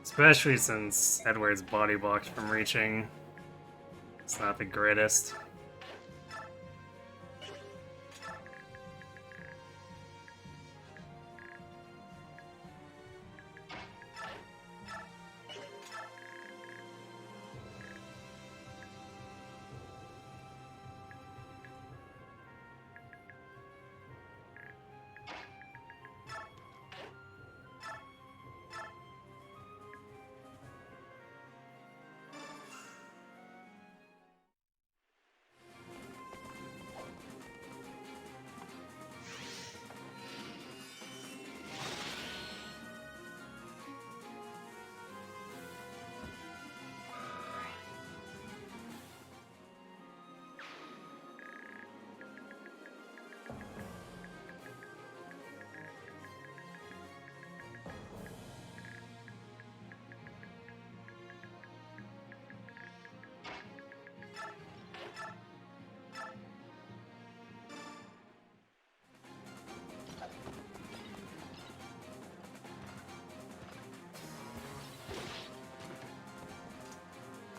Especially since Edward's body blocked from reaching. It's not the greatest.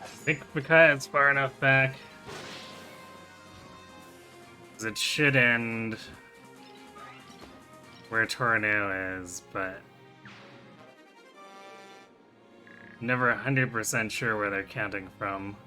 I think Micaiah's far enough back. Because it should end where Torneo is, but never 100% sure where they're counting from.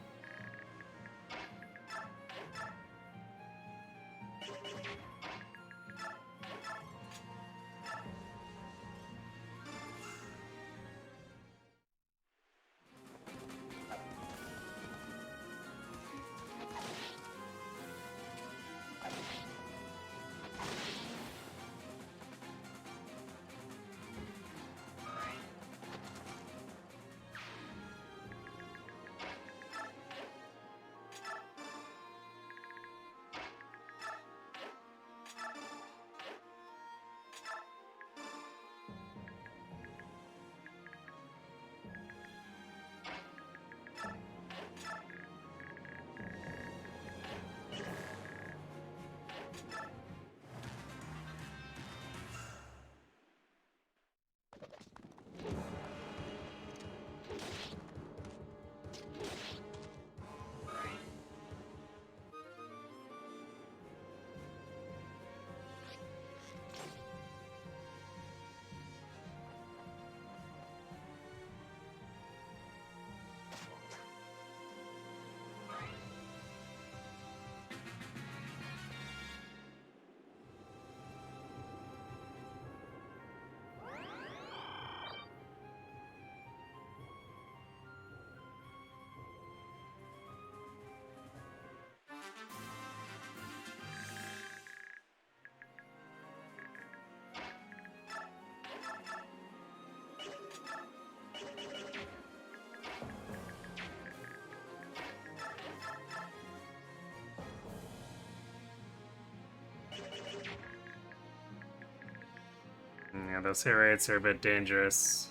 Yeah, those hit rates are a bit dangerous.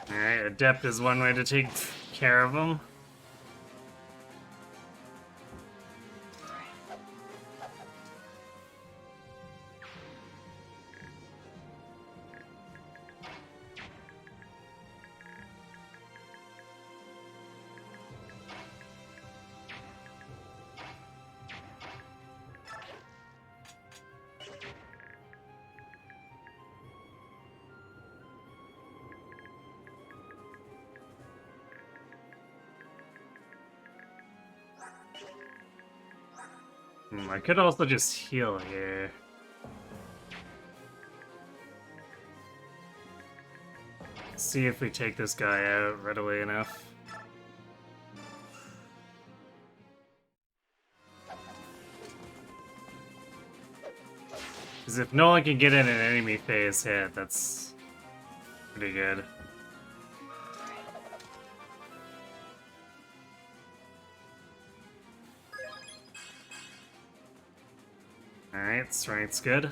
Alright, Adept is one way to take care of them. I could also just heal here. See if we take this guy out readily enough. Because if no one can get in an enemy phase hit, that's pretty good. Alright, strength's good.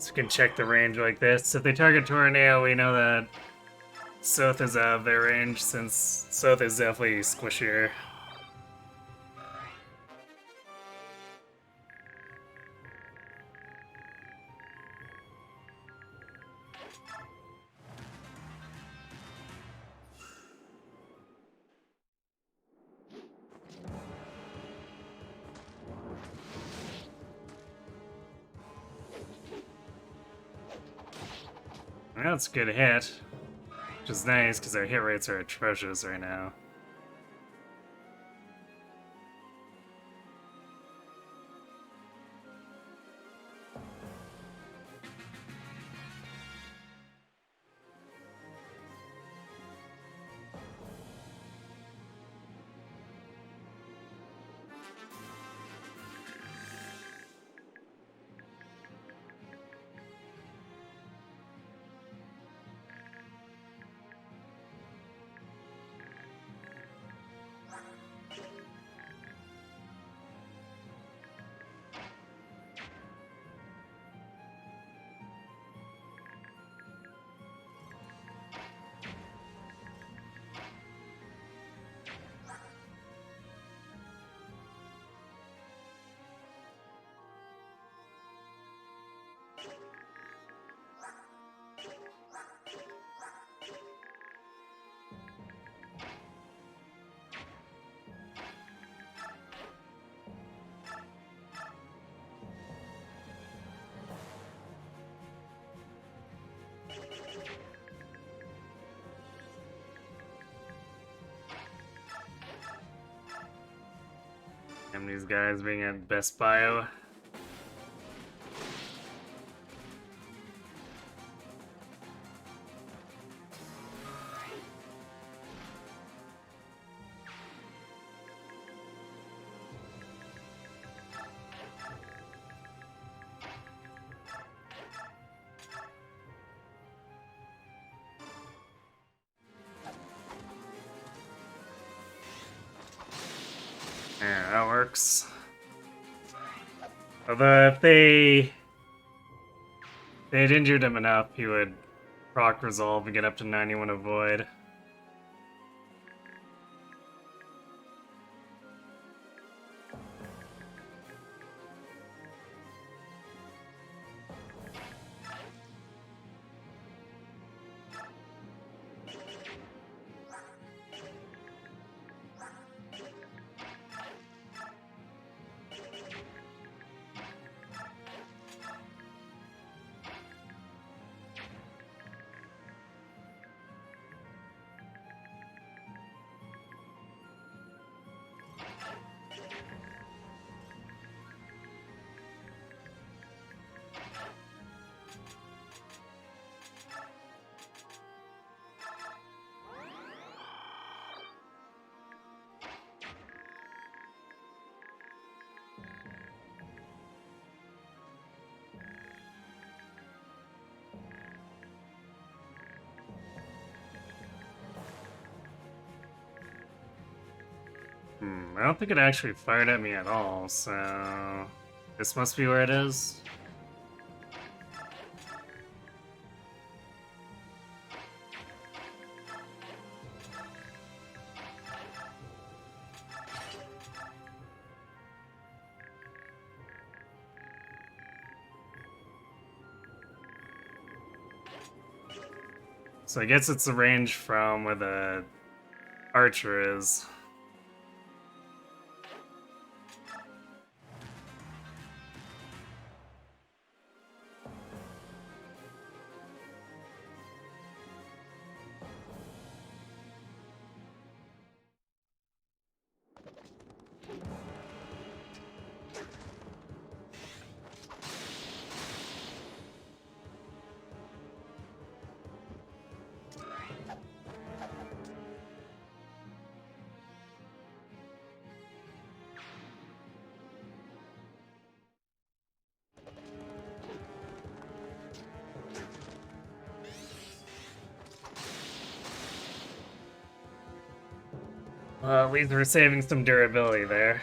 So we can check the range like this. If they target Tornado, we know that Soth is out of their range, since Soth is definitely squishier. That's a good hit, which is nice because our hit rates are atrocious right now. And these guys being at best bio. Yeah, that works. Although if they'd injured him enough, he would proc resolve and get up to 91 avoid. I don't think it actually fired at me at all, so this must be where it is. So I guess it's the range from where the archer is. Well, at least we're saving some durability there.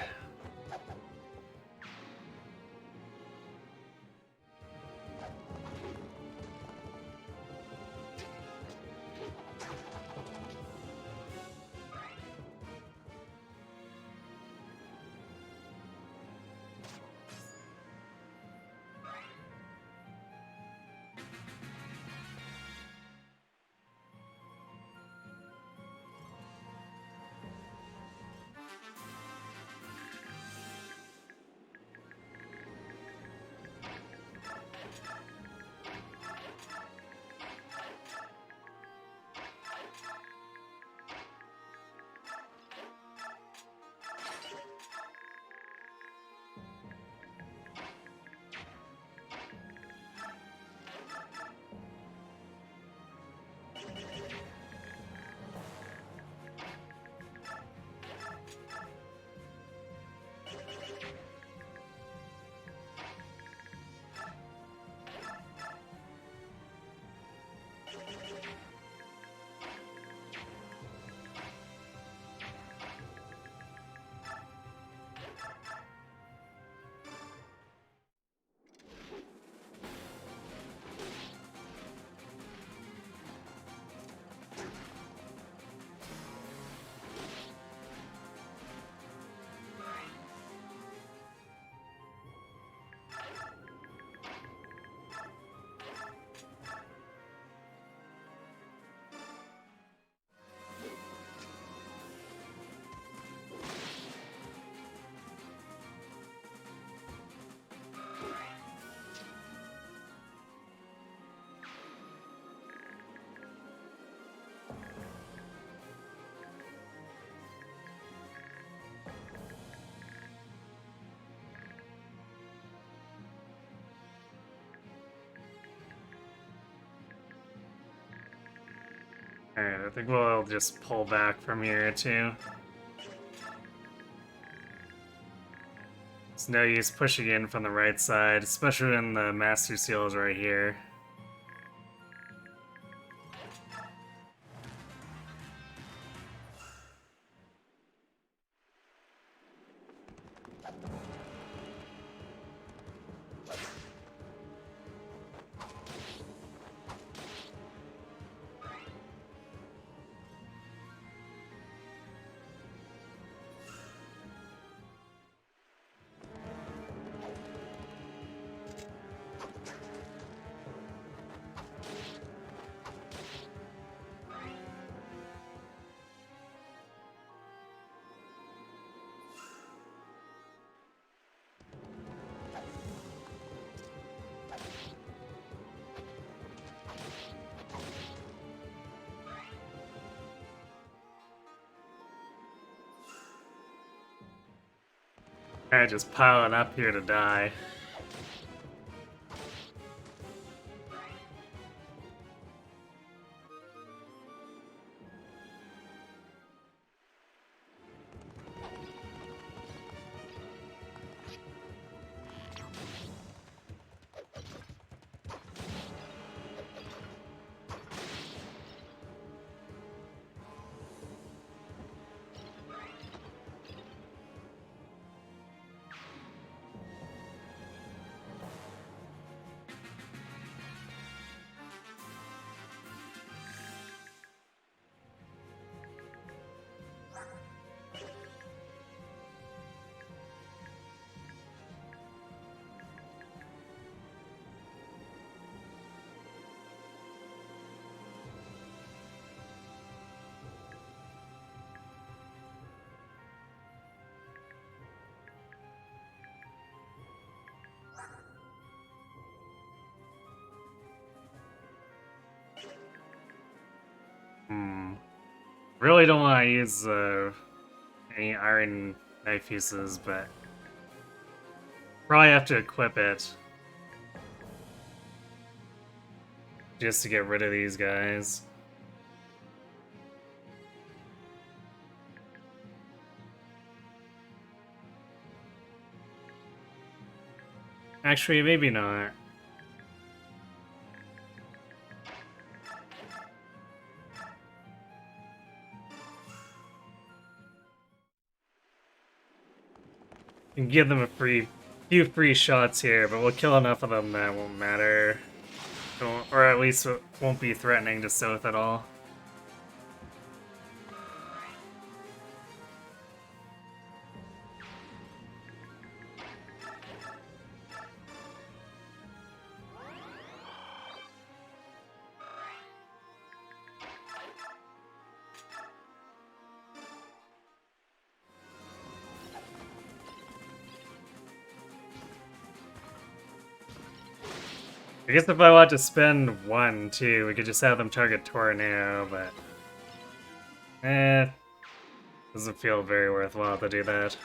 Alright, I think we'll just pull back from here too. It's no use pushing in from the right side, especially when the Master Seal is right here. Kinda just piling up here to die. Really don't want to use any iron knife uses, but probably have to equip it just to get rid of these guys. Actually, maybe not. And give them a few free shots here, but we'll kill enough of them that won't matter. Or at least it won't be threatening to Soth at all. I guess if I want to spend one, too, we could just have them target Tora now, but... doesn't feel very worthwhile to do that.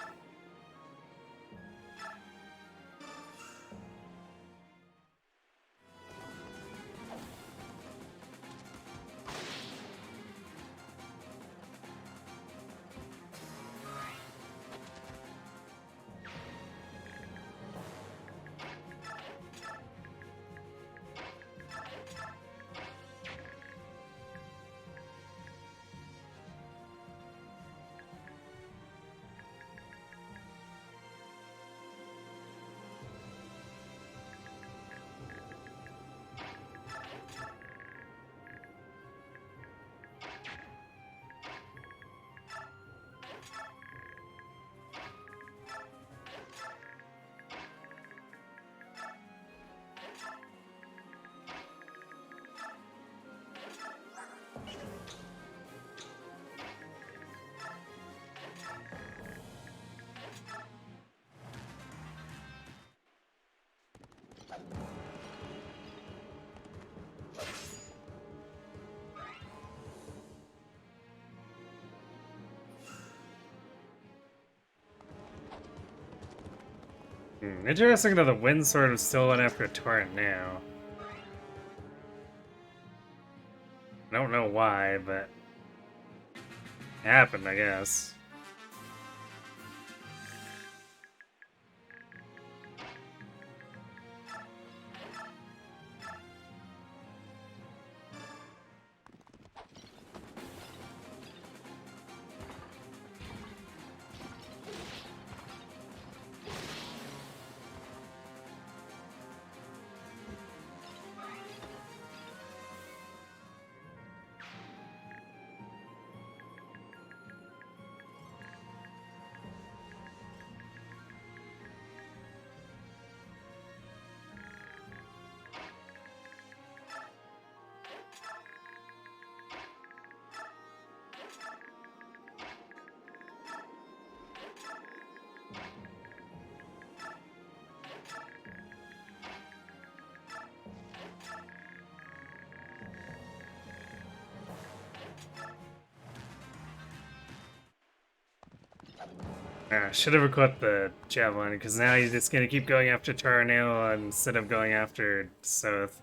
Interesting that the Wind Sword is still went after Torrent now. I don't know why, but it happened, I guess. Should have equipped the javelin, because now he's just gonna keep going after Tornado instead of going after Soth.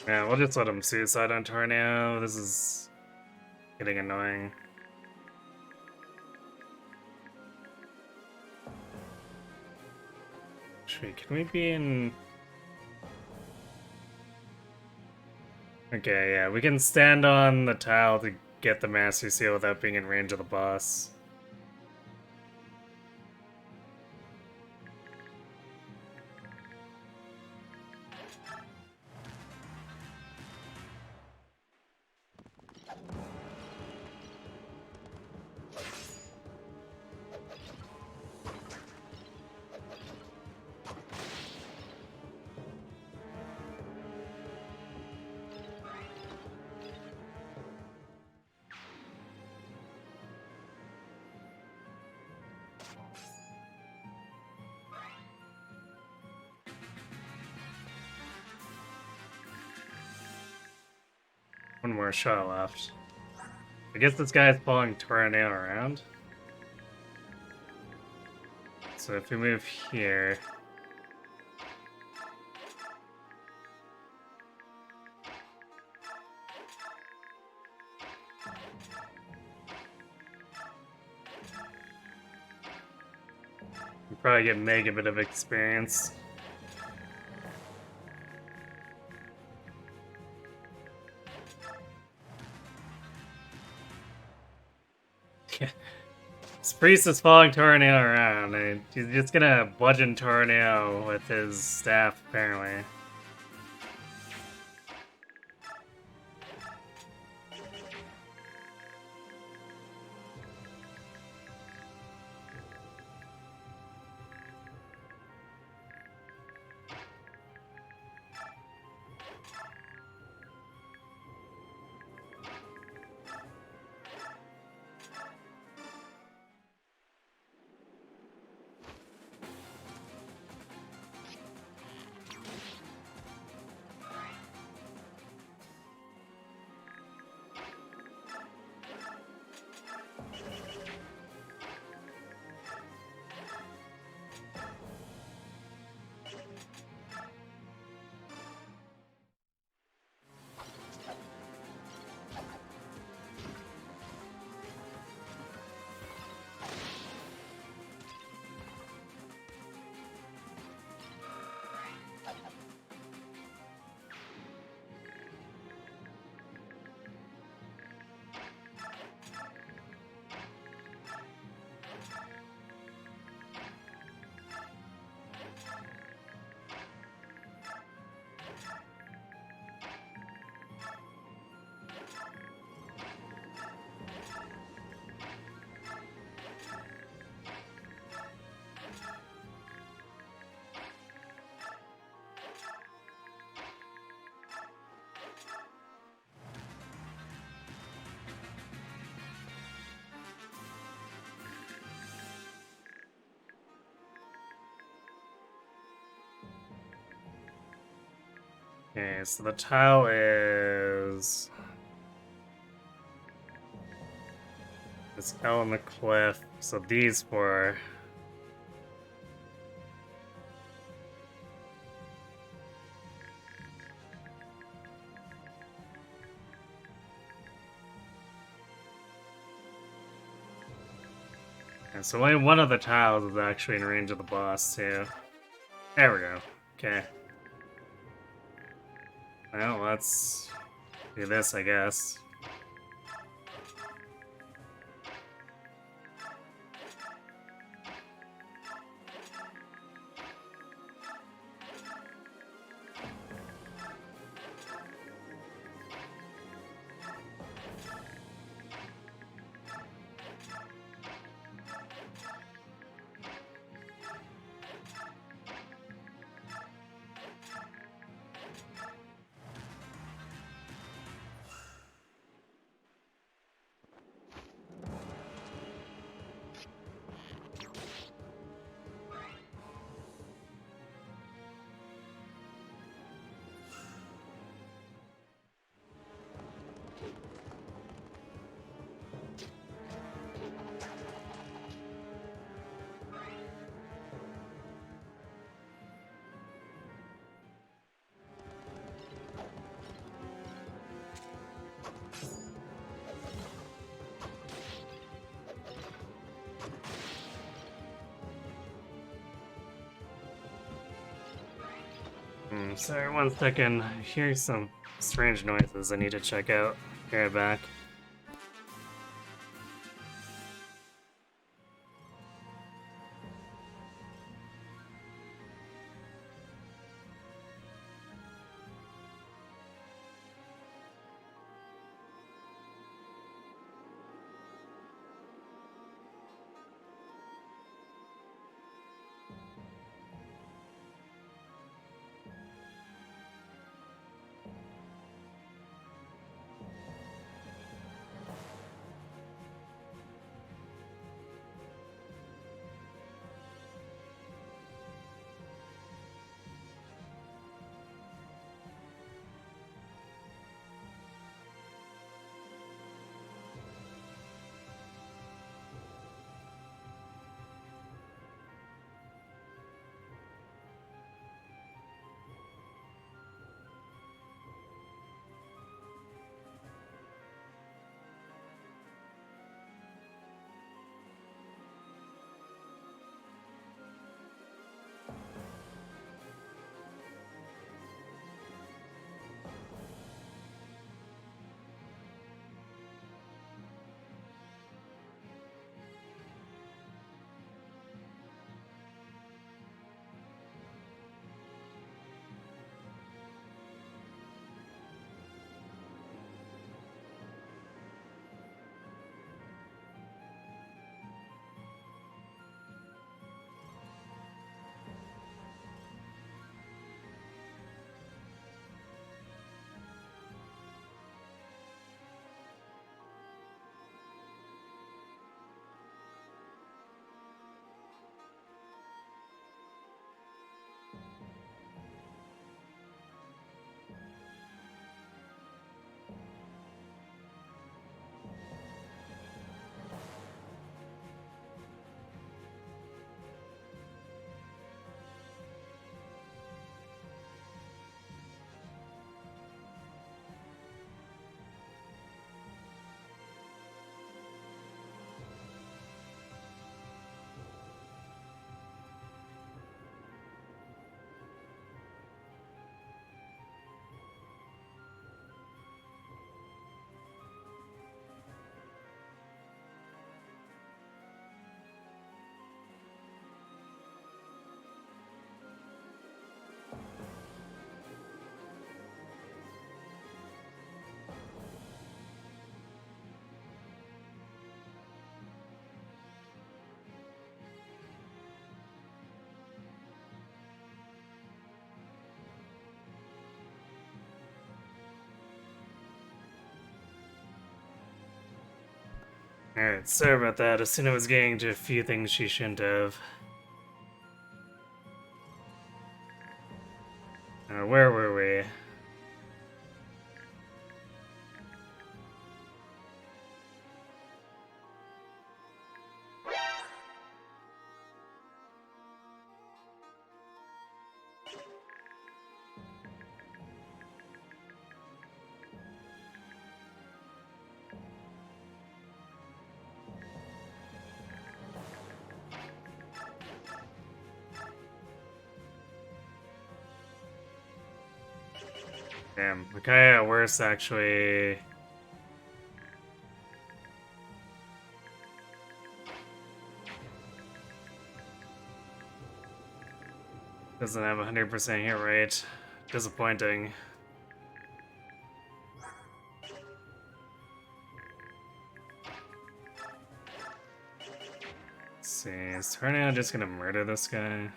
Yeah, we'll just let him suicide on Tornado. This is getting annoying. Can we be in... Okay, yeah, we can stand on the tile to get the Master Seal without being in range of the boss. One more shot left. I guess this guy is following Tornado around. So if we move here... we probably get mega bit of experience. This priest is following Tornado around, and he's just gonna bludgeon Tornado with his staff, apparently. Okay, so the tile is... It's L on the cliff, so these four... And so only one of the tiles is actually in range of the boss, too. There we go. Okay. Well, let's do this, I guess. Sorry, 1 second. I hear some strange noises I need to check out. Be right back. Alright, sorry about that. Asuna was getting to a few things she shouldn't have. Where were we? Damn, okay, at worst actually. Doesn't have 100% hit rate. Disappointing. Let's see, is Tornado just gonna murder this guy?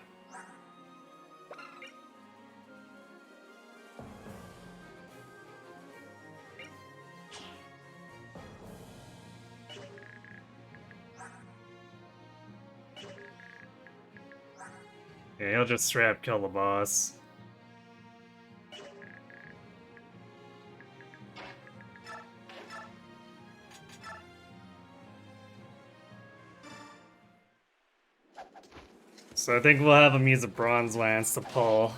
Yeah, he'll just straight up kill the boss. So I think we'll have him use a Bronze Lance to pull.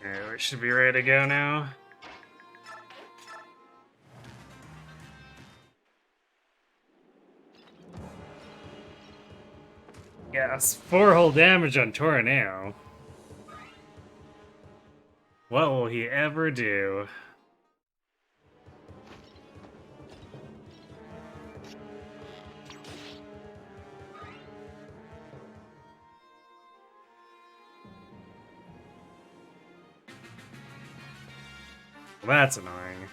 Alright, we should be ready to go now. Yes, 4 whole damage on Tornado. What will he ever do? Well, that's annoying.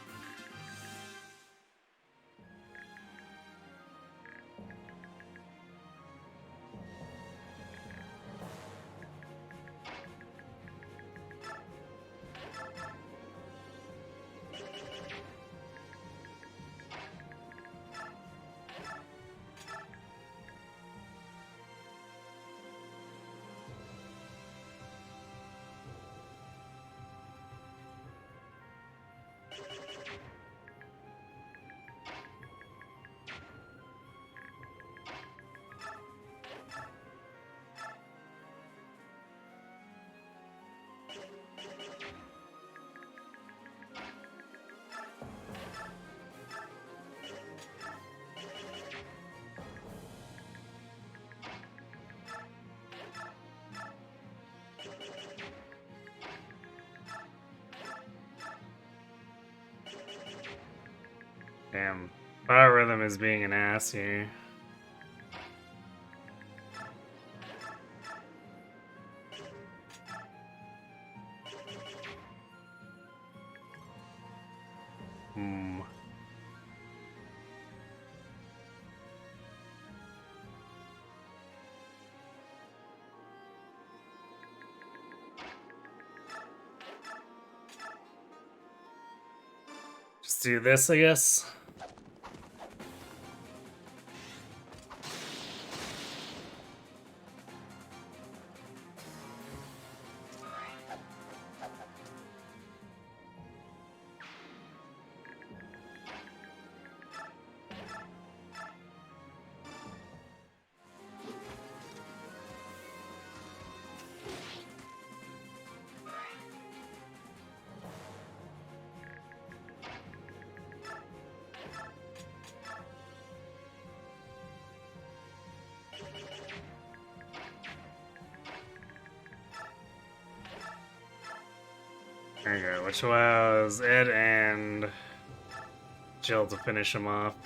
Damn. Power Rhythm is being an ass here. Hmm. Just do this, I guess. There you go, which allows Ed and Jill to finish him off.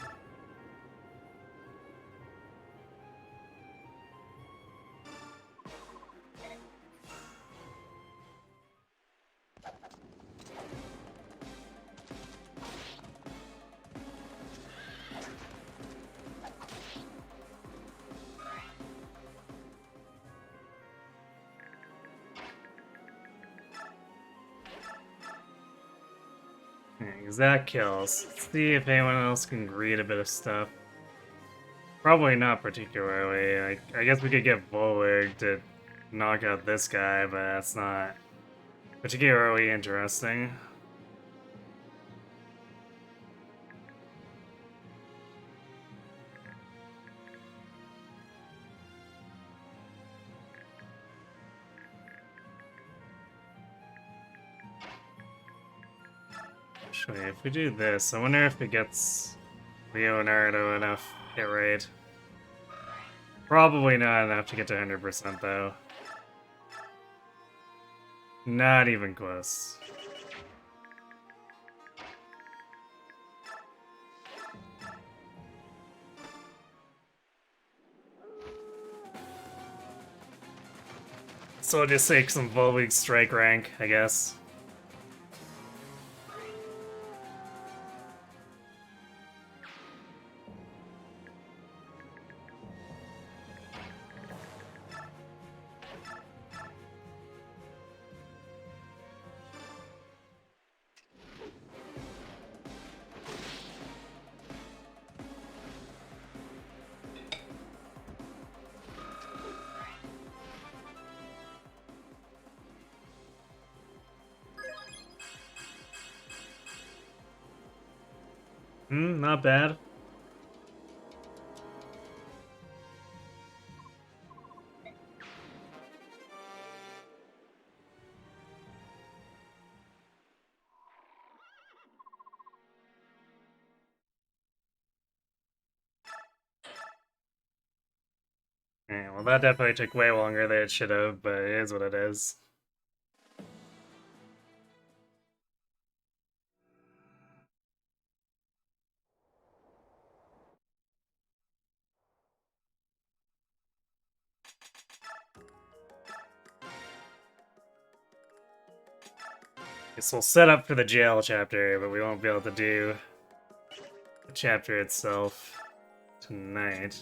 Because that kills. Let's see if anyone else can read a bit of stuff. Probably not particularly. I guess we could get Volwig to knock out this guy, but that's not particularly interesting. Actually, if we do this, I wonder if it gets Leonardo enough hit rate. Probably not enough to get to 100% though. Not even close. So I'll just take some Volwig strike rank, I guess. Not bad. Yeah, well, that definitely took way longer than it should have, but it is what it is. Guess we'll set up for the jail chapter, but we won't be able to do the chapter itself tonight.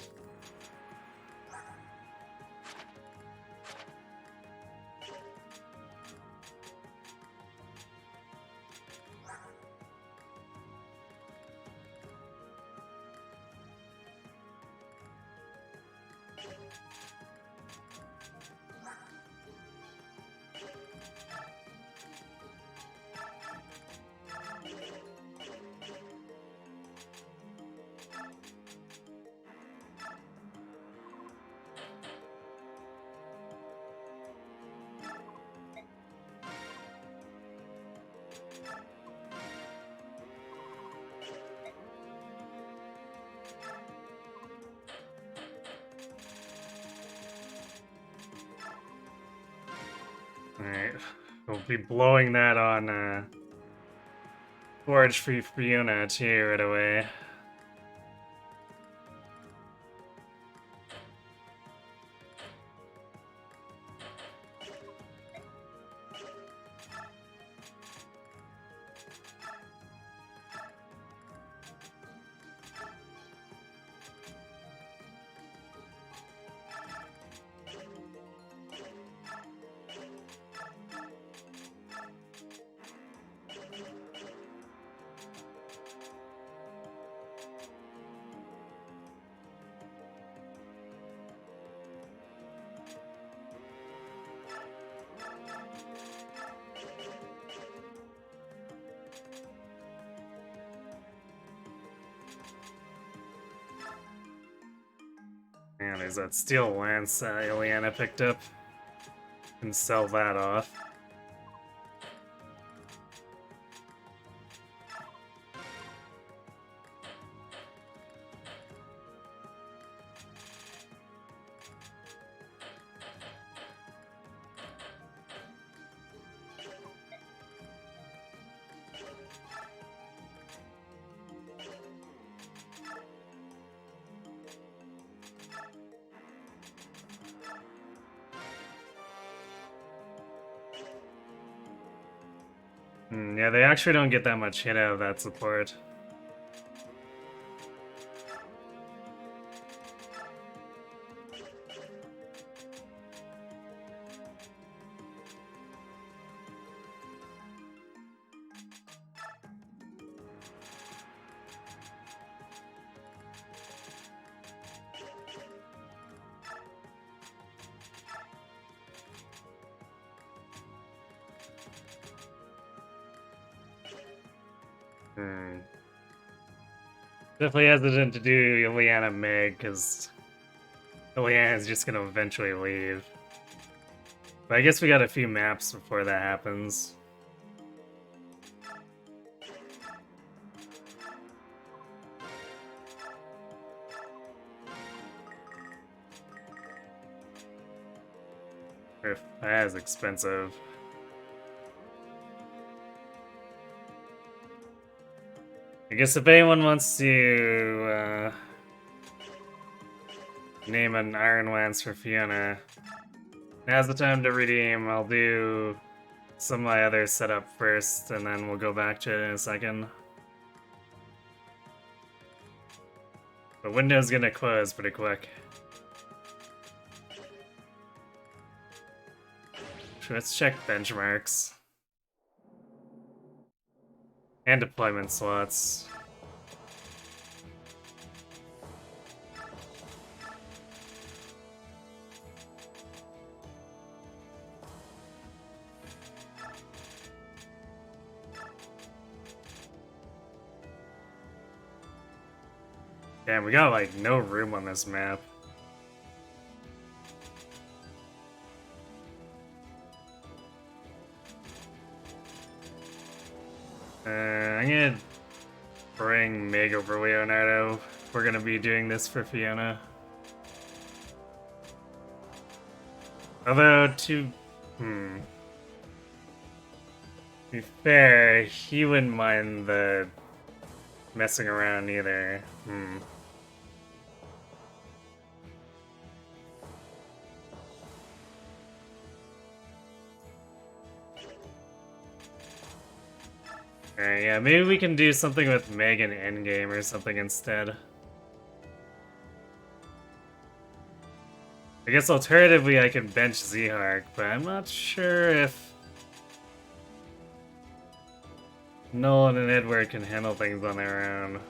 Alright, we'll be blowing that on Forge for Fiona too right away. And there's that steel lance Ileana picked up. Can sell that off. Yeah, they actually don't get that much hit out of that support. Definitely hesitant to do Ileana Meg, because Ileana is just gonna eventually leave. But I guess we got a few maps before that happens. If that is expensive. I guess if anyone wants to name an Iron Lance for Fiona, now's the time to redeem. I'll do some of my other setup first, and then we'll go back to it in a second. The window's gonna close pretty quick. So let's check benchmarks. And deployment slots. Damn, we got like no room on this map. I'm gonna bring Meg over Leonardo. We're gonna be doing this for Fiona. Although, to be fair, he wouldn't mind the messing around either. Alright, yeah, maybe we can do something with Megan Endgame or something instead. I guess alternatively I can bench Zehark, but I'm not sure if Nolan and Edward can handle things on their own.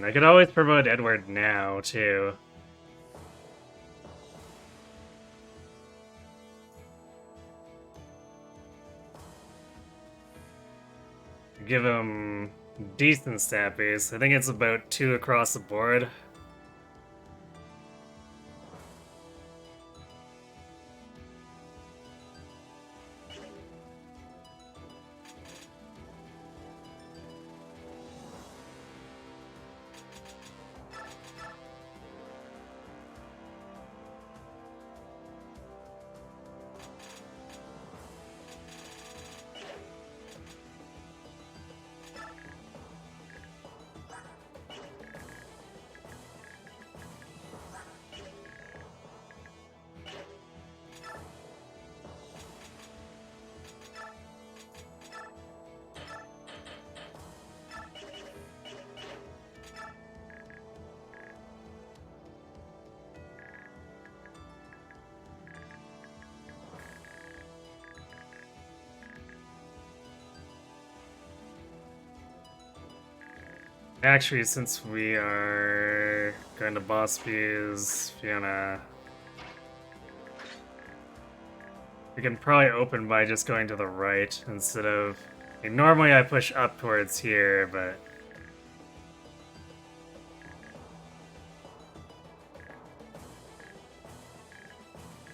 I could always promote Edward now, too. Give him decent stat base. I think it's about 2 across the board. Actually, since we are going to boss fuse Fiona, we can probably open by just going to the right instead of... normally I push up towards here, but...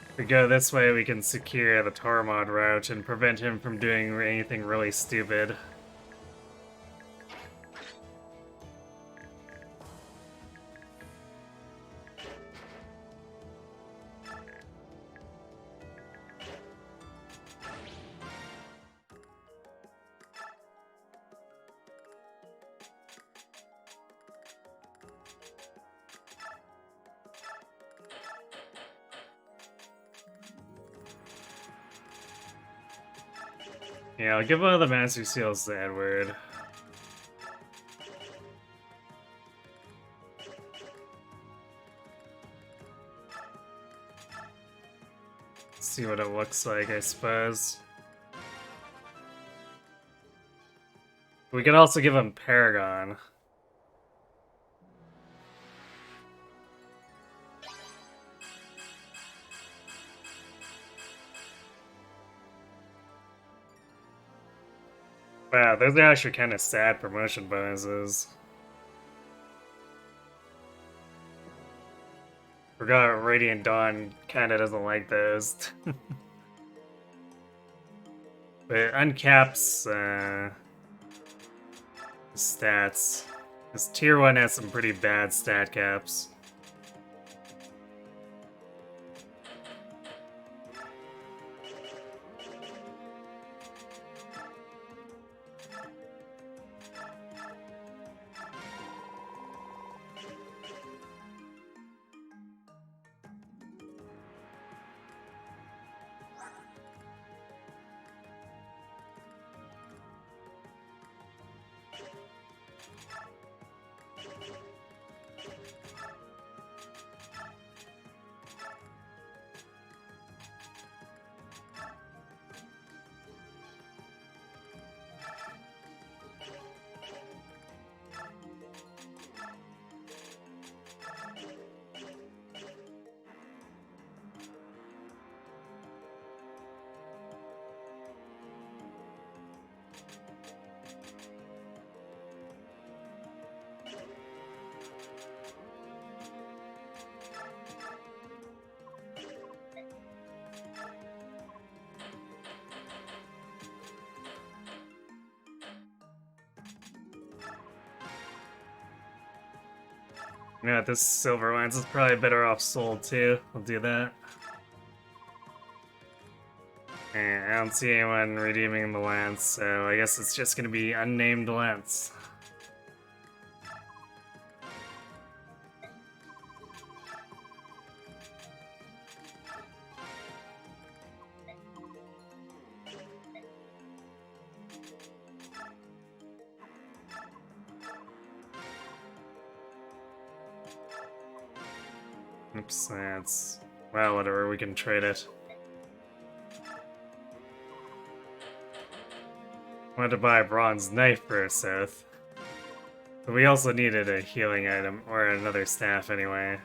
if we go this way, we can secure the Tormod route and prevent him from doing anything really stupid. Yeah, I'll give one of the Master Seals to Edward. See what it looks like, I suppose. We could also give him Paragon. Wow, those are actually kind of sad promotion bonuses. Forgot Radiant Dawn kinda doesn't like those. But uncaps stats. This tier 1 has some pretty bad stat caps. You know what, this Silver Lance is probably better off sold too. We'll do that. And I don't see anyone redeeming the Lance, so I guess it's just gonna be unnamed Lance. Oops, that's... well, whatever, we can trade it. Wanted to buy a bronze knife for Sith. But we also needed a healing item, or another staff anyway.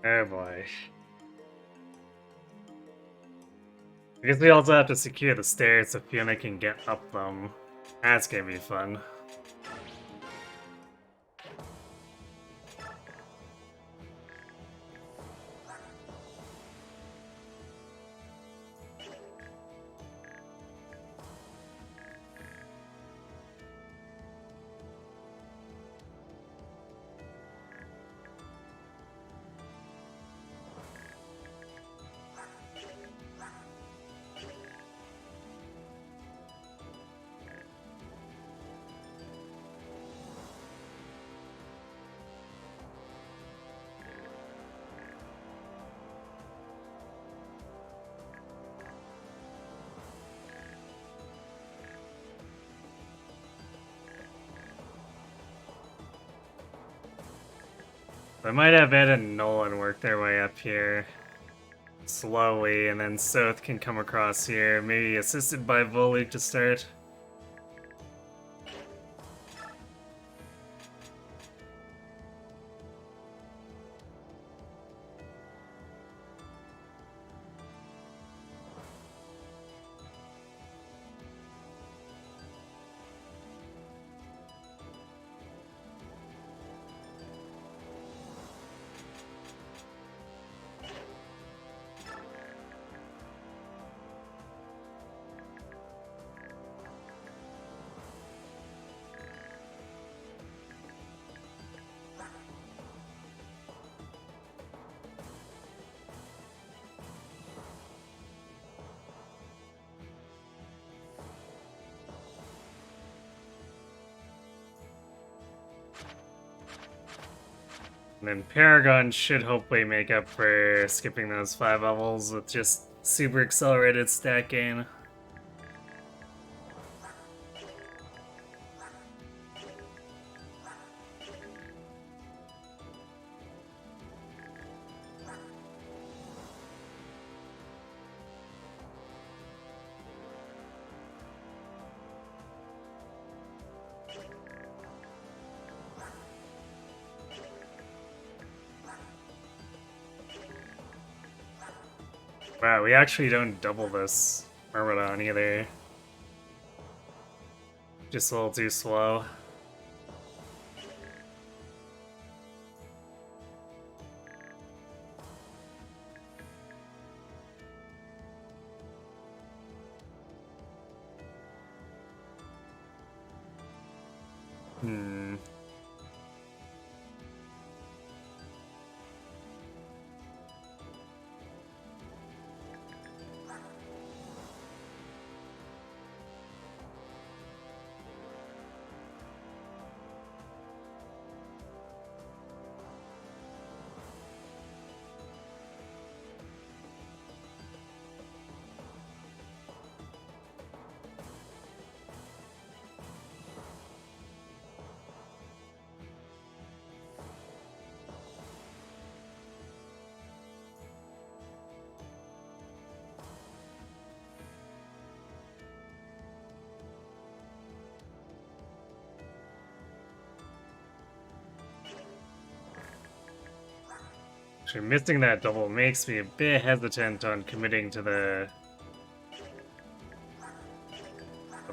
Oh boy. I guess we also have to secure the stairs so Fiona can get up them. That's gonna be fun. I might have Ed and Nolan work their way up here slowly, and then Soth can come across here, maybe assisted by Voluk to start. And then Paragon should hopefully make up for skipping those 5 levels with just super accelerated stat gain. Wow, we actually don't double this Myrmidon either. Just a little too slow. Hmm. Actually, missing that double makes me a bit hesitant on committing to the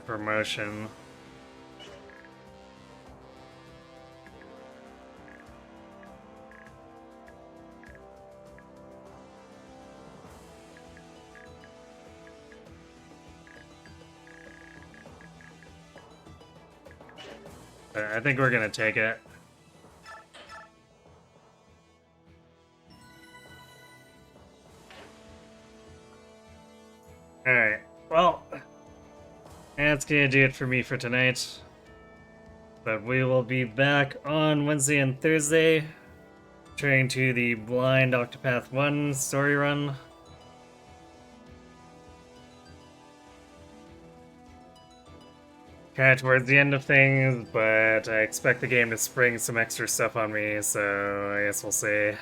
promotion. But I think we're gonna take it. Alright, well, that's gonna do it for me for tonight. But we will be back on Wednesday and Thursday, returning to the Blind Octopath 1 story run. Kind of towards the end of things, but I expect the game to spring some extra stuff on me, so I guess we'll see.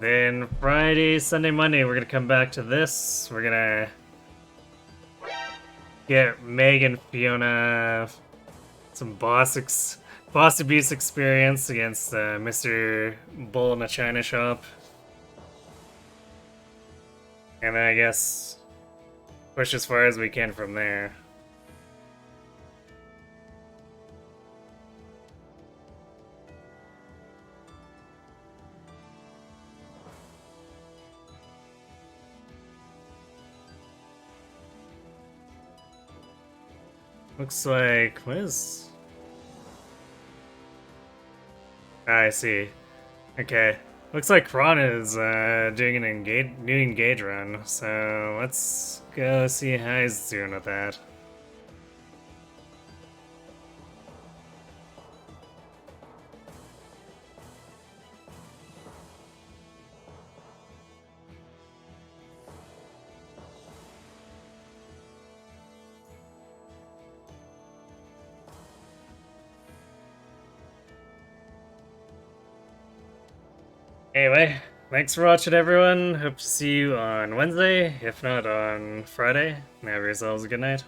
Then Friday, Sunday, Monday, we're gonna come back to this. We're gonna get Meg and Fiona some boss abuse experience against Mr. Bull in a China shop. And then I guess push as far as we can from there. Looks like, what is... Ah, I see. Okay. Looks like Kron is doing an new engage run, so let's go see how he's doing with that. Anyway, thanks for watching, everyone. Hope to see you on Wednesday, if not on Friday. And have yourselves a good night.